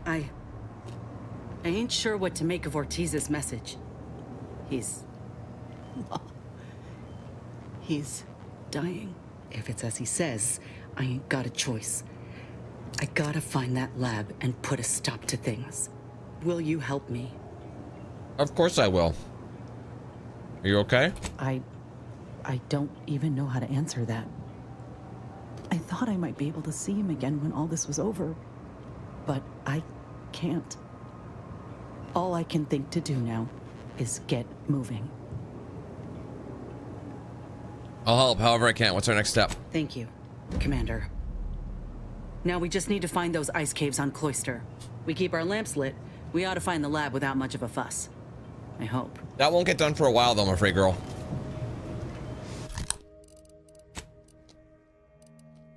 I ain't sure what to make of Ortiz's message. He's dying. If it's as he says, I ain't got a choice. I gotta find that lab and put a stop to things. Will you help me? Of course I will. Are you okay? I don't even know how to answer that. I thought I might be able to see him again when all this was over, but I can't. All I can think to do now is get moving. I'll help however I can. What's our next step? Thank you, Commander. Now we just need to find those ice caves on Cloister. We keep our lamps lit, we ought to find the lab without much of a fuss. I hope. That won't get done for a while though, I'm afraid, girl.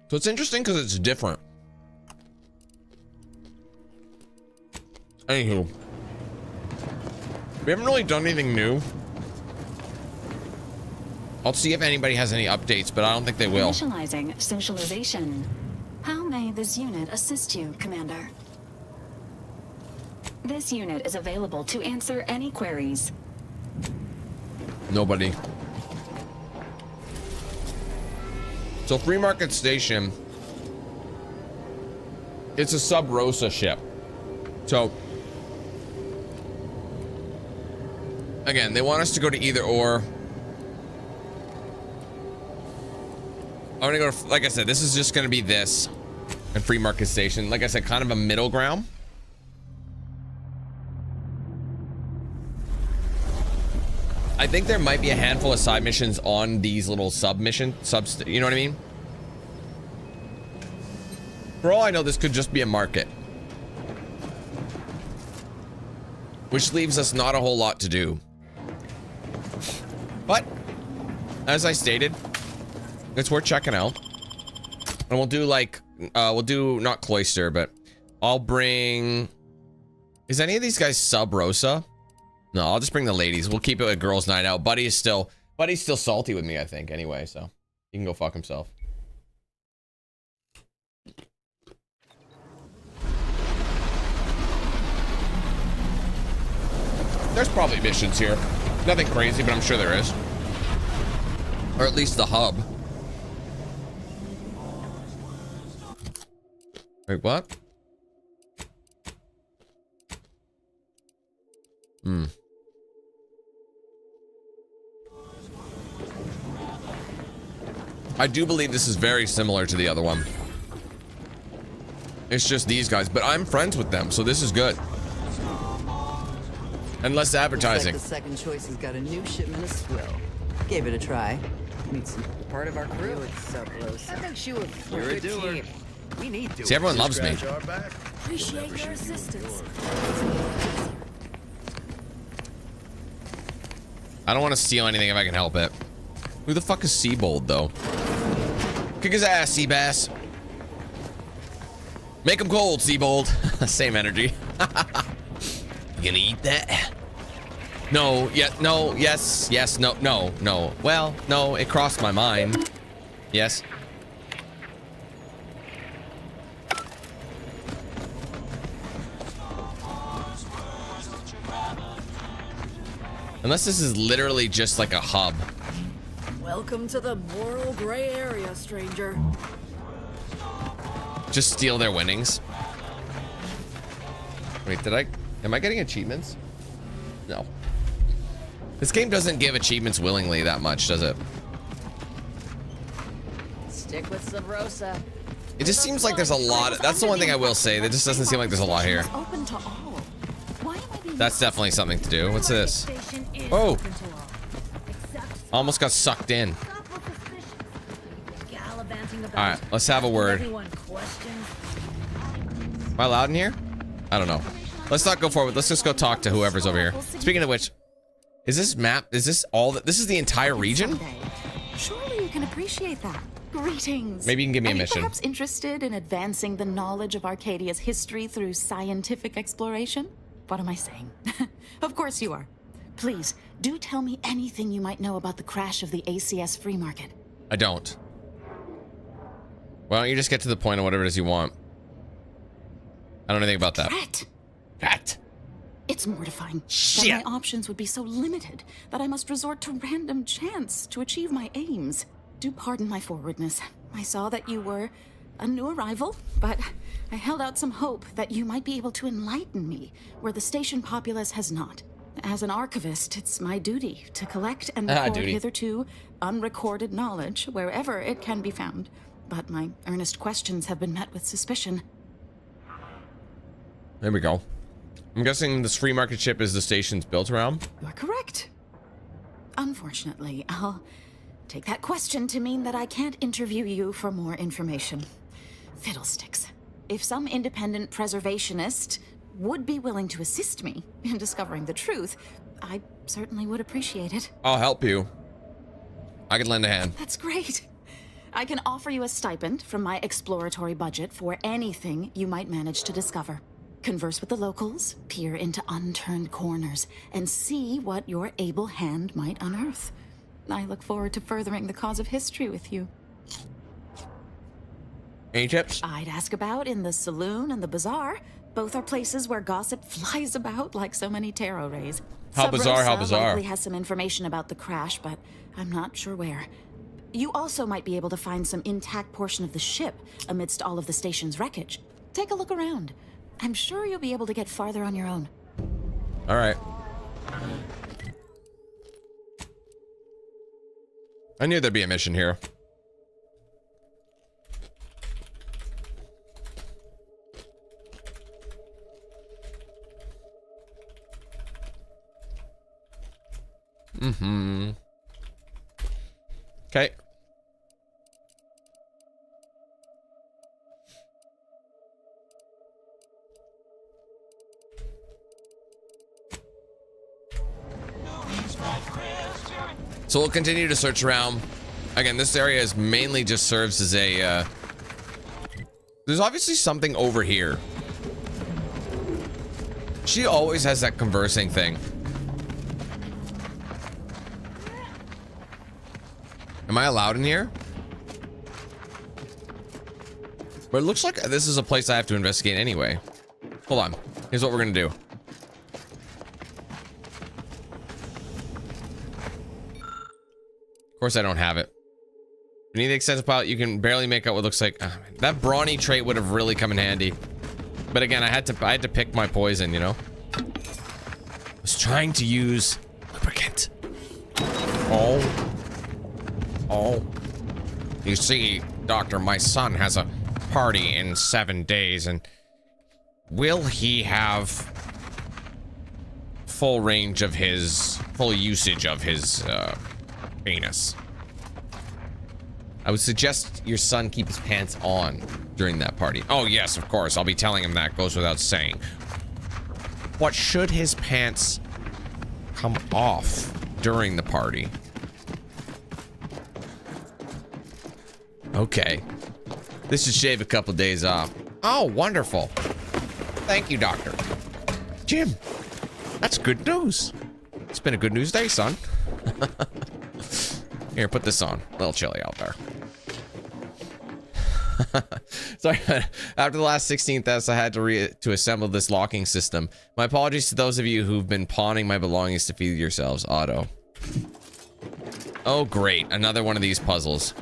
So it's interesting because it's different. Anywho. We haven't really done anything new. I'll see if anybody has any updates, but I don't think they will. Initializing socialization. How may this unit assist you, Commander? This unit is available to answer any queries. Nobody. So Free Market Station, it's a Sub-Rosa ship. So again, they want us to go to either or. I'm gonna go to, like I said, this is just gonna be this and Free Market Station. Like I said, kind of a middle ground. I think there might be a handful of side missions on these little subs, you know what I mean? For all I know, this could just be a market. Which leaves us not a whole lot to do. But, as I stated, it's worth checking out. And we'll do like, we'll do not Cloister, but I'll bring, is any of these guys Sub-Rosa? No, I'll just bring the ladies. We'll keep it a girls' night out. Buddy's still salty with me, I think, anyway, so he can go fuck himself. There's probably missions here. Nothing crazy, but I'm sure there is. Or at least the hub. Wait, what? I do believe this is very similar to the other one. It's just these guys, but I'm friends with them, so this is good. And less advertising. Looks like the second choice has got a new shipment of swill. Gave it a try. Meet some part of our crew. That makes you a good team. We need to. See, everyone loves me. Appreciate your assistance. I don't want to steal anything if I can help it. Who the fuck is Seabold, though? Kick his ass, Seabass. Make him cold, Seabold. Same energy. You gonna eat that? No, yeah, no, yes, yes, no, no, no. Well, no, it crossed my mind. Yes. Unless this is literally just like a hub. Welcome to the moral gray area, stranger. Just steal their winnings. Wait, am I getting achievements? No. This game doesn't give achievements willingly that much, does it? Stick with Sabrosa. It just seems like there's a lot. That's the one thing I will say. There just doesn't seem like there's a lot here. Open to all. Why am I being That's definitely something to do. What's this? Oh! Almost got sucked in. Alright, let's have a word. Am I allowed in here? I don't know. Let's not go forward. Let's just go talk to whoever's over here. Speaking of which, is this map, is this all that, this is the entire region? Surely you can appreciate that. Greetings. Maybe you can give me a Are you mission. perhaps interested in advancing the knowledge of Arcadia's history through scientific exploration? What am I saying? Of course you are. Please, do tell me anything you might know about the crash of the ACS free market. I don't. Why don't you just get to the point of whatever it is you want? I don't know anything about that. Rat. It's mortifying. Shit. That my options would be so limited that I must resort to random chance to achieve my aims. Do pardon my forwardness. I saw that you were a new arrival, but I held out some hope that you might be able to enlighten me where the station populace has not. As an archivist, it's my duty to collect and record hitherto unrecorded knowledge wherever it can be found. But my earnest questions have been met with suspicion. There we go. I'm guessing this free market ship is the station's built around? You are correct. Unfortunately, I'll take that question to mean that I can't interview you for more information. Fiddlesticks. If some independent preservationist would be willing to assist me in discovering the truth, I certainly would appreciate it. I'll help you. I can lend a hand. That's great. I can offer you a stipend from my exploratory budget for anything you might manage to discover. Converse with the locals, peer into unturned corners, and see what your able hand might unearth. I look forward to furthering the cause of history with you. Any tips? I'd ask about in the saloon and the bazaar. Both are places where gossip flies about like so many tarot rays. How bizarre, how bizarre. Likely has some information about the crash, but I'm not sure where. You also might be able to find some intact portion of the ship amidst all of the station's wreckage. Take a look around. I'm sure you'll be able to get farther on your own. All right. I knew there'd be a mission here. Mm-hmm. Okay. So we'll continue to search around. Again, this area is mainly just serves as a, there's obviously something over here. She always has that conversing thing. Am I allowed in here? But it looks like this is a place I have to investigate anyway. Hold on. Here's what we're gonna do. Of course I don't have it. You need the extensive pilot, you can barely make out what looks like. That brawny trait would have really come in handy. But again, I had to pick my poison, you know? I was trying to use lubricant. Oh. You see, Doctor, my son has a party in 7 days, and will he have full range of his, full usage of his, penis? I would suggest your son keep his pants on during that party. Oh, yes, of course. I'll be telling him that. Goes without saying. What should his pants come off during the party? Okay. This should shave a couple days off. Oh, wonderful. Thank you, Doctor. Jim, that's good news. It's been a good news day, son. Here, put this on. A little chilly out there. Sorry, after the last 16 tests, I had to assemble this locking system. My apologies to those of you who've been pawning my belongings to feed yourselves. Otto. Oh, great. Another one of these puzzles.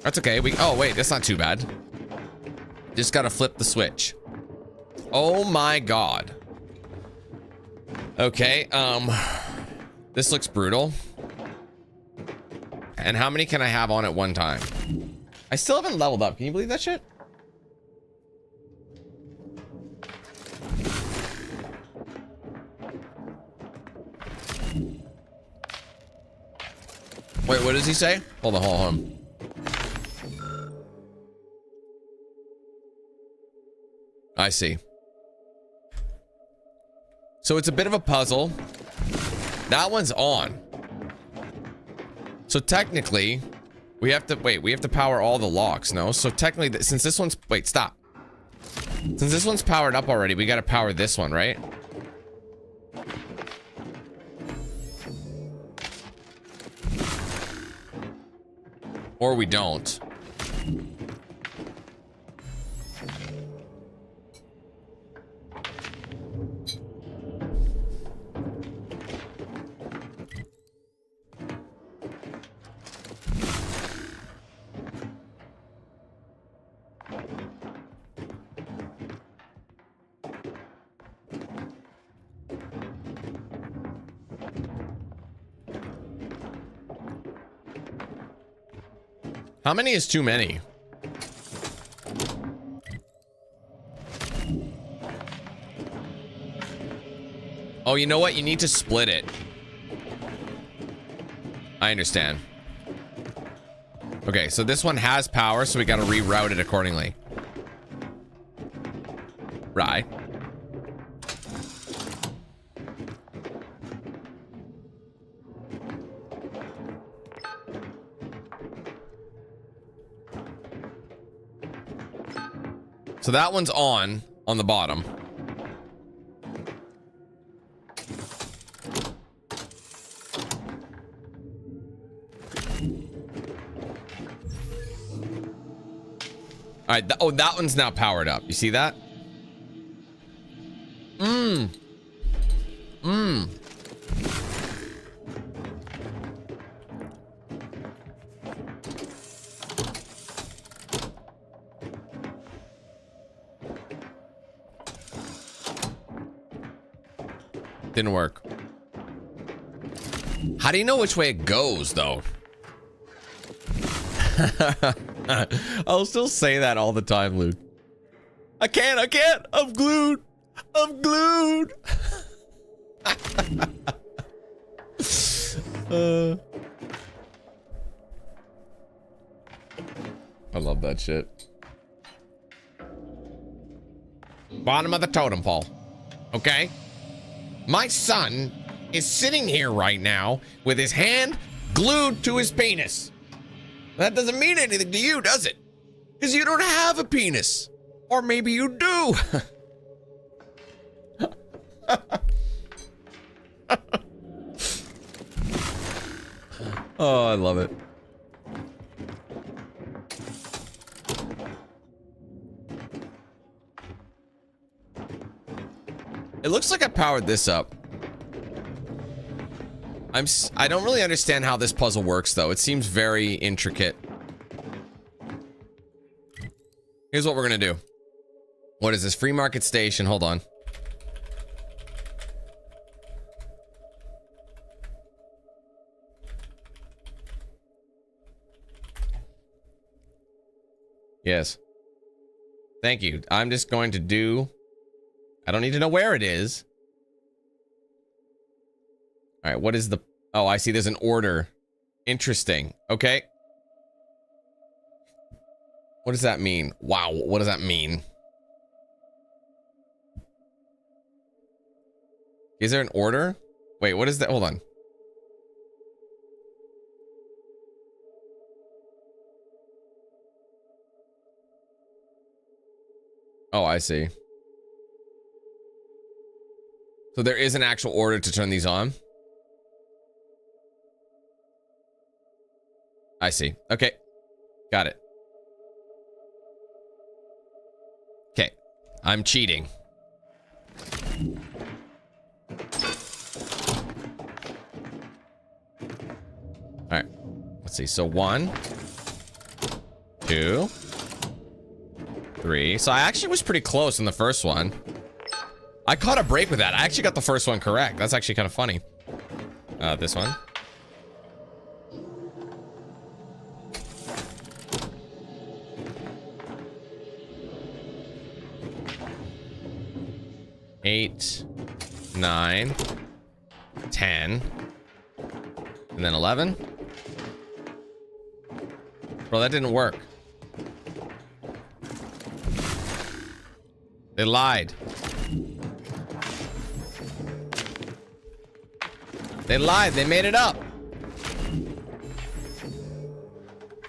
That's okay. Oh, wait. That's not too bad. Just gotta flip the switch. Oh my god. Okay, this looks brutal. And how many can I have on at one time? I still haven't leveled up. Can you believe that shit? Wait, what does he say? Hold on, hold on. I see. So it's a bit of a puzzle. That one's on. So technically, we have to wait. We have to power all the locks, no? So technically, since this one's wait, stop. Since this one's powered up already, we got to power this one, right? Or we don't. How many is too many? Oh, you know what? You need to split it. I understand. Okay, so this one has power, so we got to reroute it accordingly. Right. So that one's on the bottom. All right. Oh, that one's now powered up. You see that? Didn't work. How do you know which way it goes, though? I'll still say that all the time, Luke. I can't. I'm glued. I love that shit. Bottom of the totem pole. Okay? My son is sitting here right now with his hand glued to his penis. That doesn't mean anything to you, does it? Because you don't have a penis. Or maybe you do. Oh, I love it. It looks like I powered this up. I don't really understand how this puzzle works, though. It seems very intricate. Here's what we're gonna do. What is this? Free market station. Hold on. Yes. Thank you. I'm just going to do... I don't need to know where it is. All right, what is the... Oh, I see there's an order. Interesting. Okay. What does that mean? Wow, what does that mean? Is there an order? Wait, what is that? Hold on. Oh, I see. So there is an actual order to turn these on? I see. Okay. Got it. Okay. I'm cheating. All right. Let's see. So 1, 2, 3. So I actually was pretty close in the first one. I caught a break with that. I actually got the first one correct. That's actually kind of funny. This one. Eight, 9, 10, and then 11. Bro, that didn't work. They lied. They lied. They made it up.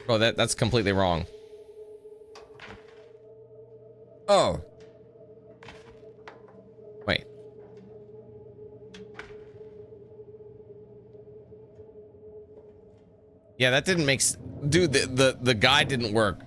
Bro, that's completely wrong. Oh. Wait. Yeah, that didn't make dude, the guide didn't work.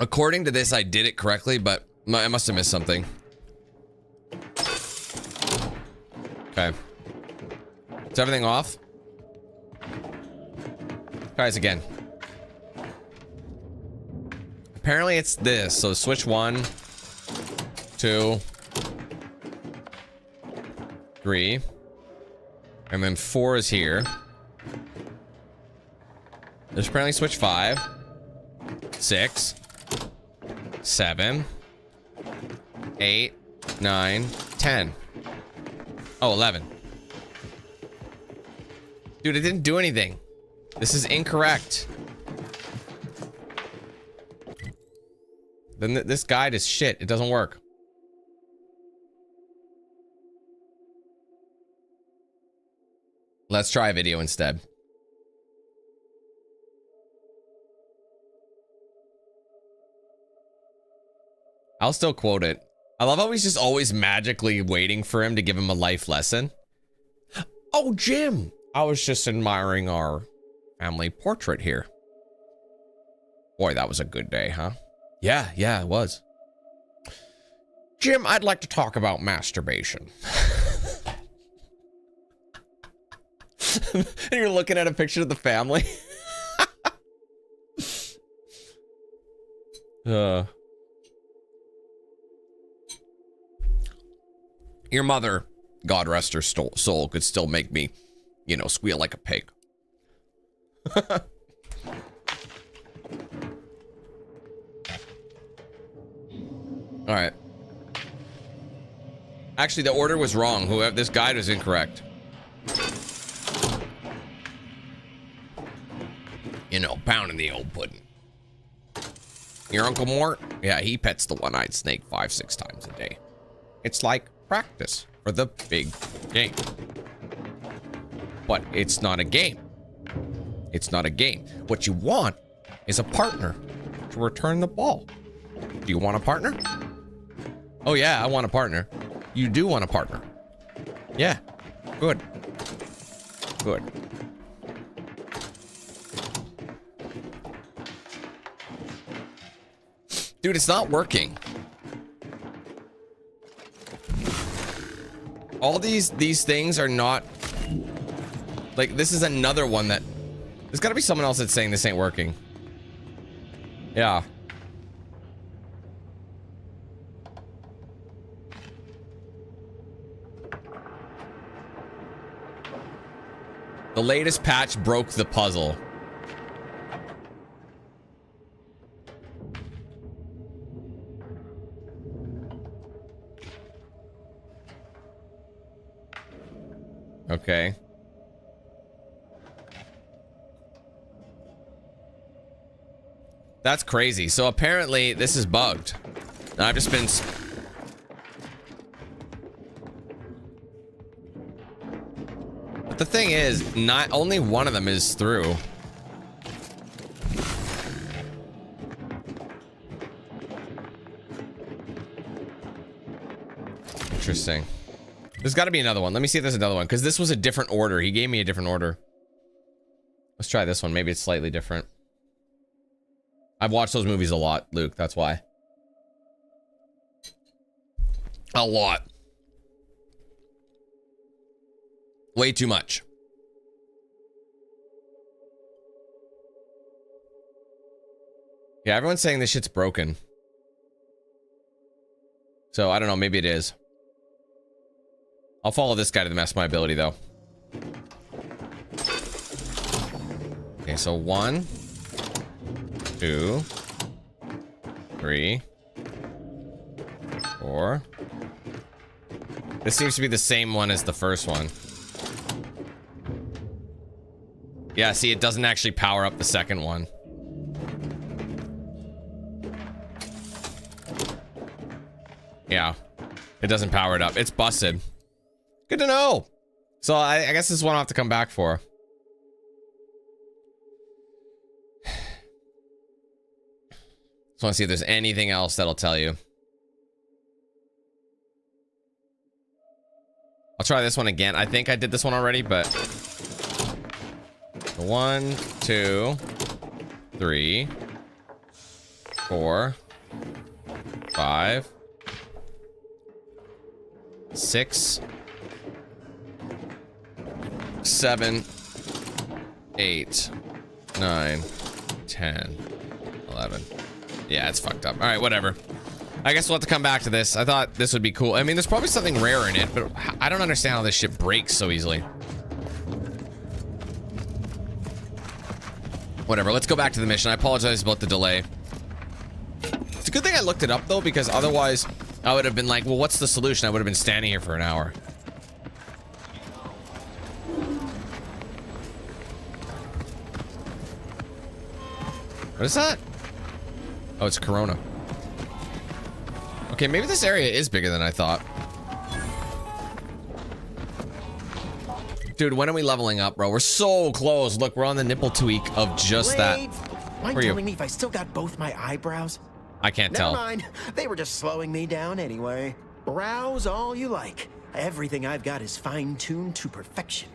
According to this, I did it correctly, but I must have missed something. Okay. Is everything off? Try this again. Apparently it's this. So switch 1, 2, 3. And then 4 is here. There's apparently switch 5, 6, 7, 8, 9, 10. Oh, 11. Dude, it didn't do anything. This is incorrect. Then this guide is shit. It doesn't work. Let's try a video instead. I'll still quote it. I love how he's just always magically waiting for him to give him a life lesson. Oh, Jim, I was just admiring our family portrait here. Boy, that was a good day, huh? Yeah, it was. Jim, I'd like to talk about masturbation. And you're looking at a picture of the family. Your mother, God rest her soul, could still make me, you know, squeal like a pig. All right. Actually, the order was wrong. Whoever this guide was incorrect. You know, pounding the old pudding. Your Uncle Mort? Yeah, he pets the one-eyed snake 5-6 times a day. It's like practice for the big game. But it's not a game. It's not a game. What you want is a partner to return the ball. Do you want a partner? Oh yeah, I want a partner. You do want a partner. Yeah. Good. Good. Dude, it's not working. All these things are not... Like, this is another one that... There's gotta be someone else that's saying this ain't working. Yeah. The latest patch broke the puzzle. Okay. That's crazy. So apparently this is bugged. And I've just been... But the thing is, not only one of them is through. Interesting. There's got to be another one. Let me see if there's another one, because this was a different order. He gave me a different order. Let's try this one. Maybe it's slightly different. I've watched those movies a lot, Luke. That's why. A lot. Way too much. Yeah, everyone's saying this shit's broken. So, I don't know, maybe it is. I'll follow this guy to the best of my ability, though. Okay, so 1, 2, 3, 4. This seems to be the same one as the first one. Yeah, see, it doesn't actually power up the second one. Yeah, it doesn't power it up. It's busted. Good to know. So I guess this is one I'll have to come back for. Just want to see if there's anything else that'll tell you. I'll try this one again. I think I did this one already, but 1, 2, 3, 4, 5, 6, 7, 8, 9, 10, 11. Yeah, it's fucked up. All right, whatever. I guess we'll have to come back to this. I thought this would be cool. I mean, there's probably something rare in it, but I don't understand how this shit breaks so easily. Whatever, let's go back to the mission. I apologize about the delay. It's a good thing I looked it up, though, because otherwise I would have been like, well, what's the solution? I would have been standing here for an hour. What is that? Oh, it's Corona. Okay, maybe this area is bigger than I thought. Dude, when are we leveling up, bro? We're so close. Look, we're on the nipple tweak of just that. Mind telling me if I still got both my eyebrows? I can't tell. Never mind. They were just slowing me down anyway. Browse all you like. Everything I've got is fine-tuned to perfection.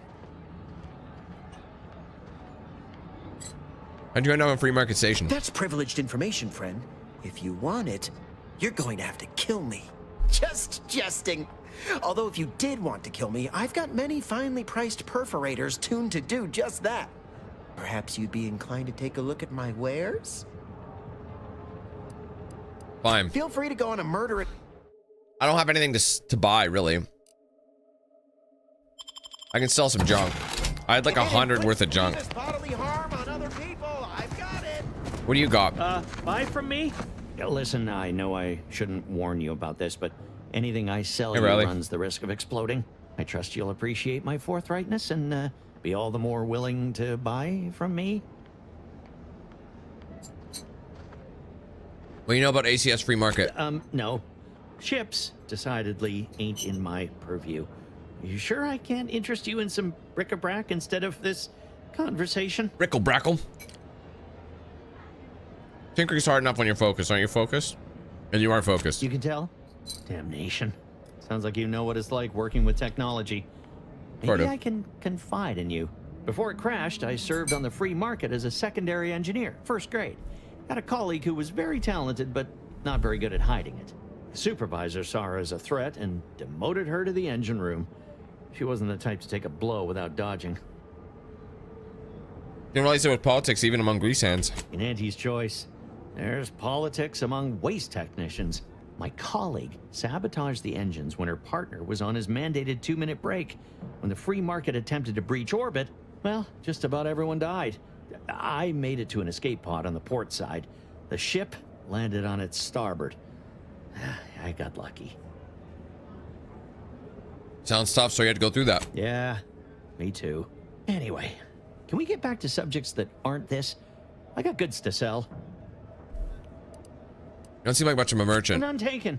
How'd you end up on free market station? That's privileged information, friend. If you want it, you're going to have to kill me. Just jesting. Although if you did want to kill me, I've got many finely priced perforators tuned to do just that. Perhaps you'd be inclined to take a look at my wares? Fine. Feel free to go on a murder. I don't have anything to buy, really. I can sell some junk. I had like 100 worth of junk. What do you got? Buy from me? Yeah, listen, I know I shouldn't warn you about this, but anything I sell you runs the risk of exploding. I trust you'll appreciate my forthrightness and be all the more willing to buy from me. What do you know about ACS free market? No. Ships decidedly ain't in my purview. You sure I can't interest you in some bric-a-brac instead of this conversation? Brickle-brackle. Tinkering's hard enough when you're focused. Aren't you focused? And you are focused. You can tell? Damnation. Sounds like you know what it's like working with technology. Maybe I can confide in you. Before it crashed, I served on the free market as a secondary engineer, first grade. Had a colleague who was very talented, but not very good at hiding it. The supervisor saw her as a threat and demoted her to the engine room. She wasn't the type to take a blow without dodging. Didn't realize there was politics even among grease hands. In Auntie's choice, there's politics among waste technicians. My colleague sabotaged the engines when her partner was on his mandated 2-minute break. When the free market attempted to breach orbit, well, just about everyone died. I made it to an escape pod on the port side. The ship landed on its starboard. I got lucky. Sounds tough, so you had to go through that. Yeah, me too. Anyway, can we get back to subjects that aren't this? I got goods to sell. You don't seem like much of a merchant. None taken.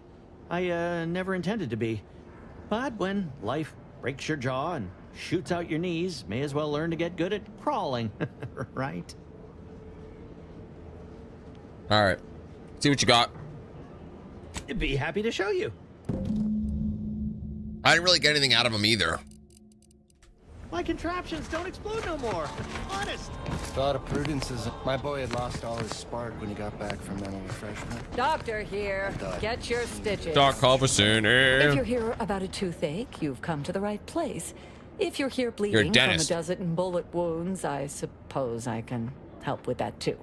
I never intended to be. But when life breaks your jaw and shoots out your knees, may as well learn to get good at crawling, right? All right. See what you got. Be happy to show you. I didn't really get anything out of him either. My contraptions don't explode no more. Honest. Thought of prudence is my boy had lost all his spark when he got back from mental refreshment. Doctor here. Get your stitches. Doc Halverson. If you're here about a toothache, you've come to the right place. If you're here bleeding from a dentist. dozen bullet wounds, I suppose I can help with that too.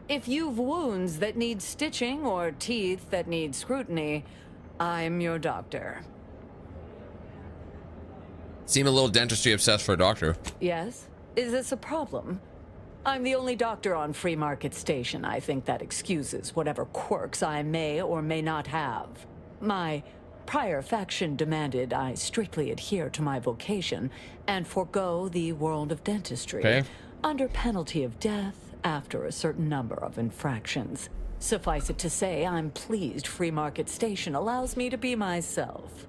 If you've wounds that need stitching or teeth that need scrutiny, I'm your doctor. Seem a little dentistry obsessed for a doctor. Yes? Is this a problem? I'm the only doctor on Free Market Station. I think that excuses whatever quirks I may or may not have. My prior faction demanded I strictly adhere to my vocation and forego the world of dentistry. Okay. Under penalty of death after a certain number of infractions. Suffice it to say, I'm pleased Free Market Station allows me to be myself.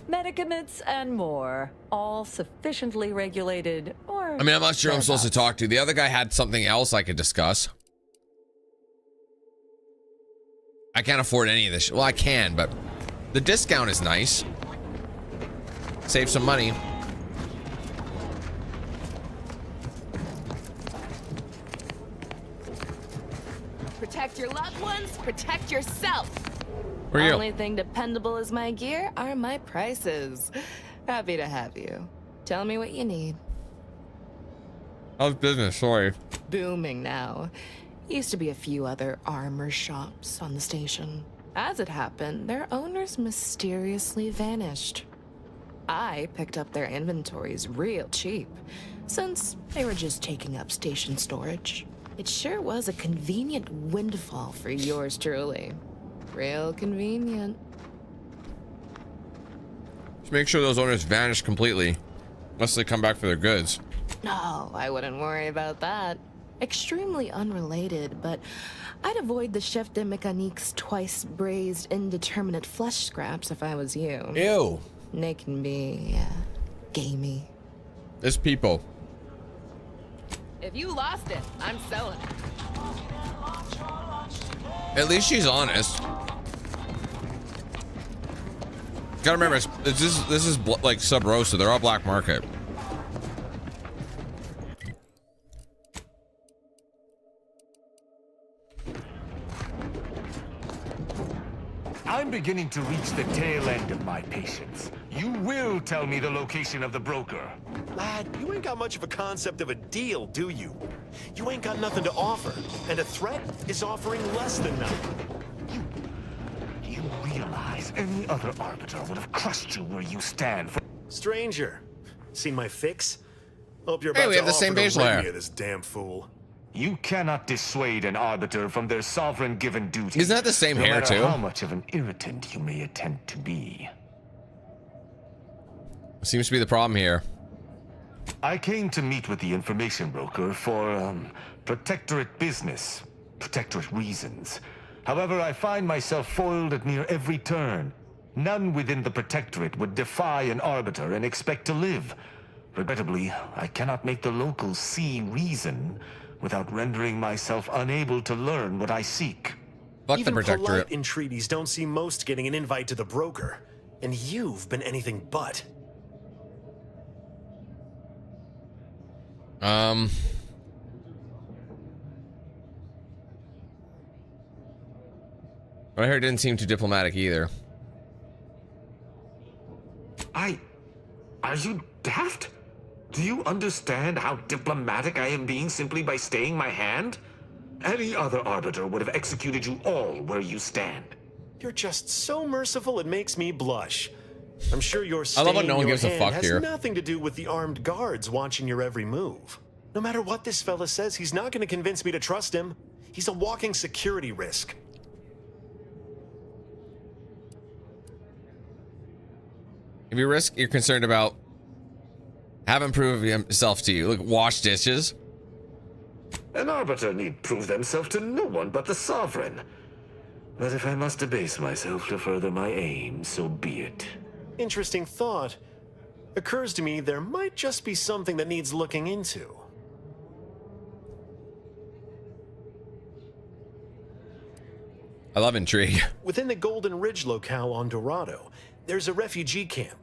Medicaments and more, all sufficiently regulated or... I mean, I'm not sure I'm supposed to talk to. The other guy had something else I could discuss. I can't afford any of this. Well, I can, but the discount is nice. Save some money. Protect your loved ones, protect yourself. Where are you? Only thing dependable as my gear are my prices. Happy to have you. Tell me what you need. How's business? Sorry. Booming now. Used to be a few other armor shops on the station. As it happened, their owners mysteriously vanished. I picked up their inventories real cheap, since they were just taking up station storage. It sure was a convenient windfall for yours truly. Real convenient. Just make sure those owners vanish completely, unless they come back for their goods. No, I wouldn't worry about that. Extremely unrelated, but I'd avoid the chef de mécanique's twice braised indeterminate flesh scraps if I was you. Ew. They can be, gamey. There's people. If you lost it, I'm selling it. At least she's honest. Gotta remember, this is like Sub Rosa. They're all black market. I'm beginning to reach the tail end of my patience. You will tell me the location of the broker. Lad, you ain't got much of a concept of a deal, do you? You ain't got nothing to offer, and a threat is offering less than nothing. You realize any other arbiter would have crushed you where you stand for... Stranger, seen my fix? Hope you're Hey, about we to have the same offer to base rid layer. me of this damn fool. You cannot dissuade an arbiter from their sovereign given duty. Isn't that the same no hair, matter too? how much of an irritant you may attempt to be. Seems to be the problem here. I came to meet with the information broker for, protectorate business, protectorate reasons. However, I find myself foiled at near every turn. None within the protectorate would defy an arbiter and expect to live. Regrettably, I cannot make the locals see reason without rendering myself unable to learn what I seek. Fuck Even the protectorate. polite entreaties don't see most getting an invite to the broker, and you've been anything but. What I heard didn't seem too diplomatic either. Are you daft? Do you understand how diplomatic I am being simply by staying my hand? Any other arbiter would have executed you all where you stand. You're just so merciful it makes me blush. I'm sure your I love how staying no one your gives a hand fuck has here. nothing to do with the armed guards watching your every move. No matter what this fella says, he's not going to convince me to trust him. He's a walking security risk. If you risk, you're concerned about having prove himself to you. Look, wash dishes. An arbiter need prove themselves to no one but the sovereign. But if I must debase myself to further my aim, so be it. Interesting thought. Occurs to me there might just be something that needs looking into. I love intrigue. Within the Golden Ridge locale on Dorado, there's a refugee camp.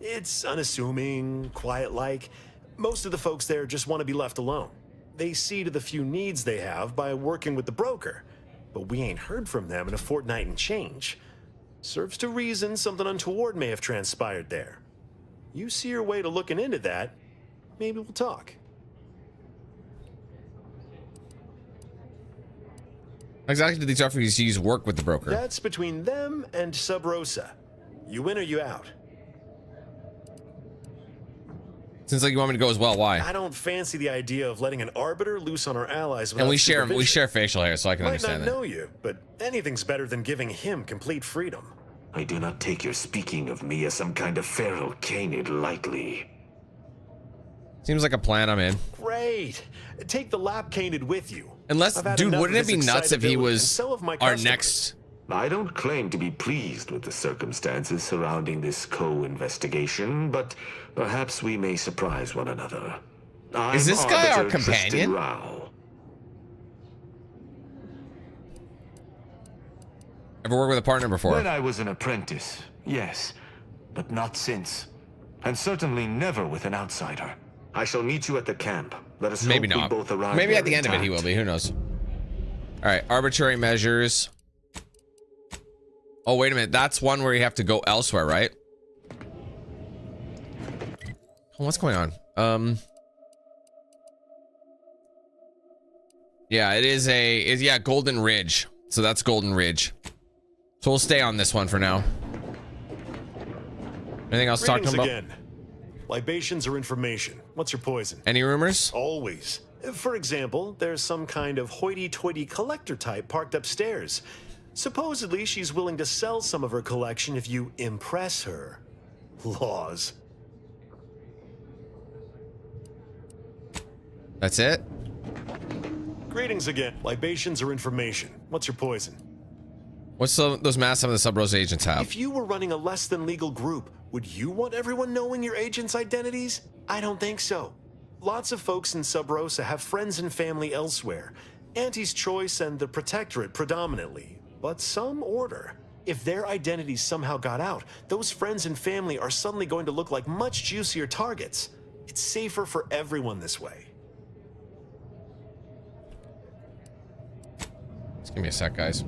It's unassuming, quiet-like. Most of the folks there just want to be left alone. They see to the few needs they have by working with the broker. But we ain't heard from them in a fortnight and change. Serves to reason something untoward may have transpired there. You see your way to looking into that, maybe we'll talk. Exactly did these RFUs work with the broker? That's between them and Sub Rosa. You in or you out? Seems like you want me to go as well. Why? I don't fancy the idea of letting an arbiter loose on our allies without And we supervision. share facial hair, so I can understand Might that. not know you, but anything's better than giving him complete freedom. I do not take your speaking of me as some kind of feral canid lightly. Seems like a plan I'm in. Great. Take the lap canid with you. Unless, I've had dude, enough wouldn't of it be his nuts if he excitability, was and so have my our customers. next? I don't claim to be pleased with the circumstances surrounding this co-investigation, but perhaps we may surprise one another. Is this guy our Arbiter Tristan companion? Rao. Ever worked with a partner before? When I was an apprentice, yes, but not since. And certainly never with an outsider. I shall meet you at the camp. Let us Maybe hope not. we both arrive Maybe there at the end of it he will intact. be. Who knows? All right, arbitrary measures. Oh, wait a minute. That's one where you have to go elsewhere, right? Oh, what's going on? Yeah, it is yeah, Golden Ridge. So that's Golden Ridge. So we'll stay on this one for now. Anything else talking Greetings about? again. Libations or information? What's your poison? Any rumors? Always. For example, there's some kind of hoity-toity collector type parked upstairs. Supposedly, she's willing to sell some of her collection if you impress her. Laws. That's it? Greetings again. Libations or information? What's your poison? What's those masks some of the Sub-Rosa agents have? If you were running a less than legal group, would you want everyone knowing your agents' identities? I don't think so. Lots of folks in Sub Rosa have friends and family elsewhere. Auntie's Choice and the Protectorate predominantly, but some order. If their identities somehow got out, those friends and family are suddenly going to look like much juicier targets. It's safer for everyone this way. Just give me a sec, guys.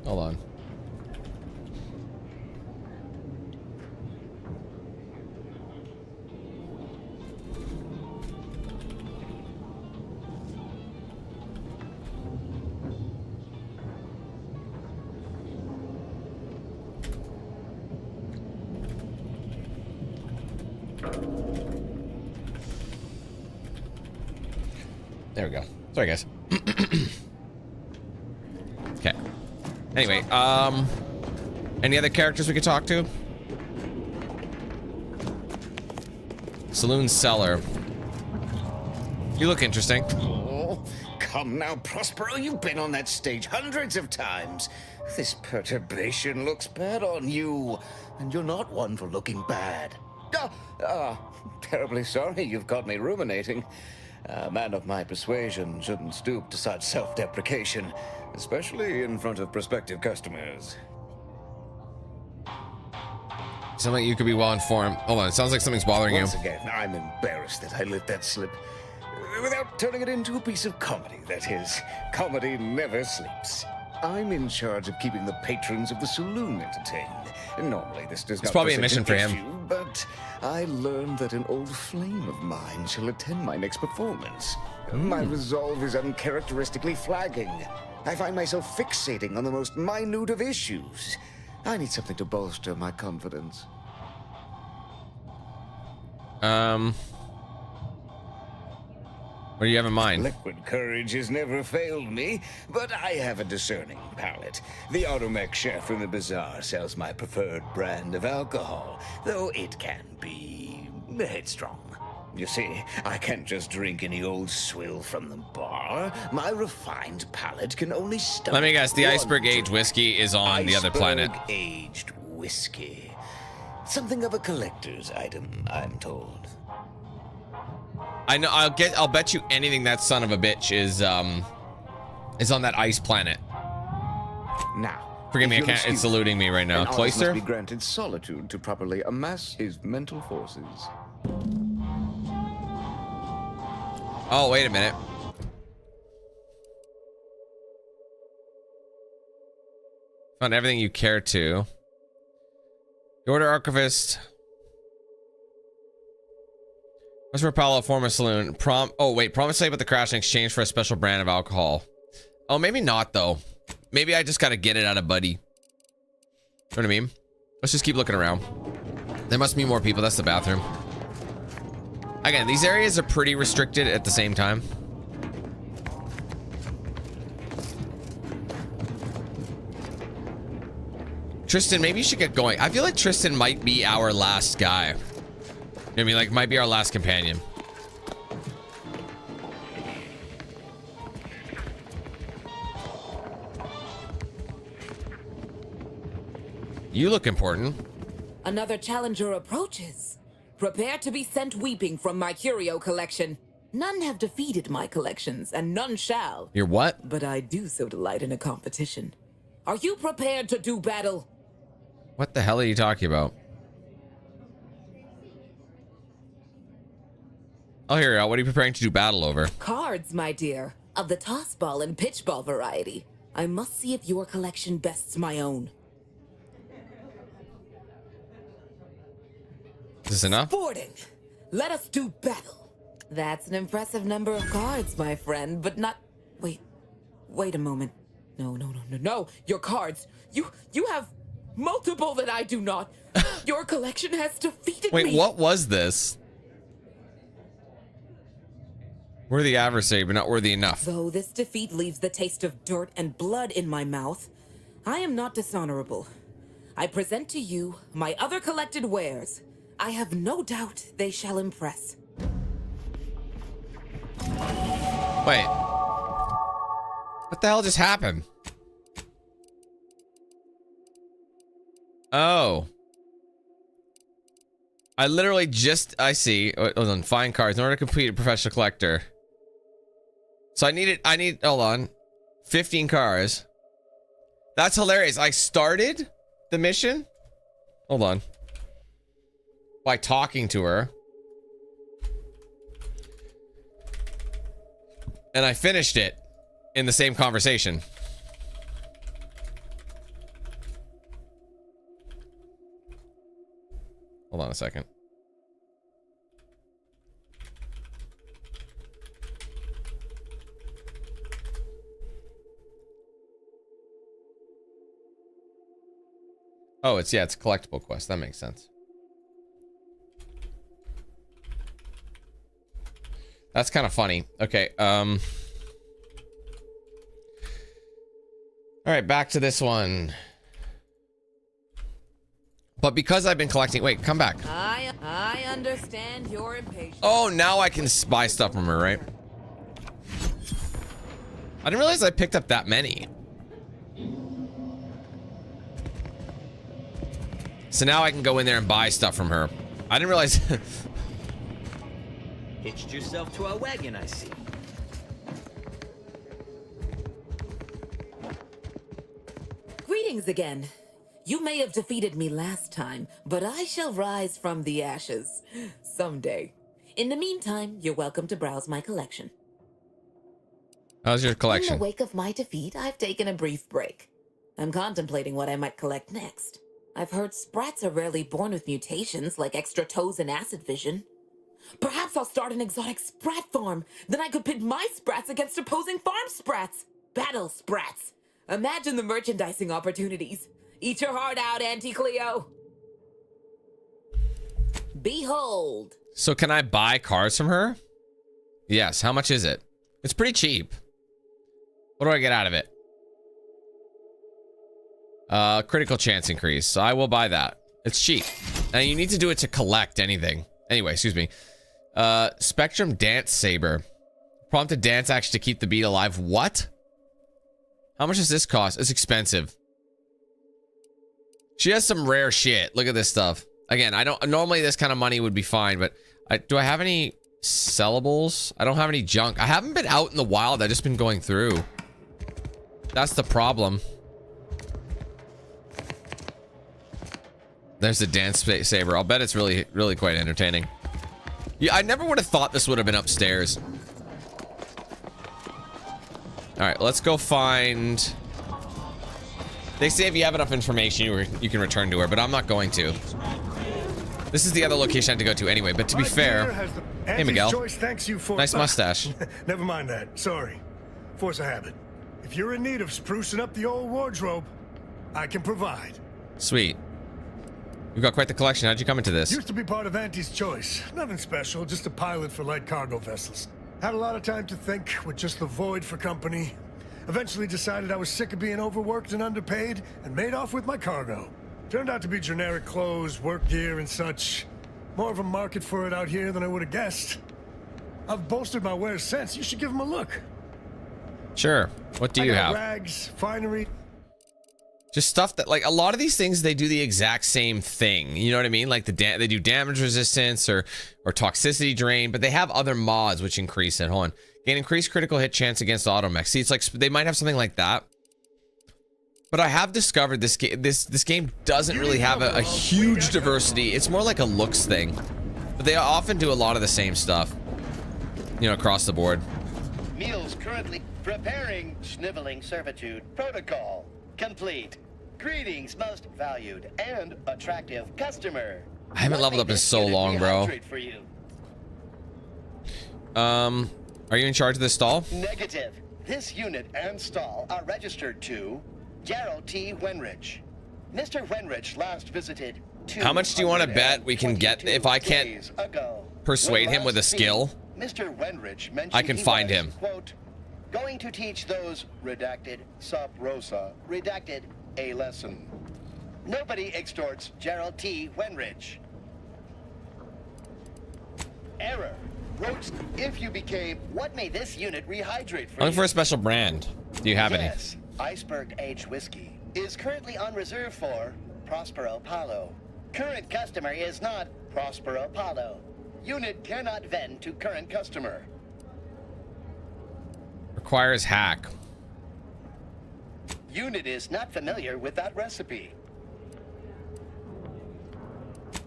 Hold on. There we go. Sorry, guys. Okay. Anyway, any other characters we could talk to? Saloon cellar. You look interesting. Oh, come now, Prospero. You've been on that stage hundreds of times. This perturbation looks bad on you, and you're not one for looking bad. Terribly sorry you've got me ruminating. A man of my persuasion shouldn't stoop to such self-deprecation, especially in front of prospective customers. Sounds like you could be well informed. Hold on, it sounds like something's bothering Once you. again, I'm embarrassed that I let that slip. Without turning it into a piece of comedy, that is. Comedy never sleeps. I'm in charge of keeping the patrons of the saloon entertained. Normally, this does It's not probably a present mission an for him. issue, but I learned that an old flame of mine shall attend my next performance. My resolve is uncharacteristically flagging. I find myself fixating on the most minute of issues. I need something to bolster my confidence. What do you have in mind? Liquid courage has never failed me, but I have a discerning palate. The automech chef in the bazaar sells my preferred brand of alcohol, though it can be headstrong. You see, I can't just drink any old swill from the bar. My refined palate can only stomach. Let me guess, the iceberg aged whiskey is on the other planet. Iceberg aged whiskey. Something of a collector's item, I'm told. I know. I'll bet you anything that son of a bitch is on that ice planet. Now, forgive me, I can't. It's eluding me right now. Cloister must be granted solitude to properly amass his mental forces. Oh, wait a minute. Found everything you care to. You order Archivist. Western Apollo, former saloon. Oh, wait. Promise to say about the crash in exchange for a special brand of alcohol. Oh, maybe not, though. Maybe I just gotta get it out of Buddy. You know what I mean? Let's just keep looking around. There must be more people. That's the bathroom. Again, these areas are pretty restricted at the same time. Tristan, maybe you should get going. I feel like Tristan might be our last guy. You know what I mean? Like, might be our last companion. You look important. Another challenger approaches. Prepare to be sent weeping from my curio collection. None have defeated my collections, and none shall. Your what? But I do so delight in a competition. Are you prepared to do battle? What the hell are you talking about? Oh, here you go. What are you preparing to do battle over? Cards, my dear, of the toss ball and pitch ball variety. I must see if your collection bests my own. Is this enough? Sporting. Let us do battle. That's an impressive number of cards, my friend, but not... Wait a moment. No. Your cards. You have multiple that I do not. Your collection has defeated me. Wait, what was this? Worthy adversary, but not worthy enough. Though this defeat leaves the taste of dirt and blood in my mouth, I am not dishonorable. I present to you my other collected wares. I have no doubt they shall impress. Wait. What the hell just happened? Oh. I see. Hold on. Find cards. In order to complete a professional collector. So hold on. 15 cards. That's hilarious. I started the mission. Hold on. By talking to her. And I finished it in the same conversation. Hold on a second. Oh, it's a collectible quest. That makes sense. That's kind of funny. Okay, all right, back to this one. But because I've been collecting... Wait, come back. I understand your impatience. Oh, now I can buy stuff from her, right? I didn't realize I picked up that many. So now I can go in there and buy stuff from her. I didn't realize... Hitched yourself to a wagon, I see. Greetings again. You may have defeated me last time, but I shall rise from the ashes someday. In the meantime, you're welcome to browse my collection. How's your collection? In the wake of my defeat, I've taken a brief break. I'm contemplating what I might collect next. I've heard sprats are rarely born with mutations like extra toes and acid vision. Perhaps I'll start an exotic sprat farm. Then I could pit my sprats against opposing farm sprats. Battle sprats. Imagine the merchandising opportunities. Eat your heart out, Auntie Cleo. Behold. So can I buy cards from her? Yes. How much is it? It's pretty cheap. What do I get out of it? Critical chance increase. So I will buy that. It's cheap. And you need to do it to collect anything. Anyway, excuse me. Spectrum Dance Saber. Prompt to dance action to keep the beat alive. What? How much does this cost? It's expensive. She has some rare shit. Look at this stuff. Again, I don't normally this kind of money would be fine, but do I have any sellables? I don't have any junk. I haven't been out in the wild. I've just been going through. That's the problem. There's the dance saber. I'll bet it's really, really quite entertaining. Yeah, I never would have thought this would have been upstairs. All right, let's go find... They say if you have enough information, you can return to her, but I'm not going to. This is the other location I have to go to anyway, but to be fair... Hey, Miguel. Choice thanks you for nice mustache. Never mind that. Sorry. Force of habit. If you're in need of sprucing up the old wardrobe, I can provide. Sweet. You've got quite the collection. How'd you come into this? Used to be part of Auntie's choice. Nothing special, just a pilot for light cargo vessels. Had a lot of time to think with just the Void for company. Eventually decided I was sick of being overworked and underpaid and made off with my cargo. Turned out to be generic clothes, work gear, and such. More of a market for it out here than I would have guessed. I've bolstered my wares since. You should give them a look. Sure. What do you have? Rags, finery. Just stuff that, like, a lot of these things, they do the exact same thing. You know what I mean? Like, they do damage resistance or toxicity drain, but they have other mods which increase it. Hold on. Gain increased critical hit chance against automech. See, it's like they might have something like that. But I have discovered this game doesn't really have a huge diversity. It's more like a looks thing. But they often do a lot of the same stuff, you know, across the board. Meals currently preparing. Sniveling servitude. Protocol complete. Greetings, most valued and attractive customer. I haven't leveled up in so long, bro. For you? Are you in charge of this stall? Negative. This unit and stall are registered to Gerald T. Wenrich. Mr. Wenrich last visited. How much do you want to bet we can get if I can't persuade him with a skill? Mr. Wenrich mentioned I can find him. Quote, going to teach those redacted sub rosa redacted a lesson. Nobody extorts Gerald T. Wenrich. Error. Wrote, if you became, what may this unit rehydrate for I'm looking for a special brand. Do you have yes, any? Iceberg aged whiskey is currently on reserve for Prospero Palo. Current customer is not Prospero Palo. Unit cannot vend to current customer. Requires hack. Unit is not familiar with that recipe.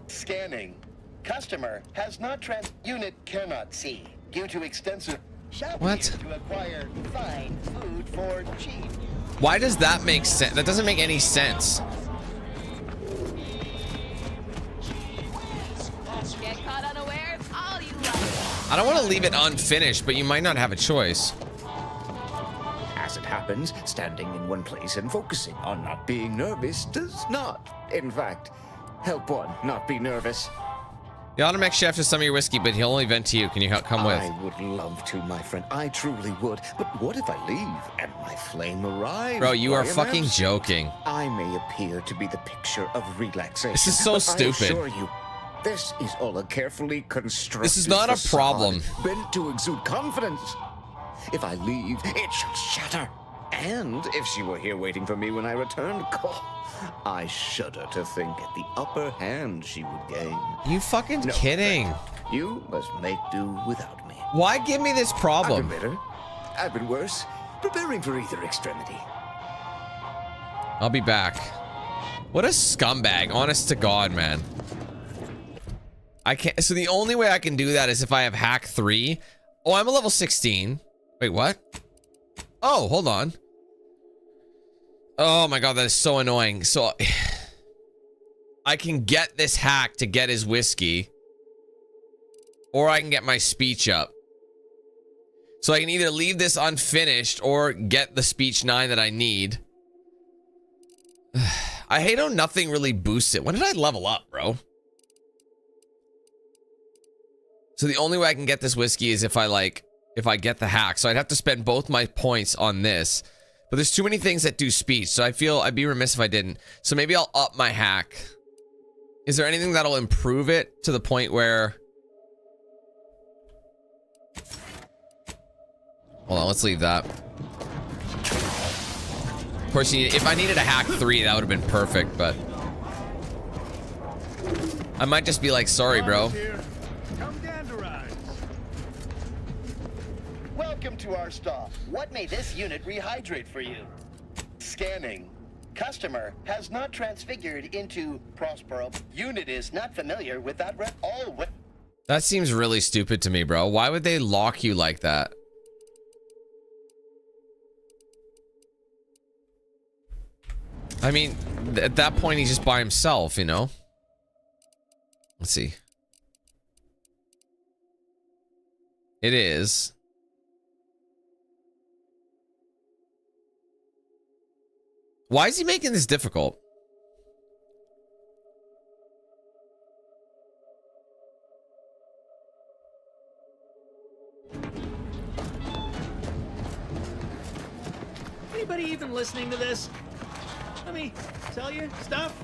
Scanning. Customer has not unit cannot see due to extensive shopping to acquire fine food for cheap. Why does that make sense? That doesn't make any sense. Get caught unawares, all you love. I don't want to leave it unfinished, but you might not have a choice. As it happens, standing in one place and focusing on not being nervous does not, in fact, help one not be nervous. The Automech chef is some of your whiskey, but he'll only vent to you. Can you come with? I would love to, my friend. I truly would. But what if I leave and my flame arrives? Bro, you are fucking joking. I may appear to be the picture of relaxation. This is so stupid. I assure you, this is all a carefully constructed This is not a problem. Meant to exude confidence. If I leave, it shall shatter. And if she were here waiting for me when I returned, I shudder to think at the upper hand she would gain. You fucking kidding? You must make do without me. Why give me this problem? I've been better. I've been worse. Preparing for either extremity. I'll be back. What a scumbag, honest to God, man. I can't. So the only way I can do that is if I have hack 3. Oh, I'm a level 16. Wait, what? Oh, hold on. Oh my God, that is so annoying. So I can get this hack to get his whiskey. or I can get my speech up. So I can either leave this unfinished or get the speech 9 that I need. I hate how nothing really boosts it. When did I level up, bro? So the only way I can get this whiskey is if I get the hack. So I'd have to spend both my points on this. But there's too many things that do speech, so I feel I'd be remiss if I didn't. So maybe I'll up my hack. Is there anything that'll improve it to the point where... Hold on, let's leave that. Of course, if I needed a hack 3, that would have been perfect, but... I might just be like, sorry, bro. Welcome to our stop. What may this unit rehydrate for you? Scanning. Customer has not transfigured into Prospero. Unit is not familiar with that That seems really stupid to me, bro. Why would they lock you like that? I mean, at that point, he's just by himself, you know? Let's see. It is. Why is he making this difficult? Anybody even listening to this? Let me tell you stuff.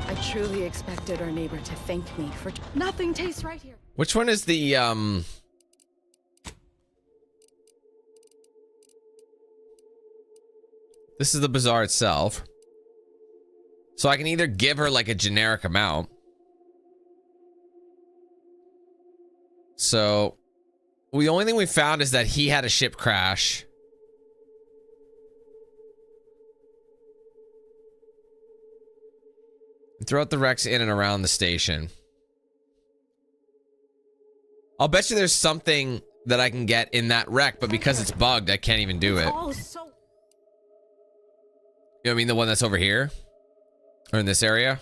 I truly expected our neighbor to thank me for nothing tastes right here. Which one is the, This is the bazaar itself. So I can either give her like a generic amount. So the only thing we found is that he had a ship crash. Throughout the wrecks in and around the station. I'll bet you there's something that I can get in that wreck, but because it's bugged, I can't even do it. Oh, so You know what I mean? The one that's over here? Or in this area?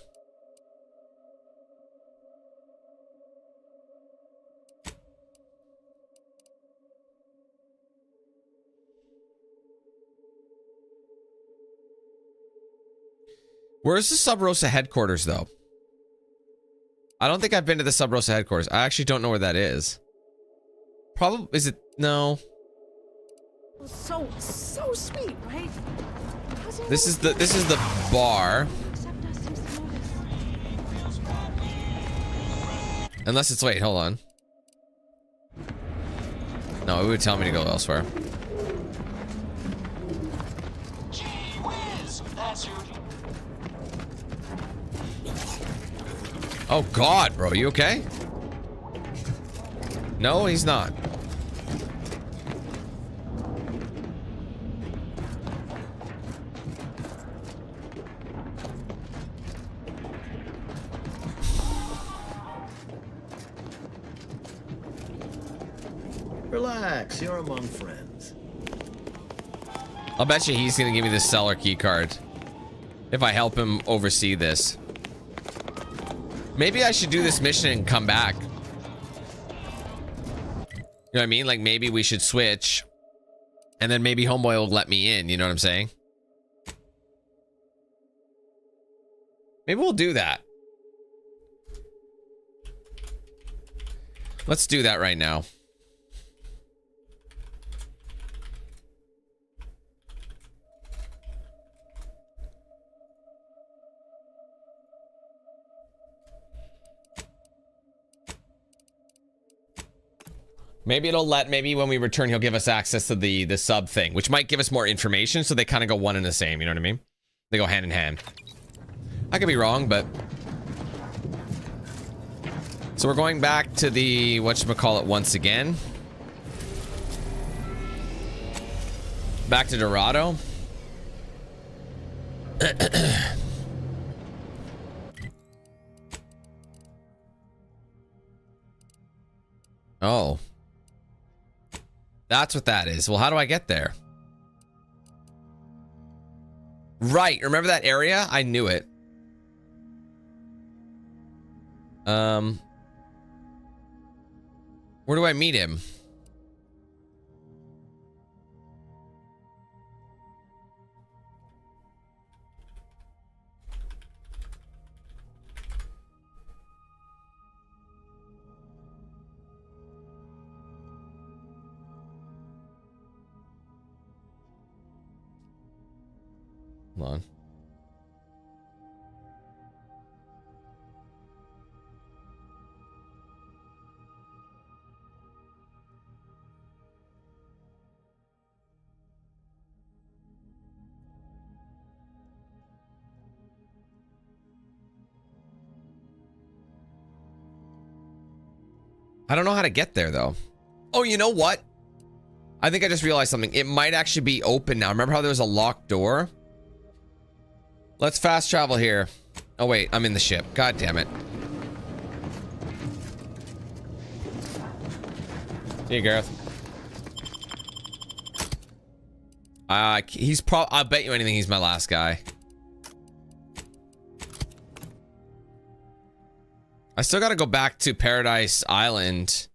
Where's the Sub Rosa headquarters, though? I don't think I've been to the Sub Rosa headquarters. I actually don't know where that is. Probably, is it? No. so sweet, right? This is the bar. Unless it's, wait, hold on. No, it would tell me to go elsewhere. Gee whiz, that's your... Oh God, bro, you okay? No, he's not. Relax, you're among friends. I'll bet you he's gonna give me the seller key card if I help him oversee this. Maybe I should do this mission and come back. You know what I mean? Like maybe we should switch and then maybe homeboy will let me in. You know what I'm saying? Maybe we'll do that. Let's do that right now. Maybe it'll let, maybe when we return, he'll give us access to the sub thing, which might give us more information, so they kind of go one and the same, you know what I mean? They go hand in hand. I could be wrong, but... So we're going back to the, whatchamacallit, once again. Back to Dorado. Oh. That's what that is. Well, how do I get there? Right. Remember that area? I knew it. Where do I meet him? Hold on. I don't know how to get there though. Oh, you know what? I think I just realized something. It might actually be open now. Remember how there was a locked door? Let's fast travel here. Oh wait, I'm in the ship. God damn it. See you, Gareth. He's I'll bet you anything he's my last guy. I still gotta go back to Paradise Island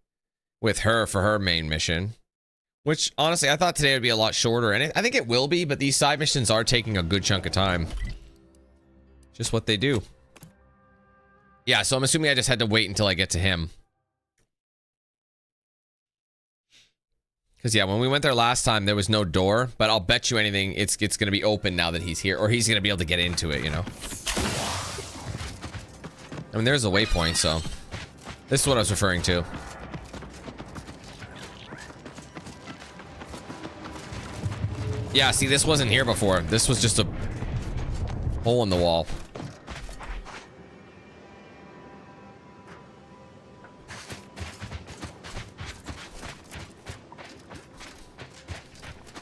with her for her main mission. Which, honestly, I thought today would be a lot shorter. And I think it will be, but these side missions are taking a good chunk of time. Just what they do. Yeah, so I'm assuming I just had to wait until I get to him. Because, yeah, when we went there last time, there was no door. But I'll bet you anything, it's going to be open now that he's here. Or he's going to be able to get into it, you know? I mean, there's a waypoint, so... This is what I was referring to. Yeah, see, this wasn't here before. This was just a hole in the wall.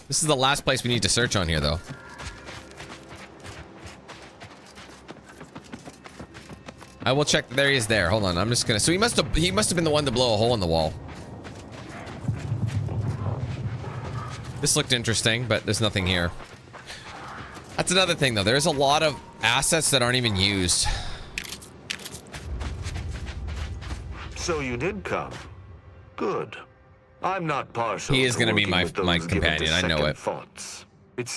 This is the last place we need to search on here, though. I will check. There he is there. Hold on. I'm just gonna... So he must have been the one to blow a hole in the wall. This looked interesting, but there's nothing here. That's another thing, though. There's a lot of assets that aren't even used. So you did come. Good. I'm not partial. He is going to be my companion. I know it. Thoughts.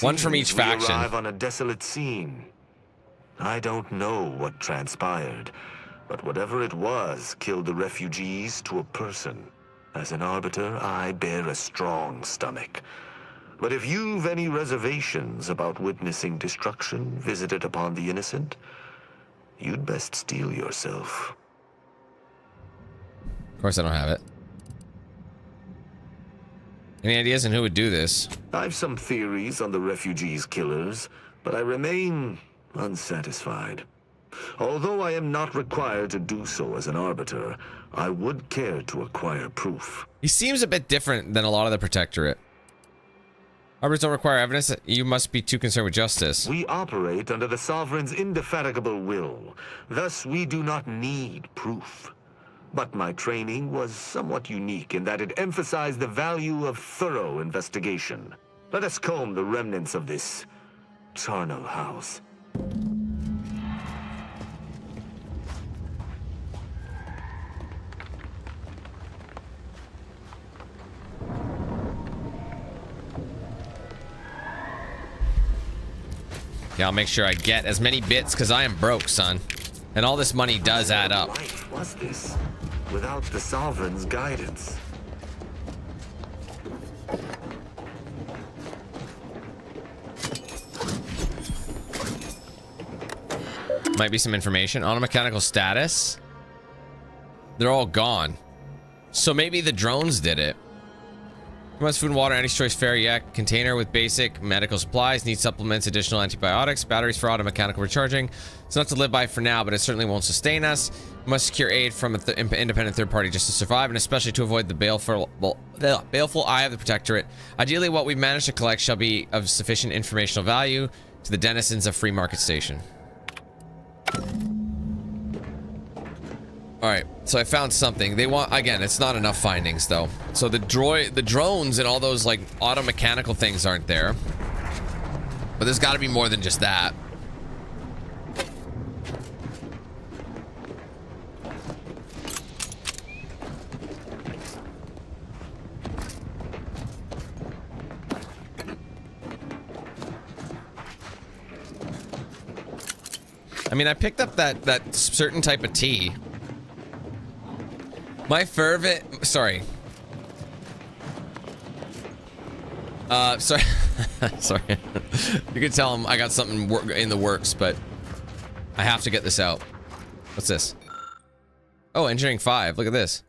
One from each faction. We arrive on a desolate scene. I don't know what transpired, but whatever it was killed the refugees to a person. As an arbiter, I bear a strong stomach. But if you've any reservations about witnessing destruction visited upon the innocent, you'd best steel yourself. Of course I don't have it. Any ideas on who would do this? I've some theories on the refugees' killers, but I remain unsatisfied. Although I am not required to do so as an arbiter, I would care to acquire proof. He seems a bit different than a lot of the Protectorate. Arbiters don't require evidence. You must be too concerned with justice. We operate under the Sovereign's indefatigable will. Thus, we do not need proof. But my training was somewhat unique in that it emphasized the value of thorough investigation. Let us comb the remnants of this charnel house. Yeah, I'll make sure I get as many bits because I am broke, son. And all this money does add up. What life was this without the Sovereign's guidance? Might be some information. Automechanical status. They're all gone. So maybe the drones did it. Must food and water, anti-choice fare, yeah. Container with basic medical supplies. Need supplements, additional antibiotics, batteries for automechanical recharging. It's not to live by for now, but it certainly won't sustain us. Must secure aid from an independent third party just to survive, and especially to avoid the baleful eye of the Protectorate. Ideally, what we've managed to collect shall be of sufficient informational value to the denizens of Free Market Station. Alright, so I found something. They want, again, it's not enough findings, though. So the drones and all those, like, auto-mechanical things aren't there. But there's gotta be more than just that. I mean, I picked up that certain type of tea. My fervent... Sorry. Sorry. Sorry. You can tell him I got something in the works, but I have to get this out. What's this? Oh, Engineering 5. Look at this.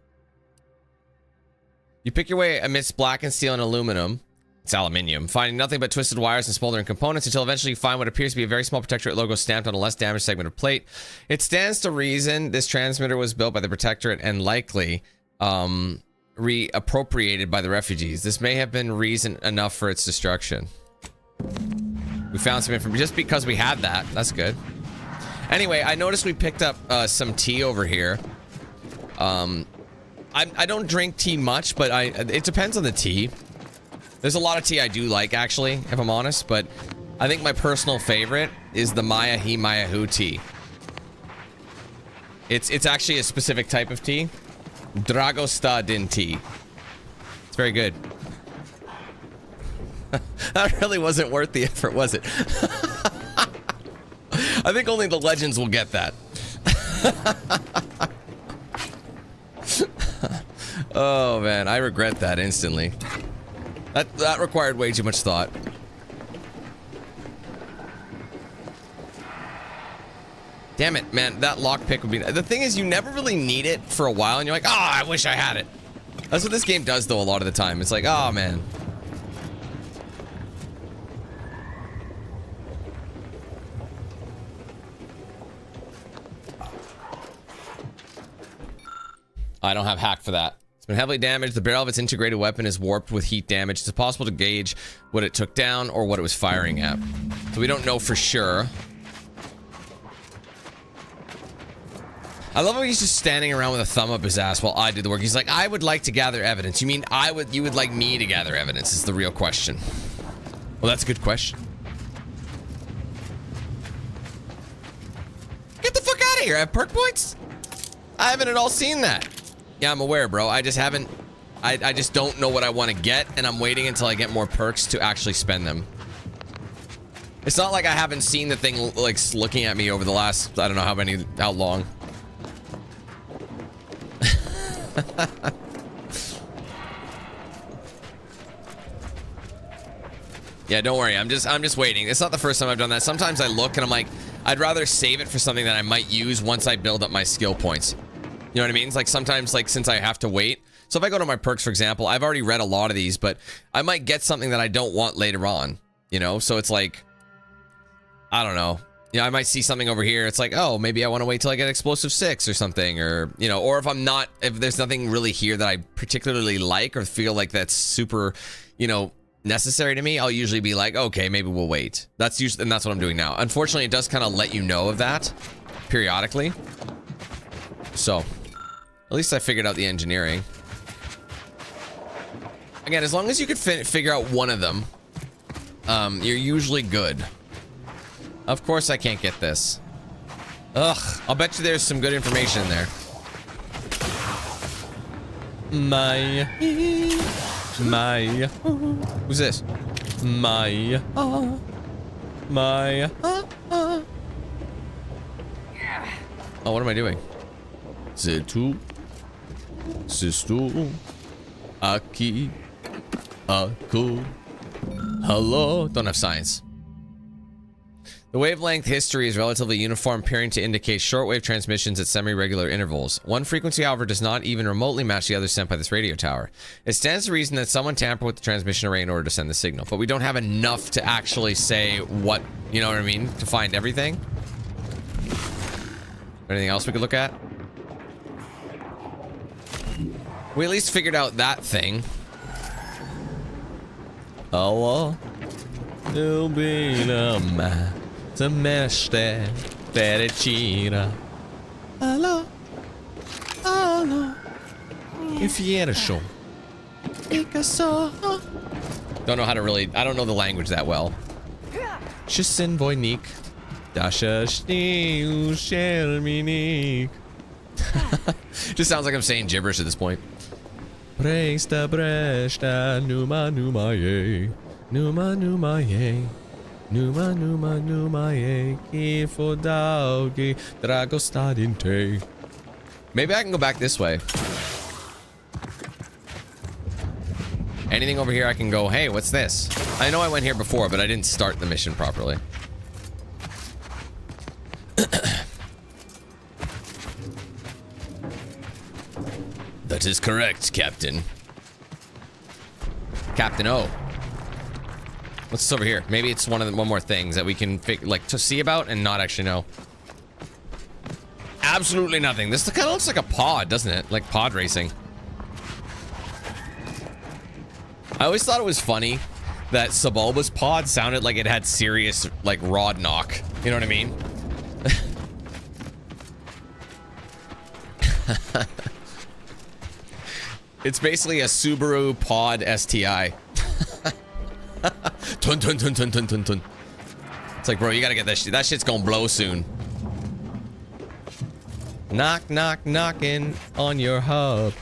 You pick your way amidst blackened steel and aluminum. It's aluminium, finding nothing but twisted wires and smoldering components until eventually you find what appears to be a very small Protectorate logo stamped on a less damaged segment of plate. It stands to reason this transmitter was built by the Protectorate and likely reappropriated by the refugees. This may have been reason enough for its destruction. We found some information just because we had that. That's good. Anyway, I noticed we picked up some tea over here. I don't drink tea much, but it depends on the tea. There's a lot of tea I do like, actually, if I'm honest, but I think my personal favorite is the Maya-He Maya-Hu tea. It's actually a specific type of tea. Dragosta Din tea. It's very good. That really wasn't worth the effort, was it? I think only the legends will get that. Oh, man, I regret that instantly. That required way too much thought. Damn it, man. That lockpick would be... The thing is, you never really need it for a while, and you're like, oh, I wish I had it. That's what this game does, though, a lot of the time. It's like, oh, man. I don't have hack for that. It's been heavily damaged. The barrel of its integrated weapon is warped with heat damage. It's impossible to gauge what it took down or what it was firing at. So we don't know for sure. I love how he's just standing around with a thumb up his ass while I do the work. He's like, I would like to gather evidence. You mean you would like me to gather evidence is the real question. Well, that's a good question. Get the fuck out of here. I have perk points? I haven't at all seen that. Yeah, I'm aware, bro. I just haven't... I just don't know what I want to get, and I'm waiting until I get more perks to actually spend them. It's not like I haven't seen the thing, like, looking at me over the last... I don't know how long. Yeah, don't worry. I'm just waiting. It's not the first time I've done that. Sometimes I look and I'm like, I'd rather save it for something that I might use once I build up my skill points. You know what I mean? It's like sometimes, like, since I have to wait. So if I go to my perks, for example, I've already read a lot of these, but I might get something that I don't want later on, you know? So it's like, I don't know. You know, I might see something over here. It's like, oh, maybe I want to wait till I get explosive 6 or something, or, you know, or if there's nothing really here that I particularly like or feel like that's super, you know, necessary to me, I'll usually be like, okay, maybe we'll wait. And that's what I'm doing now. Unfortunately, it does kind of let you know of that periodically. So, at least I figured out the engineering. Again, as long as you could figure out one of them, you're usually good. Of course I can't get this. Ugh, I'll bet you there's some good information in there. Maya. Who's this? Maya. Maya. Oh, what am I doing? Zetu. Sistu. Aki. Aku. Hello. Don't have science. The wavelength history is relatively uniform, appearing to indicate shortwave transmissions at semi-regular intervals. One frequency, however, does not even remotely match the other sent by this radio tower. It stands to reason that someone tampered with the transmission array in order to send the signal, but we don't have enough to actually say what, you know what I mean, to find everything. Anything else we could look at? We at least figured out that thing. Oh, you'll be the man. Semester Perecina. Hello. Hello. Infierno. Don't know how to really... I don't know the language that well. Shisin Voynik. Dasha Shniu Shelminik. Just sounds like I'm saying gibberish at this point. Presta Bresta Numa Numa Ye. Numa Numa Ye. Numa eki fodaugi dragostadinte. Maybe I can go back this way. Anything over here I can go, hey, what's this? I know I went here before, but I didn't start the mission properly. That is correct, Captain. Captain O. What's this over here? Maybe it's one more things that we can like to see about and not actually know. Absolutely nothing. This kind of looks like a pod, doesn't it? Like pod racing. I always thought it was funny that Sebulba's pod sounded like it had serious like rod knock. You know what I mean? It's basically a Subaru pod STI. Tun, tun, tun, tun, tun, tun, tun. It's like, bro, you gotta get that shit. That shit's gonna blow soon. Knock, knock, knocking on your hub.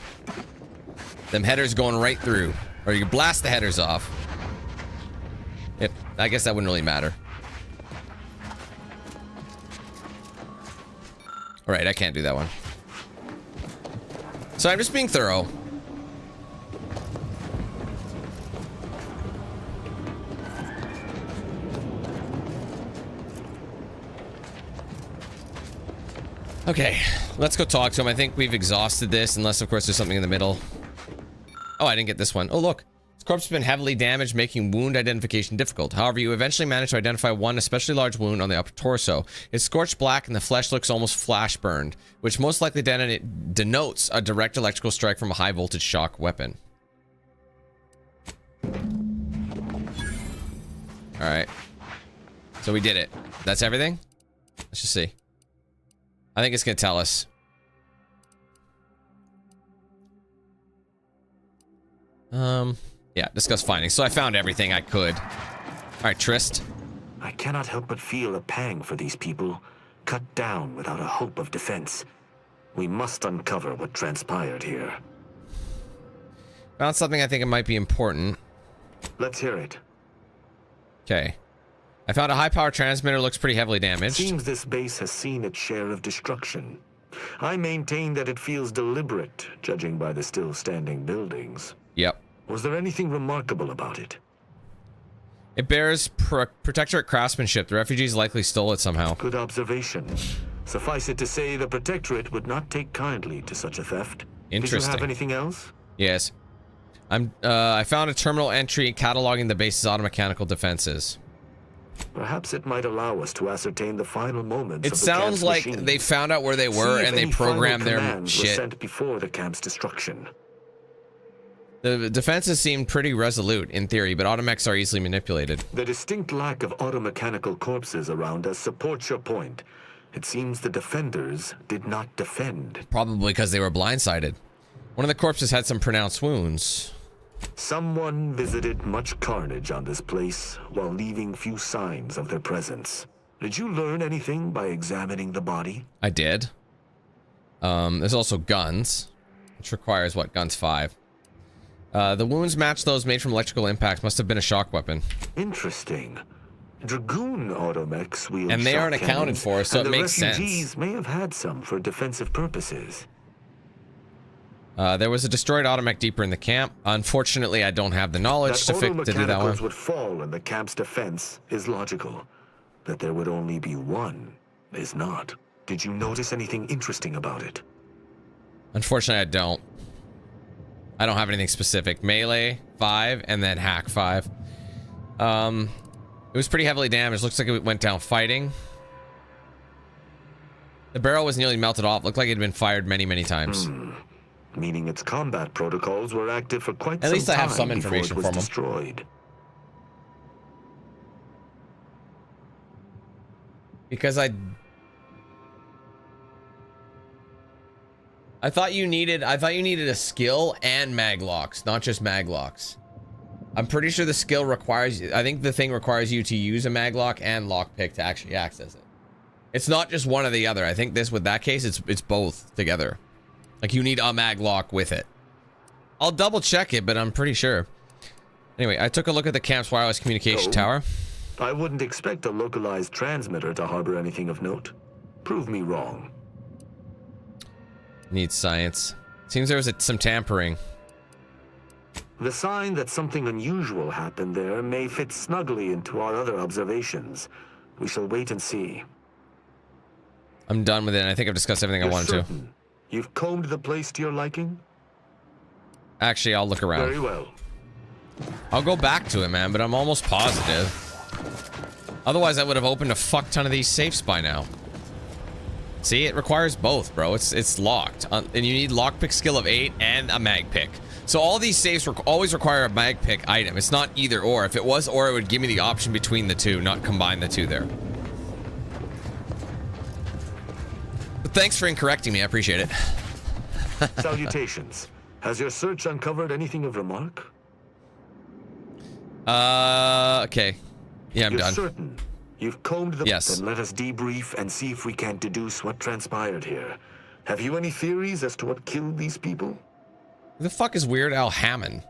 Them headers going right through. Or you blast the headers off. Yep, I guess that wouldn't really matter. Alright, I can't do that one. So I'm just being thorough. Okay, let's go talk to him. I think we've exhausted this, unless of course there's something in the middle. Oh, I didn't get this one. Oh, look. This corpse has been heavily damaged, making wound identification difficult. However, you eventually manage to identify one especially large wound on the upper torso. It's scorched black and the flesh looks almost flash burned, which most likely denotes a direct electrical strike from a high voltage shock weapon. Alright. So we did it. That's everything? Let's just see. I think it's gonna tell us. Yeah, discuss findings. So I found everything I could. Alright, Trist. I cannot help but feel a pang for these people, cut down without a hope of defense. We must uncover what transpired here. Found something I think it might be important. Let's hear it. Okay. I found a high-power transmitter, looks pretty heavily damaged. Seems this base has seen its share of destruction. I maintain that it feels deliberate, judging by the still-standing buildings. Yep. Was there anything remarkable about it? It bears Protectorate craftsmanship. The refugees likely stole it somehow. Good observation. Suffice it to say, the Protectorate would not take kindly to such a theft. Interesting. Did you have anything else? Yes. I found a terminal entry cataloging the base's automechanical defenses. Perhaps it might allow us to ascertain the final moments. It sounds like they found out where they were and they programmed their shit. Sent before the camp's destruction. The defenses seem pretty resolute in theory, but automechs are easily manipulated. The distinct lack of automechanical corpses around us supports your point. It seems the defenders did not defend. Probably because they were blindsided. One of the corpses had some pronounced wounds. Someone visited much carnage on this place while leaving few signs of their presence. Did you learn anything by examining the body? I did. There's also guns, which requires what? Guns 5. The wounds match those made from electrical impacts. Must have been a shock weapon. Interesting. Dragoon automechs wield and they aren't shock accounted cannons, for, so it makes sense. The refugees may have had some for defensive purposes. There was a destroyed automech deeper in the camp. Unfortunately, I don't have the knowledge to do that one. That would fall in the camp's defense is logical. That there would only be one is not. Did you notice anything interesting about it? Unfortunately, I don't. I don't have anything specific. Melee 5 and then hack 5. It was pretty heavily damaged. Looks like it went down fighting. The barrel was nearly melted off. Looked like it had been fired many, many times. Meaning its combat protocols were active for quite some time. At least I have some information before it from was them. Destroyed. Because I thought you needed a skill and mag locks, not just mag locks. I'm pretty sure the skill requires, I think the thing requires you to use a mag lock and lockpick to actually access it. It's not just one or the other. I think with that case, it's both together. Like you need a mag lock with it. I'll double check it, but I'm pretty sure. Anyway, I took a look at the camp's wireless communication tower. I wouldn't expect a localized transmitter to harbor anything of note. Prove me wrong. Needs science. Seems there was some tampering. The sign that something unusual happened there may fit snugly into our other observations. We shall wait and see. I'm done with it. I think I've discussed everything I wanted to. You've combed the place to your liking? Actually, I'll look around. Very well. I'll go back to it, man, but I'm almost positive. Otherwise, I would have opened a fuck ton of these safes by now. See, it requires both, bro. It's locked. And you need lockpick skill of 8 and a mag pick. So all these safes always require a mag pick item. It's not either or. If it was or, it would give me the option between the two, not combine the two there. But thanks for correcting me. I appreciate it. Salutations. Has your search uncovered anything of remark? Okay. Yeah, I'm You're done. Certain? You've combed the... Yes. Then let us debrief and see if we can deduce what transpired here. Have you any theories as to what killed these people? Who the fuck is Weird Al Hammond?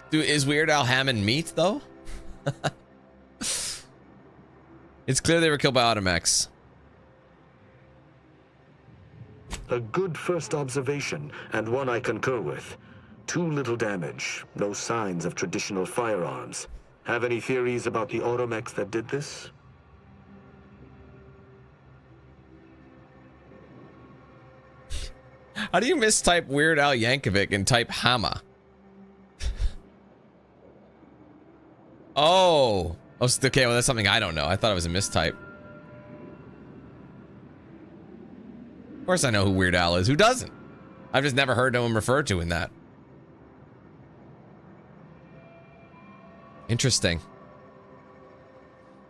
Dude, is Weird Al Hammond meat, though? It's clear they were killed by Automex. A good first observation, and one I concur with. Too little damage, no signs of traditional firearms. Have any theories about the automex that did this? How do you mistype Weird Al Yankovic and type Hama? Oh, okay, well that's something I don't know. I thought it was a mistype. Of course I know who Weird Al is. Who doesn't? I've just never heard him referred to in that. Interesting.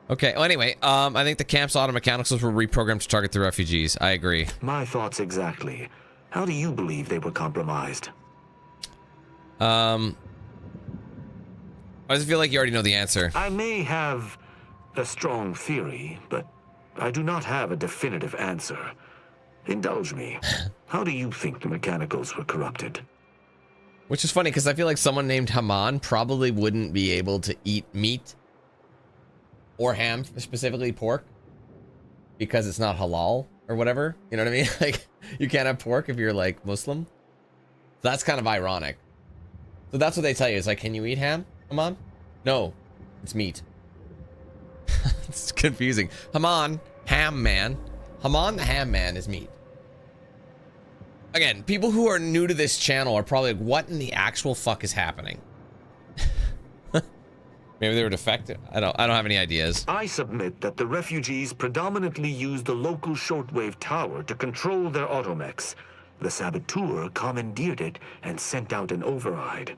Okay, well anyway, I think the camp's auto mechanicals were reprogrammed to target the refugees. I agree. My thoughts exactly. How do you believe they were compromised? I just feel like you already know the answer. I may have a strong theory, but I do not have a definitive answer. Indulge me. How do you think the mechanicals were corrupted? Which is funny because I feel like someone named Haman probably wouldn't be able to eat meat or ham, specifically pork, because it's not halal or whatever. You know what I mean? Like, you can't have pork if you're like Muslim. So that's kind of ironic. So that's what they tell you. It's like, can you eat ham, Haman? No, it's meat. It's confusing. Haman, ham man. Haman the ham man is meat. Again, people who are new to this channel are probably like, what in the actual fuck is happening? Maybe they were defective. I don't have any ideas. I submit that the refugees predominantly used the local shortwave tower to control their automechs. The saboteur commandeered it and sent out an override.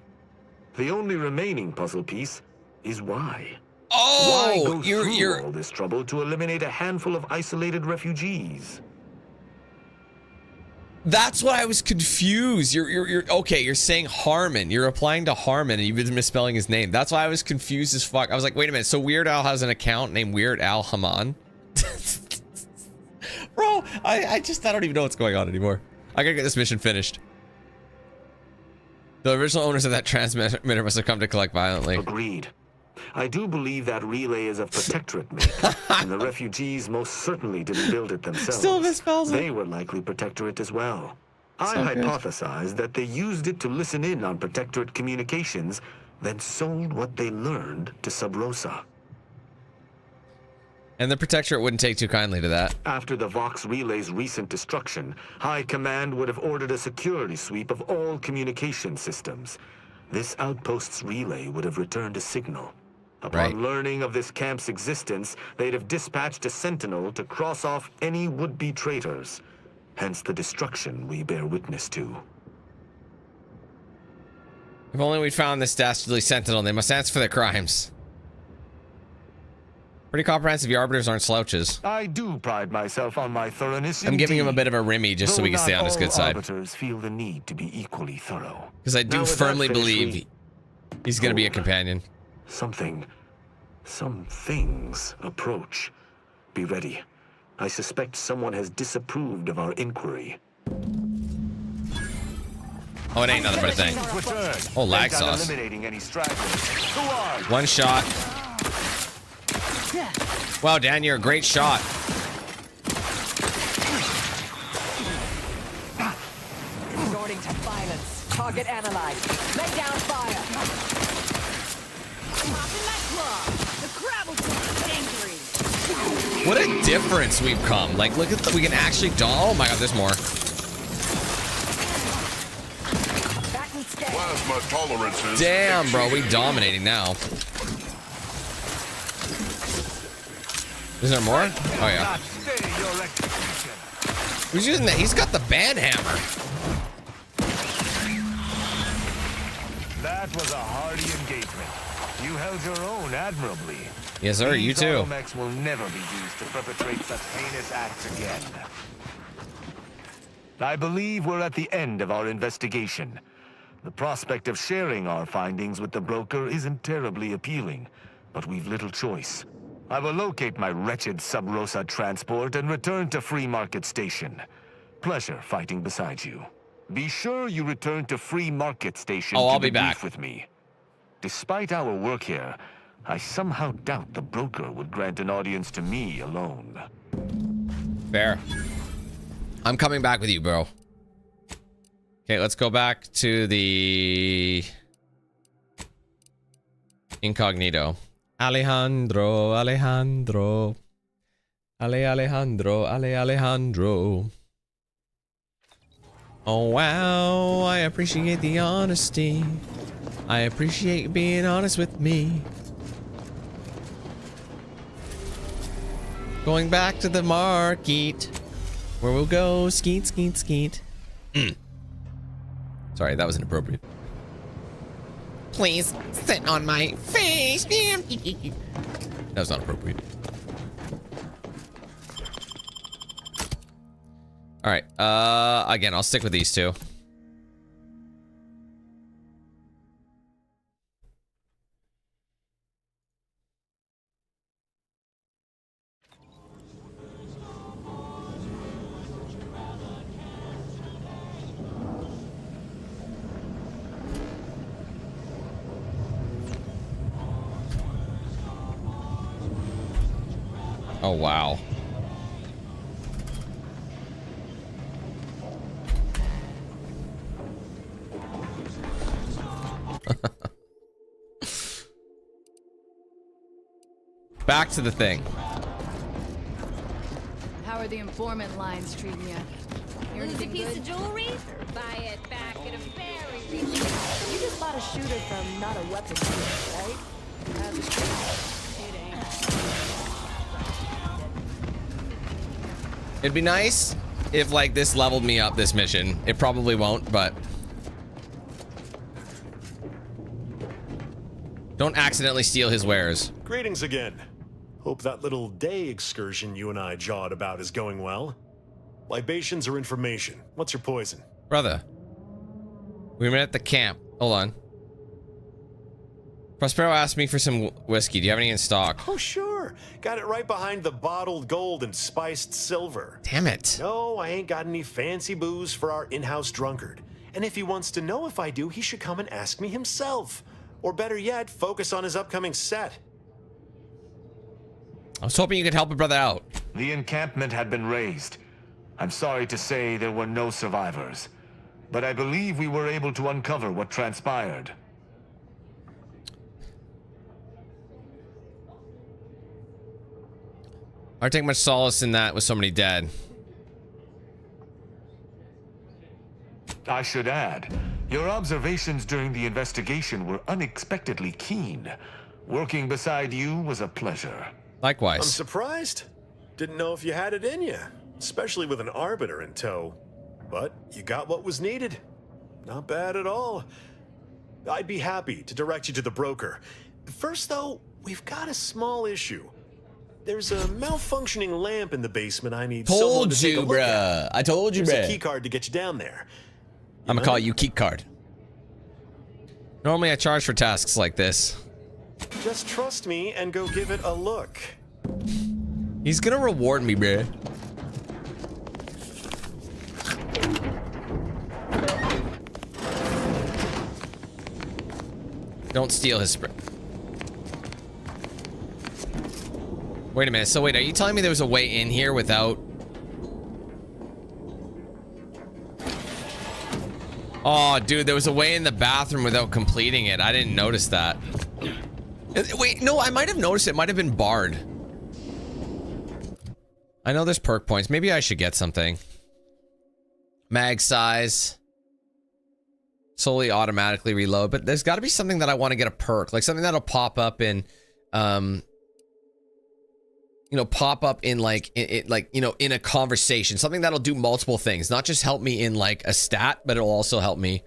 The only remaining puzzle piece is why. Oh, why go you're through all this trouble to eliminate a handful of isolated refugees? That's what I was confused. You're okay. You're saying Harmon. You're applying to Harmon, and you've been misspelling his name. That's why I was confused as fuck. I was like, wait a minute. So Weird Al has an account named Weird Al Haman. Bro, I don't even know what's going on anymore. I gotta get this mission finished. The original owners of that transmitter must have come to collect violently. Agreed. I do believe that relay is of Protectorate make, and the refugees most certainly didn't build it themselves. Still misspells it. They were likely Protectorate as well. I hypothesize that they used it to listen in on Protectorate communications, then sold what they learned to Sub Rosa. And the Protectorate wouldn't take too kindly to that. After the Vox Relay's recent destruction, High Command would have ordered a security sweep of all communication systems. This outpost's relay would have returned a signal. Upon learning of this camp's existence, they'd have dispatched a sentinel to cross off any would-be traitors. Hence the destruction we bear witness to. If only we'd found this dastardly sentinel, they must answer for their crimes. Pretty comprehensive. Your arbiters aren't slouches. I do pride myself on my thoroughness. I'm giving him a bit of a rimmy just so we can stay on his good side. Arbiters feel the need to be equally thorough. Because I do firmly believe he's going to be a companion. Some things approach. Be ready. I suspect someone has disapproved of our inquiry. Oh, it ain't nothing but a thing. Oh, lag sauce. One shot. Wow, Dan, you're a great shot. Resorting to violence. Target analyzed. Lay down fire. Popping my claw. The crowd will be angry. What a difference we've come. Like, look at we can actually oh my god, there's more. Plasma tolerances. Damn, bro, we dominating now. Is there more? Oh yeah. Who's using that? He's got the band hammer. That was a hardy engagement. You held your own admirably. Yes, sir. You too. These will never be used to perpetrate such heinous acts again. I believe we're at the end of our investigation. The prospect of sharing our findings with the broker isn't terribly appealing, but we've little choice. I will locate my wretched Sub Rosa transport and return to Free Market Station. Pleasure fighting beside you. Be sure you return to Free Market Station. Oh, I'll be back with me. Despite our work here, I somehow doubt the broker would grant an audience to me alone. Fair. I'm coming back with you, bro. Okay, let's go back to the incognito. Alejandro. Alejandro. Oh, wow. I appreciate the honesty. I appreciate you being honest with me. Going back to the market, where we'll go skeet, skeet, skeet. Sorry, that was inappropriate. Please sit on my face. That was not appropriate. All right. Again, I'll stick with these two. Oh, wow. Back to the thing. How are the informant lines treating you? Lose a piece of jewelry? Buy it back at a very reasonable. You just bought a shooter from not a weapon dealer, right? It'd be nice if, like, this leveled me up this mission. It probably won't, but... Don't accidentally steal his wares. Greetings again. Hope that little day excursion you and I jawed about is going well. Libations or information? What's your poison? Brother. We met at the camp. Hold on. Prospero asked me for some whiskey. Do you have any in stock? Oh, sure. Got it right behind the bottled gold and spiced silver. Damn it. No, I ain't got any fancy booze for our in-house drunkard. And if he wants to know if I do, he should come and ask me himself. Or better yet, focus on his upcoming set. I was hoping you could help a brother out. The encampment had been razed. I'm sorry to say there were no survivors, but I believe we were able to uncover what transpired. I take much solace in that with so many dead. I should add, your observations during the investigation were unexpectedly keen. Working beside you was a pleasure. Likewise. I'm surprised. Didn't know if you had it in you, especially with an arbiter in tow. But you got what was needed. Not bad at all. I'd be happy to direct you to the broker. First, though, we've got a small issue. There's a malfunctioning lamp in the basement I need someone to take a look at. I told you, There's bruh. a key card to get you down there. I'm gonna call you Key Card. Normally I charge for tasks like this. Just trust me and go give it a look. He's gonna reward me, bruh. Don't steal his spray. Wait a minute. So wait, are you telling me there was a way in here without... Oh, dude, there was a way in the bathroom without completing it. I didn't notice that. Wait, no, I might have noticed it. Might have been barred. I know there's perk points. Maybe I should get something. Mag size. Solely automatically reload. But there's got to be something that I want to get a perk. Like something that'll pop up in... you know, pop up in like, like, you know, in a conversation. Something that'll do multiple things. Not just help me in like a stat, but it'll also help me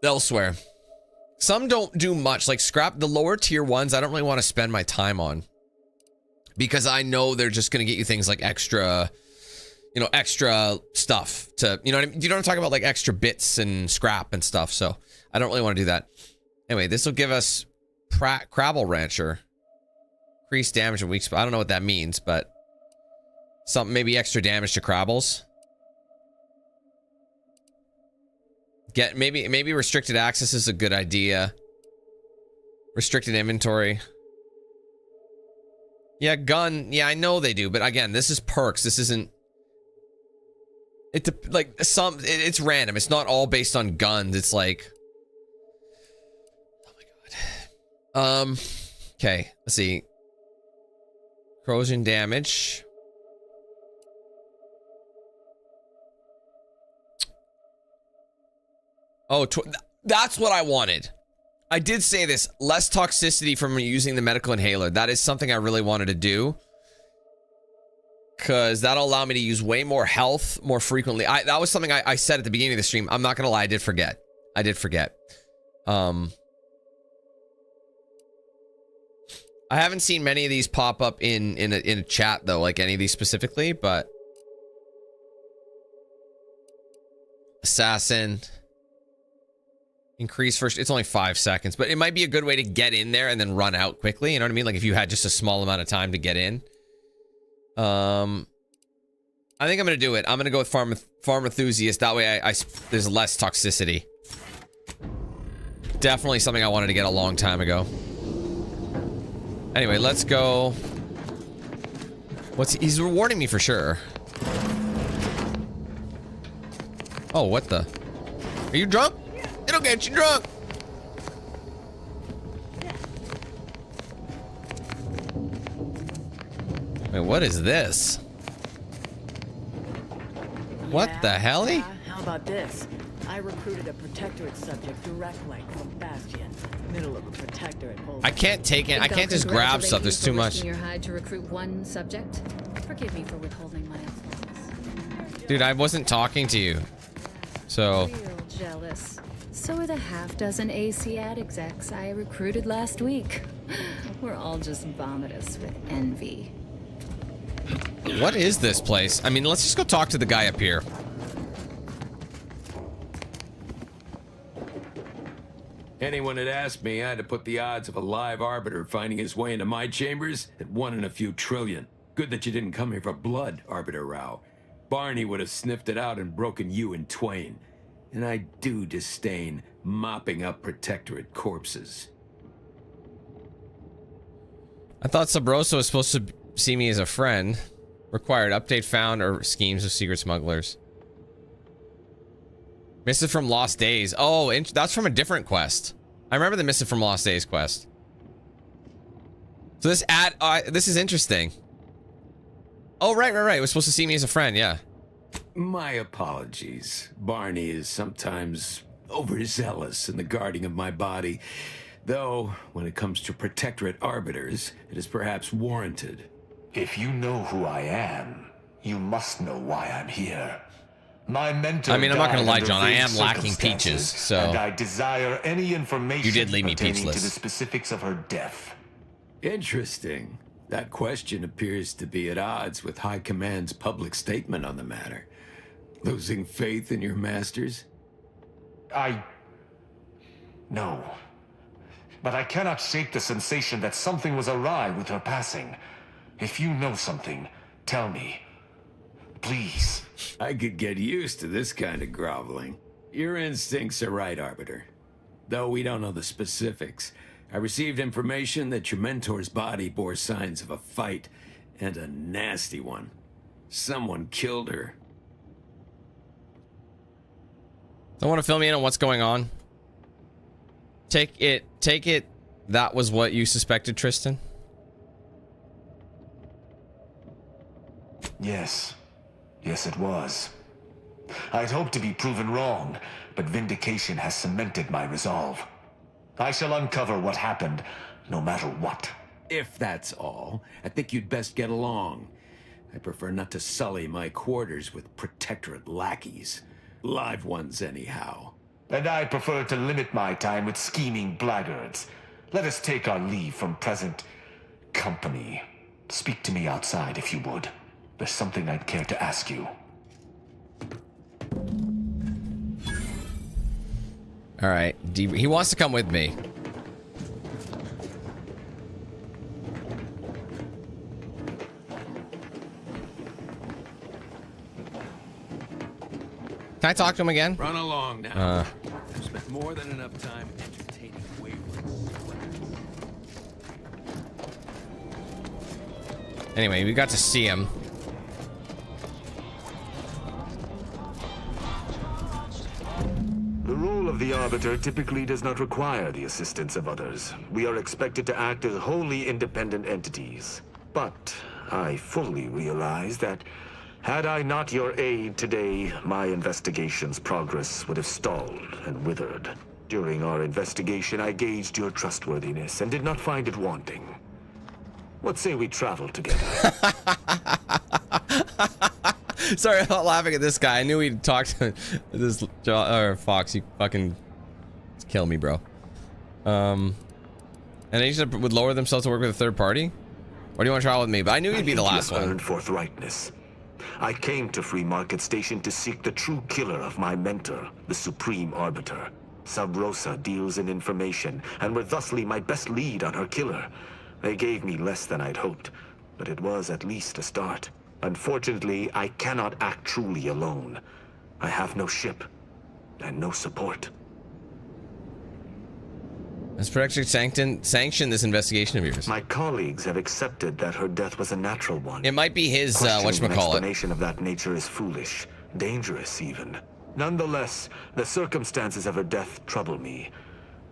elsewhere. Some don't do much. Like scrap the lower tier ones, I don't really want to spend my time on. Because I know they're just going to get you things like extra, you know, extra stuff to, you know what I mean? You know what I'm talking about? Like extra bits and scrap and stuff. So I don't really want to do that. Anyway, this will give us Crabble Rancher. Increase damage in weak spot. I don't know what that means, but something, maybe extra damage to Crabbles. Get maybe restricted access is a good idea. Restricted inventory. Yeah, gun. Yeah, I know they do, but again, this is perks. This isn't. It's like some. It's random. It's not all based on guns. It's like. Oh my god. Okay. Let's see. Corrosion damage. Oh, that's what I wanted. I did say this. Less toxicity from using the medical inhaler. That is something I really wanted to do. Because that'll allow me to use way more health more frequently. That was something I said at the beginning of the stream. I'm not going to lie. I did forget. I haven't seen many of these pop up in a chat though, like any of these specifically, but assassin increase first. It's only 5 seconds, but it might be a good way to get in there and then run out quickly. You know what I mean? Like if you had just a small amount of time to get in. I think I'm gonna do it. I'm gonna go with farm enthusiast. That way, there's less toxicity. Definitely something I wanted to get a long time ago. Anyway, let's go. He's rewarding me for sure. Oh, what the? Are you drunk? It'll get you drunk. Wait, what is this? What the hell? How about this? I recruited a protectorate subject direct link from Bastion. Middle of a protectorate. I can't take it. I can't just grab stuff. There's too much. Your hide to recruit one subject. Forgive me for withholding my applause. Dude, I wasn't talking to you. So. Real jealous. So are the half-dozen AC execs I recruited last week. We're all just vomitous with envy. What is this place? I mean, let's just go talk to the guy up here. Anyone had asked me, I had to put the odds of a live arbiter finding his way into my chambers at 1 in a few trillion. Good that you didn't come here for blood, Arbiter Rao. Barney would have sniffed it out and broken you in twain. And I do disdain mopping up protectorate corpses. I thought Sabroso was supposed to see me as a friend. Required update found or schemes of secret smugglers. Missive from Lost Days. Oh, that's from a different quest. I remember the Missive from Lost Days quest. So this this is interesting. Oh, right. It was supposed to see me as a friend, yeah. My apologies. Barney is sometimes overzealous in the guarding of my body. Though, when it comes to protectorate arbiters, it is perhaps warranted. If you know who I am, you must know why I'm here. My mentor. I mean, I'm not gonna lie, died John. I under am vague lacking peaches, circumstances, so and I desire any information you did leave me pertaining peachless. to the specifics of her death. Interesting. That question appears to be at odds with High Command's public statement on the matter. Losing faith in your masters? No. But I cannot shake the sensation that something was awry with her passing. If you know something, tell me. Please. I could get used to this kind of groveling. Your instincts are right, Arbiter. though we don't know the specifics. I received information that your mentor's body bore signs of a fight, and a nasty one. Someone killed her. Don't want to fill me in on what's going on. Take it. That was what you suspected, Tristan? Yes. Yes, it was. I'd hoped to be proven wrong, but vindication has cemented my resolve. I shall uncover what happened, no matter what. If that's all, I think you'd best get along. I prefer not to sully my quarters with Protectorate lackeys. Live ones, anyhow. And I prefer to limit my time with scheming blackguards. Let us take our leave from present company. Speak to me outside, if you would. There's something I'd care to ask you. All right, he wants to come with me. Can I talk to him again? Run along now. I've spent more than enough time entertaining wayward. Anyway, we got to see him. The role of the Arbiter typically does not require the assistance of others. We are expected to act as wholly independent entities. But I fully realize that had I not your aid today, my investigation's progress would have stalled and withered. During our investigation, I gauged your trustworthiness and did not find it wanting. What say we travel together? Sorry, I'm not laughing at this guy. I knew he'd talk to this Fox. You fucking kill me, bro. And they just would lower themselves to work with a third party? Or do you want to travel with me? But I knew he'd be the last one. Earned forthrightness. I came to Free Market Station to seek the true killer of my mentor, the Supreme Arbiter. Sub Rosa deals in information, and were thusly my best lead on her killer. They gave me less than I'd hoped, but it was at least a start. Unfortunately, I cannot act truly alone. I have no ship, and no support. Has Protectorate sanctioned this investigation of yours? My colleagues have accepted that her death was a natural one. It might be his, Questioning an explanation of that nature is foolish, dangerous even. Nonetheless, the circumstances of her death trouble me.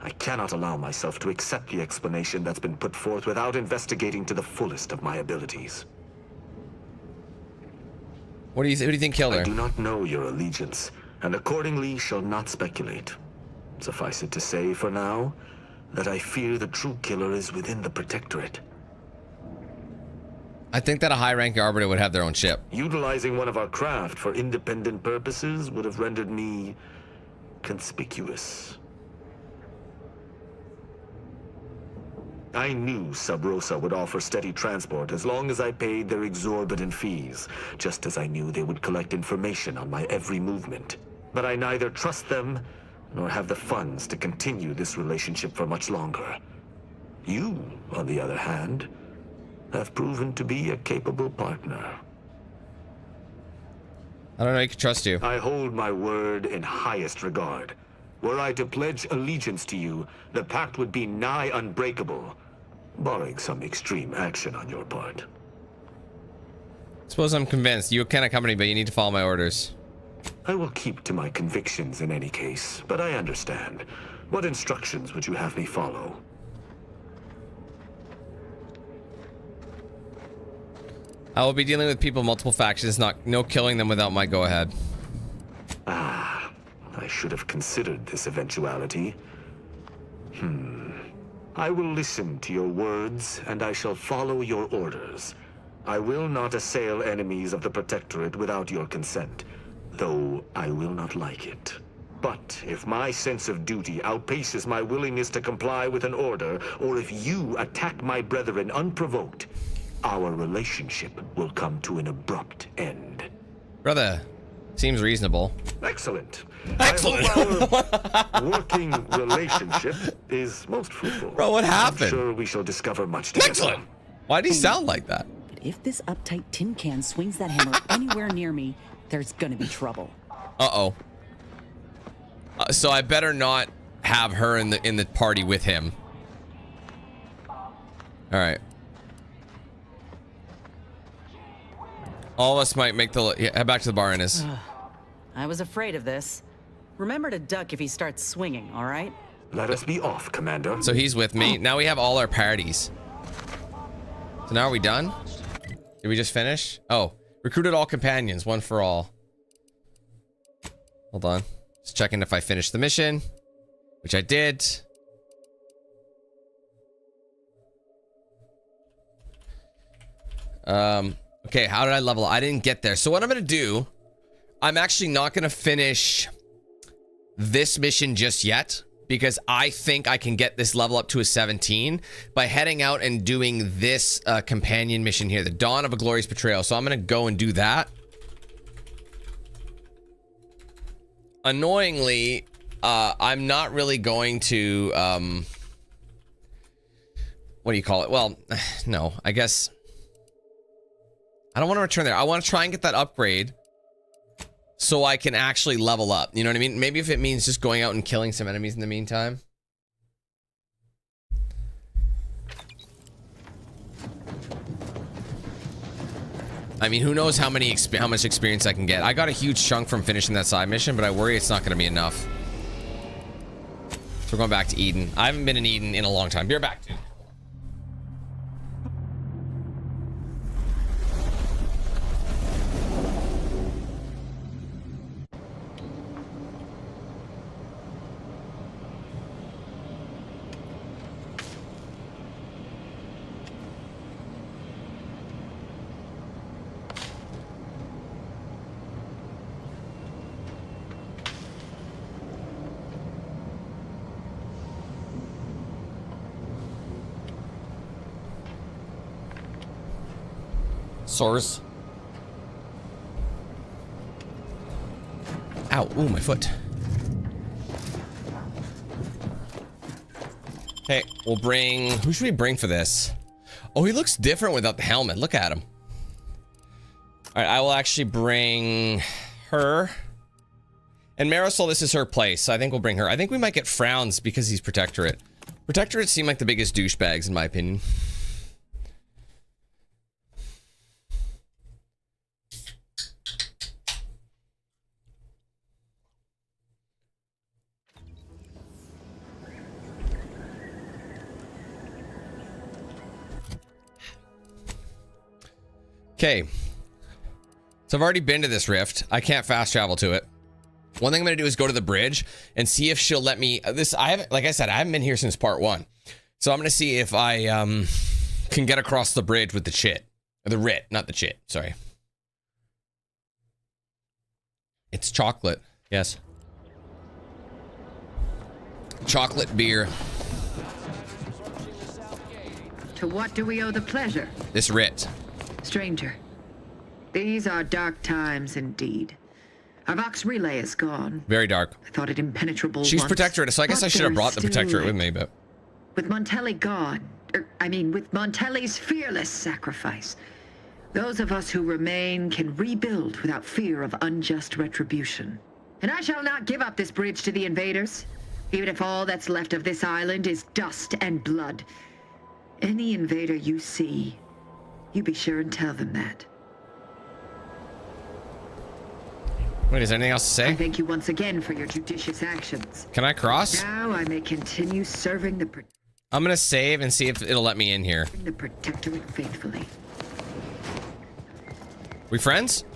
I cannot allow myself to accept the explanation that's been put forth without investigating to the fullest of my abilities. Who do you think killed her? I do not know your allegiance, and accordingly shall not speculate. Suffice it to say, for now, that I fear the true killer is within the Protectorate. I think that a high-ranking Arbiter would have their own ship. Utilizing one of our craft for independent purposes would have rendered me conspicuous. I knew Sub Rosa would offer steady transport as long as I paid their exorbitant fees, just as I knew they would collect information on my every movement. But I neither trust them nor have the funds to continue this relationship for much longer. You, on the other hand, have proven to be a capable partner. I don't know, I can trust you. I hold my word in highest regard. Were I to pledge allegiance to you, the pact would be nigh unbreakable, barring some extreme action on your part. Suppose I'm convinced. You're kind of company, but you need to follow my orders. I will keep to my convictions in any case, but I understand. What instructions would you have me follow? I will be dealing with people of multiple factions, no killing them without my go-ahead. Ah, I should have considered this eventuality. I will listen to your words, and I shall follow your orders. I will not assail enemies of the Protectorate without your consent, though I will not like it. But if my sense of duty outpaces my willingness to comply with an order, or if you attack my brethren unprovoked, our relationship will come to an abrupt end. Brother, seems reasonable. Excellent. Excellent. I hope our working relationship is most fruitful. Bro, what happened? I'm sure we shall discover much together. Excellent. Why did he sound like that? But if this uptight tin can swings that hammer anywhere near me, there's gonna be trouble. Uh-oh. So I better not have her in the party with him. All right. All of us might make the head back to the bar, Innes. I was afraid of this. Remember to duck if he starts swinging, all right? Let us be off, Commander. So he's with me. Now we have all our parties. So now are we done? Did we just finish? Oh, recruited all companions, one for all. Hold on. Just checking if I finished the mission, which I did. Okay, how did I level up? I didn't get there. So what I'm gonna do, I'm actually not gonna finish this mission just yet, because I think I can get this level up to a 17 by heading out and doing this companion mission here, the Dawn of a Glorious Betrayal. So I'm gonna go and do that. Annoyingly, I'm not really going to what do you call it? Well, no, I guess I don't want to return there. I want to try and get that upgrade so I can actually level up. You know what I mean? Maybe if it means just going out and killing some enemies in the meantime. I mean, who knows how much experience I can get. I got a huge chunk from finishing that side mission, but I worry it's not going to be enough. So we're going back to Eden. I haven't been in Eden in a long time. Be right back, dude. Source. Ow, ooh, my foot. Okay, we'll bring, who should we bring for this? Oh, he looks different without the helmet. Look at him. All right, I will actually bring her. And Marisol, this is her place, so I think we'll bring her. I think we might get Frowns because he's Protectorate. Protectorate seem like the biggest douchebags in my opinion. Okay, so I've already been to this rift. I can't fast travel to it. One thing I'm gonna do is go to the bridge and see if she'll let me. I haven't, like I said, I haven't been here since part 1, so I'm gonna see if I can get across the bridge with the chit, the writ, not the chit. Sorry, it's chocolate. Yes, chocolate beer. To what do we owe the pleasure? This writ. Stranger, these are dark times indeed. Our Vox relay is gone. Very dark. I thought it impenetrable. She's once, Protectorate, so I guess I should have brought the Protectorate with me, but... With Montelli gone, with Montelli's fearless sacrifice, those of us who remain can rebuild without fear of unjust retribution. And I shall not give up this bridge to the invaders, even if all that's left of this island is dust and blood. Any invader you see, you be sure and tell them that. Wait, is there anything else to say? I thank you once again for your judicious actions. Can I cross? Now I may continue serving the I'm gonna save and see if it'll let me in here. The Protectorate faithfully. We friends?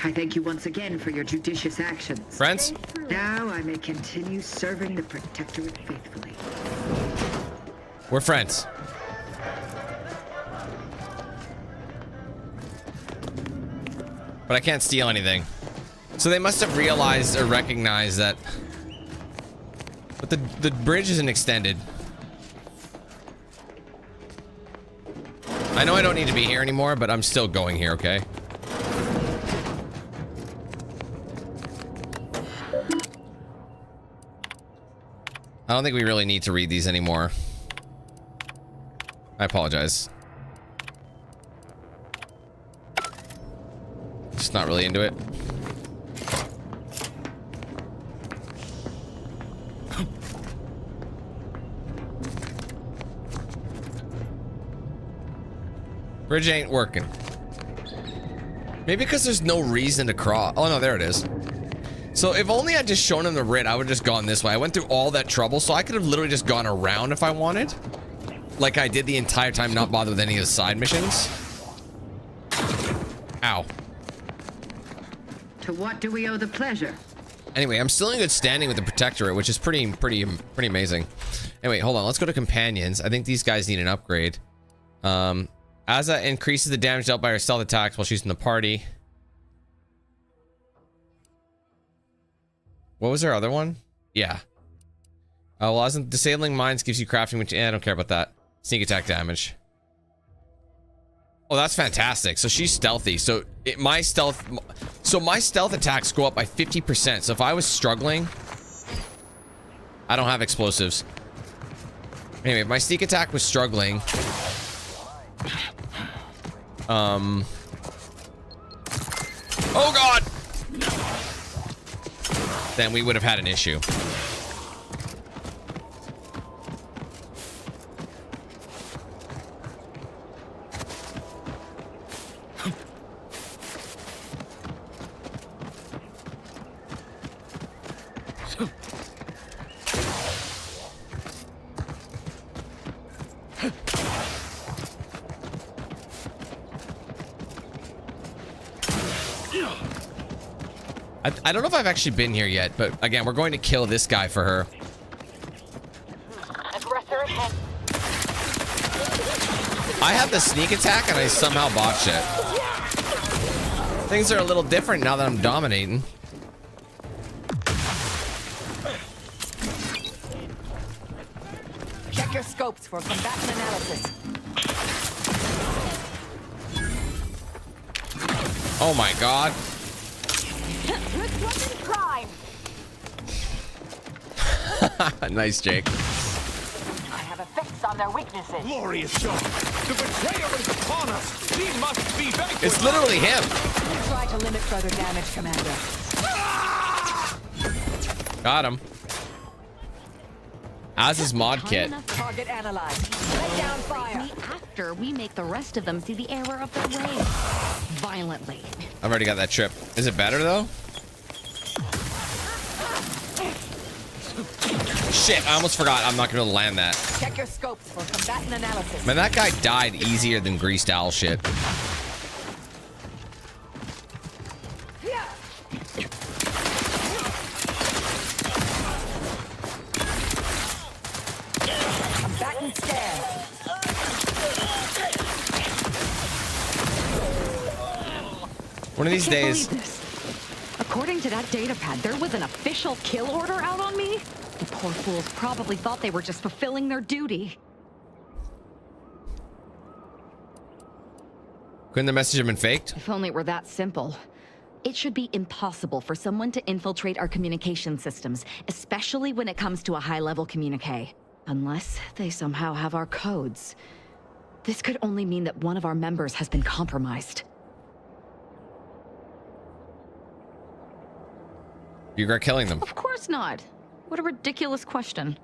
I thank you once again for your judicious actions. Friends? Now I may continue serving the Protectorate faithfully. We're friends. But I can't steal anything. So they must have realized or recognized that. But the bridge isn't extended. I know I don't need to be here anymore, but I'm still going here, okay? I don't think we really need to read these anymore. I apologize. Just not really into it. Bridge ain't working. Maybe because there's no reason to cross. Oh no, there it is. So if only I'd just shown him the writ, I would have just gone this way. I went through all that trouble, so I could have literally just gone around if I wanted. Like I did the entire time, not bother with any of the side missions. Ow. To what do we owe the pleasure? Anyway, I'm still in good standing with the Protectorate, which is pretty amazing. Anyway, hold on. Let's go to Companions. I think these guys need an upgrade. Aza increases the damage dealt by her stealth attacks while she's in the party. What was her other one? Yeah. Well, Aza disabling mines gives you crafting, which I don't care about that. Sneak attack damage. Oh, that's fantastic. So she's stealthy. So my stealth attacks go up by 50%. So if I was struggling, I don't have explosives. Anyway, if my sneak attack was struggling, oh god, then we would have had an issue. I don't know if I've actually been here yet, but again, we're going to kill this guy for her. I have the sneak attack and I somehow botched it. Things are a little different now that I'm dominating. Check your scopes for combatant analysis. Oh my god. Nice, Jake. I have effects on their weaknesses. Glorious shot. The betrayer is upon us. He must be vanquished. It's literally him. Try to limit further damage, Commander. Got him. Az's mod kit. Target analyzed. Let down fire. After we make the rest of them see the error of their ways. Violently. I've already got that trip. Is it better though? Shit, I almost forgot. I'm not gonna be able to land that. Check your scopes for combatant analysis. Man, that guy died easier than greased owl shit. Combatant scare. One of these days. According to that data pad, there was an official kill order out on me. The poor fools probably thought they were just fulfilling their duty. Couldn't the message have been faked? If only it were that simple. It should be impossible for someone to infiltrate our communication systems, especially when it comes to a high-level communique. Unless they somehow have our codes. This could only mean that one of our members has been compromised. You regret killing them? Of course not. What a ridiculous question.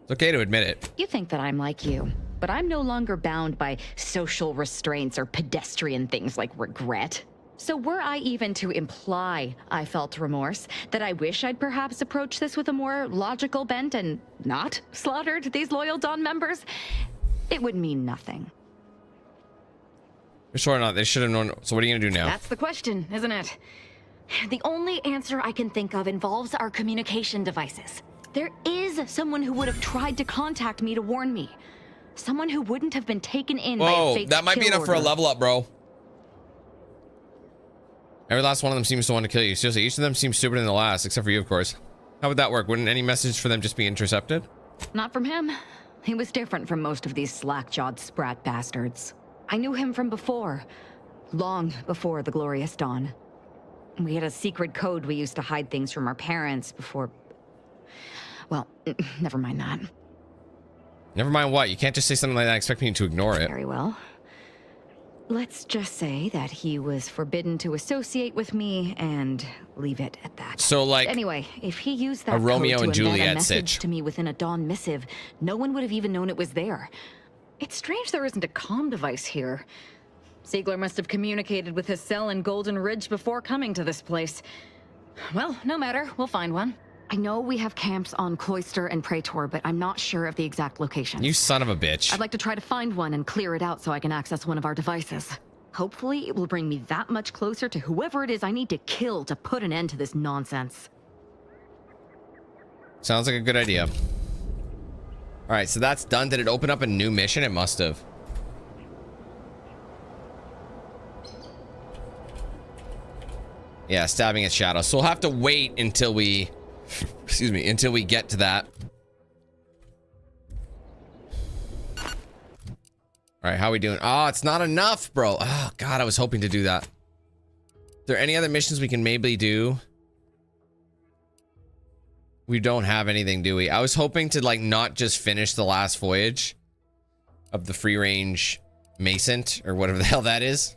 It's okay to admit it. You think that I'm like you, but I'm no longer bound by social restraints or pedestrian things like regret. So were I even to imply I felt remorse, that I wish I'd perhaps approached this with a more logical bent and not slaughtered these loyal Dawn members, it would mean nothing. You're sure or not? They should have known. So what are you gonna do now? That's the question, isn't it? The only answer I can think of involves our communication devices. There is someone who would have tried to contact me to warn me. Someone who wouldn't have been taken in by a fake that might be kill enough for a order. level up, bro. Every last one of them seems to want to kill you. Seriously, each of them seems stupider than the last, except for you, of course. How would that work? Wouldn't any message for them just be intercepted? Not from him. He was different from most of these slack-jawed sprat bastards. I knew him from before. Long before the Glorious Dawn. We had a secret code we used to hide things from our parents before... Well, never mind that. Never mind what? You can't just say something like that and expect me to ignore it. Very well. let's just say that he was forbidden to associate with me and leave it at that. So, like, anyway, if he used that a Romeo code and to embed Juliet a message sitch. to me within a Dawn missive, no one would have even known it was there. It's strange there isn't a comm device here. Ziegler must have communicated with his cell in Golden Ridge before coming to this place. Well, no matter, we'll find one. I know we have camps on Cloister and Praetor, but I'm not sure of the exact location. You son of a bitch. I'd like to try to find one and clear it out so I can access one of our devices. Hopefully, it will bring me that much closer to whoever it is I need to kill to put an end to this nonsense. Sounds like a good idea. All right, so that's done. Did it open up a new mission? It must have. Yeah, stabbing at shadow. So we'll have to wait until we... Excuse me, until we get to that. All right, how are we doing? Oh, it's not enough, bro. Oh, God, I was hoping to do that. Is there any other missions we can maybe do? We don't have anything, do we? I was hoping to, like, not just finish the last voyage of the free-range Mason, or whatever the hell that is.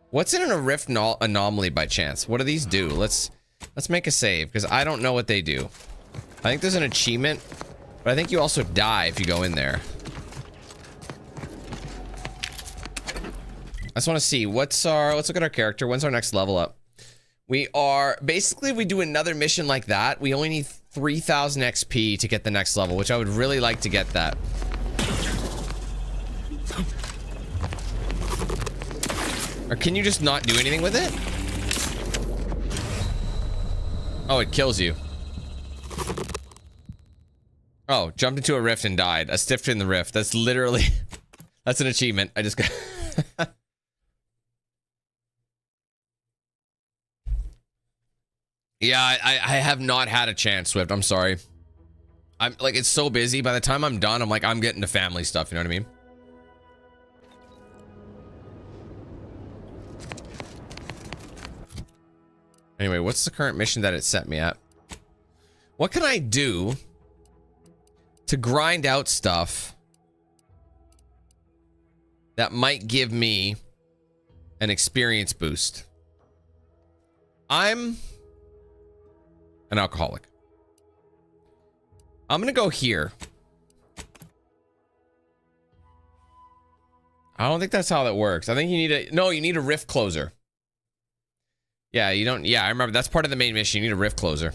What's in a rift anomaly by chance? What do these do? Let's make a save, because I don't know what they do. I think there's an achievement, but I think you also die if you go in there. I just want to see let's look at our character. When's our next level up? We are basically, if we do another mission like that, we only need 3,000 XP to get the next level, which I would really like to get that. Or can you just not do anything with it? Oh, it kills you. Oh, jumped into a rift and died. I stiffed in the rift. That's literally... That's an achievement. I just got... Yeah, I have not had a chance, Swift. I'm sorry. I'm like, it's so busy. By the time I'm done, I'm like, I'm getting to family stuff. You know what I mean? Anyway, what's the current mission that it set me at? What can I do to grind out stuff that might give me an experience boost? I'm an alcoholic. I'm gonna go here. I don't think that's how that works. I think you need a... No, you need a rift closer. Yeah, you don't... Yeah, I remember. That's part of the main mission. You need a rift closer.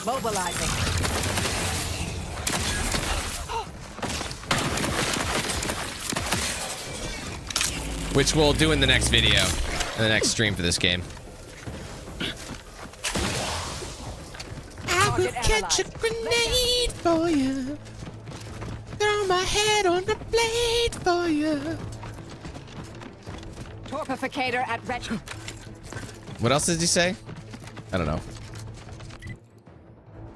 Mobilizing. Which we'll do in the next video. In the next stream for this game. I will catch a grenade for you. Throw my head on the blade for you. Torpificator at red. What else did you say? I don't know.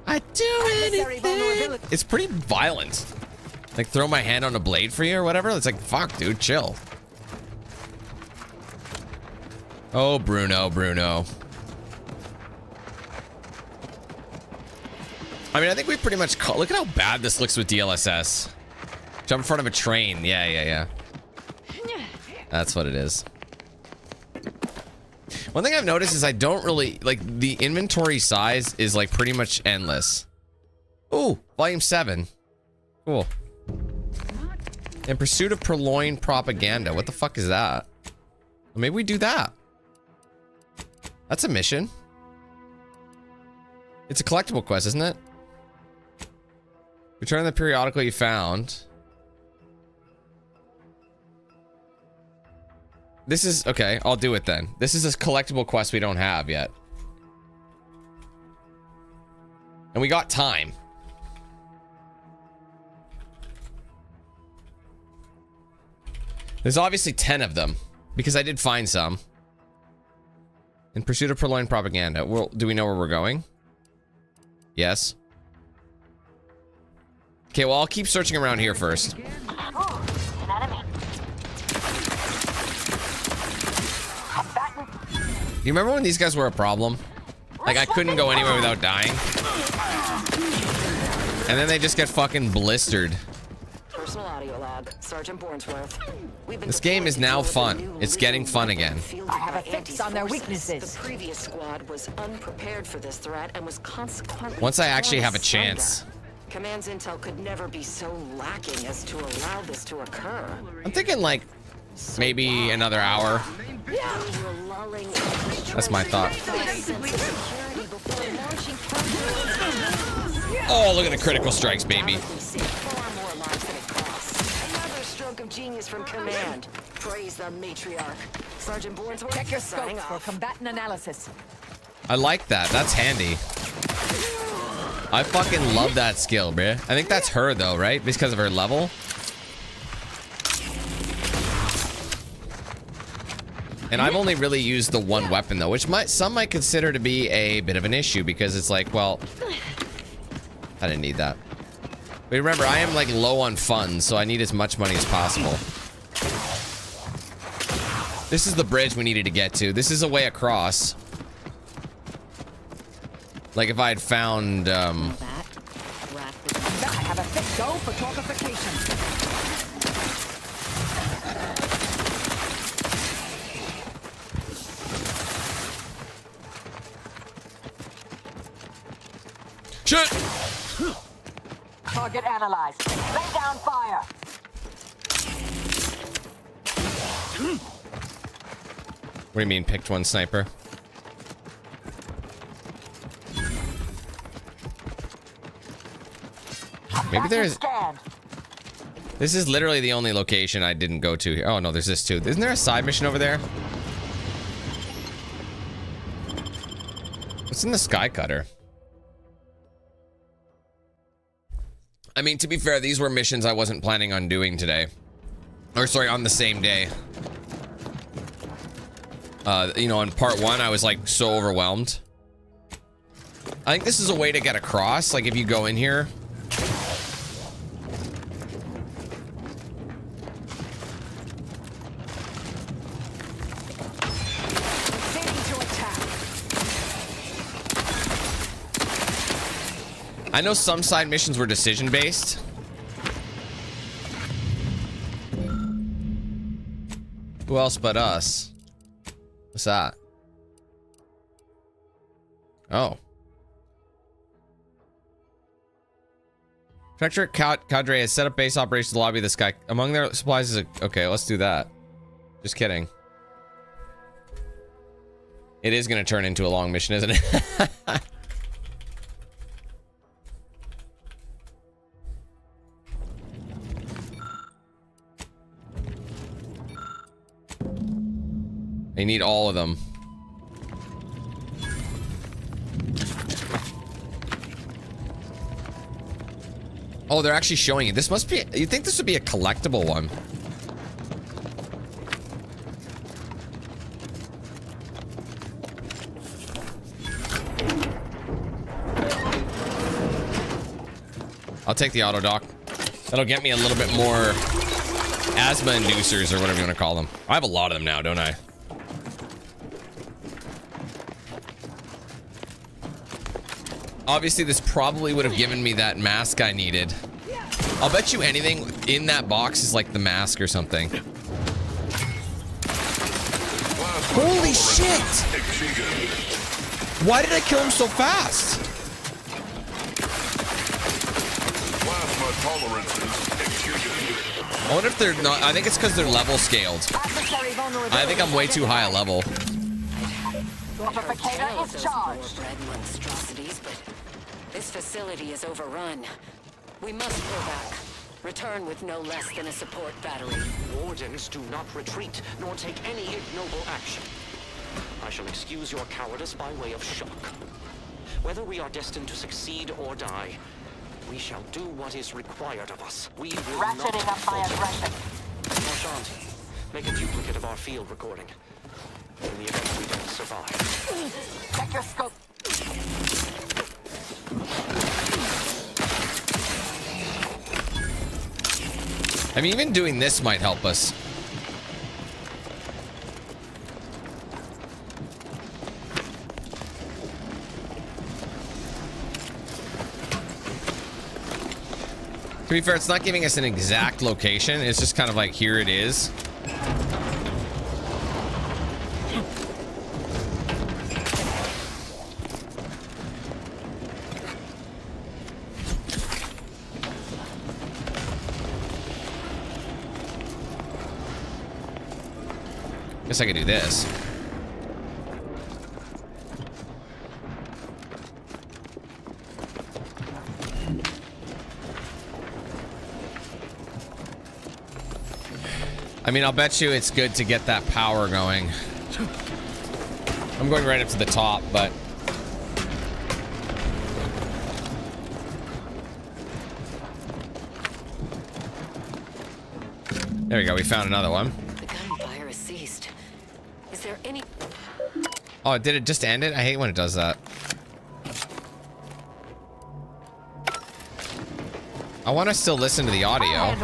I do anything. It's pretty violent. Like, throw my hand on a blade for you or whatever. It's like, fuck, dude, chill. Oh, Bruno. I mean, I think we pretty much... Look at how bad this looks with DLSS. Jump in front of a train. Yeah. That's what it is. One thing I've noticed is I don't really... Like, the inventory size is, like, pretty much endless. Ooh, volume 7. Cool. In pursuit of Purloined propaganda. What the fuck is that? Well, maybe we do that. That's a mission. It's a collectible quest, isn't it? Return the periodical you found. This is... Okay, I'll do it then. This is a collectible quest we don't have yet. And we got time. There's obviously 10 of them. Because I did find some. In pursuit of Purloined propaganda. Well, do we know where we're going? Yes. Okay, well, I'll keep searching around here first. You remember when these guys were a problem? Like, I couldn't go anywhere without dying. And then they just get fucking blistered. Personal audio log, Sergeant Bornsworth. This game is now fun. It's getting fun again. I have a fix on their weaknesses. The previous squad was unprepared for this threat and was consequently. Once I actually have a chance. Command's intel could never be so lacking as to allow this to occur. I'm thinking like maybe another hour. That's my thought. Oh, look at the critical strikes, baby. Another stroke of genius from Command. Praise the matriarch. Sergeant Bornsworth, check your scopes for combatant analysis. I like that. That's handy. I fucking love that skill, bruh. I think that's her though, right? Because of her level. And I've only really used the one weapon though, which some might consider to be a bit of an issue because it's like, well, I didn't need that. But remember, I am like low on funds, so I need as much money as possible. This is the bridge we needed to get to. This is a way across. Like if I had found, I have a fix go for torpification. Shit! Target analyzed. Lay down fire. What do you mean, picked one sniper? Maybe there's... This is literally the only location I didn't go to here. Oh, no, there's this too. Isn't there a side mission over there? What's in the Sky Cutter? I mean, to be fair, these were missions I wasn't planning on doing today. Or, sorry, on the same day. You know, in part one, I was, like, so overwhelmed. I think this is a way to get across. Like, if you go in here... I know some side missions were decision-based. Who else but us? What's that? Oh. Protectorate cadre has set up base operations to lobby the sky. Among their supplies is a... Okay, let's do that. Just kidding. It is going to turn into a long mission, isn't it? I need all of them. Oh, they're actually showing it. This must be... You'd think this would be a collectible one. I'll take the auto dock. That'll get me a little bit more asthma inducers or whatever you want to call them. I have a lot of them now, don't I? Obviously, this probably would have given me that mask I needed. I'll bet you anything in that box is like the mask or something. Holy shit! Why did I kill him so fast? I wonder if they're not... I think it's because they're level scaled. I think I'm way too high a level. Torpificator is charged. Monstrosities, but this facility is overrun. We must go back. Return with no less than a support battery. Wardens do not retreat, nor take any ignoble action. I shall excuse your cowardice by way of shock. Whether we are destined to succeed or die, we shall do what is required of us. We will ratcheting not up my aggression. Marchant, make a duplicate of our field recording. In the event we don't survive. Check your scope. I mean, even doing this might help us. To be fair, it's not giving us an exact location. It's just kind of like, here it is. Guess I could do this. I mean, I'll bet you it's good to get that power going. I'm going right up to the top, but... There we go, we found another one. The gunfire has ceased. Is there any... Oh, did it just end it? I hate when it does that. I want to still listen to the audio.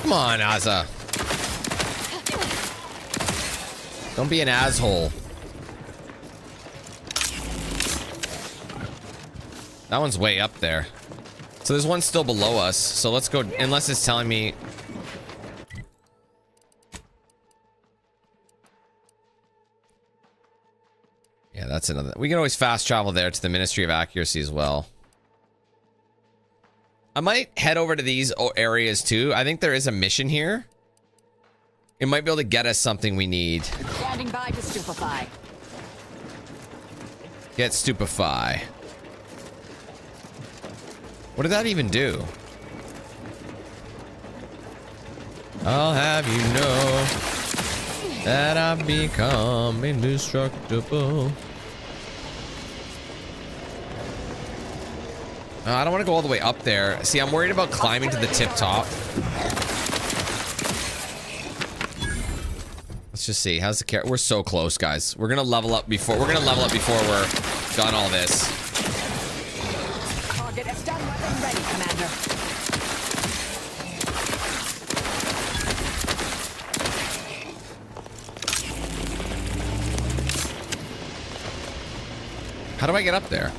Come on, Azza. Don't be an asshole. That one's way up there. So there's one still below us. So let's go, unless it's telling me... Yeah, that's another... We can always fast travel there to the Ministry of Accuracy as well. I might head over to these areas too. I think there is a mission here. It might be able to get us something we need. Standing by to stupefy. Get stupefy. What did that even do? I'll have you know that I've become indestructible. I don't want to go all the way up there. See, I'm worried about climbing to the tip top. Let's just see. How's the character? We're so close, guys. We're gonna level up before. We're gonna level up before we're done all this. Target is done. Weapon ready, Commander. How do I get up there?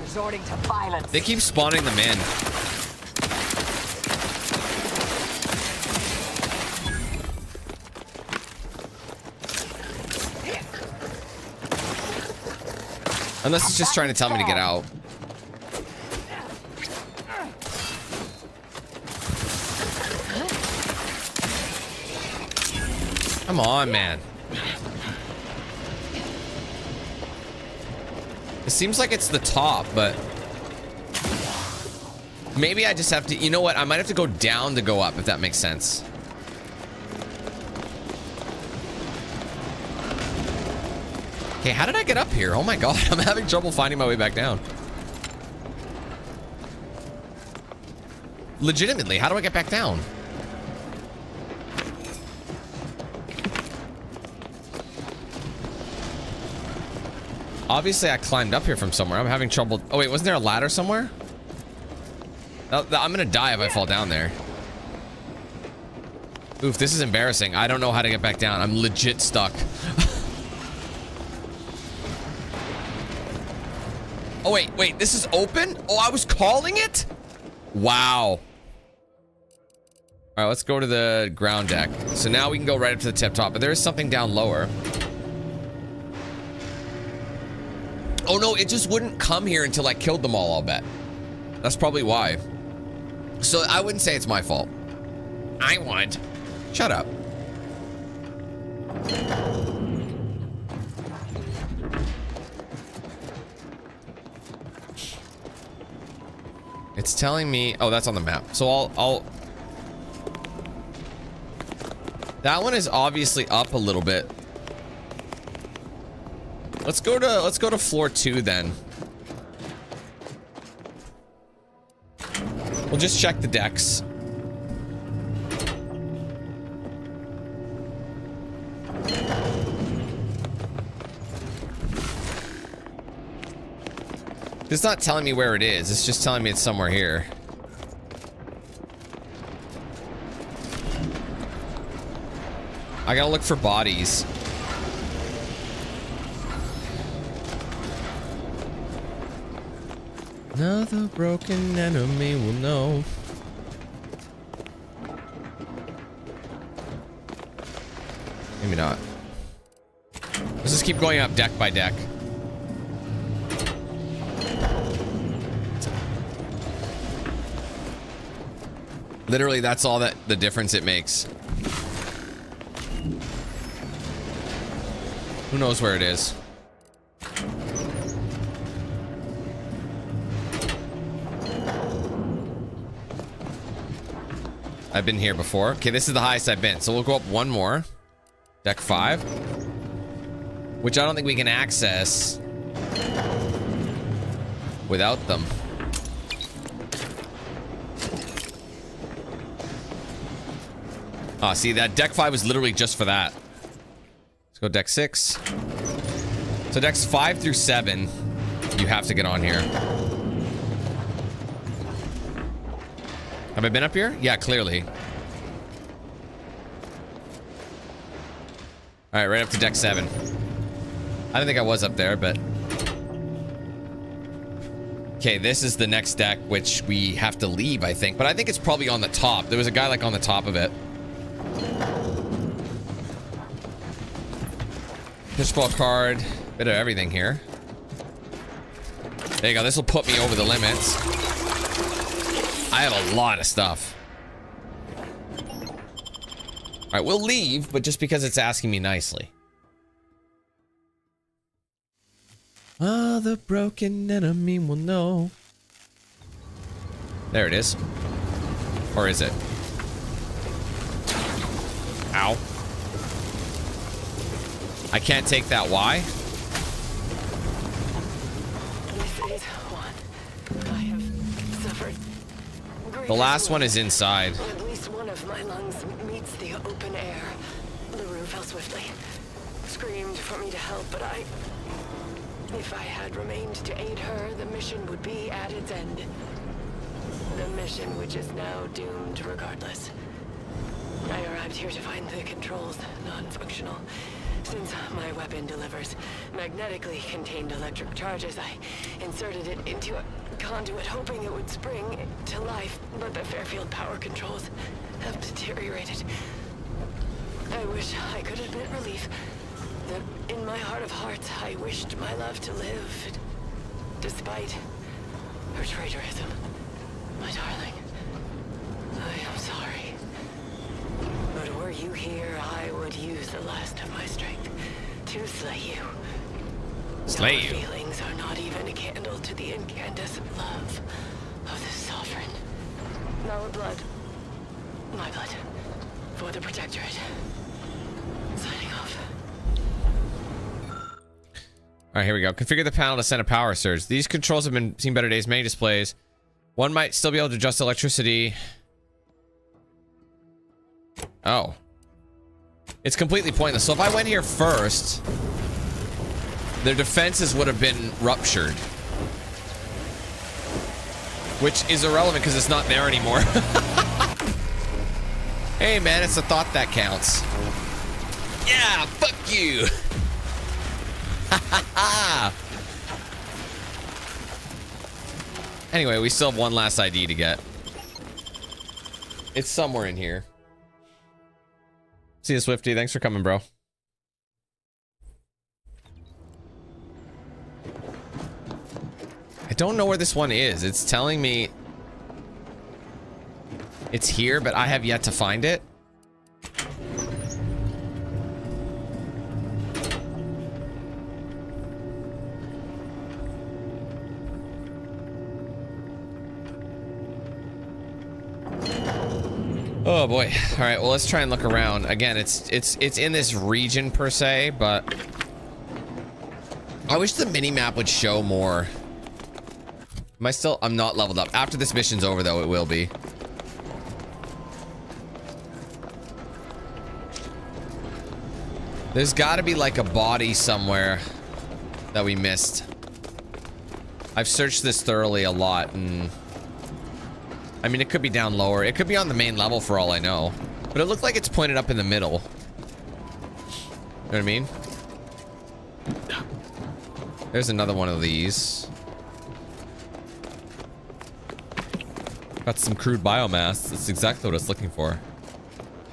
Resorting to violence. They keep spawning them in. Unless it's just trying to tell me to get out. Come on, man. It seems like it's the top, but maybe I just have to, you know what? I might have to go down to go up, if that makes sense. Okay, how did I get up here? Oh my god, I'm having trouble finding my way back down. Legitimately, how do I get back down? Obviously, I climbed up here from somewhere. I'm having trouble. Oh, wait, wasn't there a ladder somewhere? I'm gonna die if I fall down there. Oof, this is embarrassing. I don't know how to get back down. I'm legit stuck. Oh, wait, this is open? Oh, I was calling it? Wow. All right, let's go to the ground deck. So now we can go right up to the tip top, but there is something down lower. Oh no, it just wouldn't come here until I killed them all, I'll bet. That's probably why. So I wouldn't say it's my fault. I would. Shut up. It's telling me, oh, that's on the map. So I'll that one is obviously up a little bit. Let's go to floor 2 then. We'll just check the decks. It's not telling me where it is. It's just telling me it's somewhere here. I gotta look for bodies. Another broken enemy will know. Maybe not. Let's just keep going up deck by deck. Literally, that's all that the difference it makes. Who knows where it is? I've been here before. Okay, this is the highest I've been. So we'll go up one more. Deck 5. Which I don't think we can access without them. Ah, see, that deck 5 was literally just for that. Let's go deck 6. So decks 5 through 7, you have to get on here. Have I been up here? Yeah, clearly. Alright, right up to deck 7. I don't think I was up there, but... Okay, this is the next deck, which we have to leave, I think. But I think it's probably on the top. There was a guy, like, on the top of it. Pitchball card. Bit of everything here. There you go. This will put me over the limits. I have a lot of stuff. Alright, we'll leave, but just because it's asking me nicely. Ah, the broken enemy will know. There it is. Or is it? Ow. I can't take that. Why? This is one I have suffered. The last one is inside. At least one of my lungs meets the open air. LaRue fell swiftly. Screamed for me to help, but if I had remained to aid her, the mission would be at its end. The mission which is now doomed regardless. I arrived here to find the controls non-functional. Since my weapon delivers magnetically contained electric charges, I inserted it into a conduit hoping it would spring to life, but the Fairfield power controls have deteriorated. I wish I could admit relief that in my heart of hearts I wished my love to live, despite her traitorism. My darling, I am sorry. But were you here, I would use the last of my strength to slay you. Slay you? Our feelings are not even a candle to the incandescent love of the Sovereign. Our blood, my blood, for the Protectorate. Signing off. Alright, here we go. Configure the panel to send a power surge. These controls have been seen better days, many displays. One might still be able to adjust electricity. Oh. It's completely pointless. So if I went here first, their defenses would have been ruptured. Which is irrelevant because it's not there anymore. Hey man, it's the thought that counts. Yeah, fuck you. Anyway, we still have one last ID to get. It's somewhere in here. See you, Swifty. Thanks for coming, bro. I don't know where this one is. It's telling me it's here, but I have yet to find it. Oh boy. All right, well, let's try and look around. Again, it's in this region per se, but I wish the mini-map would show more. I'm not leveled up. After this mission's over though, it will be. There's got to be like a body somewhere that we missed. I've searched this thoroughly a lot, and I mean, it could be down lower. It could be on the main level for all I know. But it looked like it's pointed up in the middle. what I mean? There's another one of these. Got some crude biomass. That's exactly what I was looking for.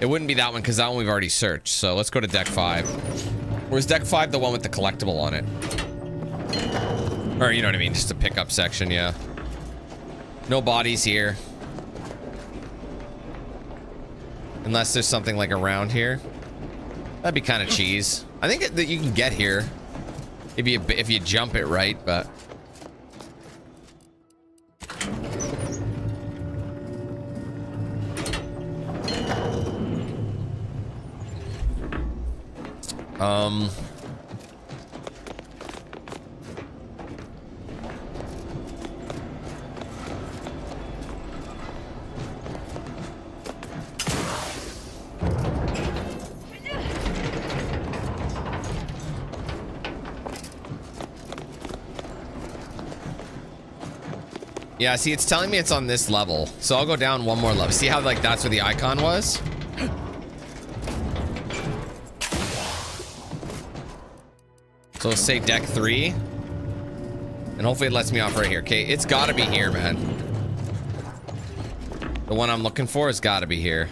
It wouldn't be that one because that one we've already searched. So let's go to deck 5. Or is deck 5 the one with the collectible on it? Or you know what I mean? Just a pickup section, yeah. No bodies here. Unless there's something like around here. That'd be kind of cheese. I think that you can get here if you jump it right, but yeah, see, it's telling me it's on this level. So I'll go down one more level. See how, like, that's where the icon was? So let's say deck 3. And hopefully it lets me off right here. Okay, it's gotta be here, man. The one I'm looking for has gotta be here.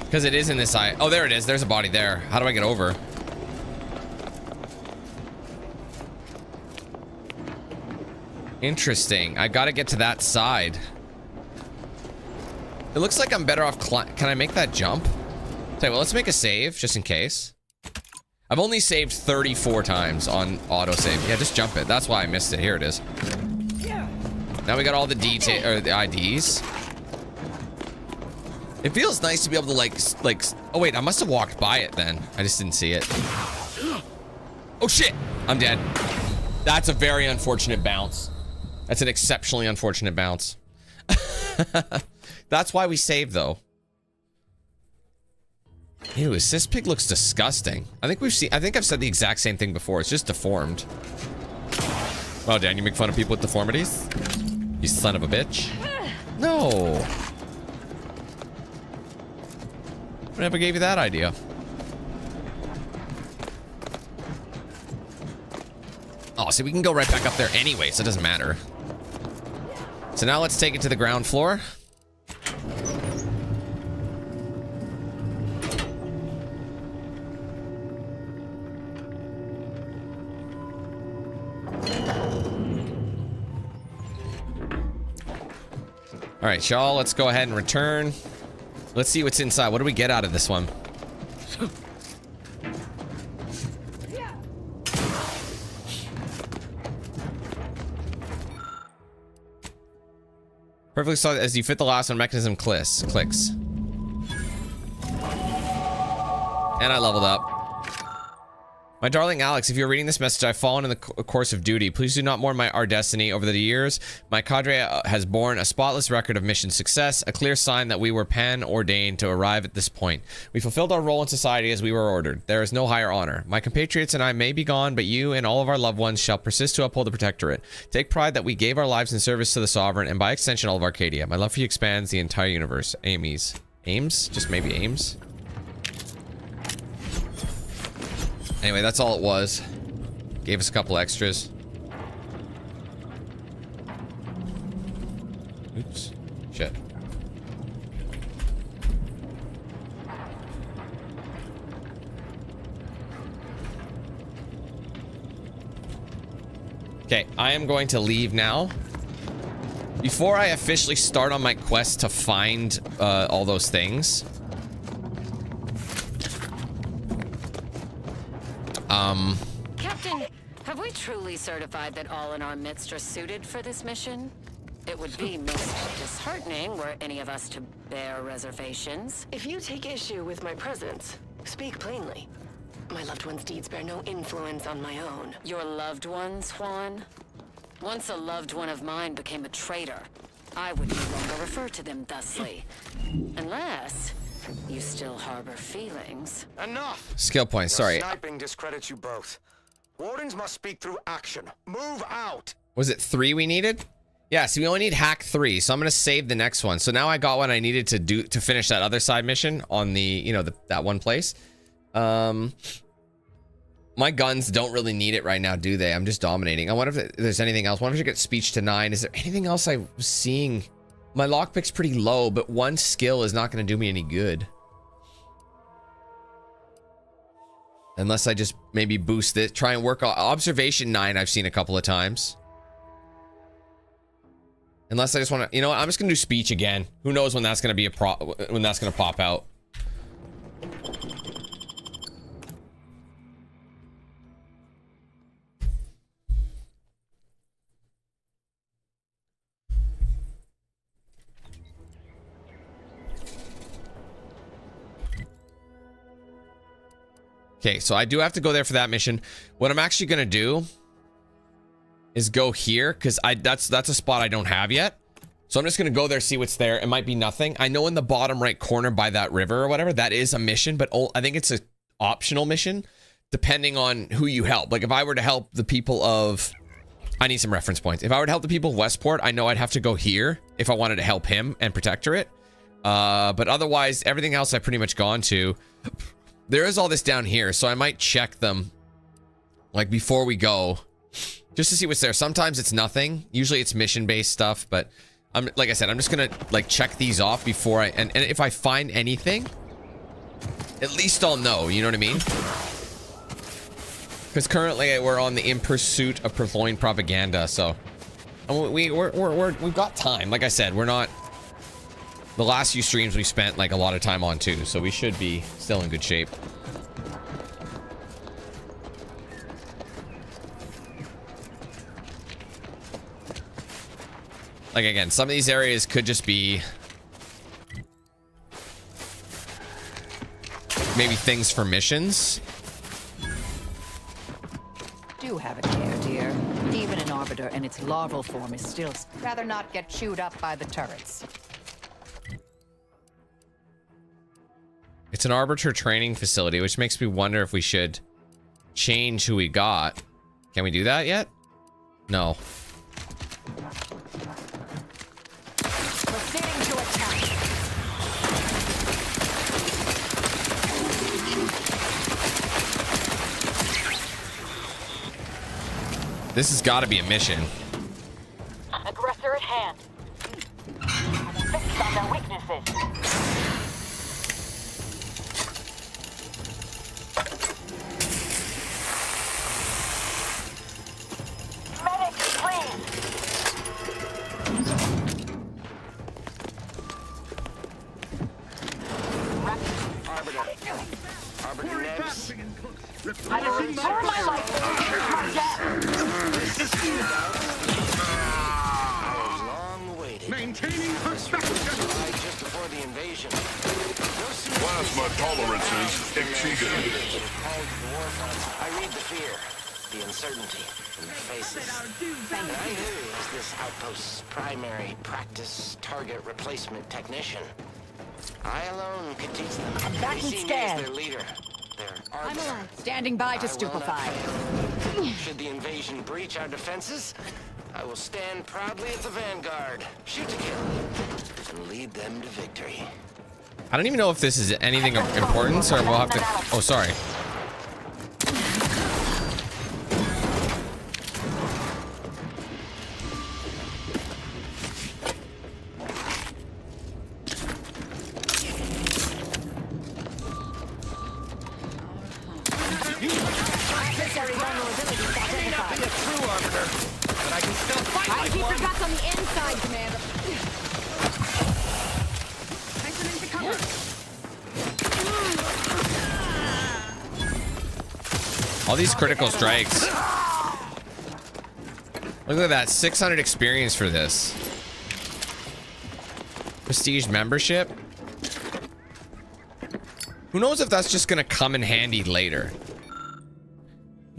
Because it is in this eye. Oh, there it is. There's a body there. How do I get over? Interesting. I gotta get to that side. It looks like I'm better off. Can I make that jump? Okay, well, let's make a save just in case. I've only saved 34 times on autosave. Yeah, just jump it. That's why I missed it. Here it is. Now we got all the detail or the IDs. It feels nice to be able to like, oh wait, I must have walked by it then. I just didn't see it. Oh shit, I'm dead. That's a very unfortunate bounce. That's an exceptionally unfortunate bounce. That's why we saved though. Ew, this pig looks disgusting. I think I've said the exact same thing before. It's just deformed. Oh, Dan, you make fun of people with deformities? You son of a bitch. No. Whatever gave you that idea? Oh, see, we can go right back up there anyway, so it doesn't matter. So now let's take it to the ground floor. All right, y'all, let's go ahead and return. Let's see what's inside. What do we get out of this one? Perfectly solid as you fit the last one, mechanism clicks. And I leveled up. My darling Alex, if you're reading this message, I've fallen in the course of duty. Please do not mourn our destiny. Over the years, my cadre has borne a spotless record of mission success, a clear sign that we were pan-ordained to arrive at this point. We fulfilled our role in society as we were ordered. There is no higher honor. My compatriots and I may be gone, but you and all of our loved ones shall persist to uphold the protectorate. Take pride that we gave our lives in service to the sovereign, and by extension, all of Arcadia. My love for you expands the entire universe. Ames. Ames? Just maybe Ames? Anyway, that's all it was. Gave us a couple extras. Oops. Shit. Okay, I am going to leave now. Before I officially start on my quest to find all those things. Captain, have we truly certified that all in our midst are suited for this mission? It would be most disheartening were any of us to bear reservations. If you take issue with my presence, speak plainly. My loved one's deeds bear no influence on my own. Your loved ones, Juan? Once a loved one of mine became a traitor, I would no longer refer to them thusly. Unless you still harbor feelings. Enough! Skill points, sorry. Sniping discredits you both. Wardens must speak through action. Move out! Was it 3 we needed? Yeah, so we only need hack 3, so I'm gonna save the next one. So now I got what I needed to do to finish that other side mission on the, you know, that one place. My guns don't really need it right now, do they? I'm just dominating. I wonder if there's anything else. I wonder if I should get speech to 9. Is there anything else I was seeing? My lockpick's pretty low, but one skill is not gonna do me any good. Unless I just maybe boost it, try and work on observation 9. I've seen a couple of times. Unless I just want to, you know what? I'm just gonna do speech again. Who knows when that's gonna be when that's gonna pop out. Okay, so I do have to go there for that mission. What I'm actually gonna do is go here, because that's a spot I don't have yet. So I'm just gonna go there, see what's there. It might be nothing. I know in the bottom right corner by that river or whatever, that is a mission, but I think it's an optional mission depending on who you help. Like if I were to help the people of, I need some reference points. If I were to help the people of Westport, I know I'd have to go here if I wanted to help him and Protectorate. But otherwise, everything else I've pretty much gone to. There is all this down here, so I might check them like before we go, just to see what's there. Sometimes it's nothing. Usually it's mission-based stuff, but like I said, I'm just gonna like check these off before and if I find anything, at least I'll know. You know what I mean? Because currently we're on the in pursuit of Purloined propaganda, so we've got time. Like I said, we're not. The last few streams we spent like a lot of time on too, so we should be still in good shape. Like again, some of these areas could just be maybe things for missions. Do have a care, dear. Even an arbiter in its larval form is still rather not get chewed up by the turrets. It's an arbiter training facility, which makes me wonder if we should change who we got. Can we do that yet? No. Proceeding to attack. This has got to be a mission. Aggressor at hand. Fixed on their weaknesses. Maintaining perspective. Just before the invasion. Plasma tolerances exceeded. I read the fear, the uncertainty in their faces. And I knew as this outpost's primary practice target replacement technician. I alone could teach them. Back They and see me scan. as their leader. Their I'm arbiter. alive. Standing by to stupefy. Should the invasion breach our defenses, I will stand proudly at the vanguard, shoot to kill, and lead them to victory. I don't even know if this is anything of importance, or we'll have to. Oh, sorry. On the inside, Commander. Place them into cover. All these critical strikes. Look at that, 600 experience for this. Prestige membership. Who knows if that's just gonna come in handy later.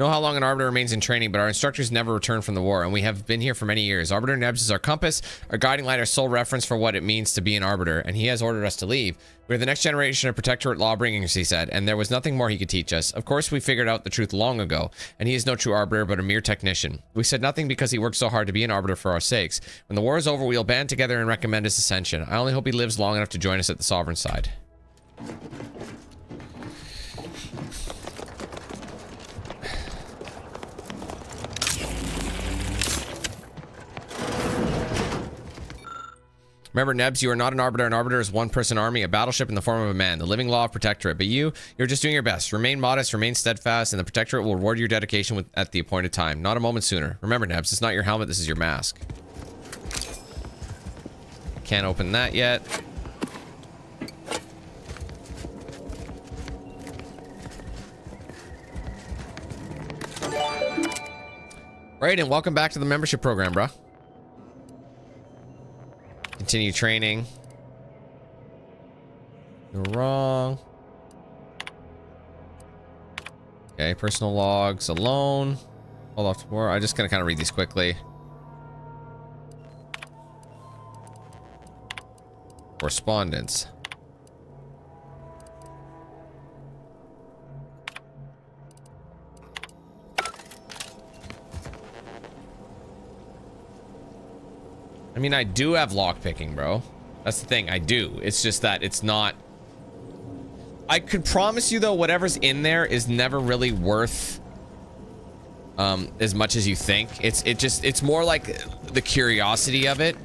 Know how long an Arbiter remains in training, but our instructors never return from the war, and we have been here for many years. Arbiter Nebs is our compass, our guiding light, our sole reference for what it means to be an Arbiter, and he has ordered us to leave. We're the next generation of Protectorate lawbringers, he said, and there was nothing more he could teach us. Of course, we figured out the truth long ago, and he is no true Arbiter, but a mere technician. We said nothing because he worked so hard to be an Arbiter for our sakes. When the war is over, we'll band together and recommend his ascension. I only hope he lives long enough to join us at the Sovereign side. Remember, Nebs, you are not an Arbiter. An Arbiter is one-person army, a battleship in the form of a man, the living law of Protectorate. But you're just doing your best. Remain modest, remain steadfast, and the Protectorate will reward your dedication at the appointed time. Not a moment sooner. Remember, Nebs, it's not your helmet, this is your mask. Can't open that yet. Right, and welcome back to the membership program, bro. Continue training. You're wrong. Okay, personal logs alone. Hold off to war. I'm just gonna kind of read these quickly. Correspondence. I mean, I do have lockpicking, bro. That's the thing, I do. It's just that it's not... I could promise you, though, whatever's in there is never really worth as much as you think. It's more like the curiosity of it.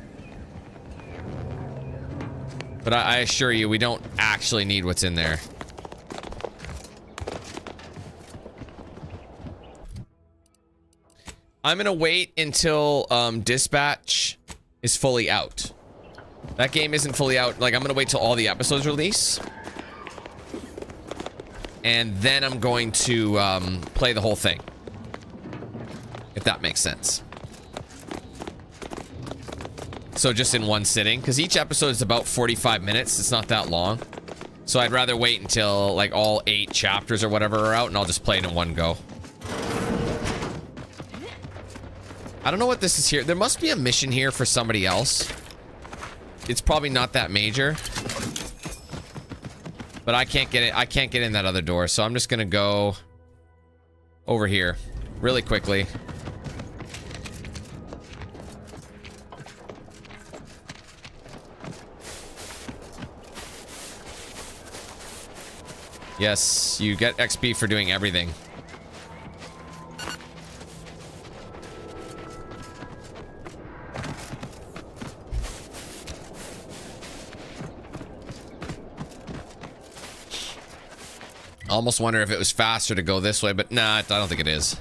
But I assure you, we don't actually need what's in there. I'm gonna wait until Dispatch is fully out. That game isn't fully out. Like, I'm gonna wait till all the episodes release, and then I'm going to play the whole thing, if that makes sense. So just in one sitting, because each episode is about 45 minutes. It's not that long, so I'd rather wait until like all 8 chapters or whatever are out, and I'll just play it in one go. I don't know what this is here. There must be a mission here for somebody else. It's probably not that major. But I can't get it. I can't get in that other door. So I'm just going to go over here really quickly. Yes, you get XP for doing everything. I almost wonder if it was faster to go this way, but nah, I don't think it is.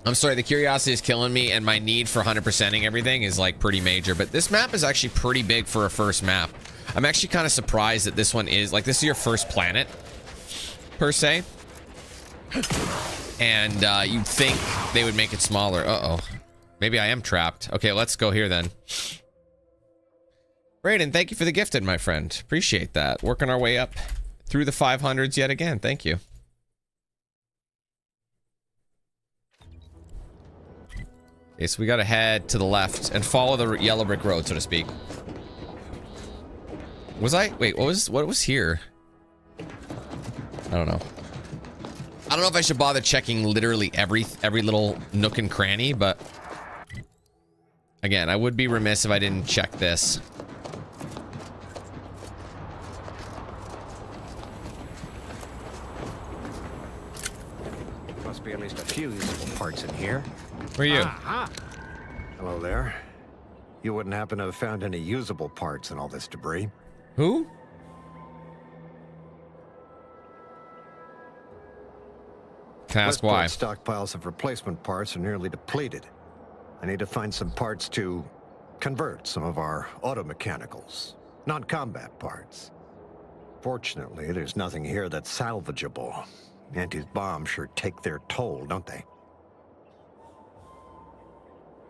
I'm sorry, the curiosity is killing me, and my need for 100%ing everything is like pretty major, but this map is actually pretty big for a first map. I'm actually kind of surprised that this one is, like, this is your first planet, per se. And you'd think they would make it smaller. Uh-oh. Maybe I am trapped. Okay, let's go here then. Brayden, thank you for the gifted, my friend. Appreciate that. Working our way up through the 500s yet again. Thank you. Okay, so we gotta head to the left and follow the yellow brick road, so to speak. Wait, what was here? I don't know. I don't know if I should bother checking literally every little nook and cranny, but again, I would be remiss if I didn't check this. Must be at least a few usable parts in here. Where are you? Aha. Hello there. You wouldn't happen to have found any usable parts in all this debris? Who? Can I ask why? Stockpiles of replacement parts are nearly depleted. I need to find some parts to convert some of our auto-mechanicals, non-combat parts. Fortunately, there's nothing here that's salvageable. Auntie's bombs sure take their toll, don't they?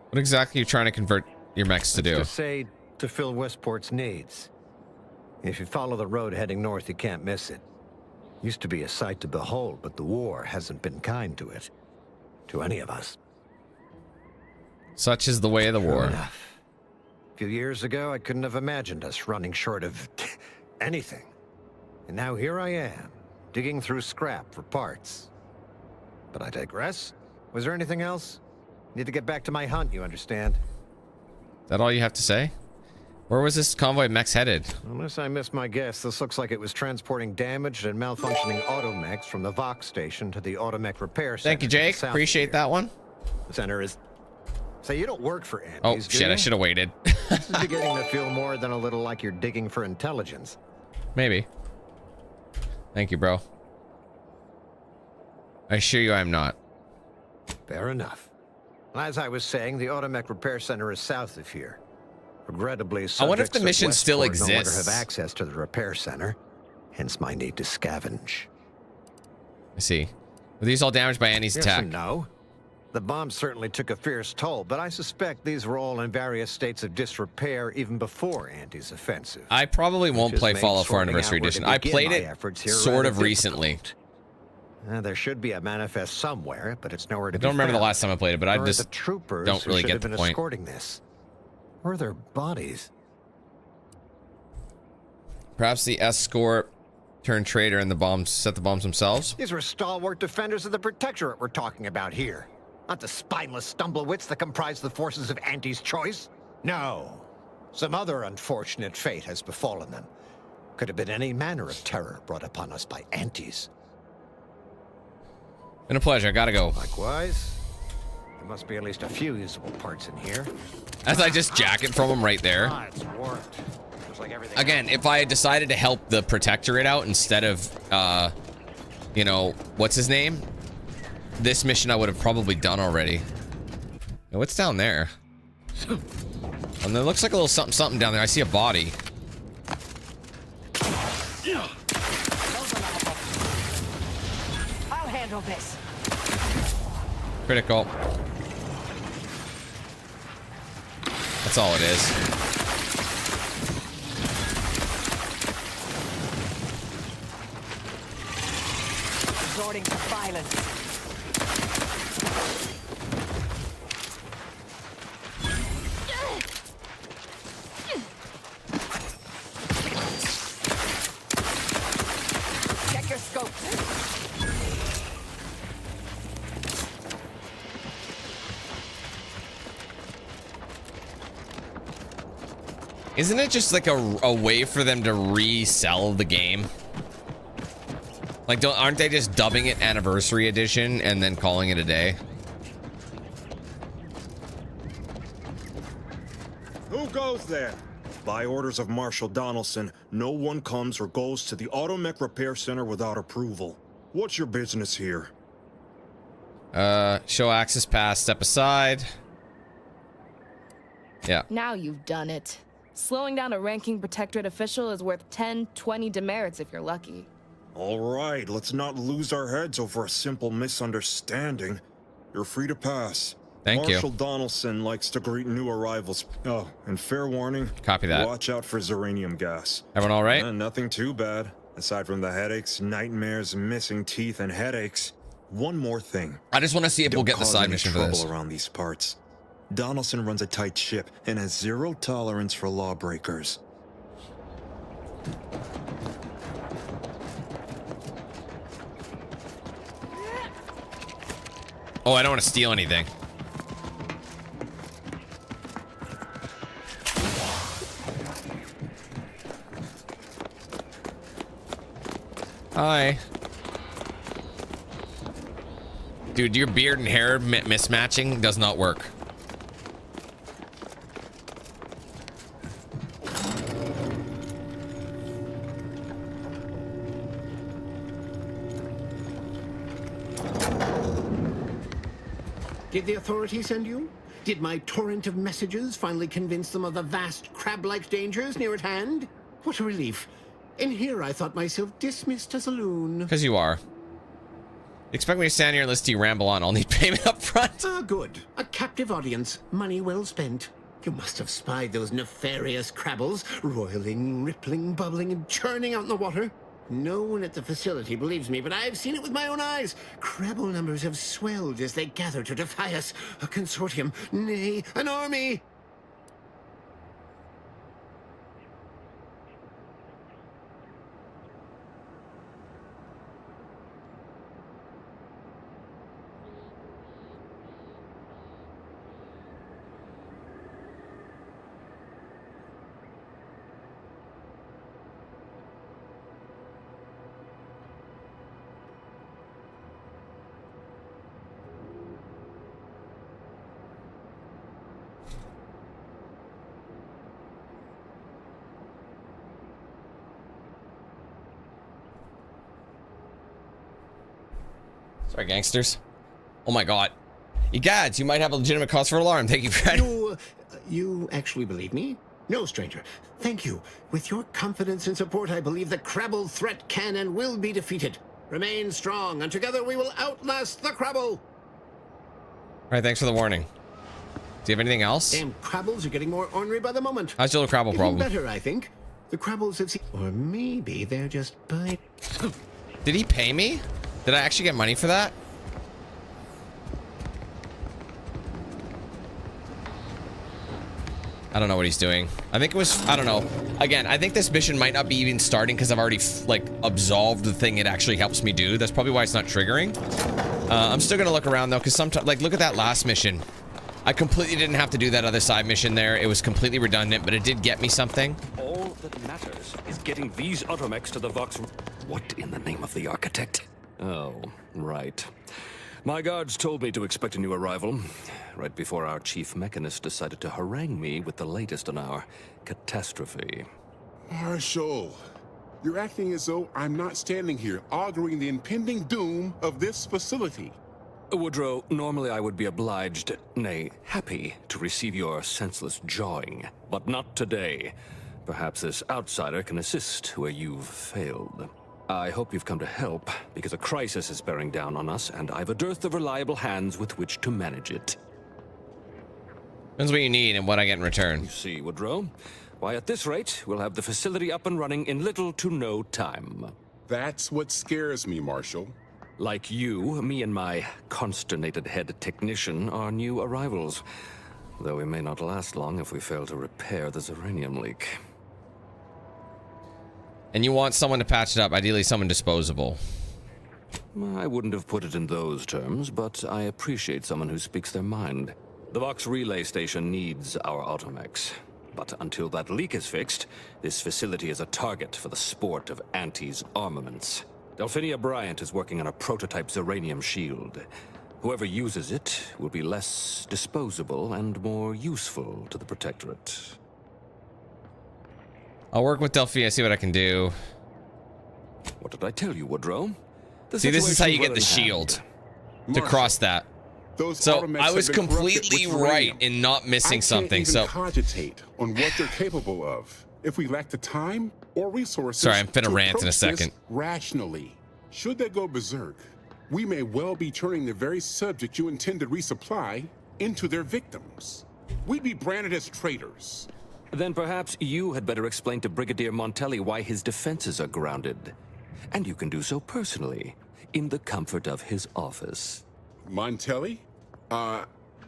What exactly are you trying to convert your mechs to do? To say, to fill Westport's needs. If you follow the road heading north, you can't miss it. Used to be a sight to behold, but the war hasn't been kind to it. To any of us. Such is the way of the war. A few years ago, I couldn't have imagined us running short of anything. And now here I am, digging through scrap for parts. But I digress. Was there anything else? Need to get back to my hunt, you understand? Is that all you have to say? Where was this convoy mechs headed? Unless I missed my guess, this looks like it was transporting damaged and malfunctioning automechs from the Vox station to the automech repair center. Thank you, Jake. Appreciate that one. The center is... So you don't work for Andes, Oh, do shit. you? I should have waited. This is beginning to feel more than a little like you're digging for intelligence. Maybe. Thank you, bro. I assure you I'm not. Fair enough. As I was saying, the automech repair center is south of here. Regrettably, I wonder if the subjects of mission still Westport no longer exists. have access to the repair center, hence my need to scavenge. I see. Were these all damaged by Annie's Yes attack? and no. The bomb certainly took a fierce toll, but I suspect these were all in various states of disrepair even before Andy's offensive. I probably won't Which play just Fallout makes 4 sorting Anniversary out where to Edition. I begin played my it efforts here sort rather of recently. There should be a manifest somewhere, but it's nowhere to I be don't remember the found. last time I played it, but I Nor just the troopers don't who really should get have the been point. escorting this. Where are their bodies? Perhaps the escort turned traitor and the bombs set the bombs themselves. These were stalwart defenders of the Protectorate we're talking about here. Not the spineless stumblewits that comprise the forces of Anti's choice. No. Some other unfortunate fate has befallen them. Could have been any manner of terror brought upon us by Antis. Been a pleasure. Gotta go. Likewise. There must be at least a few usable parts in here. As I just jack it from him right there. Ah, it's warped. Looks like everything. Again, if I had decided to help the Protectorate out instead of, you know, what's his name? This mission I would have probably done already. Now, what's down there? And there looks like a little something something down there. I see a body. I'll handle this. Critical. That's all it is. Resorting to violence. Check your scope. Isn't it just like a way for them to resell the game? Like, aren't they just dubbing it Anniversary Edition and then calling it a day? Who goes there? By orders of Marshal Donaldson, no one comes or goes to the Automech Repair Center without approval. What's your business here? Show access pass, step aside. Yeah. Now you've done it. Slowing down a ranking Protectorate official is worth 10, 20 demerits if you're lucky. All right, let's not lose our heads over a simple misunderstanding. You're free to pass. Thank you. Marshal Donaldson likes to greet new arrivals. Oh, and fair warning. Copy that. Watch out for xeranium gas. Everyone all right? Nothing too bad. Aside from the headaches, nightmares, missing teeth, and headaches. One more thing. I just want to see if we'll get the side mission for this. Trouble around these parts. Donaldson runs a tight ship and has zero tolerance for lawbreakers. Oh, I don't want to steal anything. Hi. Dude, your beard and hair mismatching does not work. Did the authorities send you? Did my torrent of messages finally convince them of the vast crab-like dangers near at hand? What a relief. In here I thought myself dismissed as a loon. Because you are. Expect me to stand here and listen to you ramble on. I'll need payment up front. Ah, good. A captive audience. Money well spent. You must have spied those nefarious crabbles, roiling, rippling, bubbling, and churning out in the water. No one at the facility believes me, but I've seen it with my own eyes. Crabble numbers have swelled as they gather to defy us. A consortium, nay, an army. Sorry, gangsters. Oh my god. You gads, you might have a legitimate cause for alarm. Thank you, Fred. You actually believe me? No, stranger. Thank you. With your confidence and support, I believe the Crabble threat can and will be defeated. Remain strong, and together we will outlast the Crabble. Alright, thanks for the warning. Do you have anything else? Damn Crabbles are getting more ornery by the moment. How's your little Crabble problem? Better, I think. The Crabbles have seen... Or maybe they're just by... Did he pay me? Did I actually get money for that? I don't know what he's doing. I think it was, I don't know. Again, I think this mission might not be even starting because I've already like absolved the thing it actually helps me do. That's probably why it's not triggering. I'm still gonna look around though, because sometimes, like, look at that last mission. I completely didn't have to do that other side mission there. It was completely redundant, but it did get me something. All that matters is getting these automechs to the Vox. What in the name of the architect? Oh, right. My guards told me to expect a new arrival, right before our chief mechanist decided to harangue me with the latest on our catastrophe. Marshal, you're acting as though I'm not standing here auguring the impending doom of this facility. Woodrow, normally I would be obliged, nay, happy, to receive your senseless jawing, but not today. Perhaps this outsider can assist where you've failed. I hope you've come to help, because a crisis is bearing down on us, and I've a dearth of reliable hands with which to manage it. Depends what you need and what I get in return. You see, Woodrow? Why, at this rate, we'll have the facility up and running in little to no time. That's what scares me, Marshal. Like you, me and my consternated head technician are new arrivals, though we may not last long if we fail to repair the Zeranium leak. And you want someone to patch it up, ideally someone disposable. I wouldn't have put it in those terms, but I appreciate someone who speaks their mind. The Vox relay station needs our automechs. But until that leak is fixed, this facility is a target for the sport of Auntie's armaments. Delphinia Bryant is working on a prototype Zeranium shield. Whoever uses it will be less disposable and more useful to the Protectorate. I'll work with Delphia, see what I can do. What did I tell you, Woodrow? See, this is how you get the shield. To cross that. So I was completely right in not missing something. So cogitate on what they're capable of if we lack the time or resources. Sorry, I'm finna rant in a second. Rationally, should they go berserk, we may well be turning the very subject you intend to resupply into their victims. We'd be branded as traitors. Then perhaps you had better explain to Brigadier Montelli why his defenses are grounded. And you can do so personally, in the comfort of his office. Montelli?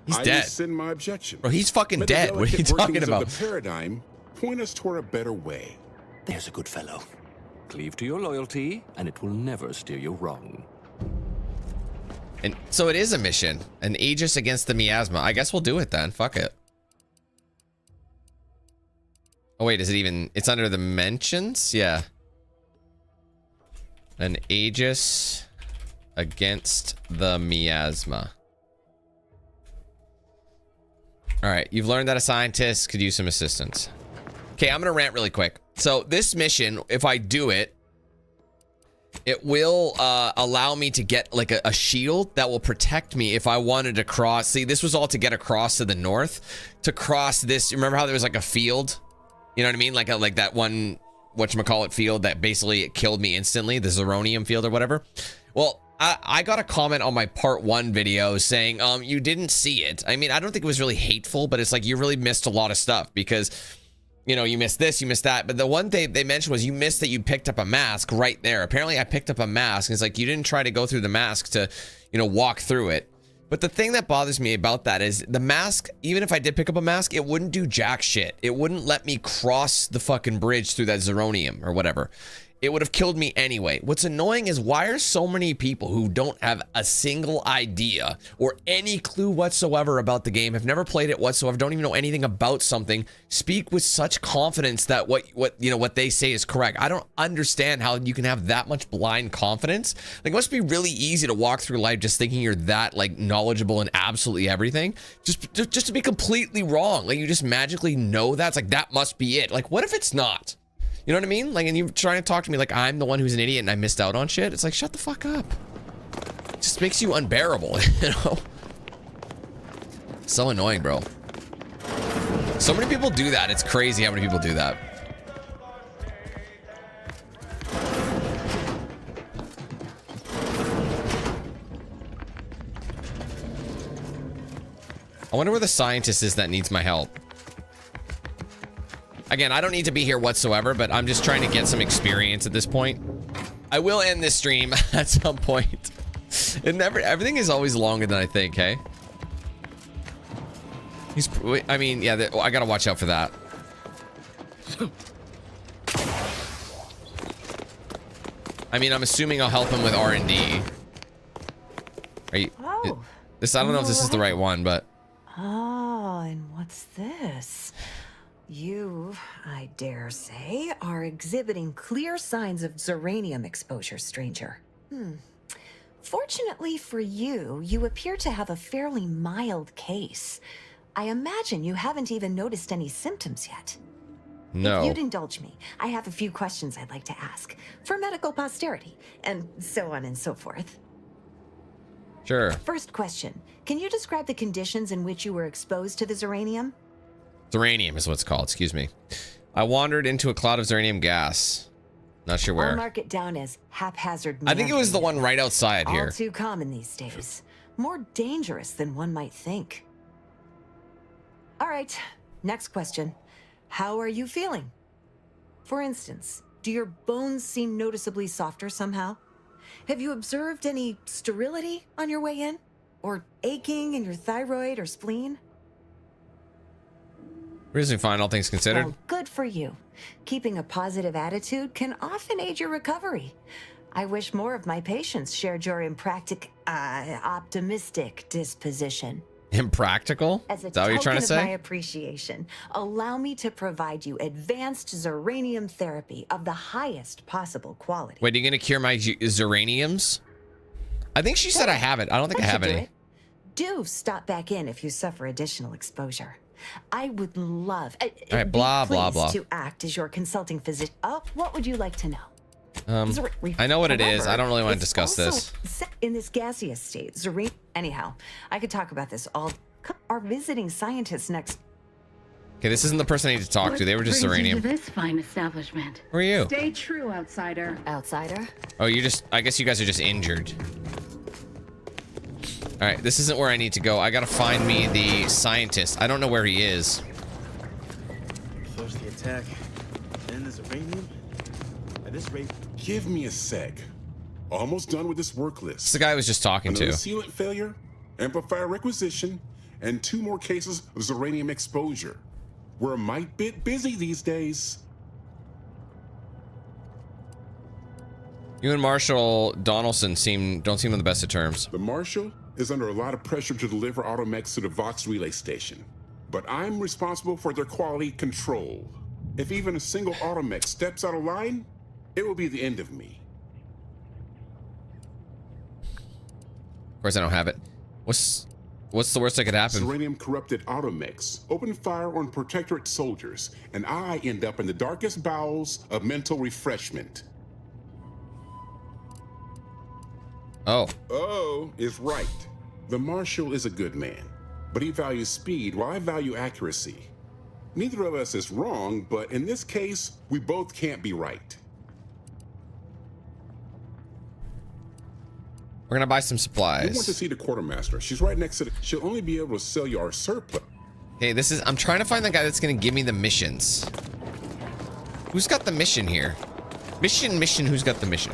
He's I dead. rescind my objection. Bro, he's fucking Let the dead. What are you delicate talking workings about? Of the paradigm point us toward a better way. There's a good fellow. Cleave to your loyalty, and it will never steer you wrong. And so it is a mission. An Aegis against the Miasma. I guess we'll do it then. Fuck it. Oh wait, is it even... It's under the mentions? Yeah. An Aegis against the Miasma. Alright, you've learned that a scientist could use some assistance. Okay, I'm gonna rant really quick. So this mission, if I do it, it will allow me to get like a shield that will protect me if I wanted to cross. See, this was all to get across to the north. To cross this, remember how there was like a field? You know what I mean? Like that one, whatchamacallit field that basically it killed me instantly, the Zeronium field or whatever. Well, I got a comment on my part 1 video saying, you didn't see it. I mean, I don't think it was really hateful, but it's like you really missed a lot of stuff because you know, you missed this, you missed that. But the one thing they mentioned was you missed that you picked up a mask right there. Apparently I picked up a mask. And it's like, you didn't try to go through the mask to, you know, walk through it. But the thing that bothers me about that is the mask, even if I did pick up a mask, it wouldn't do jack shit. It wouldn't let me cross the fucking bridge through that Zeronium or whatever. It would have killed me anyway. What's annoying is why are so many people who don't have a single idea or any clue whatsoever about the game, have never played it whatsoever, don't even know anything about something, speak with such confidence that what they say is correct. I don't understand how you can have that much blind confidence. Like, it must be really easy to walk through life just thinking you're that like knowledgeable in absolutely everything, just to be completely wrong. Like, you just magically know that. It's like, that must be it. Like, what if it's not? You know what I mean? Like, and you're trying to talk to me like I'm the one who's an idiot and I missed out on shit. It's like, shut the fuck up. It just makes you unbearable, you know? So annoying, bro. So many people do that. It's crazy how many people do that. I wonder where the scientist is that needs my help. Again, I don't need to be here whatsoever, but I'm just trying to get some experience at this point. I will end this stream at some point. Everything is always longer than I think, hey? I mean, yeah, I gotta watch out for that. I mean, I'm assuming I'll help him with R&D. Are you? Oh. This, I don't know if this is the right one, but. Oh, and what's this? You, I dare say, are exhibiting clear signs of Zeranium exposure, stranger. Fortunately for you, you appear to have a fairly mild case. I imagine you haven't even noticed any symptoms yet. No. If you'd indulge me, I have a few questions I'd like to ask, for medical posterity, and so on and so forth. Sure. First question, can you describe the conditions in which you were exposed to the Zeranium? Zeranium is what it's called, excuse me. I wandered into a cloud of Zeranium gas. Not sure where. I'll mark it down as haphazard. I think it was the one right outside here. All too common these days. More dangerous than one might think. All right, next question. How are you feeling? For instance, do your bones seem noticeably softer somehow? Have you observed any sterility on your way in? Or aching in your thyroid or spleen? Reasonably fine, all things considered. Well, good for you. Keeping a positive attitude can often aid your recovery. I wish more of my patients shared your optimistic disposition. Impractical? As a Is that what you're trying to token of my say? appreciation, allow me to provide you advanced Zeranium therapy of the highest possible quality. Wait, are you gonna cure my Zeraniums? I think she said I have it. I don't think I have any. Do stop back in if you suffer additional exposure. I would love All right, blah, blah, blah. to act as your consulting physician. Oh, what would you like to know? I know what it is. However, I don't really want to it's discuss also this. set in this gaseous state, anyhow, I could talk about this all. Our visiting scientists next. Okay, this isn't the person I need to talk to. They were just What brings you Zeranium. to this fine establishment? Who are you? Stay true, outsider. Outsider? Oh, you just, I guess you guys are just injured. All right, this isn't where I need to go. I gotta find me the scientist. I don't know where he is. First the attack, then there's uranium. At this rate, Give me a sec. Almost done with this work list. It's the guy I was just talking Another to. sealant failure, amplifier requisition, and 2 more cases of Zeranium exposure. We're a mite bit busy these days. You and Marshall Donaldson don't seem on the best of terms. The Marshal is under a lot of pressure to deliver automechs to the Vox relay station, but I'm responsible for their quality control. If even a single automech steps out of line, it will be the end of me. Of course I don't have it. What's the worst that could happen? Zeranium corrupted automechs open fire on Protectorate soldiers, and I end up in the darkest bowels of mental refreshment. Oh. Oh is right. The Marshal is a good man, but he values speed while I value accuracy. Neither of us is wrong, but in this case, we both can't be right. We're gonna buy some You supplies. want to see the quartermaster. She's right next to she'll only be able to sell you our surplus. Okay, I'm trying to find the guy that's gonna give me the missions. Who's got the mission here? Mission, who's got the mission?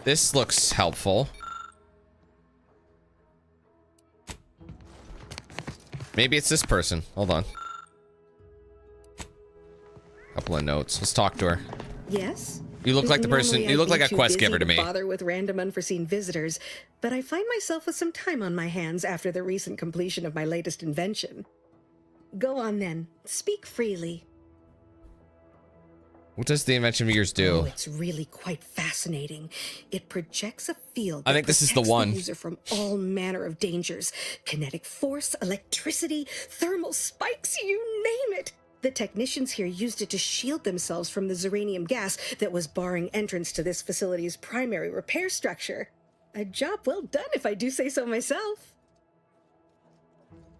This looks helpful. Maybe it's this person. Hold on. Couple of notes. Let's talk to her. Yes? You look like the person. You look like a quest giver to me. Bother with random unforeseen visitors, but I find myself with some time on my hands after the recent completion of my latest invention. Go on then. Speak freely. What does the invention of yours do? Oh, it's really quite fascinating. It projects a field. I think this is the one. User from all manner of dangers: kinetic force, electricity, thermal spikes, you name it. The technicians here used it to shield themselves from the Zeranium gas that was barring entrance to this facility's primary repair structure. A job well done, if I do say so myself.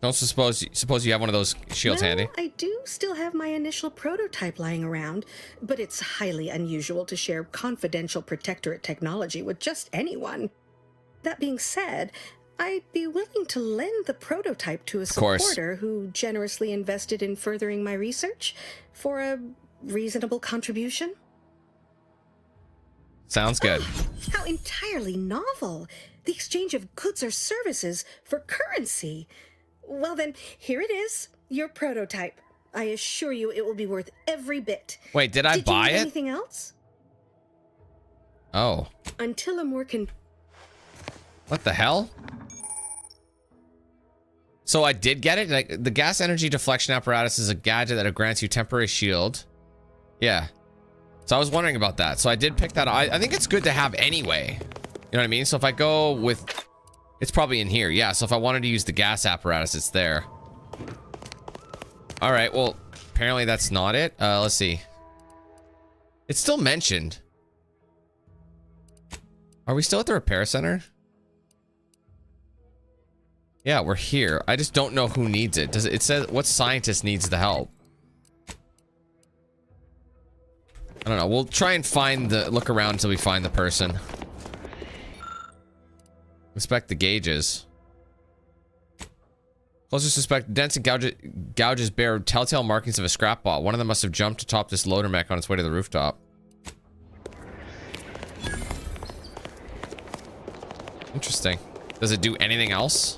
Don't suppose you have one of those shields handy? I do still have my initial prototype lying around, but it's highly unusual to share confidential protectorate technology with just anyone. That being said, I'd be willing to lend the prototype to a supporter who generously invested in furthering my research for a reasonable contribution. Sounds good. How entirely novel! The exchange of goods or services for currency. Well then, here it is, your prototype. I assure you it will be worth every bit. Wait, did I buy it? Anything else? Oh. Until a more What the hell? So I did get it? Like, the gas energy deflection apparatus is a gadget that grants you temporary shield. Yeah. So I was wondering about that. So I did pick that up. I think it's good to have anyway. You know what I mean? So if I go with... It's probably in here. Yeah, so if I wanted to use the gas apparatus, it's there. All right, well, apparently that's not it. Let's see. It's still mentioned. Are we still at the repair center? Yeah, we're here. I just don't know who needs it. Does it says what scientist needs the help? I don't know. We'll try and look around until we find the person. Inspect the gauges. Closer suspect dents and gouges bear telltale markings of a scrap bot. One of them must have jumped atop this loader mech on its way to the rooftop. Interesting. Does it do anything else?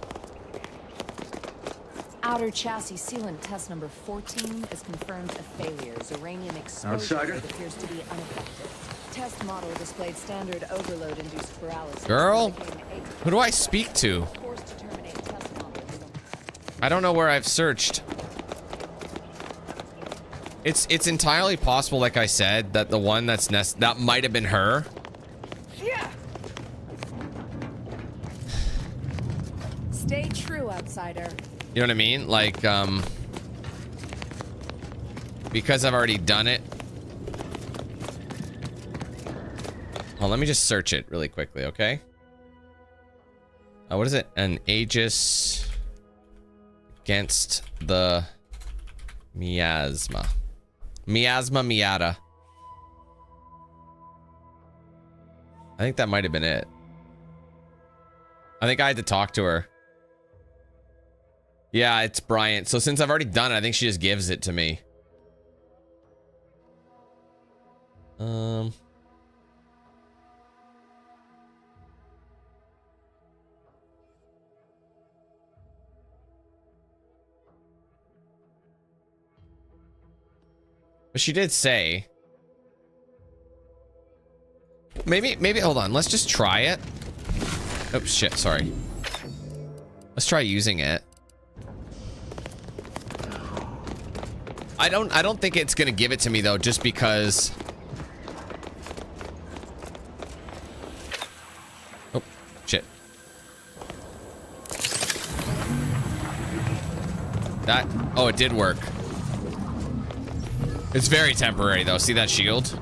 Outer chassis sealant test number 14 is confirmed a failure. Uranium exposure Outsider? appears to be unaffected. Test model displayed standard overload-induced paralysis. Girl? Who do I speak to? I don't know where I've searched. It's entirely possible, like I said, that the one that might have been her. Yeah. Stay true, outsider. You know what I mean? Like, because I've already done it. Well, let me just search it really quickly, okay? What is it? An Aegis against the Miasma. Miata. I think that might have been it. I think I had to talk to her. Yeah, it's Bryant. So since I've already done it, I think she just gives it to me. But she did say. Maybe, hold on. Let's just try it. Oh, shit, sorry. Let's try using it. I don't think it's gonna give it to me though, just because. Oh, shit. Oh, it did work. It's very temporary though. See that shield?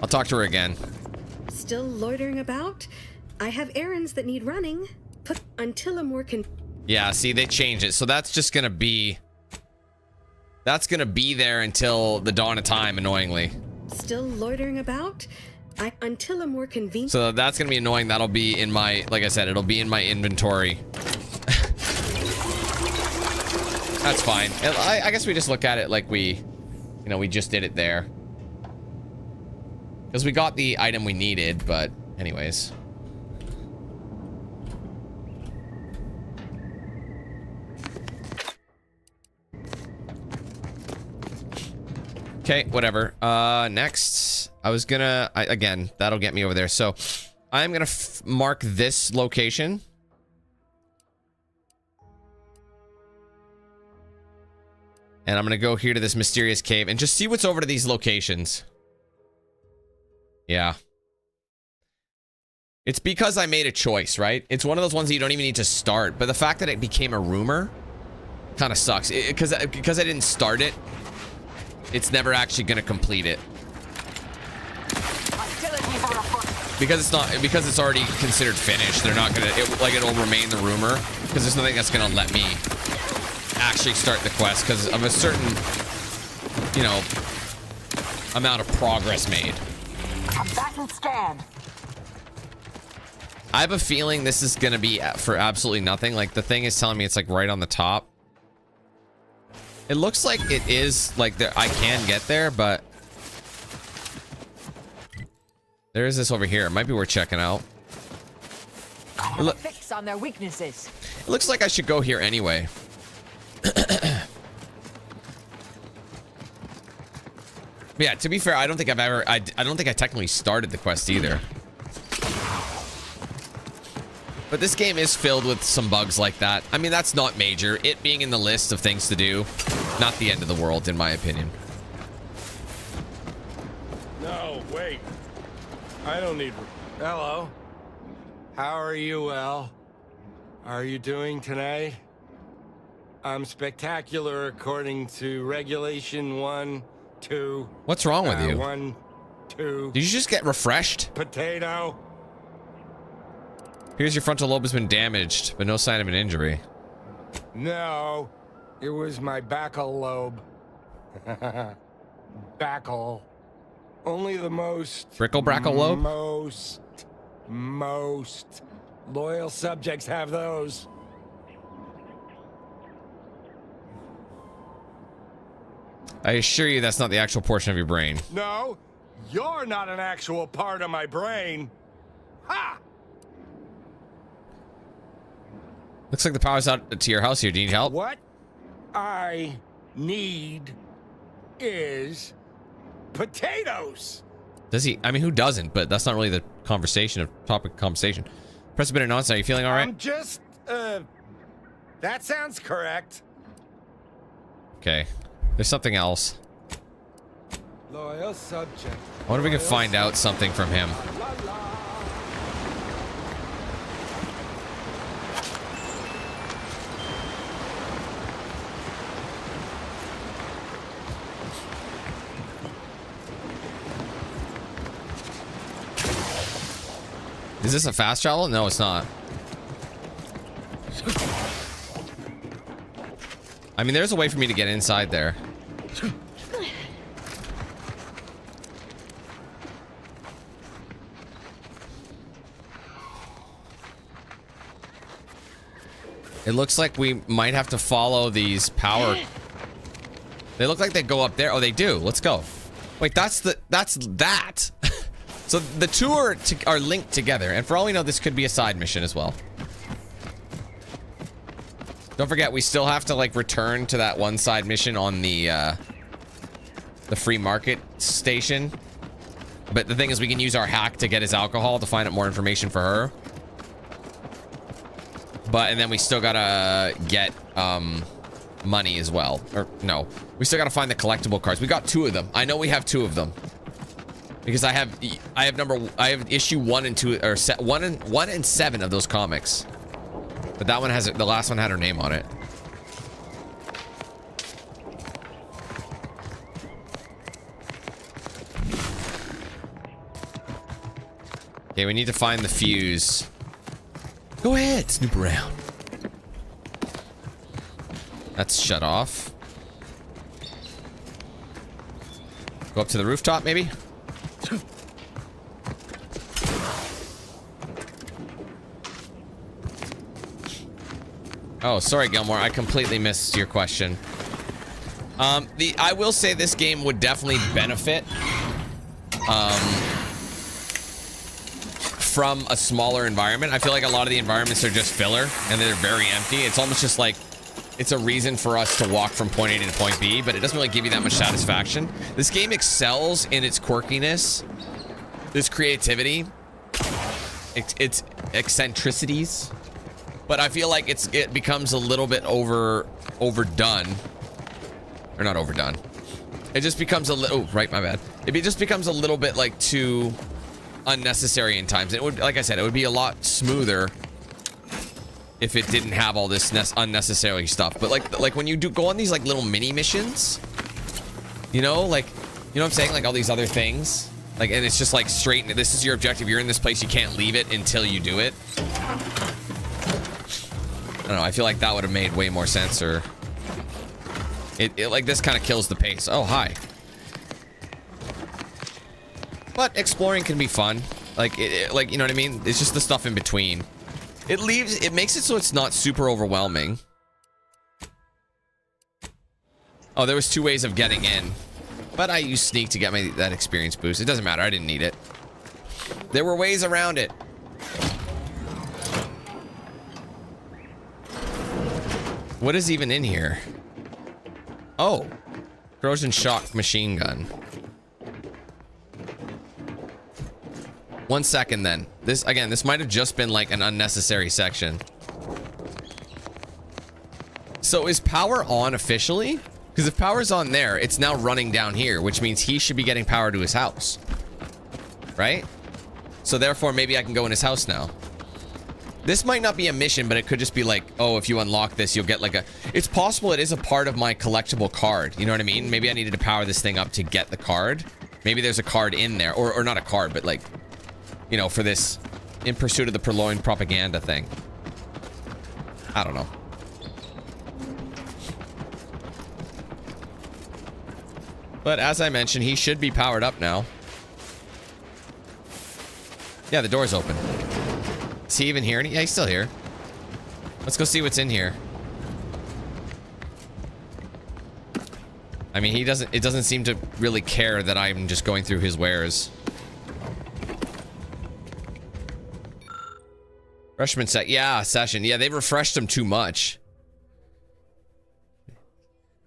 I'll talk to her again. Still loitering about? I have errands that need running. Until a more Yeah, see, they changed it. So that's just gonna be... That's gonna be there until the dawn of time, annoyingly. Still loitering about? Until a more convenient... So that's gonna be annoying. That'll be in my, like I said, it'll be in my inventory. That's fine. I guess we just look at it like we, you know, we just did it there. Because we got the item we needed, but anyways. Okay, whatever. Next, I was gonna, again, that'll get me over there. So I'm gonna mark this location. And I'm gonna go here to this mysterious cave and just see what's over to these locations. Yeah. It's because I made a choice, right? It's one of those ones that you don't even need to start. But the fact that it became a rumor kind of sucks. Because I didn't start it, it's never actually gonna complete it. Because it's not, because it's already considered finished, they're not gonna, it'll remain the rumor. Because there's nothing that's gonna let me actually start the quest because of a certain, you know, amount of progress made. Combatant scan. I have a feeling this is gonna be for absolutely nothing. Like the thing is telling me it's like right on the top. It looks like it is like there. I can get there, but there is this over here. It might be worth checking out. Fix on their weaknesses. It looks like I should go here anyway. Yeah, to be fair, I don't think I've ever, I don't think I technically started the quest either. But this game is filled with some bugs like that. I mean, that's not major. It being in the list of things to do, not the end of the world, in my opinion. No, wait. I don't need... Hello. How are you, El? Are you doing tonight? I'm spectacular according to regulation 1, 2. What's wrong with you? 1, 2. Did you just get refreshed? Potato. Here's your frontal lobe has been damaged, but no sign of an injury. No, it was my backal lobe. Backal. Only the most... Brickle-brackle lobe? Most loyal subjects have those. I assure you that's not the actual portion of your brain. No, you're not an actual part of my brain. Ha! Looks like the power's out to your house here. Do you need help? What I need is potatoes. Does he? I mean, who doesn't? But that's not really the conversation, topic of conversation. Press a bit of nonsense. Are you feeling all right? I'm just, that sounds correct. Okay. There's something else. Loyal subject. I wonder if we can find out something from him. Is this a fast travel? No, it's not. I mean, there's a way for me to get inside there. It looks like we might have to follow these power. They look like they go up there. Oh, they do. Let's go. Wait, that's that. So the two are linked together, and for all we know, this could be a side mission as well. Don't forget, we still have to like return to that one side mission on the free market station. But the thing is, we can use our hack to get his alcohol to find out more information for her. And then we still gotta get money as well. Or no, we still gotta find the collectible cards. We got 2 of them. I know we have 2 of them. Because I have issue 1 and 2, or 1 and 7 of those comics. But that one has, the last one had her name on it. Okay, we need to find the fuse. Go ahead, snoop around. That's shut off. Go up to the rooftop, maybe? Oh, sorry, Gilmore. I completely missed your question. I will say this game would definitely benefit from a smaller environment. I feel like a lot of the environments are just filler and they're very empty. It's almost just like it's a reason for us to walk from point A to point B, but it doesn't really give you that much satisfaction. This game excels in its quirkiness, its creativity, its eccentricities. But I feel like it becomes a little bit overdone. Or not overdone. It just becomes a little, oh, right, my bad. It just becomes a little bit like too unnecessary in times. It would, like I said, it would be a lot smoother if it didn't have all this unnecessary stuff. But like when you do go on these like little mini missions, you know, like, you know what I'm saying? Like all these other things. Like, and it's just like straight, this is your objective. You're in this place, you can't leave it until you do it. I don't know, I feel like that would have made way more sense, or it like this kind of kills the pace. Oh, hi. But exploring can be fun. Like like, you know what I mean? It's just the stuff in between. It makes it so it's not super overwhelming. Oh, there was 2 ways of getting in. But I used sneak to get that experience boost. It doesn't matter, I didn't need it. There were ways around it. What is even in here? Oh, corrosion shock machine gun. 1 second then. This might have just been like an unnecessary section. So is power on officially? Because if power's on there, it's now running down here, which means he should be getting power to his house. Right? So therefore, maybe I can go in his house now. This might not be a mission, but it could just be like, oh, if you unlock this, you'll get like a... It's possible it is a part of my collectible card. You know what I mean? Maybe I needed to power this thing up to get the card. Maybe there's a card in there. Or not a card, but like, you know, for this in pursuit of the Purloined propaganda thing. I don't know. But as I mentioned, he should be powered up now. Yeah, the door's open. Is he even here? Yeah, he's still here. Let's go see what's in here. I mean, it doesn't seem to really care that I'm just going through his wares. Freshman set. Yeah, session. Yeah, they refreshed him too much.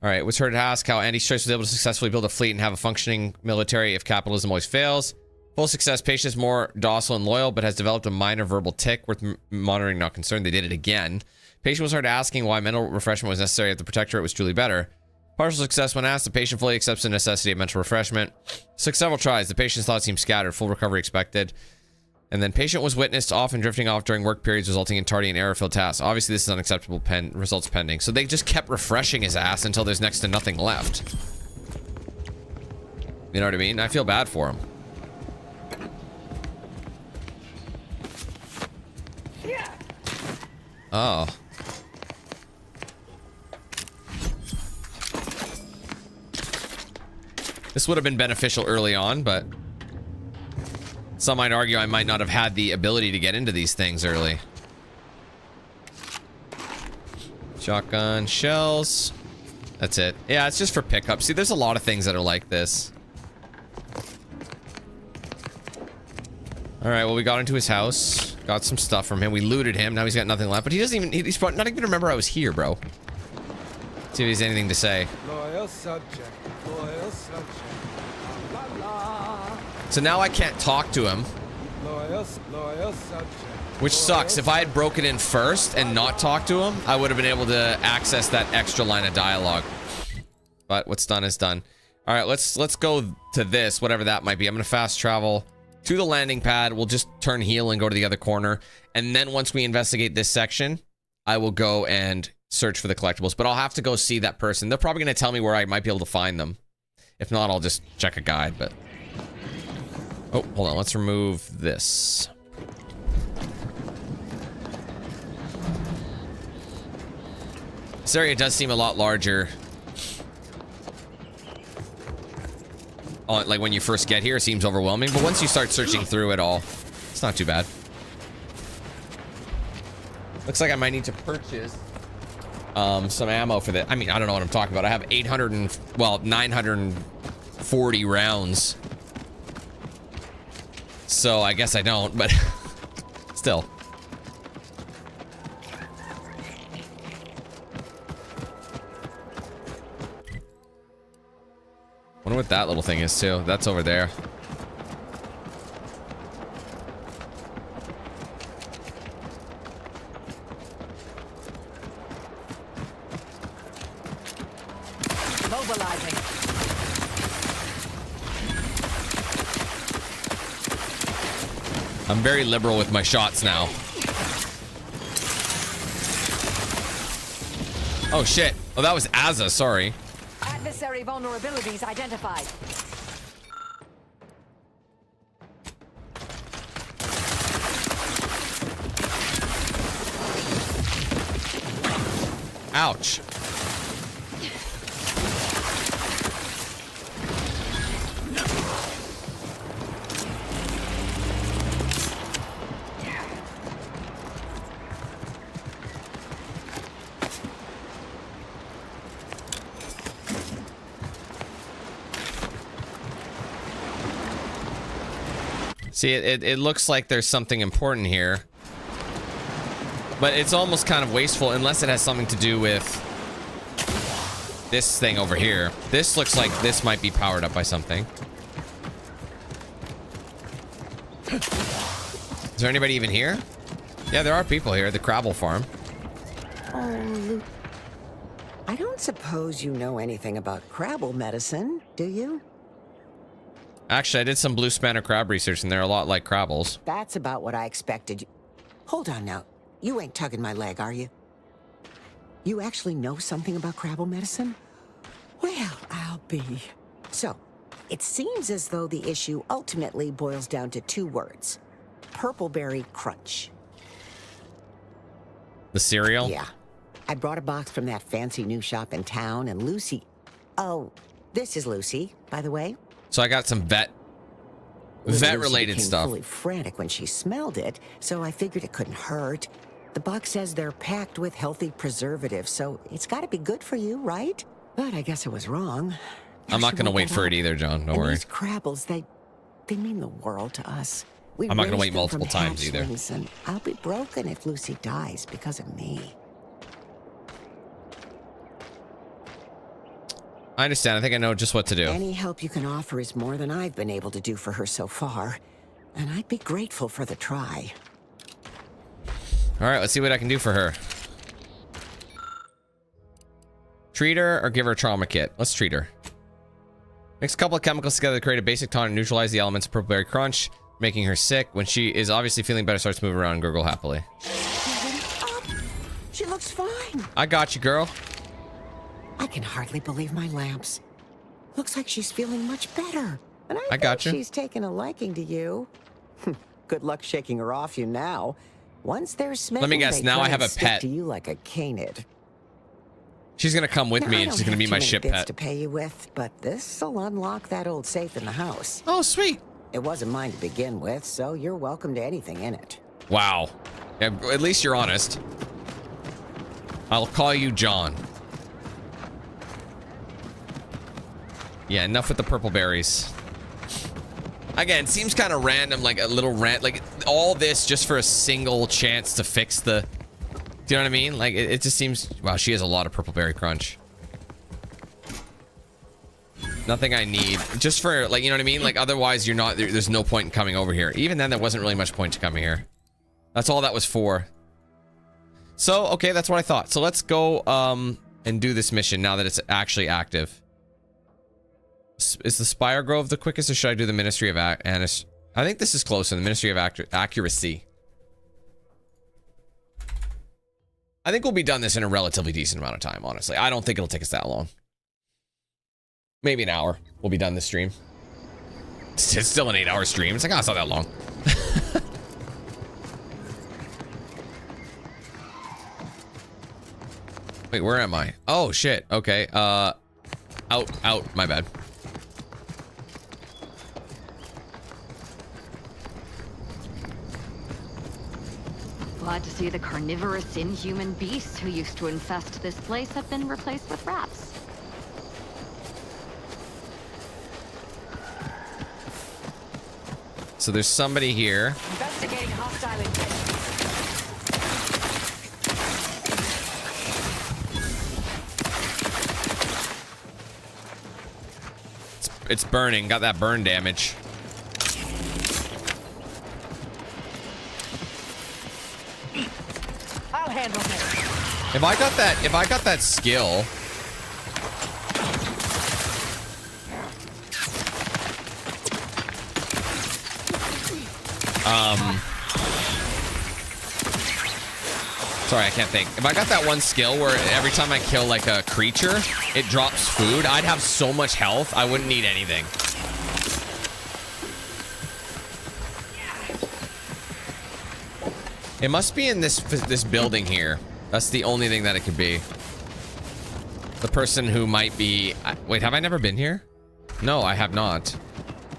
All right, was heard to ask how Andy Strauss was able to successfully build a fleet and have a functioning military if capitalism always fails. Full success. Patient is more docile and loyal, but has developed a minor verbal tick worth monitoring, not concerned. They did it again. Patient was heard asking why mental refreshment was necessary if the protectorate was truly better. Partial success when asked. The patient fully accepts the necessity of mental refreshment. Took several tries. The patient's thoughts seemed scattered. Full recovery expected. And then patient was witnessed often drifting off during work periods, resulting in tardy and error-filled tasks. Obviously, this is unacceptable. Results pending. So they just kept refreshing his ass until there's next to nothing left. You know what I mean? I feel bad for him. Oh. This would have been beneficial early on, but some might argue I might not have had the ability to get into these things early. Shotgun shells. That's it. Yeah, it's just for pickup. See, there's a lot of things that are like this. All right, well, we got into his house. Got some stuff from him. We looted him. Now he's got nothing left. But he doesn't even... He's not even remember I was here, bro. See if he has anything to say. Loyal subject. Loyal subject. La, la. So now I can't talk to him. Loyal subject. Which sucks. If I had broken in first and not talked to him, I would have been able to access that extra line of dialogue. But what's done is done. All right, let's go to this, whatever that might be. I'm going to fast travel to the landing pad. We'll just turn heel and go to the other corner. And then once we investigate this section, I will go and search for the collectibles. But I'll have to go see that person. They're probably going to tell me where I might be able to find them. If not, I'll just check a guide. But oh, hold on. Let's remove this. This area does seem a lot larger. like when you first get here, it seems overwhelming, but once you start searching through it all, it's not too bad. Looks like I might need to purchase some ammo for that. I mean, I don't know what I'm talking about. I have 940 rounds. So I guess I don't, but still. Wonder what that little thing is too. That's over there. Mobilizing. I'm very liberal with my shots now. Oh shit. Oh, that was Azza, sorry. Adversary vulnerabilities identified. Ouch. See, it looks like there's something important here. But it's almost kind of wasteful unless it has something to do with this thing over here. This looks like this might be powered up by something. Is there anybody even here? Yeah, there are people here at the Crabble farm. Oh, I don't suppose you know anything about Crabble medicine, do you? Actually, I did some blue spanner crab research, and they're a lot like Crabbles. That's about what I expected. Hold on now. You ain't tugging my leg, are you? You actually know something about Crabble medicine? Well, I'll be. So, it seems as though the issue ultimately boils down to 2 words. Purpleberry crunch. The cereal? Yeah. I brought a box from that fancy new shop in town, and Lucy... Oh, this is Lucy, by the way. So I got some vet-related Lucy stuff. Fully frantic when she smelled it, so I figured it couldn't hurt. The box says they're packed with healthy preservatives, so it's got to be good for you, right? But I guess I was wrong. I'm not going to wait for it either, John. Don't worry. These Crabbles, they mean the world to us. I'm not going to wait multiple times either. And I'll be broken if Lucy dies because of me. I understand. I think I know just what to do. Any help you can offer is more than I've been able to do for her so far. And I'd be grateful for the try. All right, let's see what I can do for her. Treat her or give her a trauma kit? Let's treat her. Mix a couple of chemicals together to create a basic tonic and neutralize the elements of Purpleberry Crunch, making her sick. When she is obviously feeling better, starts moving around and gurgle happily. She looks fine. I got you, girl. I can hardly believe my lamps. Looks like she's feeling much better. And I got you. She's taken a liking to you. Good luck shaking her off you now. Once they're smitten, Let me guess, now I have a stick pet. to you like a canid. She's going to come with me and she's going to be my ship pet. To pay you with, but this'll unlock that old safe in the house. Oh, sweet. It wasn't mine to begin with, so you're welcome to anything in it. Wow. Yeah, at least you're honest. I'll call you John. Yeah, enough with the purple berries. Again, seems kind of random, like a little rant, like all this just for a single chance to fix the... Do you know what I mean? Like, it just seems... Wow, she has a lot of purpleberry crunch. Nothing I need. Just for, like, you know what I mean? Like, otherwise, you're not... There's no point in coming over here. Even then, there wasn't really much point to coming here. That's all that was for. So, okay, that's what I thought. So let's go, and do this mission now that it's actually active. Is the Spire Grove the quickest, or should I do the Ministry of I think this is closer, the Ministry of Accuracy. I think we'll be done this in a relatively decent amount of time, honestly. I don't think it'll take us that long. Maybe an hour. We'll be done this stream. It's still an 8-hour stream. It's like, oh, it's not that long. Wait, where am I? Oh, shit. Okay. Out. My bad. Glad to see the carnivorous inhuman beasts who used to infest this place have been replaced with rats. So there's somebody here. Investigating hostile intent. It's burning. Got that burn damage. I'll handle this. If I got that skill. Sorry, I can't think. If I got that one skill where every time I kill like a creature, it drops food, I'd have so much health, I wouldn't need anything. It must be in this building here. That's the only thing that it could be. The person who might be... Wait, have I never been here? No, I have not.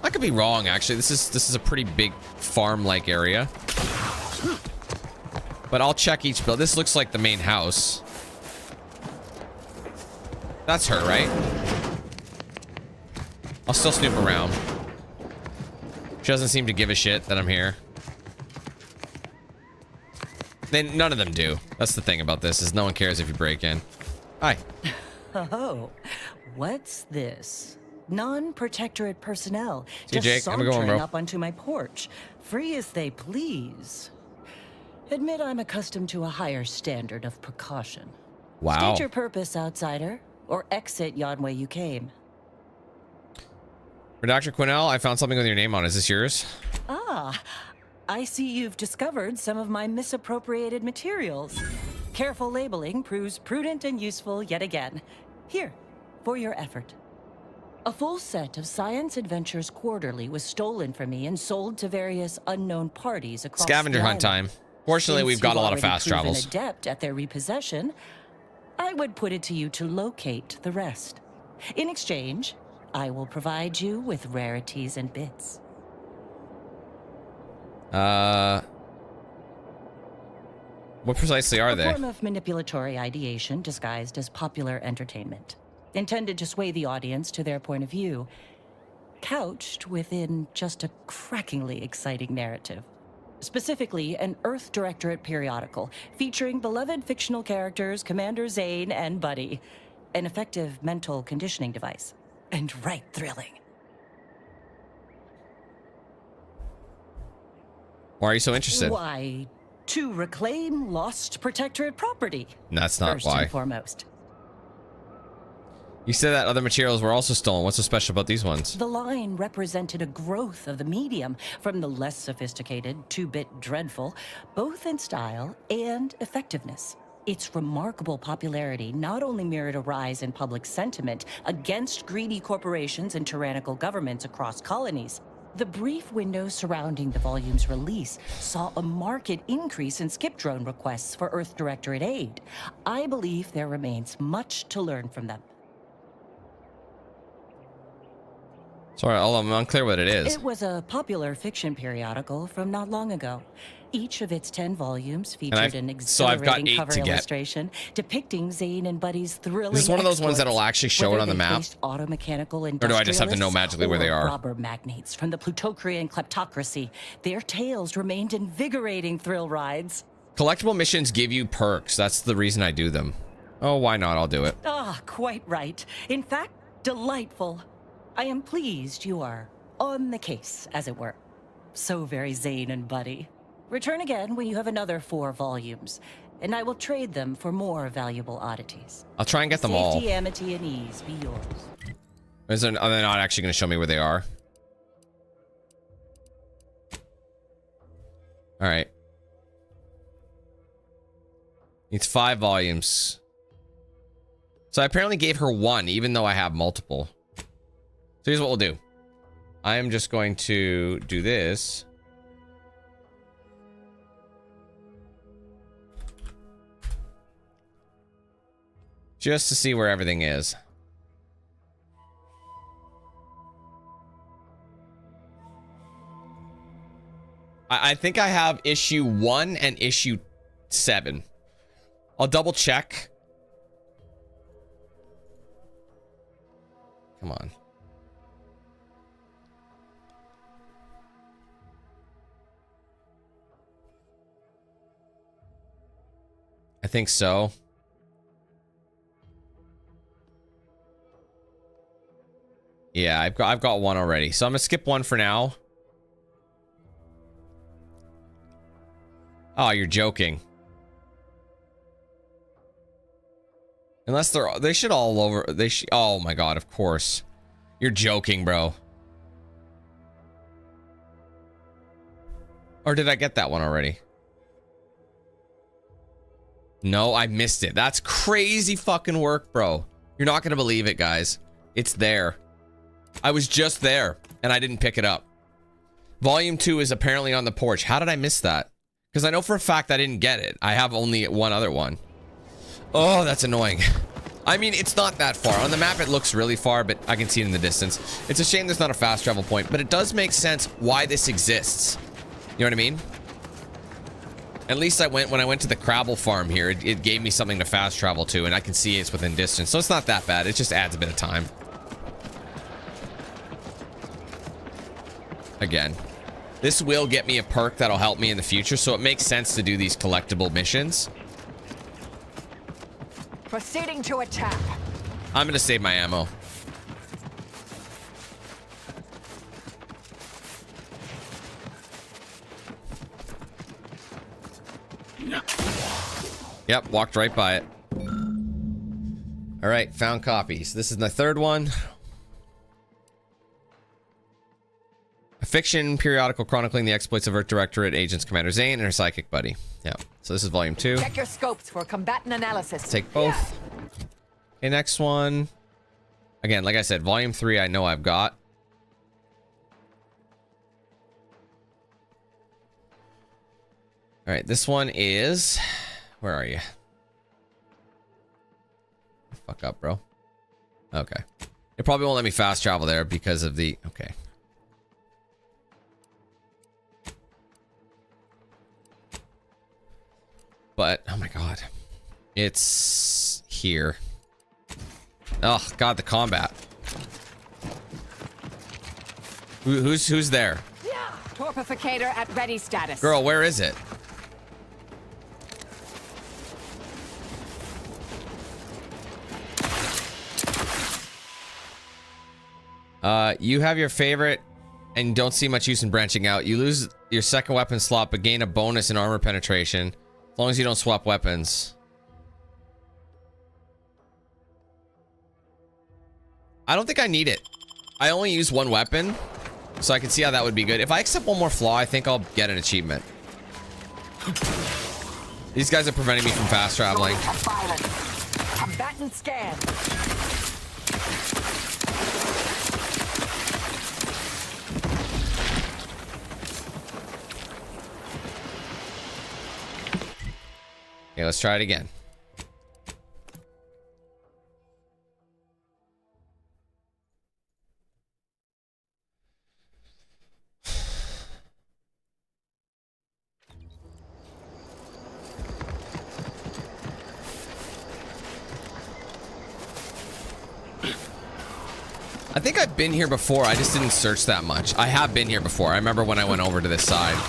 I could be wrong, actually. This is a pretty big farm-like area. But I'll check each build. This looks like the main house. That's her, right? I'll still snoop around. She doesn't seem to give a shit that I'm here. Then none of them do. That's the thing about this, is no one cares if you break in. Hi. Oh, what's this? Non-protectorate personnel See, just Jake, I'm going, sauntering bro. up onto my porch, free as they please. Admit I'm accustomed to a higher standard of precaution. Wow. State your purpose, outsider, or exit yon way you came. For Dr. Quinnell, I found something with your name on. Is this yours? Ah, I see you've discovered some of my misappropriated materials. Careful labeling proves prudent and useful yet again. Here, for your effort. A full set of Science Adventures Quarterly was stolen from me and sold to various unknown parties across Scavenger the hunt island. time. Fortunately, Since we've got you've a lot of already fast proven travels. adept at their repossession, I would put it to you to locate the rest. In exchange, I will provide you with rarities and bits. What precisely are A they? form of manipulatory ideation disguised as popular entertainment, intended to sway the audience to their point of view, couched within just a crackingly exciting narrative. Specifically, an Earth Directorate periodical featuring beloved fictional characters Commander Zane and Buddy. An effective mental conditioning device. And right thrilling. Why are you so interested? Why, to reclaim lost protectorate property. That's not first why. and foremost. You said that other materials were also stolen. What's so special about these ones? The line represented a growth of the medium, from the less sophisticated, 2-bit dreadful, both in style and effectiveness. Its remarkable popularity not only mirrored a rise in public sentiment against greedy corporations and tyrannical governments across colonies. The brief window surrounding the volume's release saw a marked increase in skip drone requests for Earth Directorate aid. I believe there remains much to learn from them. Sorry, I'm unclear what it is. It was a popular fiction periodical from not long ago. Each of its 10 volumes featured an so I've got exhilarating 8 cover to get. illustration depicting Zane and Buddy's thrilling Is this one of those ones exploits, that'll actually show it whether on the they map? faced automechanical Or do I just have to know industrialists magically where they or are? robber magnates from the plutocracy kleptocracy. Their tales remained invigorating thrill rides. Collectible missions give you perks. That's the reason I do them. Oh, why not? I'll do it. Ah, quite right. In fact, delightful. I am pleased you are on the case, as it were. So very Zane and Buddy. Return again when you have another 4 volumes, and I will trade them for more valuable oddities. I'll try and get them all. Safety, amity, and ease be yours. Are they not actually going to show me where they are? All right. Needs 5 volumes. So I apparently gave her 1, even though I have multiple. So here's what we'll do. I am just going to do this. Just to see where everything is. I think I have issue 1 and issue 7. I'll double check. Come on. I think so. Yeah, I've got one already. So I'm gonna skip one for now. Oh, you're joking. Unless they should all over. Oh my god, of course. You're joking, bro. Or did I get that one already? No, I missed it. That's crazy fucking work, bro. You're not gonna believe it, guys. It's there. I was just there and I didn't pick it up. Volume 2 is apparently on the porch. How did I miss that? Because I know for a fact I didn't get it. I have only one other one. Oh, that's annoying. I mean, it's not that far. On the map, it looks really far, but I can see it in the distance. It's a shame there's not a fast travel point, but it does make sense why this exists. You know what I mean? At least when I went to the Crabble farm here, it gave me something to fast travel to, and I can see it's within distance. So it's not that bad. It just adds a bit of time. Again, this will get me a perk that'll help me in the future, so it makes sense to do these collectible missions. Proceeding to attack. I'm gonna save my ammo. Yep, walked right by it. All right, found copies. This is the third one. A fiction periodical chronicling the exploits of Earth Directorate agents Commander Zane and her psychic buddy. Yeah, so this is volume 2. Check your scopes for combatant analysis. Take both. Okay, next one. Again, like I said, volume 3 I know I've got. All right, this one is... Where are you? Fuck up, bro. Okay. It probably won't let me fast travel there because of the... Okay. But, oh my god. It's here. Oh god, the combat. Who's there? Torpificator at ready status. Girl, where is it? You have your favorite and don't see much use in branching out. You lose your second weapon slot but gain a bonus in armor penetration. As long as you don't swap weapons. I don't think I need it. I only use one weapon, so I can see how that would be good. If I accept one more flaw, I think I'll get an achievement. These guys are preventing me from fast traveling. Combatant scan. Okay, let's try it again. I think I've been here before. I just didn't search that much. I have been here before. I remember when I went over to this side.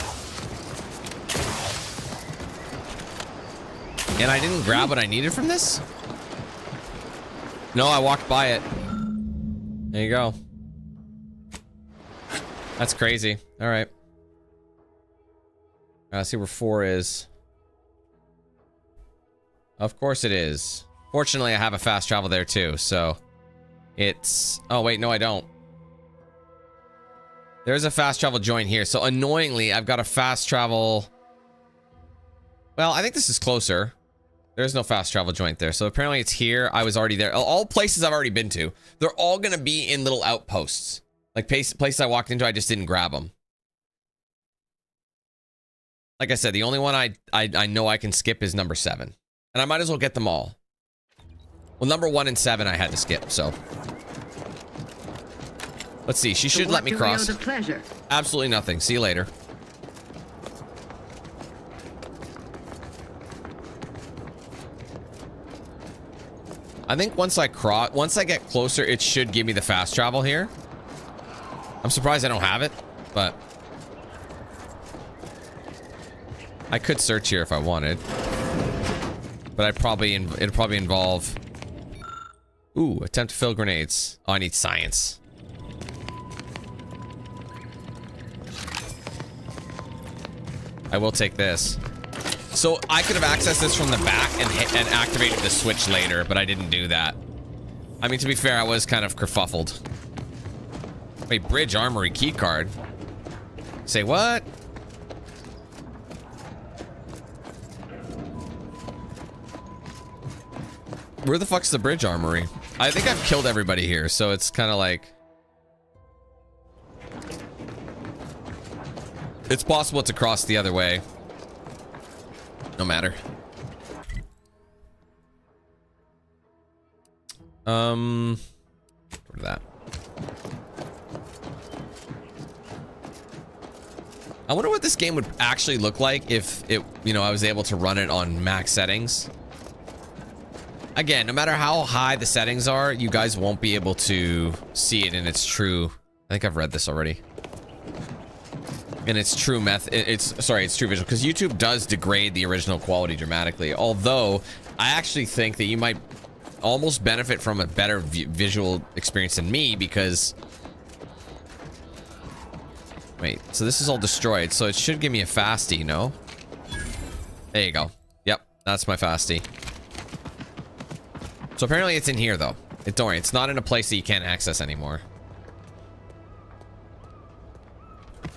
And I didn't grab what I needed from this? No, I walked by it. There you go. That's crazy. All right. Let's see where 4 is. Of course it is. Fortunately, I have a fast travel there too, so it's... Oh, wait, no, I don't. There's a fast travel joint here. So annoyingly, I've got a fast travel... Well, I think this is closer. There's no fast travel joint there. So apparently it's here. I was already there. All places I've already been to. They're all going to be in little outposts. Like places I walked into, I just didn't grab them. Like I said, the only one I know I can skip is number 7. And I might as well get them all. Well, number 1 and 7 I had to skip, so. Let's see. She should let me cross. Absolutely nothing. See you later. I think once I get closer, it should give me the fast travel here. I'm surprised I don't have it, but I could search here if I wanted. But it'd probably involve. Ooh, attempt to fill grenades. Oh, I need science. I will take this. So I could have accessed this from the back and activated the switch later, but I didn't do that. I mean, to be fair, I was kind of kerfuffled. Wait, bridge armory key card. Say what? Where the fuck's the bridge armory? I think I've killed everybody here, so it's kind of like... It's possible it's across the other way. No matter. Go to that. I wonder what this game would actually look like if it, you know, I was able to run it on max settings. Again, no matter how high the settings are, you guys won't be able to see it in its true... I think I've read this already. In its true it's true visual, because YouTube does degrade the original quality dramatically. Although, I actually think that you might almost benefit from a better visual experience than me, because... Wait, so this is all destroyed, so it should give me a fastie, no? There you go. Yep, that's my fastie. So apparently it's in here, though. Don't worry, it's not in a place that you can't access anymore.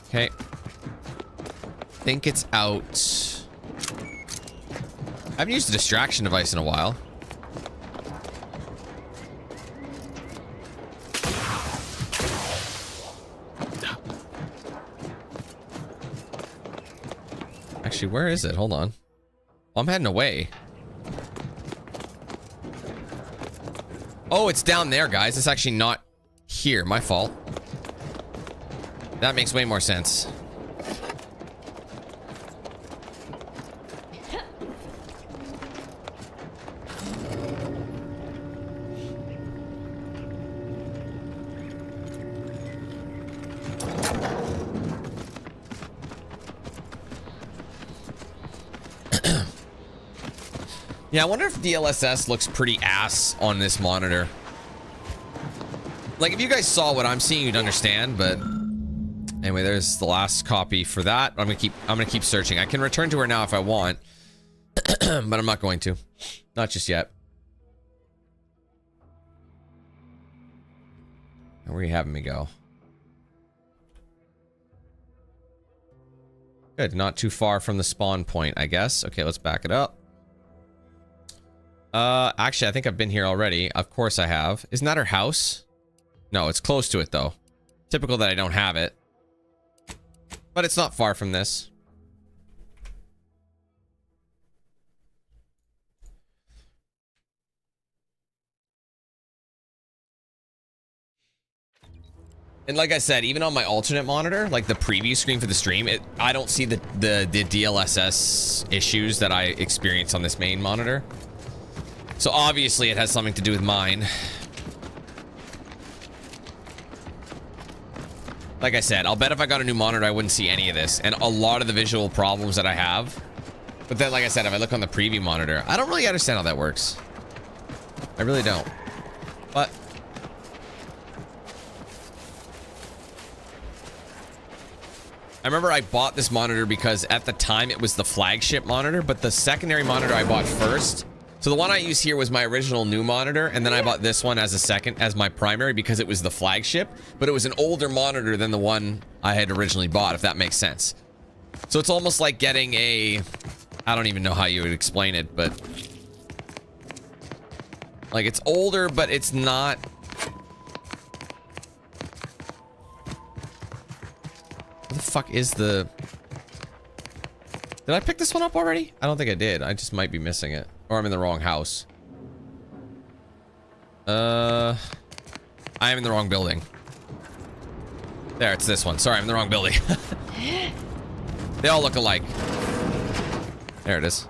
Okay. I think it's out. I haven't used a distraction device in a while. Actually, where is it? Hold on. Oh, I'm heading away. Oh, it's down there, guys. It's actually not here. My fault. That makes way more sense. Yeah, I wonder if DLSS looks pretty ass on this monitor. Like, if you guys saw what I'm seeing, you'd understand, but anyway, there's the last copy for that. I'm gonna keep searching. I can return to her now if I want, but I'm not going to. Not just yet. Where are you having me go? Good, not too far from the spawn point, I guess. Okay, let's back it up. Actually, I think I've been here already. Of course I have. Isn't that her house? No, it's close to it, though. Typical that I don't have it. But it's not far from this. And like I said, even on my alternate monitor, like the preview screen for the stream, I don't see the DLSS issues that I experience on this main monitor. So obviously it has something to do with mine. Like I said, I'll bet if I got a new monitor, I wouldn't see any of this. And a lot of the visual problems that I have. But then, like I said, if I look on the preview monitor, I don't really understand how that works. I really don't. But I remember I bought this monitor because at the time it was the flagship monitor, but the secondary monitor I bought first. So the one I use here was my original new monitor, and then I bought this one as a second, as my primary, because it was the flagship, but it was an older monitor than the one I had originally bought, if that makes sense. So it's almost like getting a, I don't even know how you would explain it, but like it's older, but it's not. What the fuck is the... Did I pick this one up already? I don't think I did. I just might be missing it. Or I'm in the wrong house. I am in the wrong building. There, it's this one. Sorry, I'm in the wrong building. They all look alike. There it is.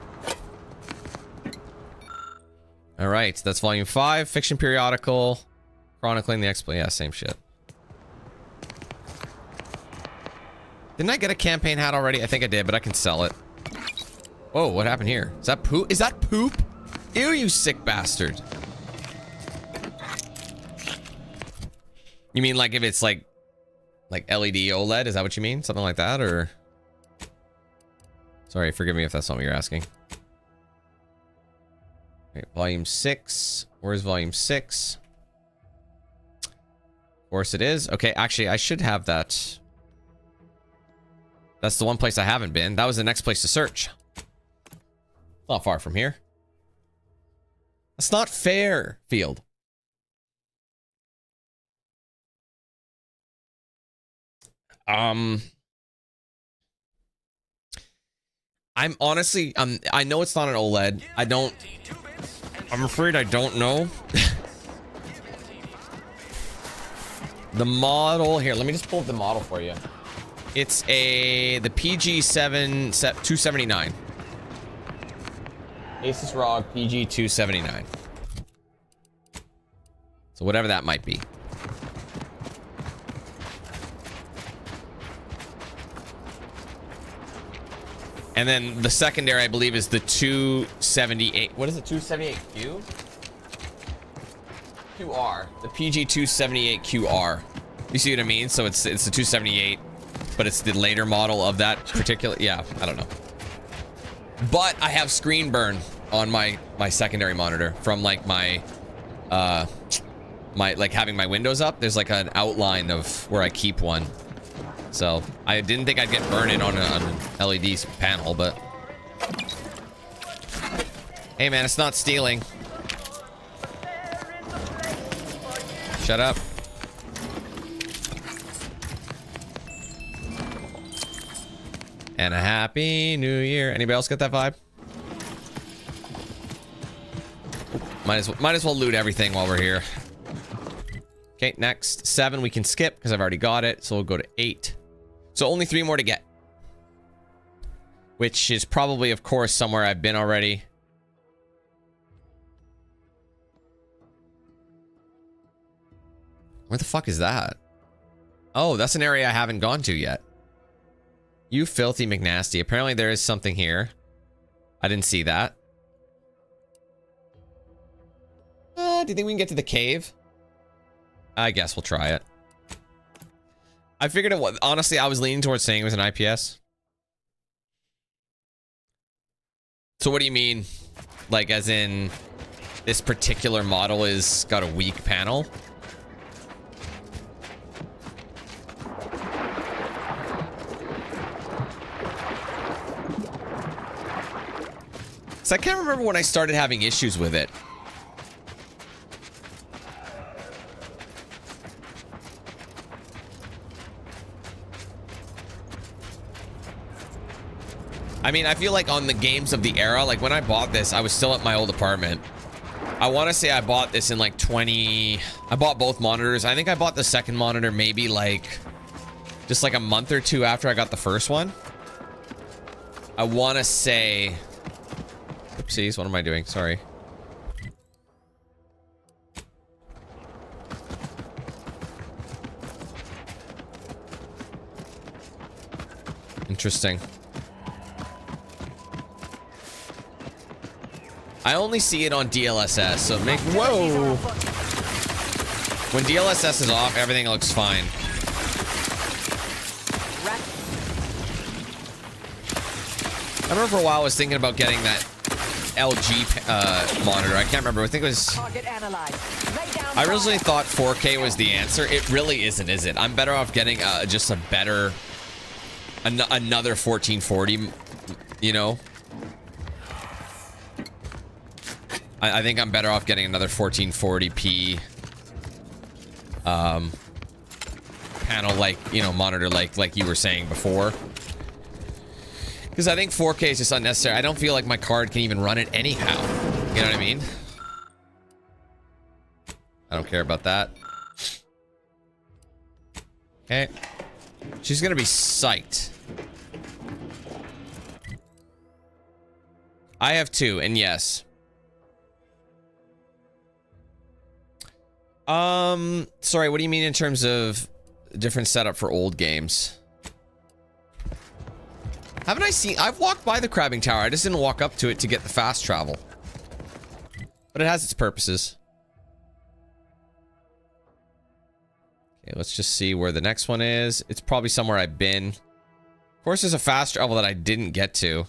All right, that's volume 5, fiction periodical, chronicling the exploit. Yeah, same shit. Didn't I get a campaign hat already? I think I did, but I can sell it. Whoa, what happened here? Is that poop? Is that poop? Ew, you sick bastard. You mean like if it's like LED OLED? Is that what you mean? Something like that, or? Sorry, forgive me if that's not what you're asking. Okay, volume 6. Where's volume 6? Of course it is. Okay, actually, I should have that. That's the one place I haven't been. That was the next place to search. Not far from here. That's not fair, Field. I'm honestly, I know it's not an OLED. I'm afraid I don't know. The model here, let me just pull up the model for you. It's the PG7 279. Asus ROG PG 279. So whatever that might be. And then the secondary, I believe, is the 278. What is it? 278Q? QR. The PG 278QR. You see what I mean? So it's the 278, but it's the later model of that particular. Yeah, I don't know. But I have screen burn on my secondary monitor from like my like having my windows up. There's like an outline of where I keep one. So I didn't think I'd get burned in on an LED panel, but hey man, it's not stealing. Shut up. And a happy new year. Anybody else get that vibe? Might as well loot everything while we're here. Okay, next 7 we can skip because I've already got it, so we'll go to 8. So only 3 more to get, which is probably, of course, somewhere I've been already. Where the fuck is that? Oh, that's an area I haven't gone to yet. You filthy McNasty. Apparently there is something here. I didn't see that. Do you think we can get to the cave? I guess we'll try it. I figured it was, honestly, I was leaning towards saying it was an IPS. So what do you mean? Like, as in, this particular model is got a weak panel? So I can't remember when I started having issues with it. I mean, I feel like on the games of the era, like when I bought this, I was still at my old apartment. I want to say I bought this in like I bought both monitors. I think I bought the second monitor maybe like just like a month or 2 after I got the first one. I want to say, oopsies, what am I doing? Sorry. Interesting. I only see it on DLSS, so whoa! When DLSS is off, everything looks fine. I remember for a while I was thinking about getting that LG monitor. I can't remember. I think it was... I originally thought 4K was the answer. It really isn't, is it? I'm better off getting just a better... another 1440, you know? I think I'm better off getting another 1440p panel, like, you know, monitor, like you were saying before. Because I think 4K is just unnecessary. I don't feel like my card can even run it anyhow. You know what I mean? I don't care about that. Okay. She's gonna be psyched. I have 2, and yes. Sorry, what do you mean in terms of different setup for old games? Haven't I seen... I've walked by the crabbing tower. I just didn't walk up to it to get the fast travel. But it has its purposes. Okay, let's just see where the next one is. It's probably somewhere I've been. Of course, there's a fast travel that I didn't get to.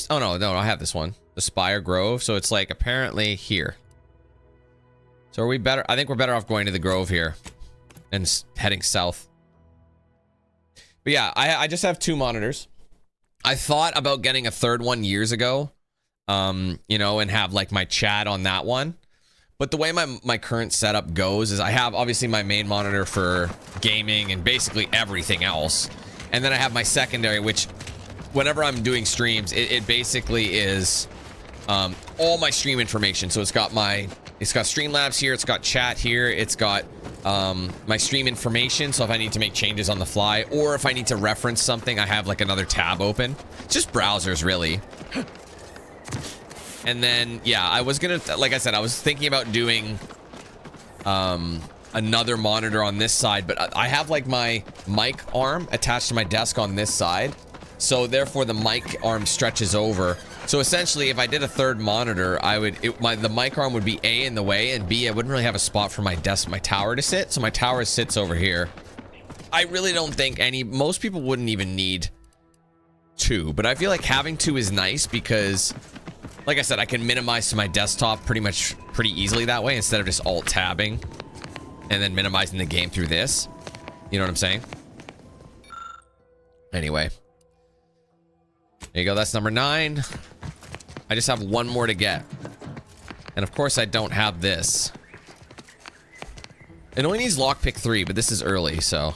Oh, no, I have this one. The Spire Grove. So it's like apparently here. So are we better? I think we're better off going to the Grove here and heading south. But yeah, I just have 2 monitors. I thought about getting a third one years ago, you know, and have like my chat on that one. But the way my current setup goes is I have obviously my main monitor for gaming and basically everything else. And then I have my secondary, which whenever I'm doing streams, it basically is all my stream information. So it's got Streamlabs here, it's got chat here, it's got my stream information, so if I need to make changes on the fly, or if I need to reference something, I have like another tab open. It's just browsers, really. And then, yeah, I was gonna, like I said, I was thinking about doing another monitor on this side, but I have like my mic arm attached to my desk on this side, so therefore the mic arm stretches over. So essentially, if I did a third monitor, the mic arm would be A, in the way, and B, I wouldn't really have a spot for my desk, my tower to sit. So my tower sits over here. I really don't think most people wouldn't even need 2, but I feel like having 2 is nice because, like I said, I can minimize to my desktop pretty easily that way instead of just alt tabbing and then minimizing the game through this. You know what I'm saying? Anyway. There you go, that's number 9. I just have 1 more to get. And of course I don't have this. It only needs lockpick 3, but this is early, so.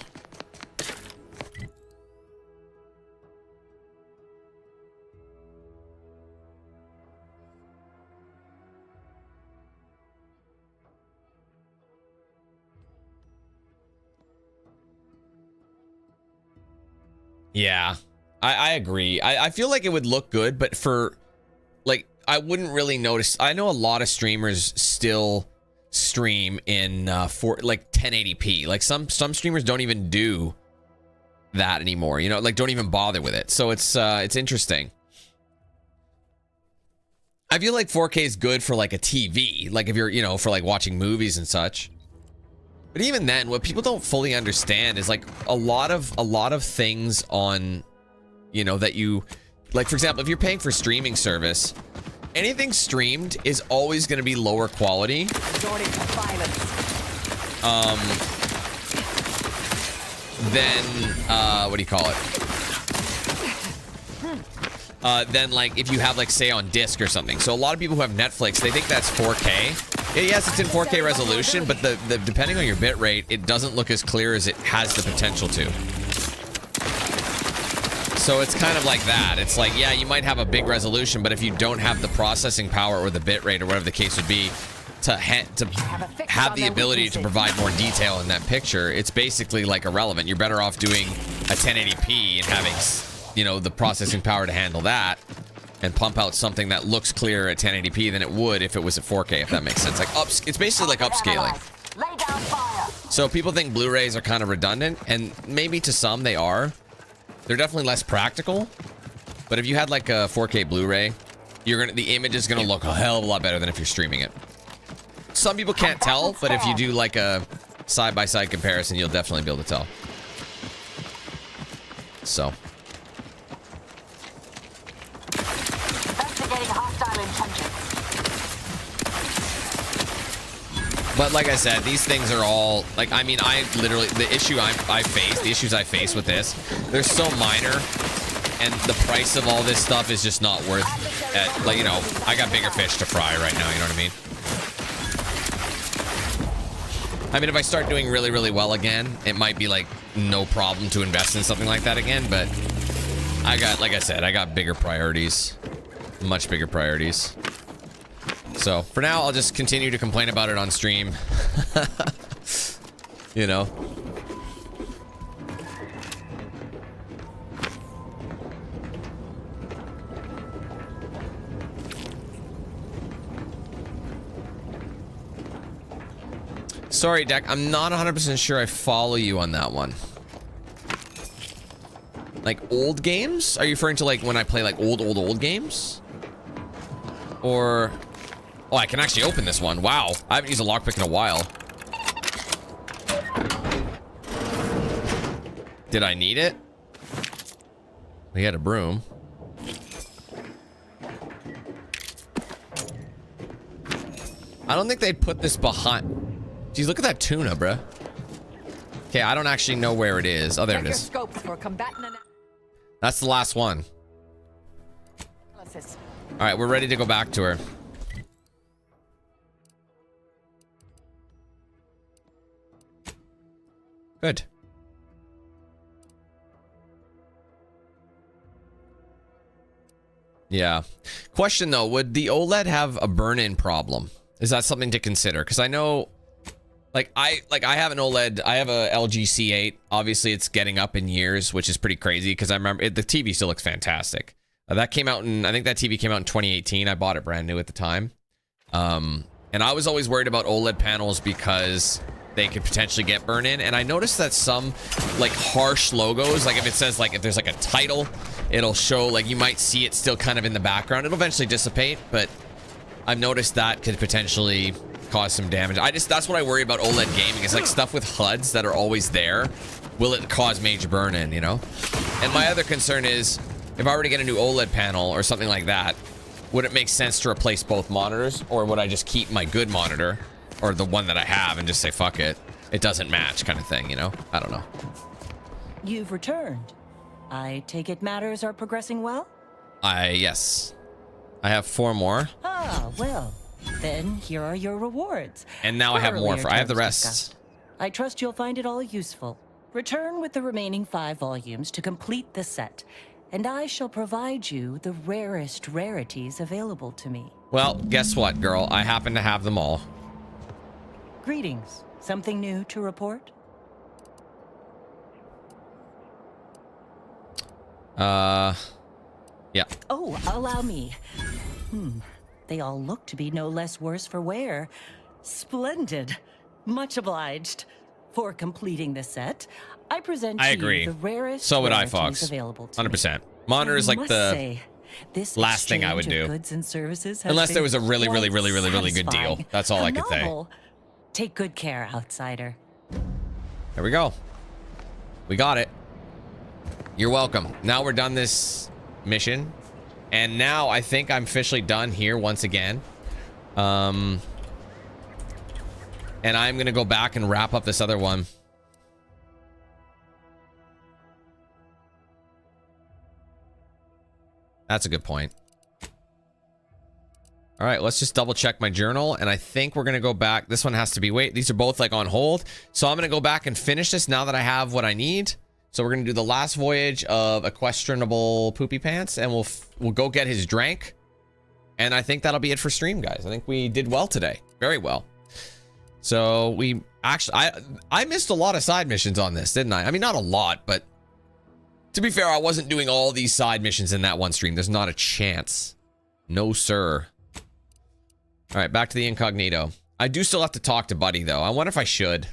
Yeah. I agree. I feel like it would look good, but for, like, I wouldn't really notice. I know a lot of streamers still stream in like 1080p. Like some streamers don't even do that anymore. You know, like don't even bother with it. So it's interesting. I feel like 4K is good for like a TV, like if you're, you know, for like watching movies and such. But even then, what people don't fully understand is like a lot of things on, you know, that you, like, for example, if you're paying for streaming service, anything streamed is always going to be lower quality. Then, what do you call it? Then, like, if you have, like, say, on disc or something. So a lot of people who have Netflix, they think that's 4K. Yeah, yes, it's in 4K resolution, but the depending on your bit rate, it doesn't look as clear as it has the potential to. So it's kind of like that. It's like, yeah, you might have a big resolution, but if you don't have the processing power or the bit rate or whatever the case would be to have the ability to provide more detail in that picture, it's basically like irrelevant. You're better off doing a 1080p and having, you know, the processing power to handle that and pump out something that looks clearer at 1080p than it would if it was at 4K, if that makes sense. Like it's basically like upscaling. So people think Blu-rays are kind of redundant, and maybe to some they are. They're definitely less practical, but if you had like a 4K Blu-ray, the image is gonna look a hell of a lot better than if you're streaming it. Some people can't tell, but if you do like a side-by-side comparison, you'll definitely be able to tell. So. But like I said, these things are all, like, I mean, I literally, the issues I face with this, they're so minor, and the price of all this stuff is just not worth it. Like, you know, I got bigger fish to fry right now, you know what I mean? I mean, if I start doing really, really well again, it might be, like, no problem to invest in something like that again, but I got, like I said, I got bigger priorities. Much bigger priorities. So, for now, I'll just continue to complain about it on stream. You know? Sorry, Deck. I'm not 100% sure I follow you on that one. Like old games? Are you referring to like when I play like old games? Or... Oh, I can actually open this one. Wow. I haven't used a lockpick in a while. Did I need it? We had a broom. I don't think they'd put this behind. Geez, look at that tuna, bruh. Okay, I don't actually know where it is. Oh, there it is. Scopes for combatant That's the last one. analysis. All right, we're ready to go back to her. Good. Yeah. Question though, would the OLED have a burn-in problem? Is that something to consider? Because I know, like I have an OLED. I have a LG C8. Obviously, it's getting up in years, which is pretty crazy. Because I remember the TV still looks fantastic. That came out in, I think that TV came out in 2018. I bought it brand new at the time. And I was always worried about OLED panels because they could potentially get burn in. And I noticed that some like harsh logos, like if it says like if there's like a title, it'll show like you might see it still kind of in the background. It'll eventually dissipate, but I've noticed that could potentially cause some damage. That's what I worry about OLED gaming is like stuff with HUDs that are always there. Will it cause major burn in, you know? And my other concern is if I were to get a new OLED panel or something like that, would it make sense to replace both monitors, or would I just keep my good monitor or the one that I have and just say, fuck it, it doesn't match kind of thing, you know? I don't know. You've returned. I take it matters are progressing well? Yes. I have 4 more. Ah, well, then here are your rewards. And now I have more Earlier I have the terms rest. discussed. I trust you'll find it all useful. Return with the remaining 5 volumes to complete the set, and I shall provide you the rarest rarities available to me. Well, guess what, girl? I happen to have them all. Greetings. Something new to report? Yeah. Oh, allow me. They all look to be no less worse for wear. Splendid. Much obliged. For completing the set, I present I to agree. you the rarest So would I, rarities Fox. available to 100%. Monitor is I like must the say, this last thing I would exchange of do. Goods and services has Unless there been was a really good satisfying. deal. That's all I could say. Novel. Take good care, outsider. There we go. We got it. You're welcome. Now we're done this mission. And now I think I'm officially done here once again. And I'm going to go back and wrap up this other one. That's a good point. All right, let's just double check my journal. And I think we're going to go back. This one has to be, wait, these are both like on hold. So I'm going to go back and finish this now that I have what I need. So we're going to do the last voyage of Equestrianable Poopy Pants. And we'll go get his drank. And I think that'll be it for stream, guys. I think we did well today. Very well. So we actually, I missed a lot of side missions on this, didn't I? I mean, not a lot, but to be fair, I wasn't doing all these side missions in that one stream. There's not a chance. No, sir. All right, back to the incognito. I do still have to talk to Buddy, though. I wonder if I should.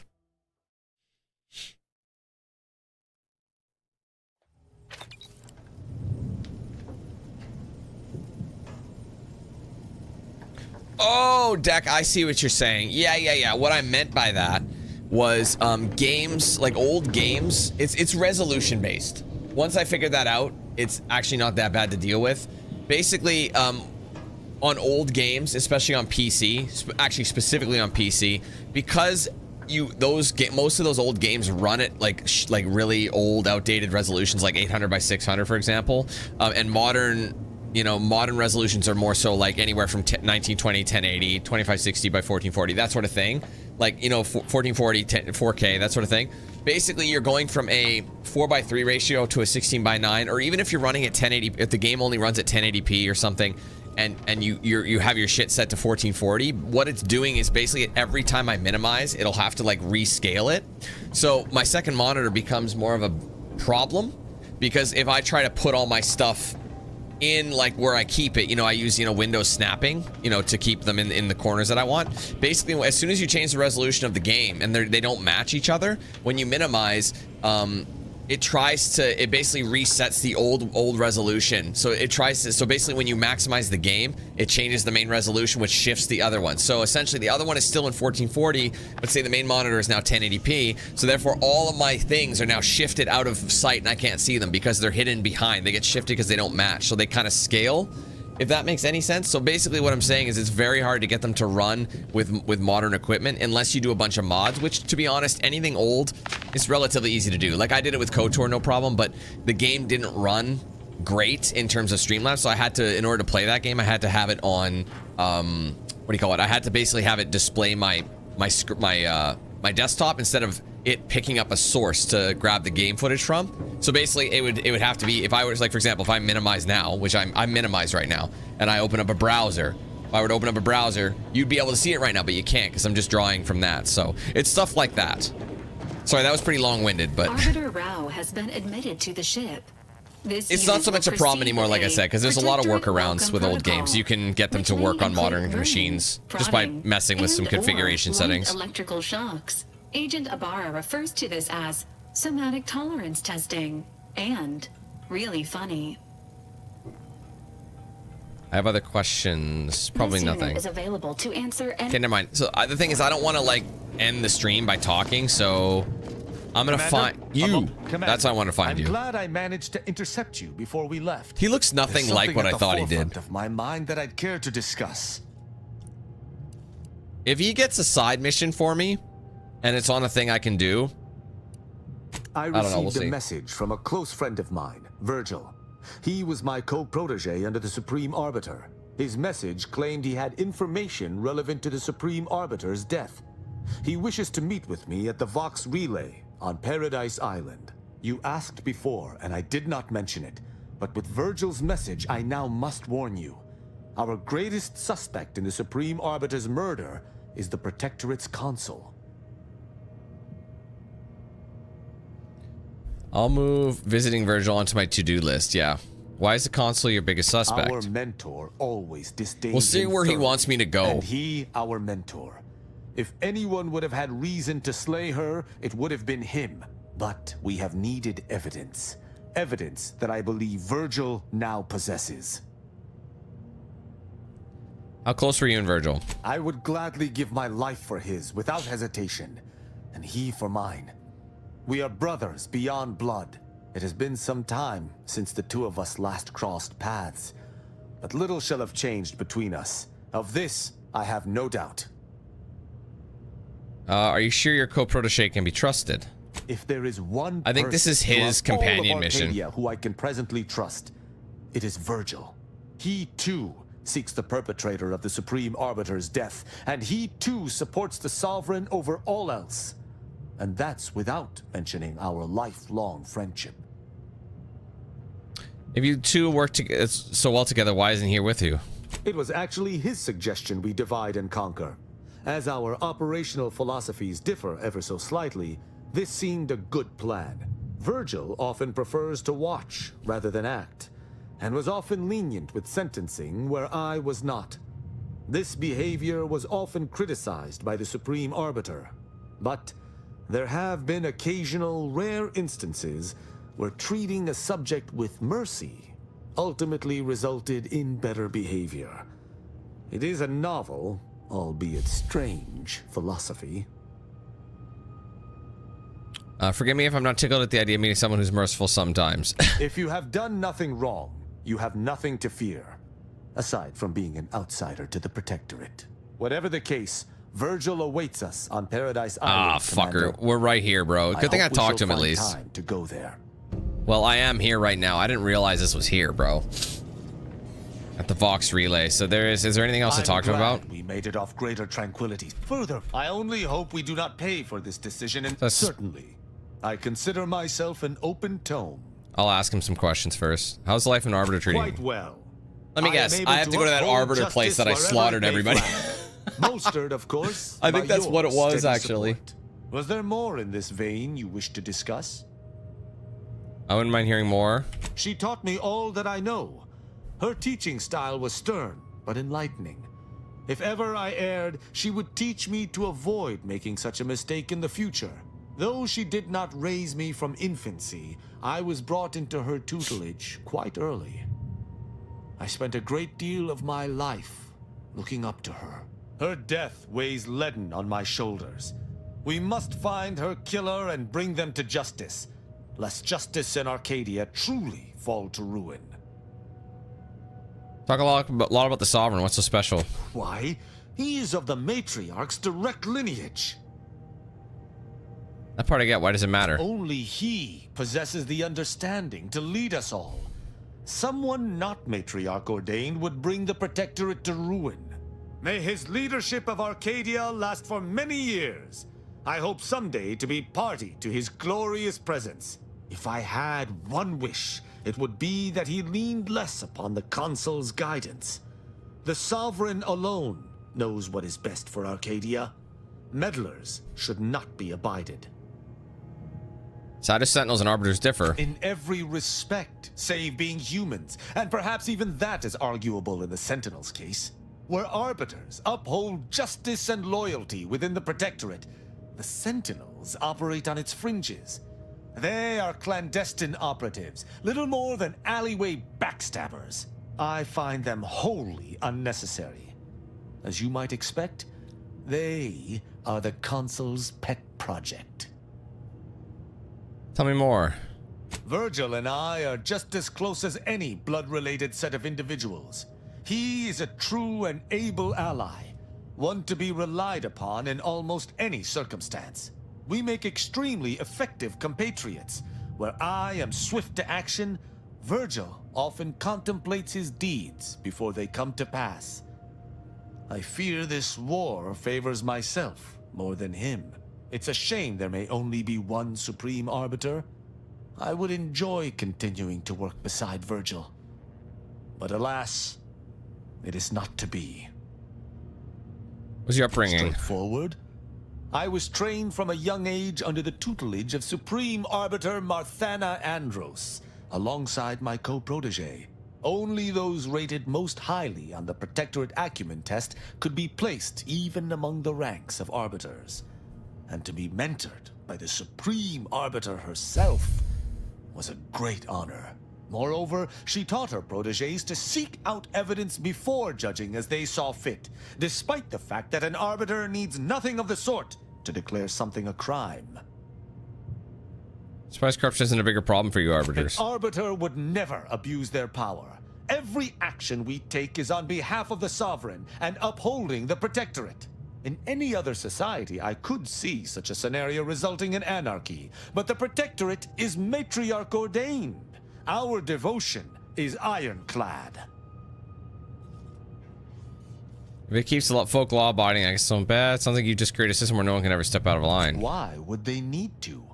Oh, Deck, I see what you're saying. Yeah. What I meant by that was games, like old games, it's resolution based. Once I figured that out, it's actually not that bad to deal with. Basically, on old games, especially on PC, actually specifically on PC, because most of those old games run at like really old, outdated resolutions, like 800 by 600, for example, and modern resolutions are more so like anywhere from 1920, 1080, 2560 by 1440, that sort of thing. Like, 1440, 4K, that sort of thing. Basically, you're going from a 4:3 ratio to a 16:9, or even if you're running at 1080, if the game only runs at 1080p or something, and you have your shit set to 1440, what it's doing is basically every time I minimize, it'll have to like rescale it. So my second monitor becomes more of a problem, because if I try to put all my stuff in like where I keep it, you know, I use, you know, window snapping, you know, to keep them in the corners that I want. Basically, as soon as you change the resolution of the game and they don't match each other, when you minimize, it basically resets the old resolution. So basically when you maximize the game, it changes the main resolution, which shifts the other one. So essentially the other one is still in 1440, but say the main monitor is now 1080p. So therefore all of my things are now shifted out of sight and I can't see them because they're hidden behind. They get shifted because they don't match. So they kind of scale, if that makes any sense. So basically what I'm saying is it's very hard to get them to run with modern equipment unless you do a bunch of mods, which to be honest, anything old is relatively easy to do. Like I did it with KOTOR, no problem, but the game didn't run great in terms of Streamlabs. So I had to, in order to play that game, I had to have it on, what do you call it? I had to basically have it display my desktop instead of it picking up a source to grab the game footage from. So basically it would have to be, if I was like, for example, if I minimize now, which I'm minimized right now, and I open up a browser, if I were to open up a browser, you'd be able to see it right now, but you can't because I'm just drawing from that. So it's stuff like that. Sorry, that was pretty long-winded, but Arbiter Rao has been admitted to the ship. it's not so much a problem anymore, like I said, because there's a lot of workarounds with old games. You can get them to work on modern machines just by messing with some configuration settings. Electrical shocks. Agent Ibarra refers to this as somatic tolerance testing and really funny. I have other questions. Probably nothing. Is available to answer any Okay, never mind. So the thing is, I don't want to like end the stream by talking, so I'm gonna find you. That's why I want to find you. I'm glad I managed to intercept you before we left. He looks nothing like what I thought he did. Of my mind that I'd care to discuss. If he gets a side mission for me, and it's on a thing I can do, I don't know, received a message from a close friend of mine, Virgil. He was my co-protege under the Supreme Arbiter. His message claimed he had information relevant to the Supreme Arbiter's death. He wishes to meet with me at the Vox Relay on Paradise Island. You asked before, and I did not mention it, but with Virgil's message, I now must warn you. Our greatest suspect in the Supreme Arbiter's murder is the Protectorate's consul. I'll move visiting Virgil onto my to-do list. Yeah. Why is the consul your biggest suspect? Our mentor always disdained. We'll see where he wants me to go. And he, our mentor. If anyone would have had reason to slay her, it would have been him. But we have needed evidence. Evidence that I believe Virgil now possesses. How close were you and Virgil? I would gladly give my life for his without hesitation, and he for mine. We are brothers beyond blood. It has been some time since the two of us last crossed paths, but little shall have changed between us. Of this, I have no doubt. Are you sure your co-protege can be trusted? If there is one I think this is his companion mission. Who I can presently trust, it is Virgil. He too seeks the perpetrator of the Supreme Arbiter's death, and he too supports the Sovereign over all else. And that's without mentioning our lifelong friendship. If you two work so well together, why isn't he here with you? It was actually his suggestion we divide and conquer. As our operational philosophies differ ever so slightly, this seemed a good plan. Virgil often prefers to watch rather than act, and was often lenient with sentencing where I was not. This behavior was often criticized by the Supreme Arbiter, but there have been occasional rare instances where treating a subject with mercy ultimately resulted in better behavior. It is a novel, albeit strange, philosophy. Forgive me if I'm not tickled at the idea of meeting someone who's merciful sometimes. If you have done nothing wrong, you have nothing to fear, aside from being an outsider to the Protectorate. Whatever the case, Virgil awaits us on Paradise Island. Ah, fucker. We're right here, bro. Good thing I talked to him at least. Time to go there. Well, I am here right now. I didn't realize this was here, bro. At the Vox Relay. So is there anything else to talk to him about? We made it off greater tranquility. Further, I only hope we do not pay for this decision, and certainly, I consider myself an open tome. I'll ask him some questions first. How's life in Arbiter treating you? Quite well. Let me guess. I have to go to that Arbiter place that I slaughtered everybody. Bolstered, of course. I think that's what it was, actually. Support. Was there more in this vein you wish to discuss? I wouldn't mind hearing more. She taught me all that I know. Her teaching style was stern, but enlightening. If ever I erred, she would teach me to avoid making such a mistake in the future. Though she did not raise me from infancy, I was brought into her tutelage quite early. I spent a great deal of my life looking up to her. Her death weighs leaden on my shoulders. We must find her killer and bring them to justice, lest justice in Arcadia truly fall to ruin. Talk a lot about the Sovereign. What's so special? Why, he is of the Matriarch's direct lineage. That part I get. Why does it matter? Only he possesses the understanding to lead us all. Someone not Matriarch ordained would bring the Protectorate to ruin. May his leadership of Arcadia last for many years. I hope someday to be party to his glorious presence. If I had one wish, it would be that he leaned less upon the Consul's guidance. The Sovereign alone knows what is best for Arcadia. Meddlers should not be abided. Sidus Sentinels and Arbiters differ. In every respect, save being humans, and perhaps even that is arguable in the Sentinels' case. Where Arbiters uphold justice and loyalty within the Protectorate, the Sentinels operate on its fringes. They are clandestine operatives, little more than alleyway backstabbers. I find them wholly unnecessary. As you might expect, they are the Consul's pet project. Tell me more. Virgil and I are just as close as any blood-related set of individuals. He is a true and able ally, one to be relied upon in almost any circumstance. We make extremely effective compatriots. Where I am swift to action, Virgil often contemplates his deeds before they come to pass. I fear this war favors myself more than him. It's a shame there may only be one Supreme Arbiter. I would enjoy continuing to work beside Virgil. But alas, it is not to be. What's your upbringing? Straightforward. I was trained from a young age under the tutelage of Supreme Arbiter Marthana Andros, alongside my co-protege. Only those rated most highly on the Protectorate Acumen test could be placed even among the ranks of Arbiters. And to be mentored by the Supreme Arbiter herself was a great honor. Moreover, she taught her proteges to seek out evidence before judging as they saw fit, despite the fact that an Arbiter needs nothing of the sort to declare something a crime. Surprise corruption isn't a bigger problem for you Arbiters. An Arbiter would never abuse their power. Every action we take is on behalf of the Sovereign and upholding the Protectorate. In any other society, I could see such a scenario resulting in anarchy, but the Protectorate is Matriarch ordained. Our devotion is ironclad. If it keeps the folk law abiding, I guess so bad. Sounds like you just create a system where no one can ever step out of line. Why would they need to?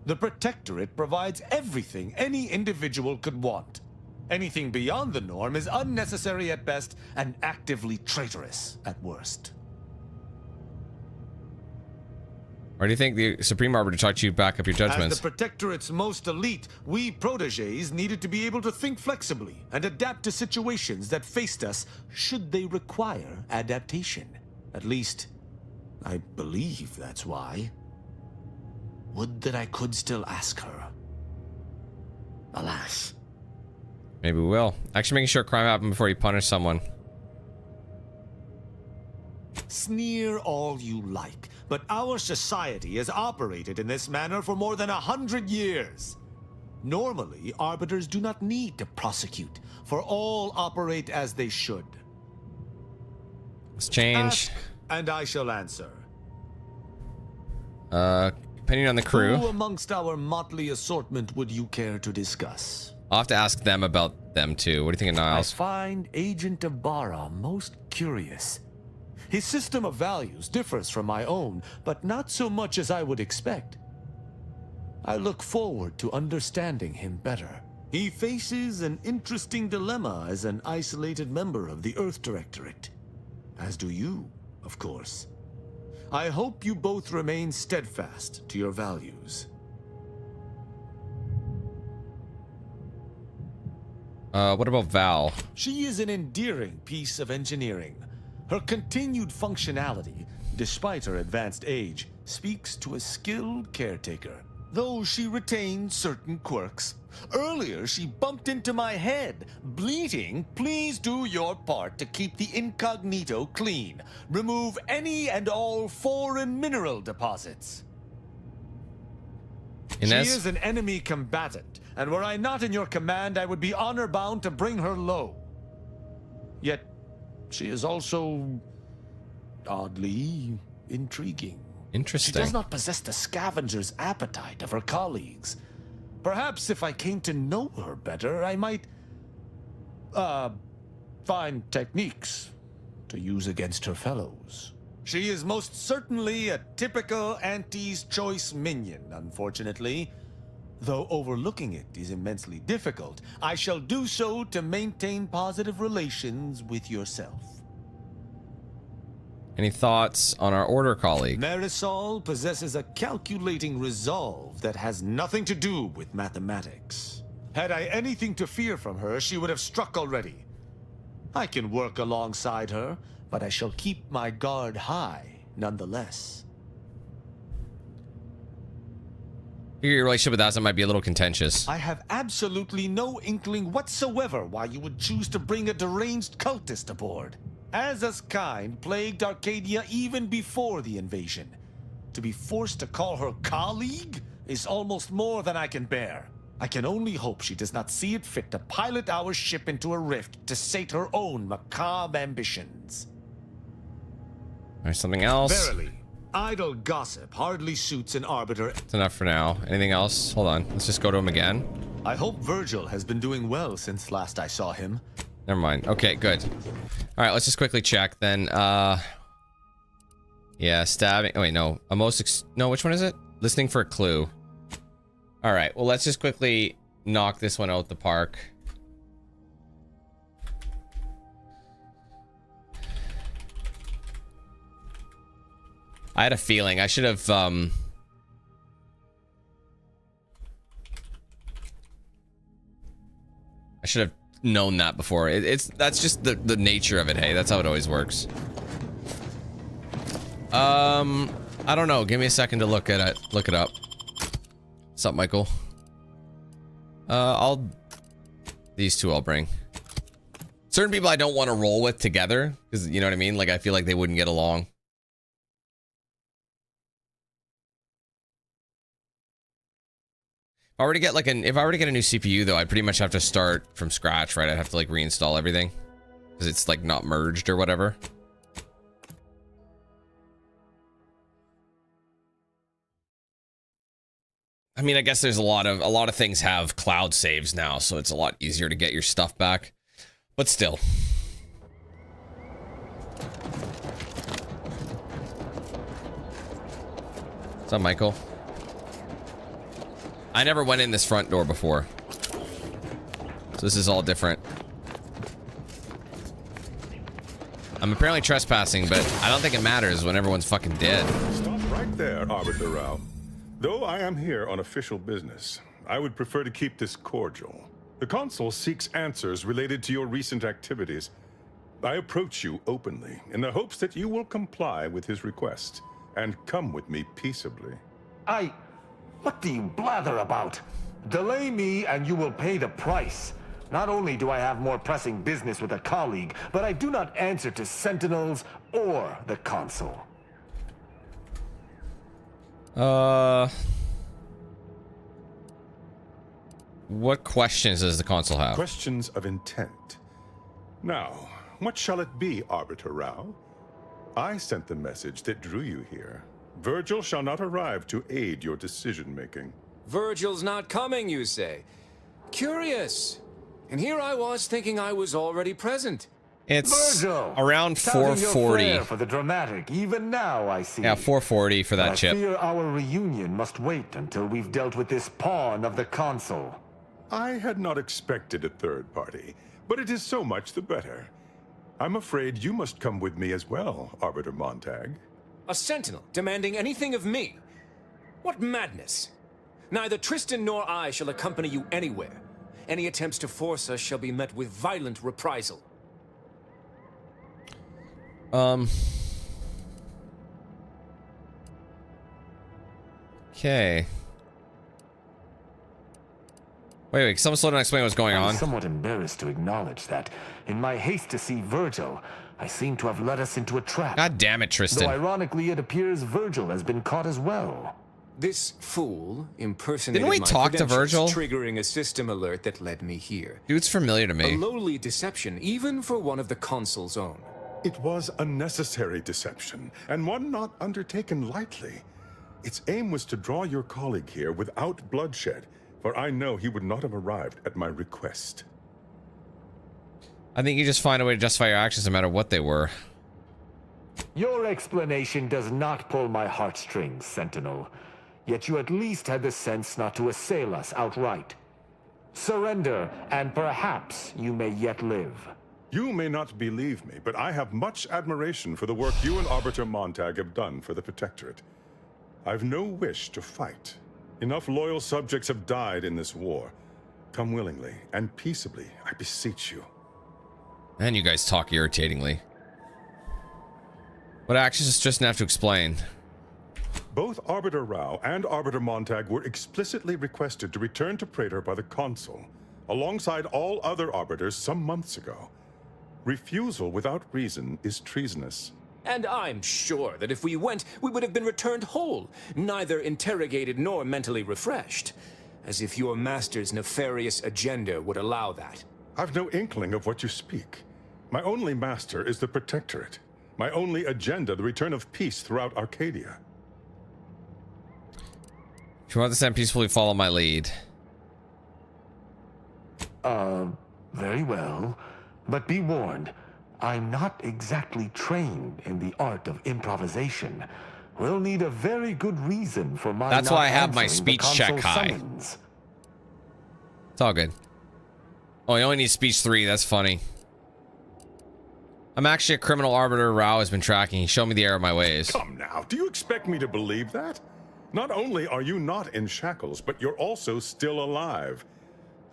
The Protectorate provides everything any individual could want. Anything beyond the norm is unnecessary at best and actively traitorous at worst. Or do you think the Supreme Arbiter taught you back up your judgments? As the Protectorate's most elite, we proteges needed to be able to think flexibly and adapt to situations that faced us should they require adaptation. At least, I believe that's why. Would that I could still ask her. Alas. Maybe we will. Actually making sure crime happened before you punish someone. Sneer all you like, but our society has operated in this manner for more than 100 years. Normally, arbiters do not need to prosecute, for all operate as they should. Let's change. Ask, and I shall answer. Depending on the crew. Who amongst our motley assortment would you care to discuss? I'll have to ask them about them too. What do you think of Niles? I find Agent Ibarra most curious. His system of values differs from my own, but not so much as I would expect. I look forward to understanding him better. He faces an interesting dilemma as an isolated member of the Earth Directorate. As do you, of course. I hope you both remain steadfast to your values. What about Val? She is an endearing piece of engineering. Her continued functionality, despite her advanced age, speaks to a skilled caretaker, though she retains certain quirks. Earlier, she bumped into my head, bleating, "Please do your part to keep the incognito clean. Remove any and all foreign mineral deposits." Inez? She is an enemy combatant, and were I not in your command, I would be honor-bound to bring her low. Yet, she is also oddly intriguing. Interesting. She does not possess the scavenger's appetite of her colleagues. Perhaps if I came to know her better, I might, find techniques to use against her fellows. She is most certainly a typical Auntie's choice minion, unfortunately. Though overlooking it is immensely difficult, I shall do so to maintain positive relations with yourself. Any thoughts on our order colleague? Marisol possesses a calculating resolve that has nothing to do with mathematics. Had I anything to fear from her, she would have struck already. I can work alongside her, but I shall keep my guard high nonetheless. Your relationship with Asa might be a little contentious. I have absolutely no inkling whatsoever why you would choose to bring a deranged cultist aboard. Asa's kind plagued Arcadia even before the invasion. To be forced to call her colleague is almost more than I can bear. I can only hope she does not see it fit to pilot our ship into a rift to sate her own macabre ambitions. There's something else. Verily, idle gossip hardly suits an arbiter. It's enough for now. Anything else? Hold on. Let's just go to him again. I hope Virgil has been doing well since last I saw him. Never mind. Okay, good. All right, let's just quickly check then. Yeah, stabbing. Oh, wait, no. No, which one is it? Listening for a clue. All right, well, let's just quickly knock this one out the park. I had a feeling I should have known that before. That's just the nature of it. Hey, that's how it always works. I don't know. Give me a second to look at it. Look it up. What's up, Michael? These two I'll bring. Certain people I don't want to roll with together, because you know what I mean. Like I feel like they wouldn't get along. If I were to get a new CPU though, I'd pretty much have to start from scratch, right? I'd have to like reinstall everything because it's like not merged or whatever. I mean, I guess there's a lot of things have cloud saves now, so it's a lot easier to get your stuff back. But still. What's up, Michael? I never went in this front door before. So this is all different. I'm apparently trespassing, but I don't think it matters when everyone's fucking dead. Stop right there, Arbitrary. Though I am here on official business, I would prefer to keep this cordial. The Consul seeks answers related to your recent activities. I approach you openly in the hopes that you will comply with his request and come with me peaceably. What do you blather about? Delay me and you will pay the price. Not only do I have more pressing business with a colleague, but I do not answer to sentinels or the Consul. What questions does the Consul have? Questions of intent. Now, what shall it be, Arbitrary? I sent the message that drew you here. Virgil shall not arrive to aid your decision-making. Virgil's not coming, you say? Curious. And here I was thinking I was already present. It's Virgil, around 440 for the dramatic. Even now, I see. Yeah, 440 for that chip. I fear our reunion must wait until we've dealt with this pawn of the Consul. I had not expected a third party, but it is so much the better. I'm afraid you must come with me as well, Arbiter Montag. A sentinel demanding anything of me? What madness! Neither Tristan nor I shall accompany you anywhere. Any attempts to force us shall be met with violent reprisal. Okay. Wait, someone slow down and explain what's going on. I'm somewhat embarrassed to acknowledge that, in my haste to see Virgil, I seem to have led us into a trap. God damn it, Tristan. Though ironically, it appears Virgil has been caught as well. This fool impersonated Didn't we my talk to Virgil? triggering a system alert that led me here. Dude's familiar to me. A lowly deception, even for one of the consul's own. It was a necessary deception, and one not undertaken lightly. Its aim was to draw your colleague here without bloodshed, for I know he would not have arrived at my request. I think you just find a way to justify your actions no matter what they were. Your explanation does not pull my heartstrings, Sentinel. Yet you at least had the sense not to assail us outright. Surrender, and perhaps you may yet live. You may not believe me, but I have much admiration for the work you and Arbiter Montag have done for the Protectorate. I've no wish to fight. Enough loyal subjects have died in this war. Come willingly and peaceably, I beseech you. Man, you guys talk irritatingly. What actions does Tristan have to explain? Both Arbiter Rao and Arbiter Montag were explicitly requested to return to Praetor by the Consul, alongside all other Arbiters some months ago. Refusal without reason is treasonous. And I'm sure that if we went, we would have been returned whole, neither interrogated nor mentally refreshed. As if your master's nefarious agenda would allow that. I've no inkling of what you speak. My only master is the Protectorate. My only agenda, the return of peace throughout Arcadia. If you want this end peacefully, follow my lead. Very well. But be warned, I'm not exactly trained in the art of improvisation. We'll need a very good reason for my That's not why I have my answering the speech check consul's high. summons. It's all good. Oh, you only need speech 3. That's funny. I'm actually a criminal Arbiter Rao has been tracking. He showed me the error of my ways. Come now, do you expect me to believe that? Not only are you not in shackles, but you're also still alive.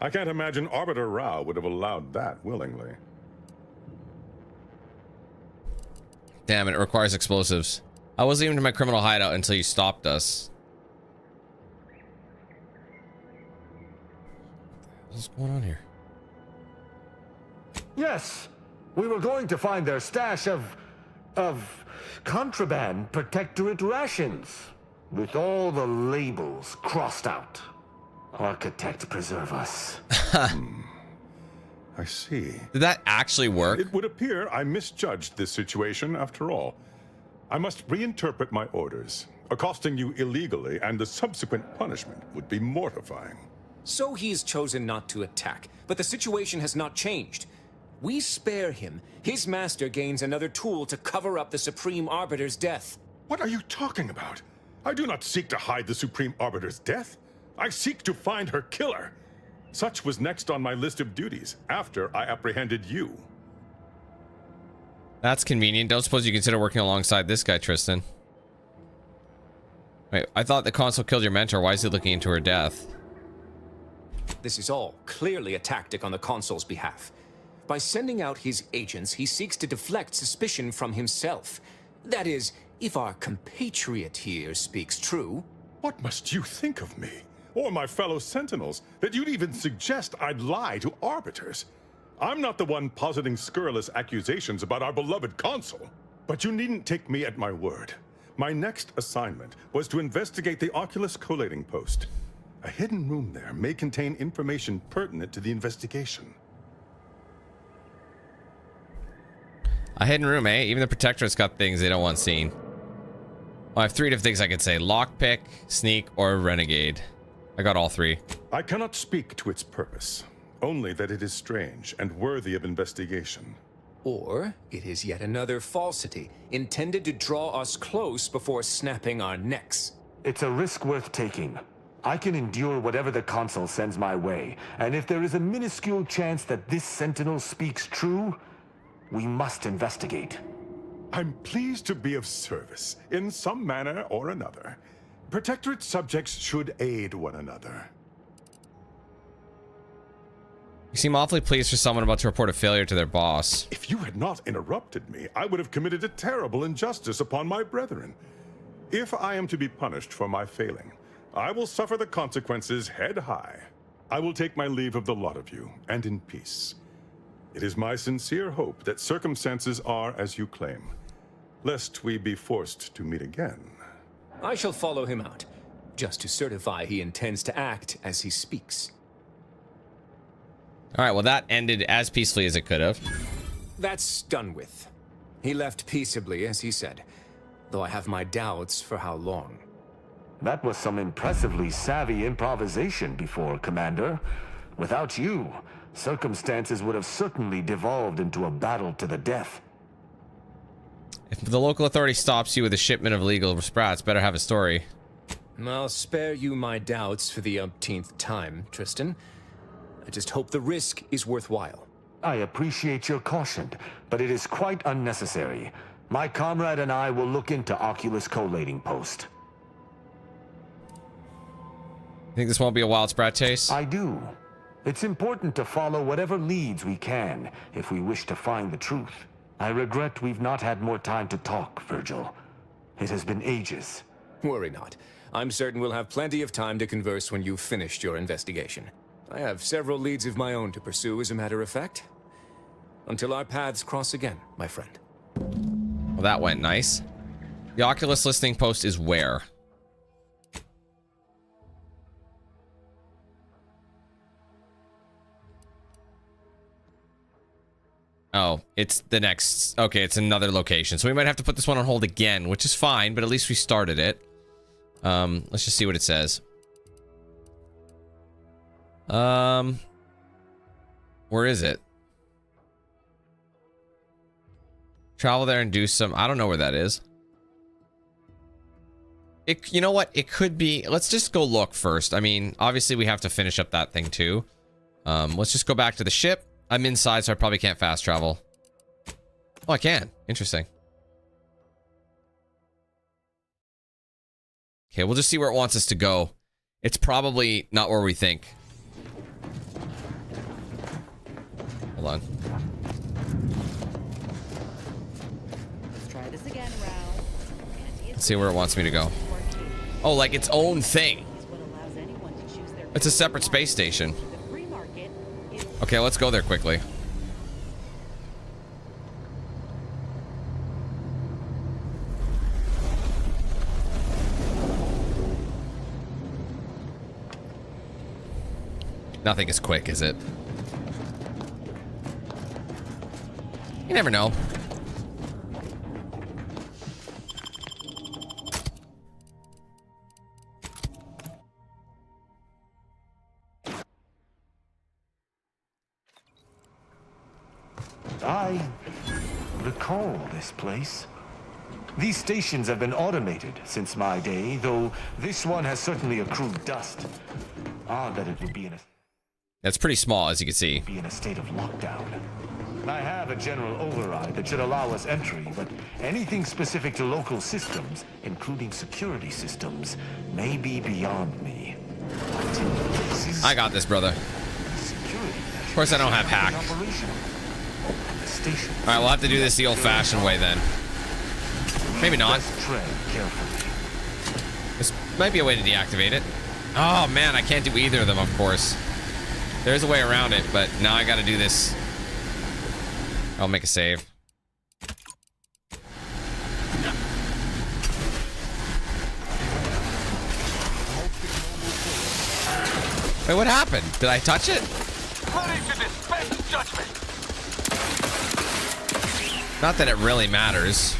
I can't imagine Arbiter Rao would have allowed that willingly. Damn it, it requires explosives. I wasn't even in my criminal hideout until you stopped us. What's going on here? Yes, we were going to find their stash of contraband Protectorate rations, with all the labels crossed out. Architect preserve us. I see. Did that actually work? It would appear I misjudged this situation after all. I must reinterpret my orders. Accosting you illegally and the subsequent punishment would be mortifying. So he's chosen not to attack, but the situation has not changed. We spare him. His master gains another tool to cover up the Supreme Arbiter's death. What are you talking about? I do not seek to hide the Supreme Arbiter's death. I seek to find her killer. Such was next on my list of duties, after I apprehended you. That's convenient. Don't suppose you consider working alongside this guy, Tristan. Wait, I thought the consul killed your mentor. Why is he looking into her death? This is all clearly a tactic on the consul's behalf. By sending out his agents, he seeks to deflect suspicion from himself. That is, if our compatriot here speaks true. What must you think of me, or my fellow Sentinels, that you'd even suggest I'd lie to Arbiters? I'm not the one positing scurrilous accusations about our beloved consul. But you needn't take me at my word. My next assignment was to investigate the Oculus collating post. A hidden room there may contain information pertinent to the investigation. A hidden room, eh? Even the Protectorate's got things they don't want seen. Well, I have 3 different things I could say. Lockpick, sneak, or renegade. I got all 3. I cannot speak to its purpose. Only that it is strange and worthy of investigation. Or it is yet another falsity, intended to draw us close before snapping our necks. It's a risk worth taking. I can endure whatever the consul sends my way, and if there is a minuscule chance that this Sentinel speaks true, we must investigate. I'm pleased to be of service, in some manner or another. Protectorate subjects should aid one another. You seem awfully pleased for someone about to report a failure to their boss. If you had not interrupted me, I would have committed a terrible injustice upon my brethren. If I am to be punished for my failing, I will suffer the consequences head high. I will take my leave of the lot of you, and in peace. It is my sincere hope that circumstances are as you claim, lest we be forced to meet again. I shall follow him out, just to certify he intends to act as he speaks. All right, well, that ended as peacefully as it could have. That's done with. He left peaceably, as he said, though I have my doubts for how long. That was some impressively savvy improvisation before, Commander. Without you, circumstances would have certainly devolved into a battle to the death. If the local authority stops you with a shipment of illegal sprats, better have a story. I'll spare you my doubts for the umpteenth time, Tristan. I just hope the risk is worthwhile. I appreciate your caution, but it is quite unnecessary. My comrade and I will look into Oculus collating post. Think this won't be a wild sprat chase? I do. It's important to follow whatever leads we can if we wish to find the truth. I regret we've not had more time to talk, Virgil. It has been ages. Worry not. I'm certain we'll have plenty of time to converse when you've finished your investigation. I have several leads of my own to pursue, as a matter of fact. Until our paths cross again, my friend. Well, that went nice. The Oculus listening post is where? Oh, it's the next... Okay, it's another location. So we might have to put this one on hold again, which is fine, but at least we started it. Let's just see what it says. Where is it? Travel there and do some... I don't know where that is. You know what? It could be... Let's just go look first. I mean, obviously we have to finish up that thing too. Let's just go back to the ship. I'm inside, so I probably can't fast travel. Oh, I can. Interesting. Okay, we'll just see where it wants us to go. It's probably not where we think. Hold on. Let's try this again, Rao. Let's see where it wants me to go. Oh, like its own thing. It's a separate space station. Okay, let's go there quickly. Nothing is quick, is it? You never know. I recall this place. These stations have been automated since my day, though this one has certainly accrued dust. Odd that it would be in a... That's pretty small, as you can see. ...be in a state of lockdown. I have a general override that should allow us entry, but anything specific to local systems, including security systems, may be beyond me. I got this, brother. Of course I don't have hack. Alright, we'll have to do this the old-fashioned way then. Maybe not. This might be a way to deactivate it. Oh man, I can't do either of them, of course. There's a way around it, but now I gotta do this. I'll make a save. Wait, what happened? Did I touch it? Ready to dispense judgment. Not that it really matters.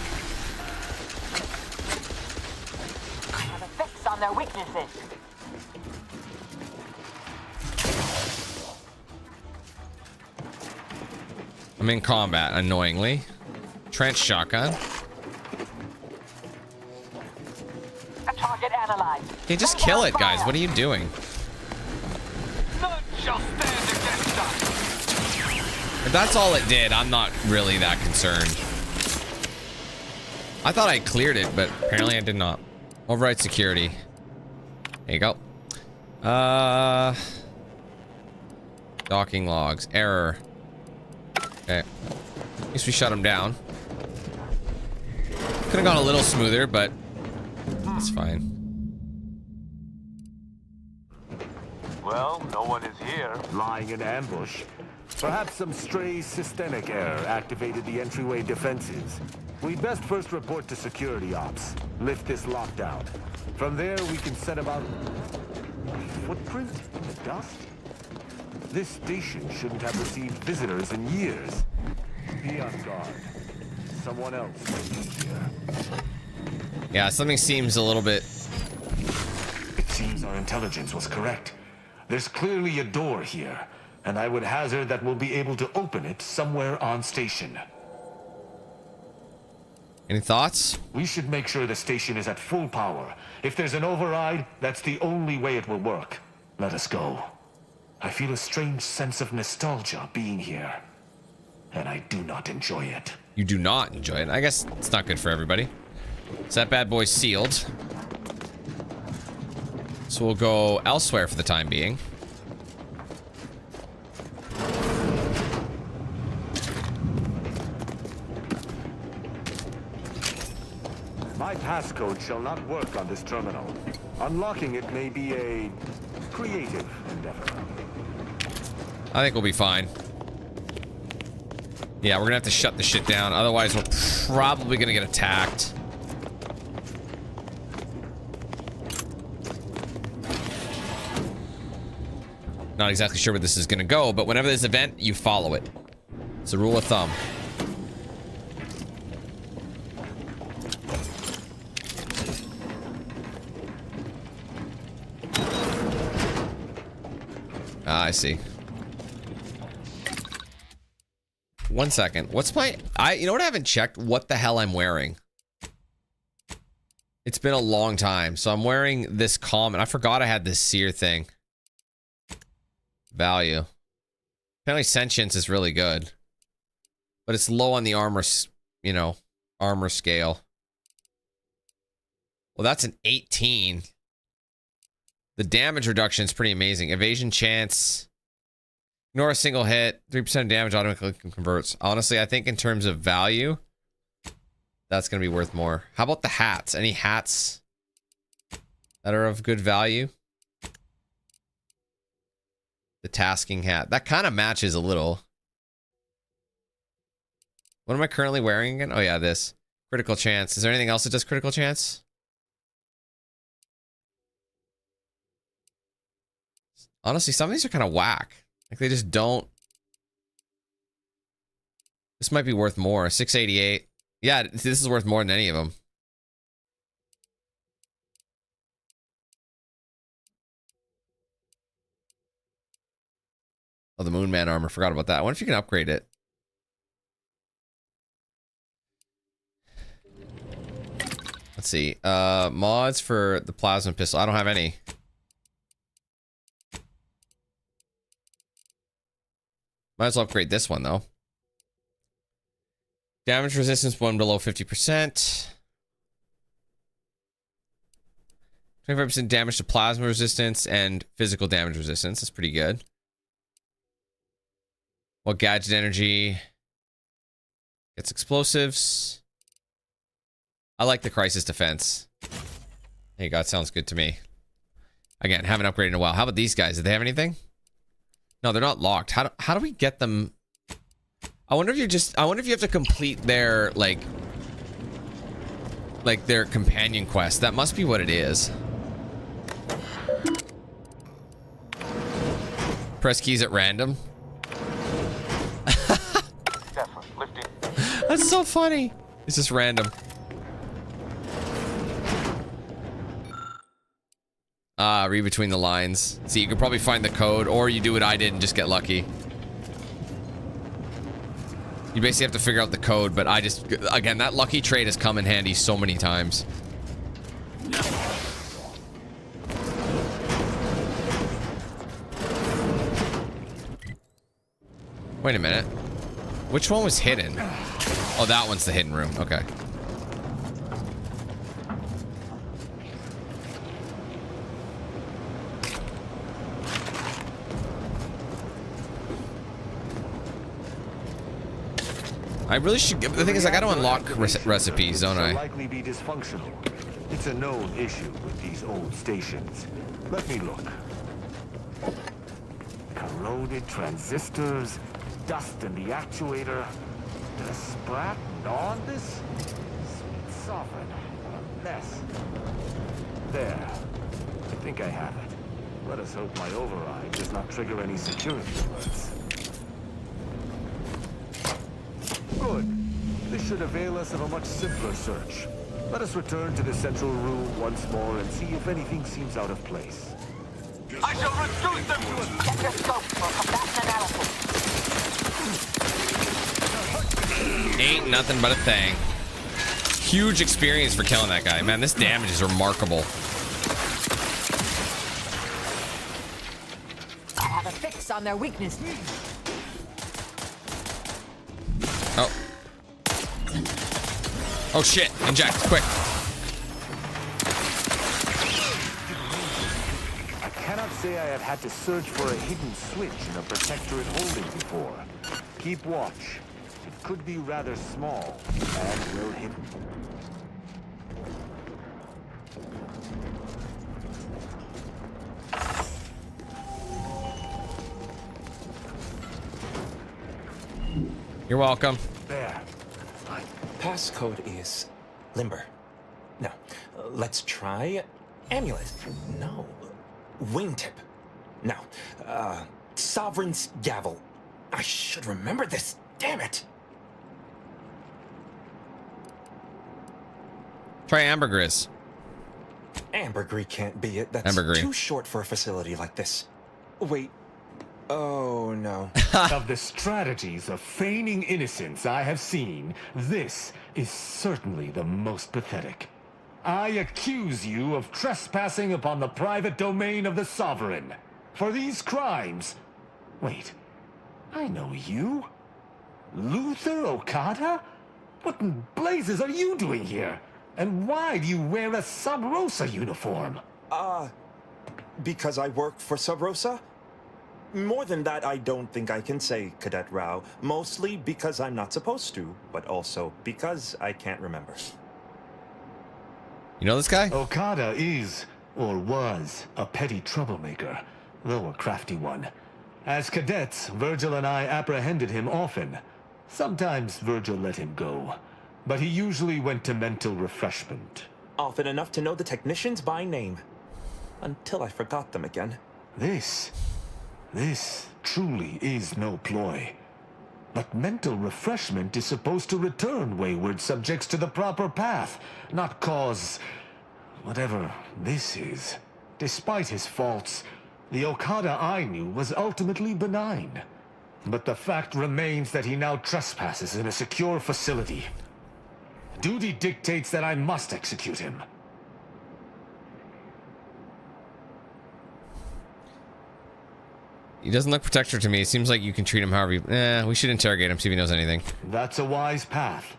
I have a fix on their weaknesses. I'm in combat, annoyingly. Trench shotgun. A target analyzed. Okay, just kill it, guys. What are you doing? None shall stand against us. If that's all it did, I'm not really that concerned. I thought I cleared it, but apparently I did not. Override security. There you go. Docking logs. Error. Okay. At least we shut him down. Could have gone a little smoother, but that's fine. Well, no one is here. Lying in ambush. Perhaps some stray systemic error activated the entryway defenses. We'd best first report to security ops. Lift this lockdown. From there, we can set about... footprint in the dust? This station shouldn't have received visitors in years. Be on guard. Someone else may be here. Yeah, something seems a little bit... It seems our intelligence was correct. There's clearly a door here, and I would hazard that we'll be able to open it somewhere on station. Any thoughts? We should make sure the station is at full power. If there's an override, that's the only way it will work. Let us go. I feel a strange sense of nostalgia being here, and I do not enjoy it. You do not enjoy it. I guess it's not good for everybody. So that bad boy's sealed. So we'll go elsewhere for the time being. My passcode shall not work on this terminal. Unlocking it may be a creative endeavor. I think we'll be fine. Yeah, we're gonna have to shut the shit down. Otherwise, we're probably gonna get attacked. Not exactly sure where this is gonna go, but whenever there's an event, you follow it. It's a rule of thumb. Ah, I see. 1 second. What's my... you know what? I haven't checked what the hell I'm wearing. It's been a long time. So I'm wearing this common. I forgot I had this seer thing. Value. Apparently sentience is really good. But it's low on the armor, you know, armor scale. Well, that's an 18. The damage reduction is pretty amazing. Evasion chance. Ignore a single hit. 3% damage automatically converts. Honestly, I think in terms of value, that's going to be worth more. How about the hats? Any hats that are of good value? The tasking hat. That kind of matches a little. What am I currently wearing again? Oh yeah, this. Critical chance. Is there anything else that does critical chance? Honestly, some of these are kind of whack. Like, they just don't... This might be worth more. 688. Yeah, this is worth more than any of them. Oh, the Moon Man armor. Forgot about that. I wonder if you can upgrade it. Let's see. Mods for the plasma pistol. I don't have any. Might as well upgrade this one, though. Damage resistance 1 below 50%. 25% damage to plasma resistance and physical damage resistance. That's pretty good. Well, gadget energy gets explosives. I like the crisis defense. There you go. It sounds good to me. Again, haven't upgraded in a while. How about these guys? Do they have anything? No, they're not locked. How do we get them? I wonder if you have to complete their like their companion quest. That must be what it is. Press keys at random. That's so funny. It's just random. Read between the lines. See, you could probably find the code, or you do what I did and just get lucky. You basically have to figure out the code, but I just... Again, that lucky trait has come in handy so many times. Wait a minute. Which one was hidden? Oh, that one's the hidden room. Okay. I really should. The thing is, I got to unlock recipes, don't I? Likely be dysfunctional. It's a known issue with these old stations. Let me look. Corroded transistors, dust in the actuator. Did a sprat gnaw on this? Sweet sovereign, what a mess. There. I think I have it. Let us hope my override does not trigger any security alerts. Good. This should avail us of a much simpler search. Let us return to the central room once more and see if anything seems out of place. I shall reduce them to a... Check your scope for combatant analysis. Ain't nothing but a thing. Huge experience for killing that guy. Man, this damage is remarkable. I have a fix on their weakness. Oh. Oh shit, inject, quick. I cannot say I have had to search for a hidden switch in a protectorate holding before. Keep watch. It could be rather small and well hidden. You're welcome. There. Passcode is limber. No. Let's try amulet. No. Wingtip. No. Sovereign's gavel. I should remember this. Damn it. Try ambergris. Ambergris can't be it. That's Ambergris. too short for a facility like this. Wait. Oh, no. Of the strategies of feigning innocence I have seen, this is certainly the most pathetic. I accuse you of trespassing upon the private domain of the Sovereign. For these crimes... Wait, I know you. Luther Okada? What in blazes are you doing here? And why do you wear a Sub Rosa uniform? Because I work for Sub Rosa? More than that, I don't think I can say, Cadet Rao. Mostly because I'm not supposed to, but also because I can't remember. You know this guy? Okada is, or was, a petty troublemaker, though a crafty one. As cadets, Virgil and I apprehended him often. Sometimes Virgil let him go, but he usually went to mental refreshment. Often enough to know the technicians by name. Until I forgot them again. This truly is no ploy. But mental refreshment is supposed to return wayward subjects to the proper path, not cause whatever this is. Despite his faults, the Okada I knew was ultimately benign. But the fact remains that he now trespasses in a secure facility. Duty dictates that I must execute him. He doesn't look protector to me. It seems like you can treat him however you... we should interrogate him, see if he knows anything. That's a wise path.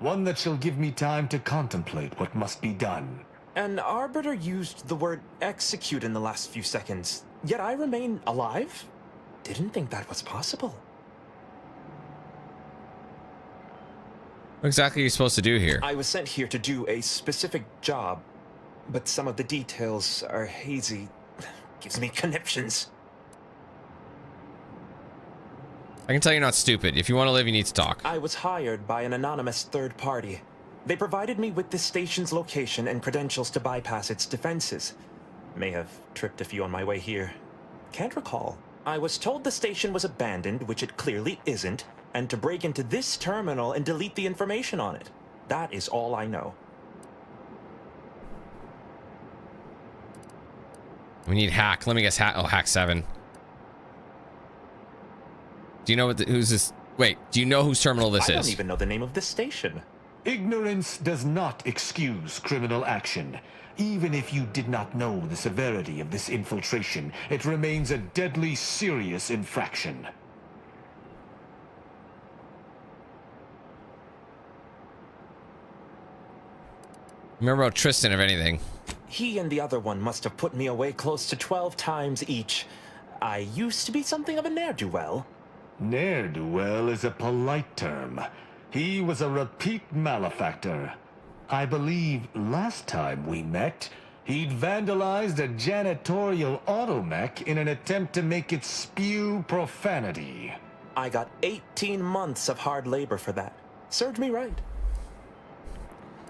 One that shall give me time to contemplate what must be done. An Arbiter used the word execute in the last few seconds, yet I remain alive? Didn't think that was possible. What exactly are you supposed to do here? I was sent here to do a specific job, but some of the details are hazy. Gives me conniptions. I can tell you're not stupid. If you want to live, you need to talk. I was hired by an anonymous third party. They provided me with this station's location and credentials to bypass its defenses. May have tripped a few on my way here. Can't recall. I was told the station was abandoned, which it clearly isn't, and to break into this terminal and delete the information on it. That is all I know. We need hack. Let me guess. Hack. Oh, hack 7. Do you know what who's this? Wait, do you know whose terminal this is? I don't even know the name of this station. Ignorance does not excuse criminal action. Even if you did not know the severity of this infiltration, it remains a deadly serious infraction. Remember about Tristan, if anything. He and the other one must have put me away close to 12 times each. I used to be something of a ne'er-do-well. Ne'er-do-well is a polite term. He was a repeat malefactor. I believe last time we met, he'd vandalized a janitorial automech in an attempt to make it spew profanity. I got 18 months of hard labor for that. Served me right.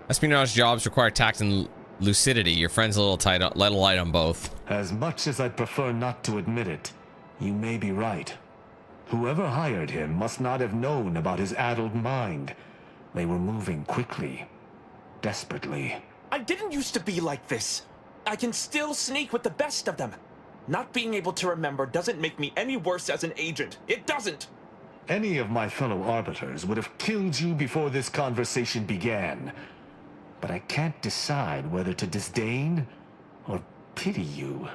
Espionage jobs require tact and lucidity. Your friend's a little light on both. As much as I'd prefer not to admit it, you may be right. Whoever hired him must not have known about his addled mind. They were moving quickly, desperately. I didn't used to be like this. I can still sneak with the best of them. Not being able to remember doesn't make me any worse as an agent. It doesn't. Any of my fellow arbiters would have killed you before this conversation began. But I can't decide whether to disdain or pity you.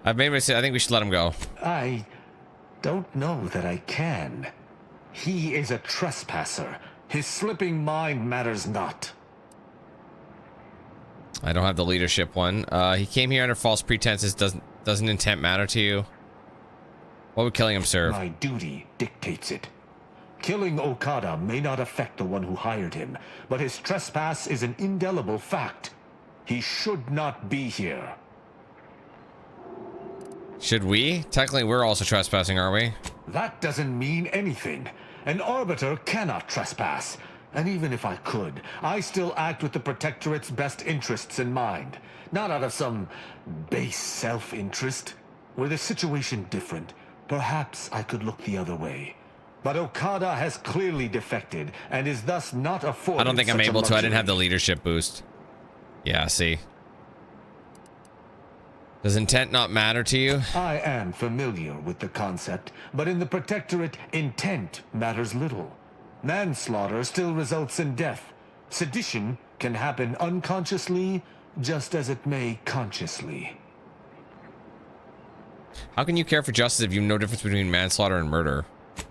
I've made my decision. I think we should let him go. I don't know that I can. He is a trespasser. His slipping mind matters not. I don't have the leadership one. He came here under false pretenses. Doesn't intent matter to you? What would killing him serve? My duty dictates it. Killing Okada may not affect the one who hired him, but his trespass is an indelible fact. He should not be here. Should we? Technically, we're also trespassing, aren't we? That doesn't mean anything. An arbiter cannot trespass. And even if I could, I still act with the Protectorate's best interests in mind. Not out of some base self-interest. Were the situation different, perhaps I could look the other way. But Okada has clearly defected, and is thus not afforded. I don't think I'm able to. I didn't have the luxury. leadership boost. Yeah, see. Does intent not matter to you? I am familiar with the concept, but in the Protectorate, intent matters little. Manslaughter still results in death. Sedition can happen unconsciously, just as it may consciously. How can you care for justice if you know no difference between manslaughter and murder?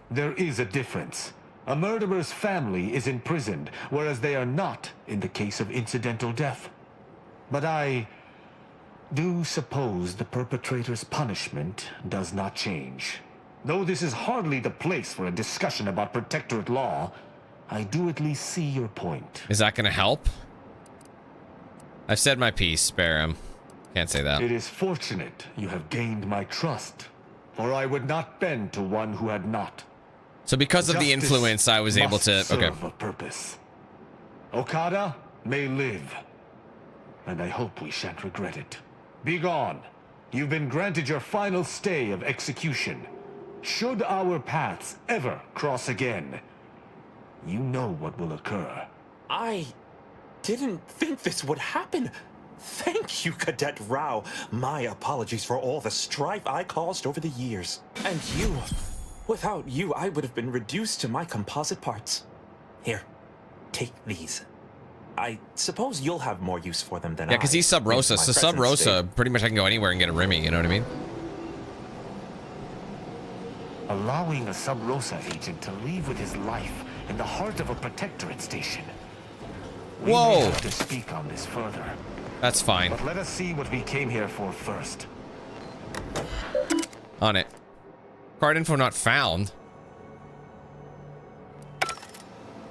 There is a difference. A murderer's family is imprisoned, whereas they are not in the case of incidental death. But I do suppose the perpetrator's punishment does not change. Though this is hardly the place for a discussion about Protectorate law, I do at least see your point. Is that going to help? I've said my piece. Spare him. Can't say that. It is fortunate you have gained my trust, for I would not bend to one who had not. So because of the influence, I was able to... Okay. Serve a purpose. Okada may live, and I hope we shan't regret it. Be gone. You've been granted your final stay of execution. Should our paths ever cross again, you know what will occur. I didn't think this would happen. Thank you, Cadet Rao. My apologies for all the strife I caused over the years. And you. Without you, I would have been reduced to my composite parts. Here, take these. I suppose you'll have more use for them than I. Yeah, because he's Sub Rosa. So Sub Rosa, pretty much I can go anywhere and get a Remy, you know what I mean? Allowing a Sub Rosa agent to leave with his life in the heart of a Protectorate station. We Whoa! may have to speak on this further. That's fine. But let us see what we came here for first. On it. Card info not found.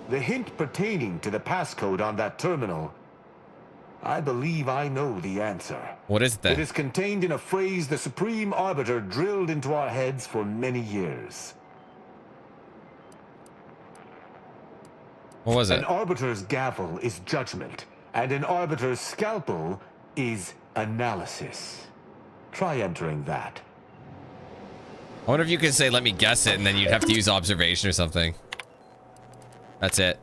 The hint pertaining to the passcode on that terminal. I believe I know the answer. What is that? It is contained in a phrase the Supreme Arbiter drilled into our heads for many years. What was it? An Arbiter's gavel is judgment, and an Arbiter's scalpel is analysis. Try entering that. I wonder if you could say, let me guess it, and then you'd have to use observation or something. That's it.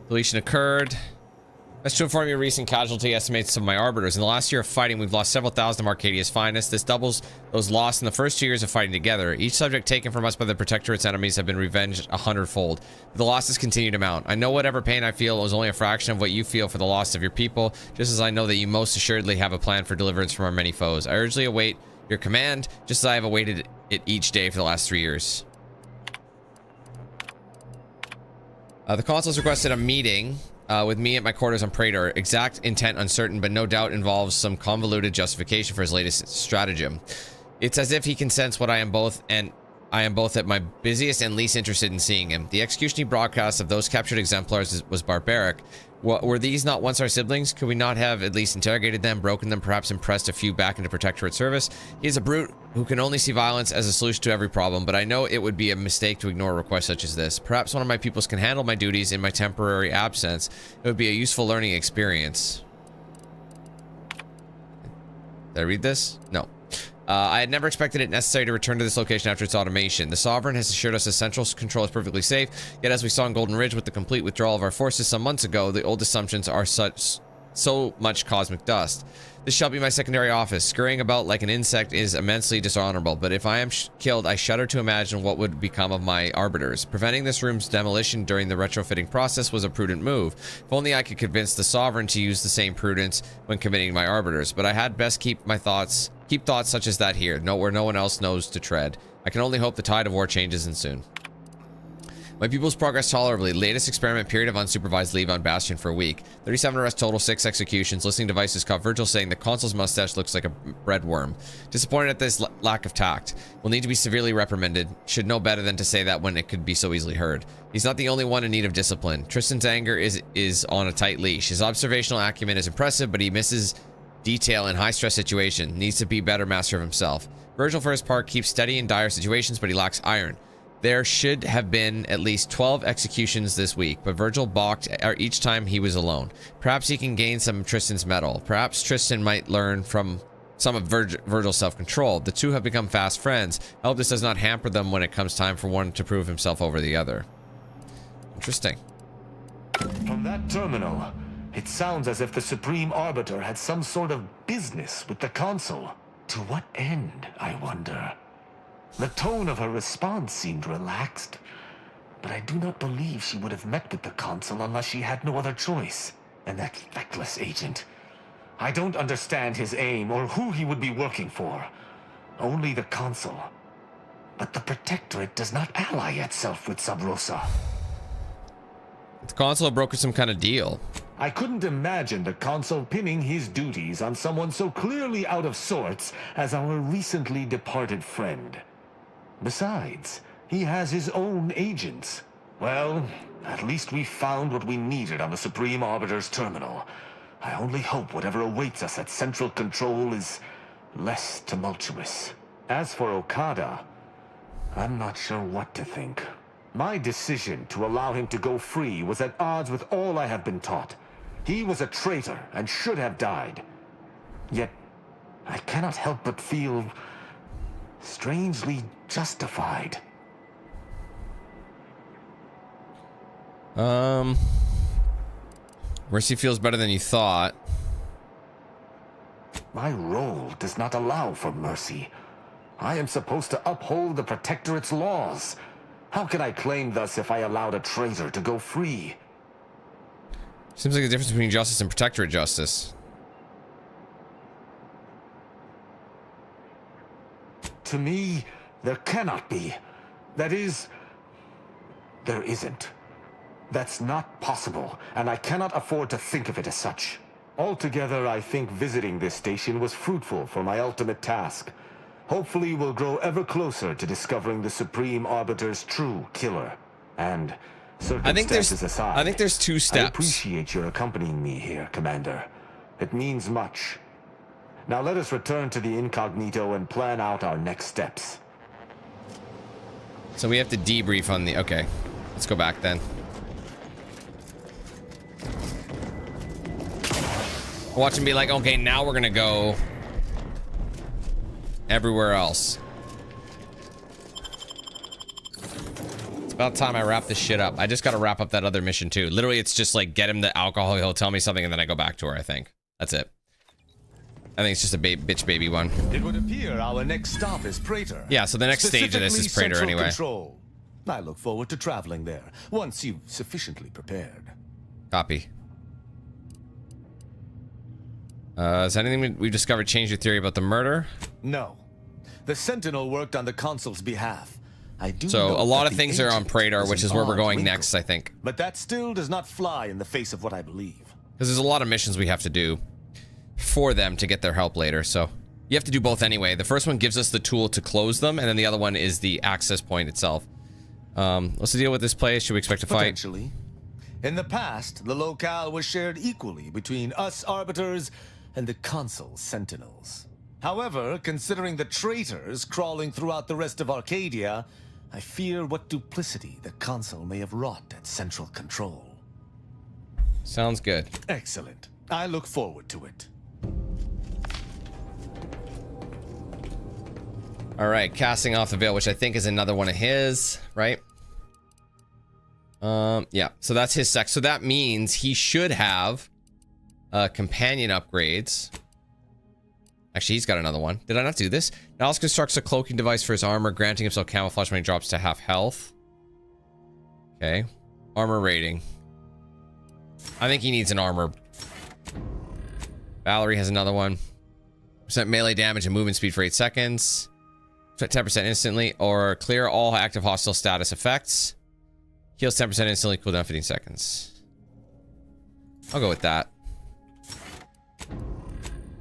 Deletion occurred. Let's to inform you recent casualty estimates of my arbiters. In the last year of fighting, we've lost several thousand of Arcadia's finest. This doubles those lost in the first 2 years of fighting together. Each subject taken from us by the Protectorate's enemies have been revenged 100-fold. The losses continue to mount. I know whatever pain I feel is only a fraction of what you feel for the loss of your people, just as I know that you most assuredly have a plan for deliverance from our many foes. I urgently await your command, just as I have awaited it each day for the last 3 years. The consul's requested a meeting with me at my quarters on Praetor. Exact intent uncertain, but no doubt involves some convoluted justification for his latest stratagem. It's as if he can sense what I am both, and I am both at my busiest and least interested in seeing him. The execution he broadcast of those captured exemplars was barbaric. Were these not once our siblings? Could we not have at least interrogated them, broken them, perhaps impressed a few back into Protectorate service? He is a brute who can only see violence as a solution to every problem, but I know it would be a mistake to ignore a request such as this. Perhaps one of my pupils can handle my duties in my temporary absence. It would be a useful learning experience. Did I read this? No. I had never expected it necessary to return to this location after its automation. The Sovereign has assured us that central control is perfectly safe, yet as we saw in Golden Ridge with the complete withdrawal of our forces some months ago, the old assumptions are so much cosmic dust. This shall be my secondary office. Scurrying about like an insect is immensely dishonorable, but if I am killed, I shudder to imagine what would become of my arbiters. Preventing this room's demolition during the retrofitting process was a prudent move. If only I could convince the Sovereign to use the same prudence when committing my arbiters, but I had best keep thoughts such as that here, where no one else knows to tread. I can only hope the tide of war changes and soon. My pupils progress tolerably. Latest experiment, period of unsupervised leave on Bastion for a week. 37 arrests total, 6 executions. Listening devices caught Virgil saying the consul's mustache looks like a bread worm. Disappointed at this lack of tact. Will need to be severely reprimanded. Should know better than to say that when it could be so easily heard. He's not the only one in need of discipline. Tristan's anger is on a tight leash. His observational acumen is impressive, but he misses detail in high-stress situation. Needs to be better master of himself. Virgil, for his part, keeps steady in dire situations, but he lacks iron. There should have been at least 12 executions this week, but Virgil balked each time he was alone. Perhaps he can gain some of Tristan's mettle. Perhaps Tristan might learn from some of Virgil's self-control. The two have become fast friends. I hope this does not hamper them when it comes time for one to prove himself over the other. Interesting. From that terminal, it sounds as if the Supreme Arbiter had some sort of business with the Consul. To what end, I wonder? The tone of her response seemed relaxed, but I do not believe she would have met with the Consul unless she had no other choice. And that feckless agent. I don't understand his aim or who he would be working for. Only the Consul. But the Protectorate does not ally itself with Sub Rosa. The Consul brokered some kind of deal. I couldn't imagine the Consul pinning his duties on someone so clearly out of sorts as our recently departed friend. Besides, he has his own agents. Well, at least we found what we needed on the Supreme Arbiter's terminal. I only hope whatever awaits us at Central Control is less tumultuous. As for Okada, I'm not sure what to think. My decision to allow him to go free was at odds with all I have been taught. He was a traitor and should have died. Yet, I cannot help but feel strangely justified. Mercy feels better than you thought. My role does not allow for mercy. I am supposed to uphold the Protectorate's laws. How can I claim thus if I allowed a traitor to go free? Seems like the difference between justice and Protectorate justice. To me, there cannot be. That is, there isn't. That's not possible, and I cannot afford to think of it as such. Altogether, I think visiting this station was fruitful for my ultimate task. Hopefully, we'll grow ever closer to discovering the Supreme Arbiter's true killer. And circumstances aside, I think there's 2 steps. I appreciate your accompanying me here, Commander. It means much. Now let us return to the incognito and plan out our next steps. So we have to debrief on the... Okay, let's go back then. Watch him be like, okay, now we're gonna go everywhere else. It's about time I wrap this shit up. I just gotta wrap up that other mission too. Literally, it's just like get him the alcohol, he'll tell me something, and then I go back to her, I think. That's it. I think it's just a bitch baby one. It would appear our next stop is Praetor. Yeah, so the next stage of this is Praetor anyway. Control. I look forward to traveling there, once you've sufficiently prepared. Copy. Has anything we've discovered changed your theory about the murder? No. The Sentinel worked on the Consul's behalf. I do so a lot of the things are on Praetor, which is where we're going wrinkle. next, I think. But that still does not fly in the face of what I believe. Because there's a lot of missions we have to do for them to get their help later, so... You have to do both anyway. The first one gives us the tool to close them, and then the other one is the access point itself. What's the deal with this place? Should we expect a fight? Potentially. In the past, the locale was shared equally between us arbiters and the console sentinels. However, considering the traitors crawling throughout the rest of Arcadia, I fear what duplicity the console may have wrought at central control. Sounds good. Excellent. I look forward to it. All right, casting off the veil, which I think is another one of his, right? Yeah, so that's his sec. So that means he should have companion upgrades. Actually, he's got another one. Did I not do this? Niles constructs a cloaking device for his armor, granting himself camouflage when he drops to half health. Okay. Armor rating. I think he needs an armor. Valerie has another one. % melee damage and movement speed for 8 seconds. 10% instantly, or clear all active hostile status effects. Heals 10% instantly, cooldown 15 seconds. I'll go with that.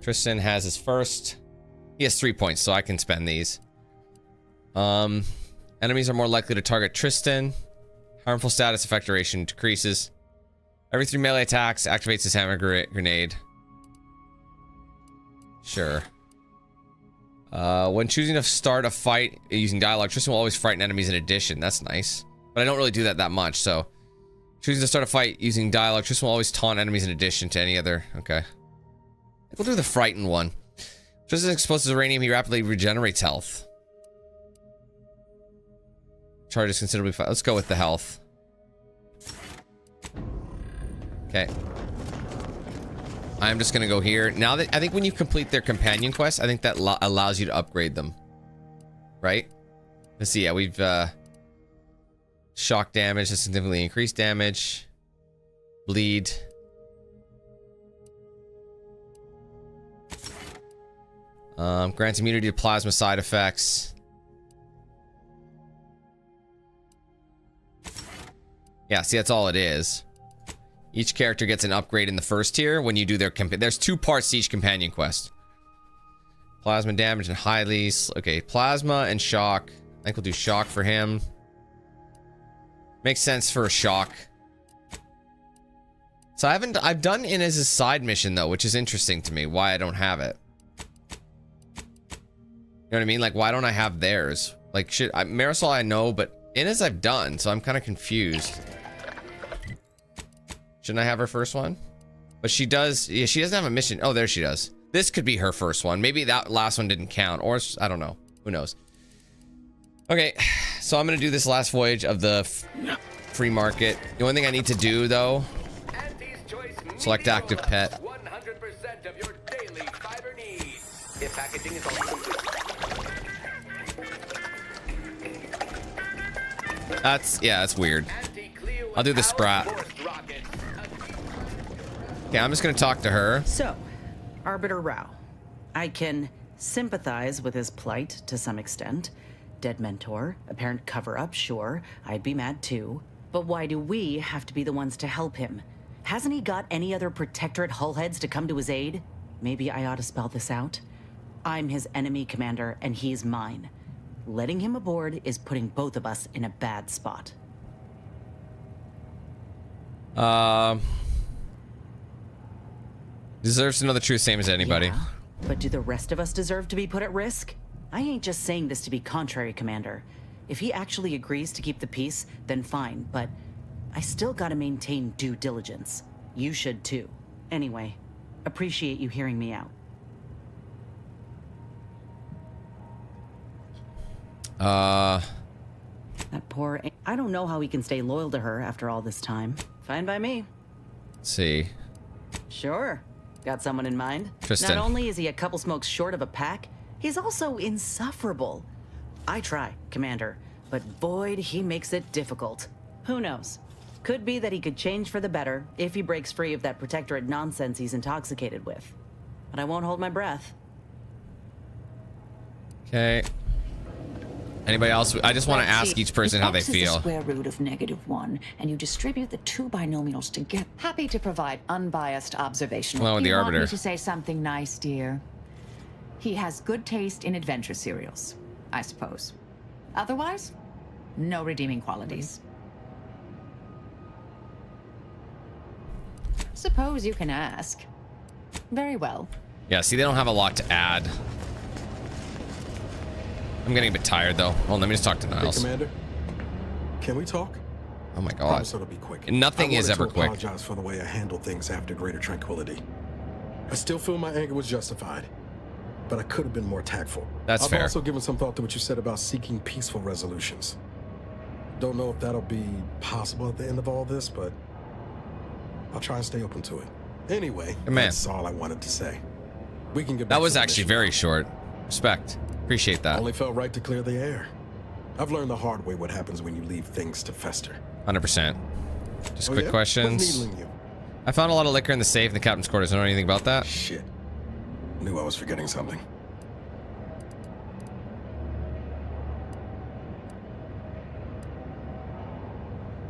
Tristan has his first. He has 3 points, so I can spend these. Enemies are more likely to target Tristan. Harmful status effect duration decreases. Every 3 melee attacks activates his hammer grenade. Sure. When choosing to start a fight using dialogue, Tristan will always frighten enemies in addition. That's nice. But I don't really do that much, so... Choosing to start a fight using dialogue, Tristan will always taunt enemies in addition to any other... Okay. We'll do the frighten one. Tristan is exposed to uranium, he rapidly regenerates health. Charges considerably fast. Let's go with the health. Okay. I'm just gonna go here. Now that I think when you complete their companion quest, I think that allows you to upgrade them. Right? Let's see, yeah, we've shock damage has significantly increased damage. Bleed. Grants immunity to plasma side effects. Yeah, see, that's all it is. Each character gets an upgrade in the first tier when you do their there's 2 parts to each companion quest. Plasma damage and highly... Okay, plasma and shock. I think we'll do shock for him. Makes sense for a shock. So I've done Inez's side mission though, which is interesting to me. Why I don't have it. You know what I mean? Like, why don't I have theirs? Like, Marisol I know, but Inez I've done, so I'm kind of confused. Shouldn't I have her first one? But she does. Yeah, she doesn't have a mission. Oh, there she does. This could be her first one. Maybe that last one didn't count, or I don't know. Who knows? Okay, so I'm gonna do this last voyage of the free market. The only thing I need to do though, select active pet. 100% of your daily fiber needs. If packaging is already complete. That's weird. I'll do the Sprat. Okay, I'm just gonna talk to her. So, Arbiter Rao. I can sympathize with his plight to some extent. Dead mentor, apparent cover-up, sure. I'd be mad too. But why do we have to be the ones to help him? Hasn't he got any other Protectorate hullheads to come to his aid? Maybe I ought to spell this out. I'm his enemy commander, and he's mine. Letting him aboard is putting both of us in a bad spot. Deserves to know the truth, same as anybody. Yeah, but do the rest of us deserve to be put at risk? I ain't just saying this to be contrary, Commander. If he actually agrees to keep the peace, then fine, but I still gotta maintain due diligence. You should too. Anyway, appreciate you hearing me out. That poor... I don't know how he can stay loyal to her after all this time. Fine by me. Let's see. Sure. Got someone in mind? Tristan. Not only is he a couple smokes short of a pack, he's also insufferable. I try, Commander, but boy, he makes it difficult. Who knows? Could be that he could change for the better if he breaks free of that Protectorate nonsense he's intoxicated with. But I won't hold my breath. Okay. Anybody else? I just want to ask each person how they feel. The square root of -1, and you distribute the 2 binomials together. Happy to provide unbiased observational. Along with the You want Arbiter. me to say something nice, dear? He has good taste in adventure serials, I suppose. Otherwise, no redeeming qualities. Suppose you can ask. Very well. Yeah, see, they don't have a lot to add. I'm getting a bit tired, though. Well, let me just talk to Niles. Hey, Commander. Can we talk? Oh my I god. promise it'll be quick. Nothing is ever quick. I apologize for the way I handled things after Greater Tranquility. I still feel my anger was justified, but I could have been more tactful. That's fair. I've also given some thought to what you said about seeking peaceful resolutions. Don't know if that'll be possible at the end of all this, but I'll try and stay open to it. Anyway, that's all I wanted to say. We can get back That was to the actually mission. very short. Respect. Appreciate that. Only felt right to clear the air. I've learned the hard way what happens when you leave things to fester. 100%. Just Oh, quick yeah? questions. What's needling you? I found a lot of liquor in the safe in the captain's quarters. Know anything about that? Shit. Knew I was forgetting something.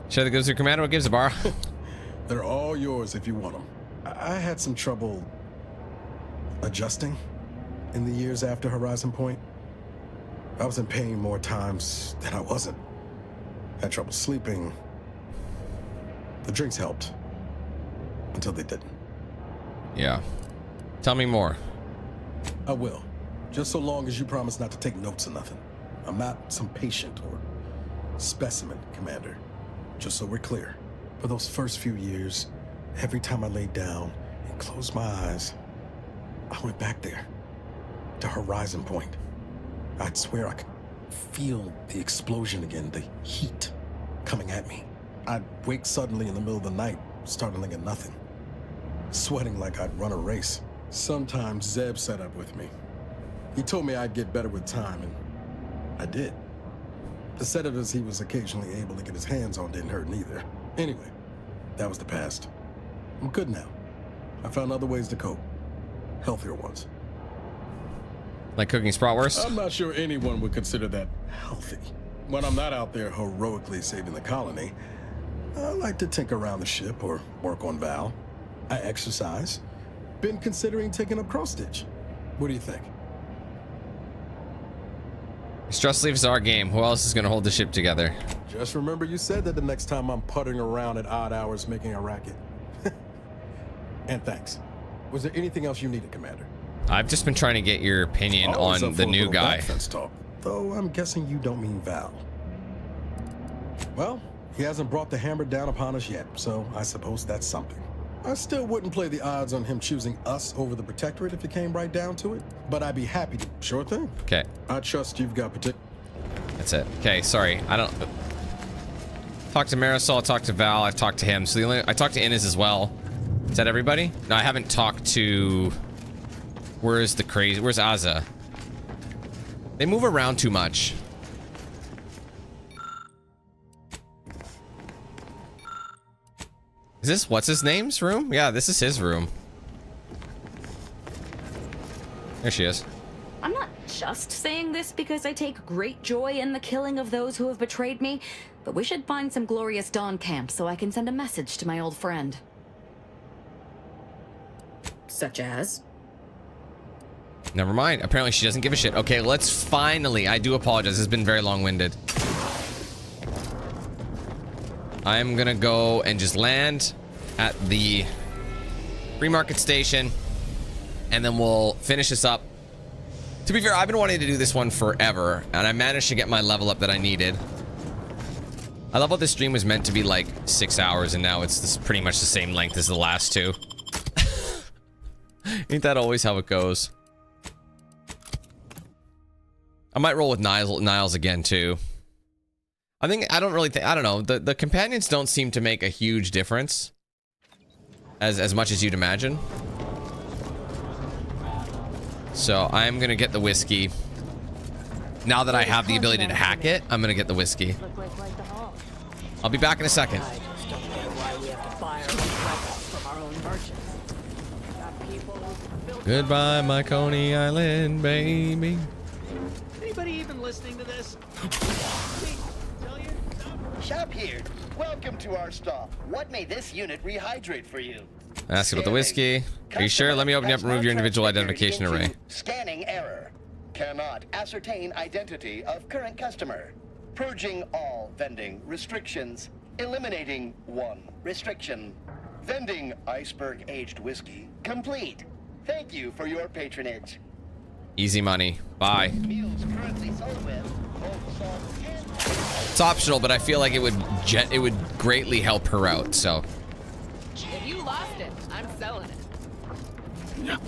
Share the goods with Commander. What gives a bar? They're all yours if you want them. I had some trouble adjusting in the years after Horizon Point. I was in pain more times than I wasn't. Had trouble sleeping. The drinks helped. Until they didn't. Yeah. Tell me more. I will. Just so long as you promise not to take notes or nothing. I'm not some patient or specimen, Commander. Just so we're clear. For those first few years, every time I laid down and closed my eyes, I went back there. To Horizon Point. I'd swear I could feel the explosion again, the heat coming at me. I'd wake suddenly in the middle of the night, startling at nothing. Sweating like I'd run a race. Sometimes Zeb set up with me. He told me I'd get better with time, and I did. The sedatives he was occasionally able to get his hands on didn't hurt neither. Anyway, that was the past. I'm good now. I found other ways to cope. Healthier ones. Like cooking Spratwurst? I'm not sure anyone would consider that healthy. When I'm not out there heroically saving the colony, I like to tinker around the ship or work on Val. I exercise. Been considering taking up cross-stitch. What do you think? Stress leaves our game. Who else is going to hold the ship together? Just remember you said that the next time I'm puttering around at odd hours making a racket. And thanks. Was there anything else you needed, Commander? I've just been trying to get your opinion Always on up the for a new little guy. back-fence talk, though I'm guessing you don't mean Val. Well, he hasn't brought the hammer down upon us yet, so I suppose that's something. I still wouldn't play the odds on him choosing us over the Protectorate if it came right down to it, but I'd be happy to. Sure thing. Okay. I trust you've got That's it. Okay, sorry. I don't... Talked to Marisol, I talked to Val, I've talked to him. So I talked to Inez as well. Is that everybody? No, I haven't talked to... Where's Azza? They move around too much. Is this what's his name's room? Yeah, this is his room. There she is. I'm not just saying this because I take great joy in the killing of those who have betrayed me, but we should find some glorious dawn camps so I can send a message to my old friend. Such as? Never mind. Apparently she doesn't give a shit. Okay, let's finally... I do apologize. This has been very long-winded. I'm gonna go and just land at the free market station, and then we'll finish this up. To be fair, I've been wanting to do this one forever, and I managed to get my level up that I needed. I love how this stream was meant to be like 6 hours, and now it's pretty much the same length as the last two. Ain't that always how it goes? I might roll with Niles again too. I don't know. The companions don't seem to make a huge difference as much as you'd imagine. So I'm gonna get the whiskey. Now that I have the ability to hack it, I'm gonna get the whiskey. I'll be back in a second. Goodbye, my Coney Island, baby. Anybody even listening to this? Shop here. Welcome to our stop. What may this unit rehydrate for you? Ask about the whiskey. Are you sure? Let me open you up and remove your individual identification array. Scanning error. Cannot ascertain identity of current customer. Purging all vending restrictions. Eliminating one restriction. Vending iceberg aged whiskey complete. Thank you for your patronage. Easy money. Bye. Meals currently sold with both salt and It's optional, but I feel like it would greatly help her out. So. If you lost it, I'm selling it.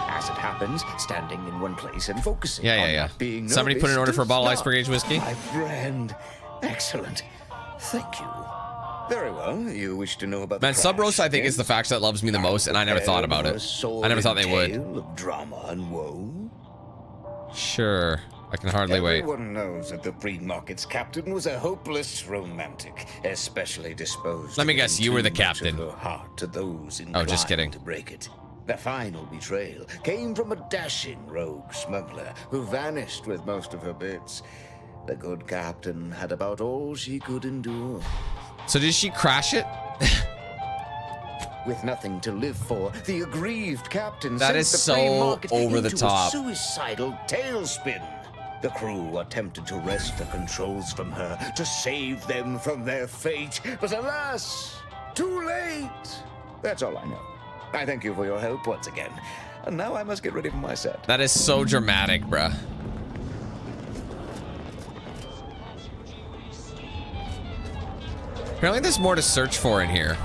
As it happens, standing in one place and focusing Yeah. not being Somebody put an order for a bottle of iceberg aged whiskey. My friend, excellent. Thank you. Very well. You wish to know about Man, the Sub Roast, I think, crash, is the faction that loves me the most, and I never thought about it. I never thought they would. Tale of drama and woe. Sure. I can hardly wait. Everyone knows that the pre-market's captain was a hopeless romantic, especially disposed. Let me guess, you were the too much captain. of her heart to those Oh, just inclined kidding. to break it. The final betrayal came from a dashing rogue smuggler who vanished with most of her bits. The good captain had about all she could endure. So did she crash it? With nothing to live for, the aggrieved captain That sent is the so pre-market over the into top. a suicidal tailspin. The crew attempted to wrest the controls from her to save them from their fate, but alas, too late. That's all I know. I thank you for your help once again. And now I must get ready for my set. That is so dramatic, bruh. Apparently there's more to search for in here.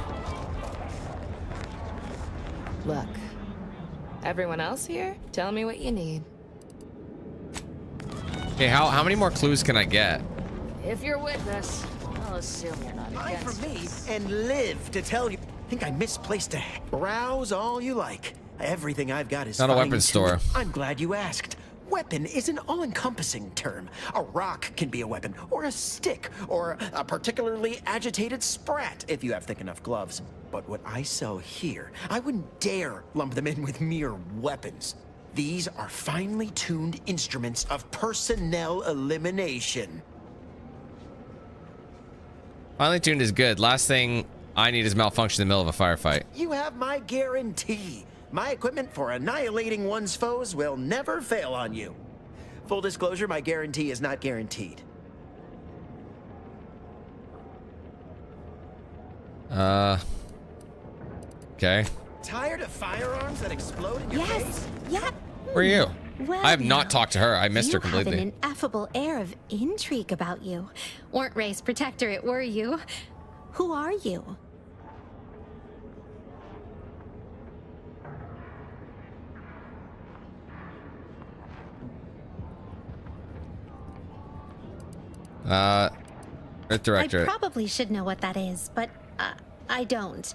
Look, everyone else here, tell me what you need. Okay, how many more clues can I get? If you're with us, I'll assume you're not Buy against from me us. and live to tell you. Think I misplaced a browse all you like. Everything I've got is Not a weapons fine-tuned. store. I'm glad you asked. Weapon is an all-encompassing term. A rock can be a weapon, or a stick, or a particularly agitated sprat if you have thick enough gloves. But what I sell here, I wouldn't dare lump them in with mere weapons. These are finely tuned instruments of personnel elimination. Finely tuned is good. Last thing I need is malfunction in the middle of a firefight. You have my guarantee. My equipment for annihilating one's foes will never fail on you. Full disclosure, my guarantee is not guaranteed. Okay. Tired of firearms that explode in your face? Yeah. Where are you? Well, I have not talked to her. I missed her You have completely. an ineffable air of intrigue about you. Weren't raised protectorate, were you? Who are you? Earth Director. I probably should know what that is, but I don't.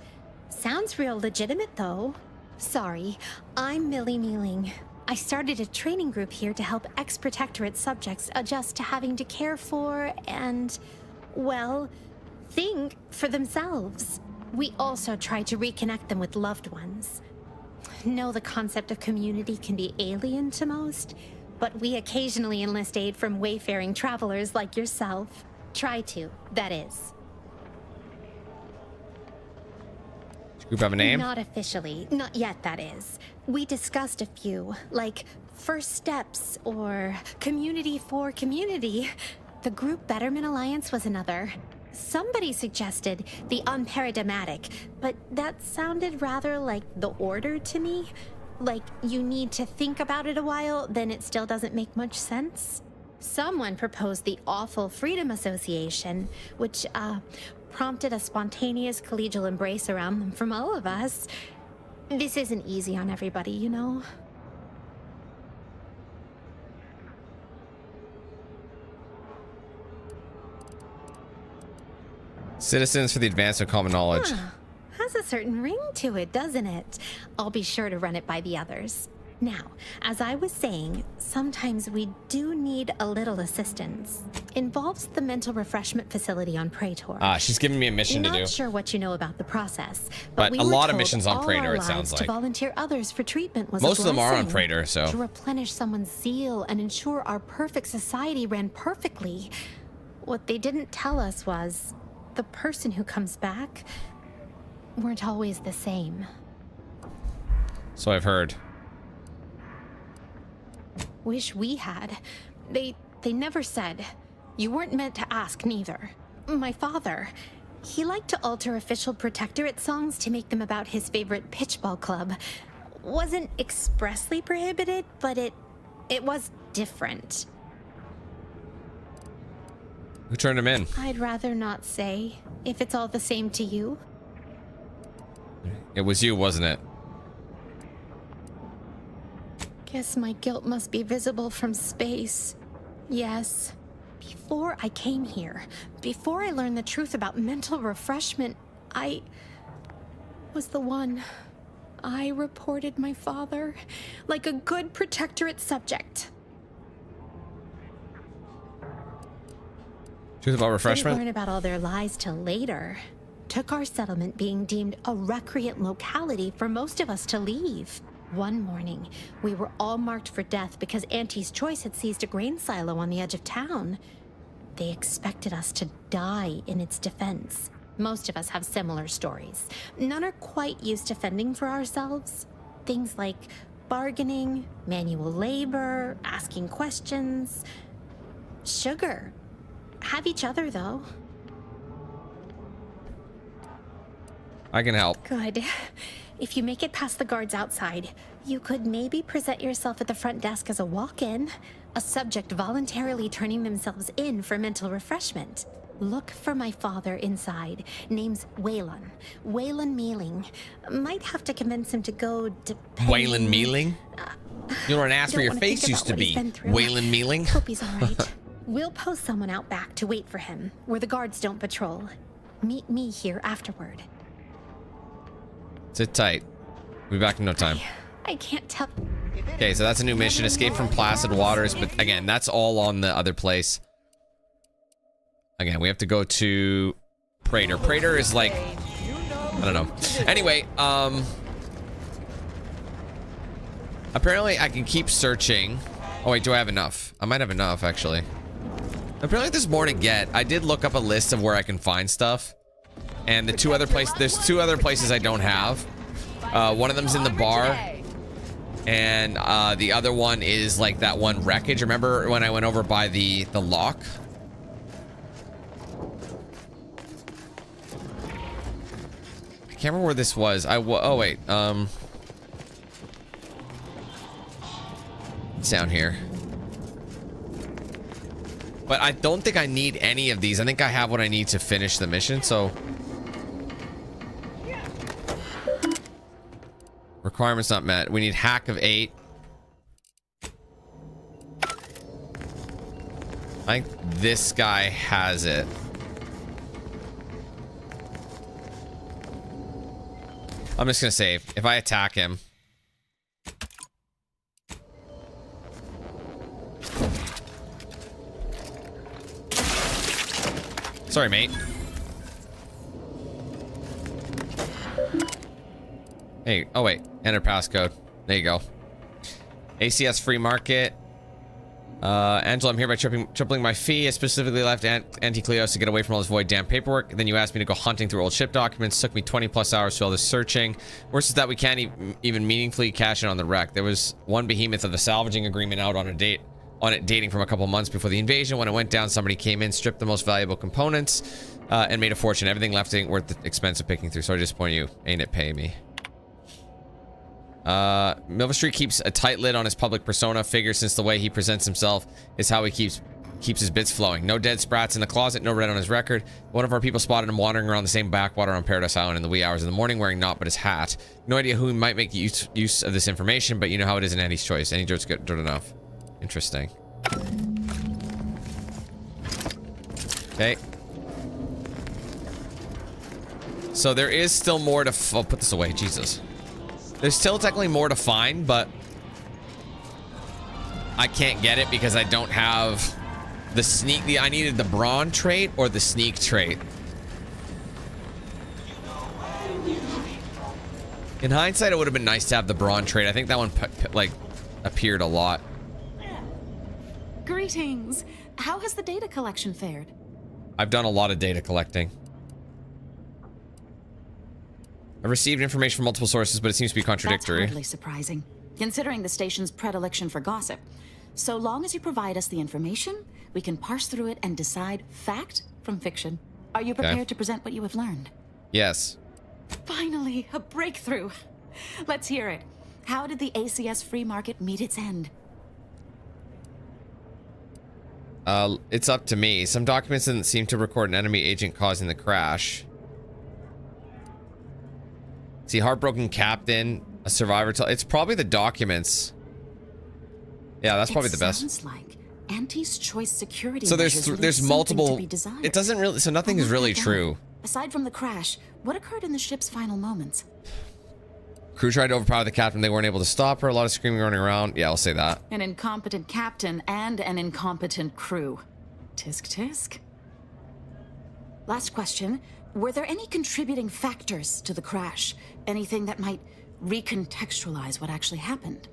Sounds real legitimate, though. Sorry, I'm Millie Mealing. I started a training group here to help ex-protectorate subjects adjust to having to care for and, well, think for themselves. We also try to reconnect them with loved ones. Know the concept of community can be alien to most, but we occasionally enlist aid from wayfaring travelers like yourself. Try to, that is. Group have a name? Not officially. Not yet, that is. We discussed a few, like First Steps or Community for Community. The Group Betterment Alliance was another. Somebody suggested the Unparadigmatic, but that sounded rather like the Order to me. Like you need to think about it a while, then it still doesn't make much sense. Someone proposed the Awful Freedom Association, which, prompted a spontaneous collegial embrace around them from all of us. This isn't easy on everybody, you know? Citizens for the Advancement of Common Knowledge. Has a certain ring to it, doesn't it? I'll be sure to run it by the others. Now, as I was saying, sometimes we do need a little assistance. Involves the mental refreshment facility on Praetor. She's giving me a mission to do. Not sure what you know about the process, But we a were lot of told missions on all Praetor, our it sounds lives to like. volunteer others for treatment was Most a of them are on blessing. Praetor, so. To replenish someone's zeal and ensure our perfect society ran perfectly. What they didn't tell us was the person who comes back weren't always the same. So I've heard. Wish we had. They never said. You weren't meant to ask neither. My father, he liked to alter official Protectorate songs to make them about his favorite pitchball club. Wasn't expressly prohibited, but it was different. Who turned him in? I'd rather not say, if it's all the same to you. It was you, wasn't it? Guess my guilt must be visible from space. Yes. Before I came here, before I learned the truth about mental refreshment, I was the one. I reported my father like a good Protectorate subject. Truth about refreshment? Didn't learn about all their lies till later. Took our settlement being deemed a recreant locality for most of us to leave. One morning, we were all marked for death because Auntie's Choice had seized a grain silo on the edge of town. They expected us to die in its defense. Most of us have similar stories. None are quite used to fending for ourselves. Things like bargaining, manual labor, asking questions. Sugar. Have each other, though. I can help. Good. If you make it past the guards outside, you could maybe present yourself at the front desk as a walk-in, a subject voluntarily turning themselves in for mental refreshment. Look for my father inside. Name's Waylon. Waylon Mealing. Might have to convince him to go to... Waylon Mealing? You don't want to ask where your face used to be. Waylon Mealing? Hope he's all right. We'll post someone out back to wait for him, where the guards don't patrol. Meet me here afterward. Sit tight. We'll be back in no time. I can't tell. Okay, so that's a new mission. Escape from placid waters. But again, that's all on the other place. Again, we have to go to Praetor. Praetor is like... I don't know. Anyway, apparently I can keep searching. Oh, wait, do I have enough? I might have enough, actually. Apparently there's more to get. I did look up a list of where I can find stuff. And the two other places, there's two other places I don't have. One of them's in the bar. And the other one is like that one wreckage. Remember when I went over by the lock? I can't remember where this was. Oh wait, it's down here. But I don't think I need any of these. I think I have what I need to finish the mission, so... Requirements not met. We need hack of 8. I think this guy has it. I'm just gonna save. If I attack him... Sorry, mate. Hey, oh wait, enter passcode. There you go. ACS free market. Angela, I'm hereby tripling my fee. I specifically left Auntie Cleos to get away from all this void damn paperwork. Then you asked me to go hunting through old ship documents. Took me 20+ hours to all this searching. Worse is that we can't even meaningfully cash in on the wreck. There was one behemoth of a salvaging agreement out on it dating from a couple months before the invasion. When it went down, somebody came in, stripped the most valuable components, and made a fortune. Everything left ain't worth the expense of picking through. So I disappoint you. Ain't it pay me? Milva Street keeps a tight lid on his public persona. Figure since the way he presents himself is how he keeps his bits flowing. No dead sprats in the closet, no red on his record. One of our people spotted him wandering around the same backwater on Paradise Island in the wee hours of the morning, wearing naught but his hat. No idea who might make use of this information, but you know how it is in Andy's Choice. Any dirt's good dirt enough. Interesting. Okay. So there is still more to... I'll put this away, Jesus. There's still technically more to find, but I can't get it because I don't have the sneak. I needed the brawn trait or the sneak trait. In hindsight, it would have been nice to have the brawn trait. I think that one like appeared a lot. Greetings. How has the data collection fared? I've done a lot of data collecting. I've received information from multiple sources, but it seems to be contradictory. That's hardly surprising, considering the station's predilection for gossip. So long as you provide us the information, we can parse through it and decide fact from fiction. Are you prepared to present what you have learned? Yes. Finally, a breakthrough. Let's hear it. How did the ACS free market meet its end? It's up to me. Some documents didn't seem to record an enemy agent causing the crash. See, heartbroken captain, a survivor. It's probably the documents. Yeah, that's probably the best. Sounds like Auntie's choice security. So there's multiple. It doesn't really. So nothing is really true. Aside from the crash, what occurred in the ship's final moments? Crew tried to overpower the captain. They weren't able to stop her. A lot of screaming, running around. Yeah, I'll say that. An incompetent captain and an incompetent crew. Tisk tisk. Last question. Were there any contributing factors to the crash? Anything that might recontextualize what actually happened?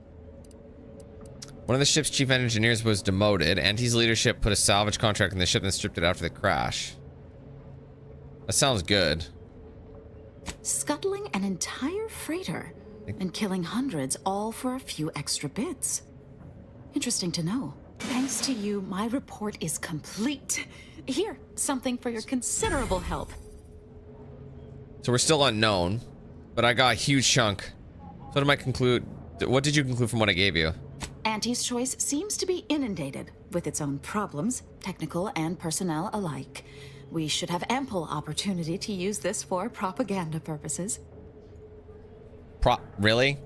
One of the ship's chief engineers was demoted. Auntie's leadership put a salvage contract in the ship and stripped it after the crash. That sounds good. Scuttling an entire freighter and killing hundreds, all for a few extra bits. Interesting to know. Thanks to you, my report is complete. Here, something for your considerable help. So we're still unknown, but I got a huge chunk. So did I conclude? What did you conclude from what I gave you? Auntie's choice seems to be inundated with its own problems, technical and personnel alike. We should have ample opportunity to use this for propaganda purposes. Really?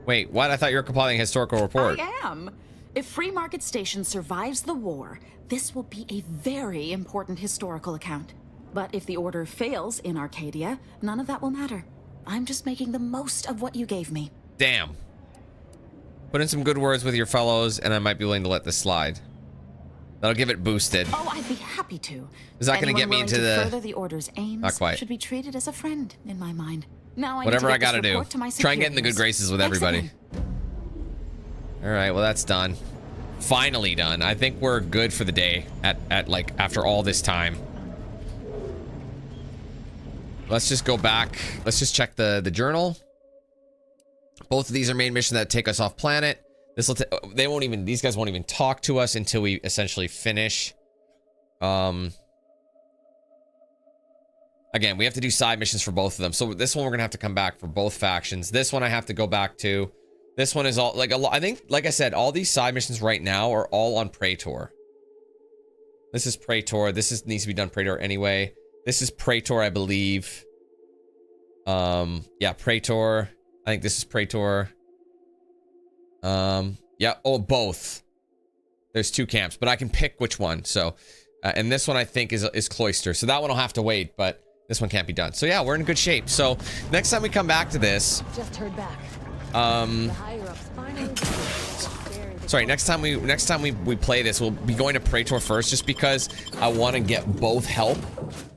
Wait, what? I thought you were compiling a historical report. I am. If Free Market Station survives the war, this will be a very important historical account. But if the order fails in Arcadia, none of that will matter. I'm just making the most of what you gave me. Damn. Put in some good words with your fellows, and I might be willing to let this slide. That'll give it boosted. Oh, I'd be happy to. Is that going to get me into the... further the order's aims Not quite. should be treated as a friend, in my mind. Now I Whatever need I to get gotta this do. report to my Try and get in the good graces with everybody. All right, well, that's done. Finally done. I think we're good for the day at like after all this time. Let's just go back. Let's just check the journal. Both of these are main missions that take us off planet. This will these guys won't even talk to us until we essentially finish. Again, we have to do side missions for both of them. So this one we're gonna have to come back for both factions. This one I have to go back to. This one is all like a lot. I think, like I said, all these side missions right now are all on Praetor. This is Praetor. This needs to be done Praetor anyway. This is Praetor, I believe. Yeah, Praetor. I think this is Praetor. Yeah. Oh, both. There's two camps, but I can pick which one. So, and this one I think is Cloister. So that one will have to wait, but this one can't be done. So yeah, we're in good shape. So next time we come back to this, Just heard back. sorry, next time we play this, we'll be going to Praetor first, just because I want to get both help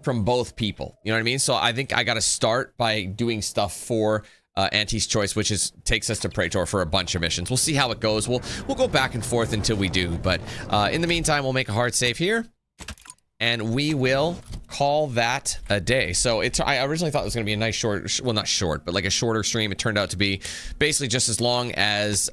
from both people. You know what I mean? So I think I got to start by doing stuff for Auntie's choice, which takes us to Praetor for a bunch of missions. We'll see how it goes. We'll go back and forth until we do. But in the meantime, we'll make a hard save here, and we will call that a day. So I originally thought it was going to be a nice short, well, not short, but like a shorter stream. It turned out to be basically just as long as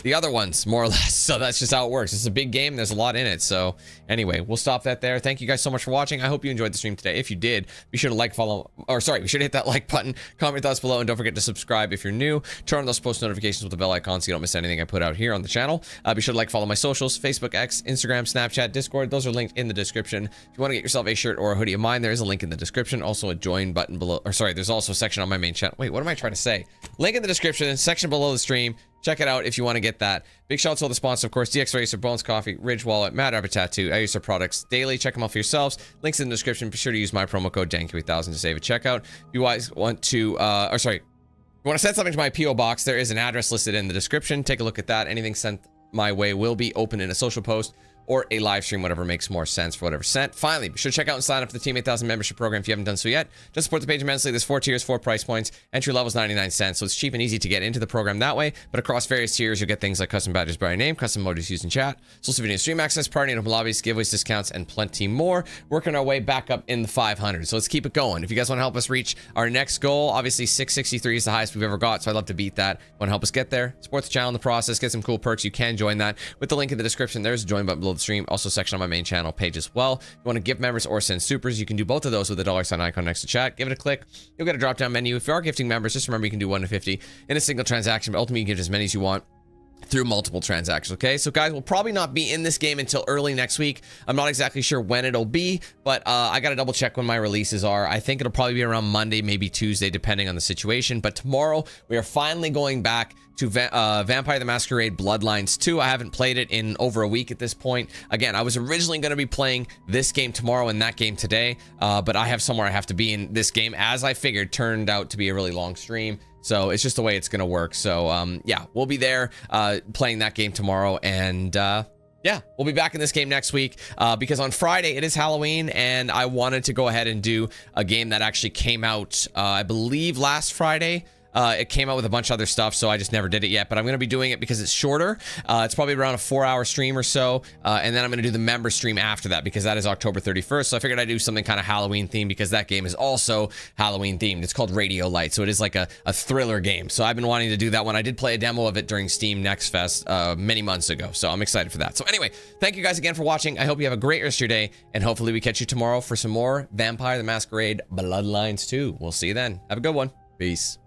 the other ones, more or less. So that's just how it works. It's a big game. There's a lot in it. So anyway, we'll stop that there. Thank you guys so much for watching. I hope you enjoyed the stream today. If you did, be sure to be sure to hit that like button, comment your thoughts below, and don't forget to subscribe if you're new. Turn on those post notifications with the bell icon so you don't miss anything I put out here on the channel. Be sure to follow my socials, Facebook, X, Instagram, Snapchat, Discord. Those are linked in the description. If you want to get yourself a shirt or a hoodie of mine, there is a link in the description. Also a join button below, there's also a section on my main channel. Wait, what am I trying to say? Link in the description, section below the stream. Check it out if you want to get that. Big shout out to all the sponsors, of course, DXRacer, Bones Coffee, Ridge Wallet, Mad Arbor Tattoo. I use their products daily. Check them out for yourselves. Links in the description. Be sure to use my promo code DANK3000 to save at checkout. If you guys want to, you want to send something to my P.O. box, there is an address listed in the description. Take a look at that. Anything sent my way will be open in a social post or a live stream, whatever makes more sense for whatever cent. Finally, be sure to check out and sign up for the Team 8000 membership program if you haven't done so yet. Just support the page immensely. There's 4 tiers, 4 price points. Entry level is 99 cents, so it's cheap and easy to get into the program that way. But across various tiers, you'll get things like custom badges by your name, custom emojis used in chat, social video stream access, party and open lobbies, giveaways, discounts, and plenty more. Working our way back up in the 500. So let's keep it going. If you guys want to help us reach our next goal, obviously 663 is the highest we've ever got, so I'd love to beat that. Want to help us get there? Support the channel in the process, get some cool perks. You can join that with the link in the description. There's a join button below the stream, also a section on my main channel page as well. If you want to give members or send supers, you can do both of those with the $sign icon next to chat. Give it a click. You'll get a drop down menu. If you are gifting members, just remember you can do 1 to 50 in a single transaction, but ultimately you can give as many as you want through multiple transactions. Okay, so guys, we'll probably not be in this game until early next week. I'm not exactly sure when it'll be, but I gotta double check when my releases are. I think it'll probably be around Monday, maybe Tuesday, depending on the situation. But tomorrow we are finally going back to Vampire the Masquerade Bloodlines 2. I haven't played it in over a week at this point. Again, I was originally going to be playing this game tomorrow and that game today, but I have somewhere I have to be in this game, as I figured. Turned out to be a really long stream, so it's just the way it's going to work. So yeah, we'll be there playing that game tomorrow, and yeah, we'll be back in this game next week because on Friday it is Halloween, and I wanted to go ahead and do a game that actually came out, I believe, last Friday. It came out with a bunch of other stuff, so I just never did it yet, but I'm going to be doing it because it's shorter. It's probably around a 4-hour stream or so, and then I'm going to do the member stream after that because that is October 31st, so I figured I'd do something kind of Halloween themed because that game is also Halloween themed. It's called Radio Light, so it is like a thriller game, so I've been wanting to do that one. I did play a demo of it during Steam Next Fest many months ago, so I'm excited for that. So anyway, thank you guys again for watching. I hope you have a great rest of your day, and hopefully we catch you tomorrow for some more Vampire the Masquerade Bloodlines 2. We'll see you then. Have a good one. Peace.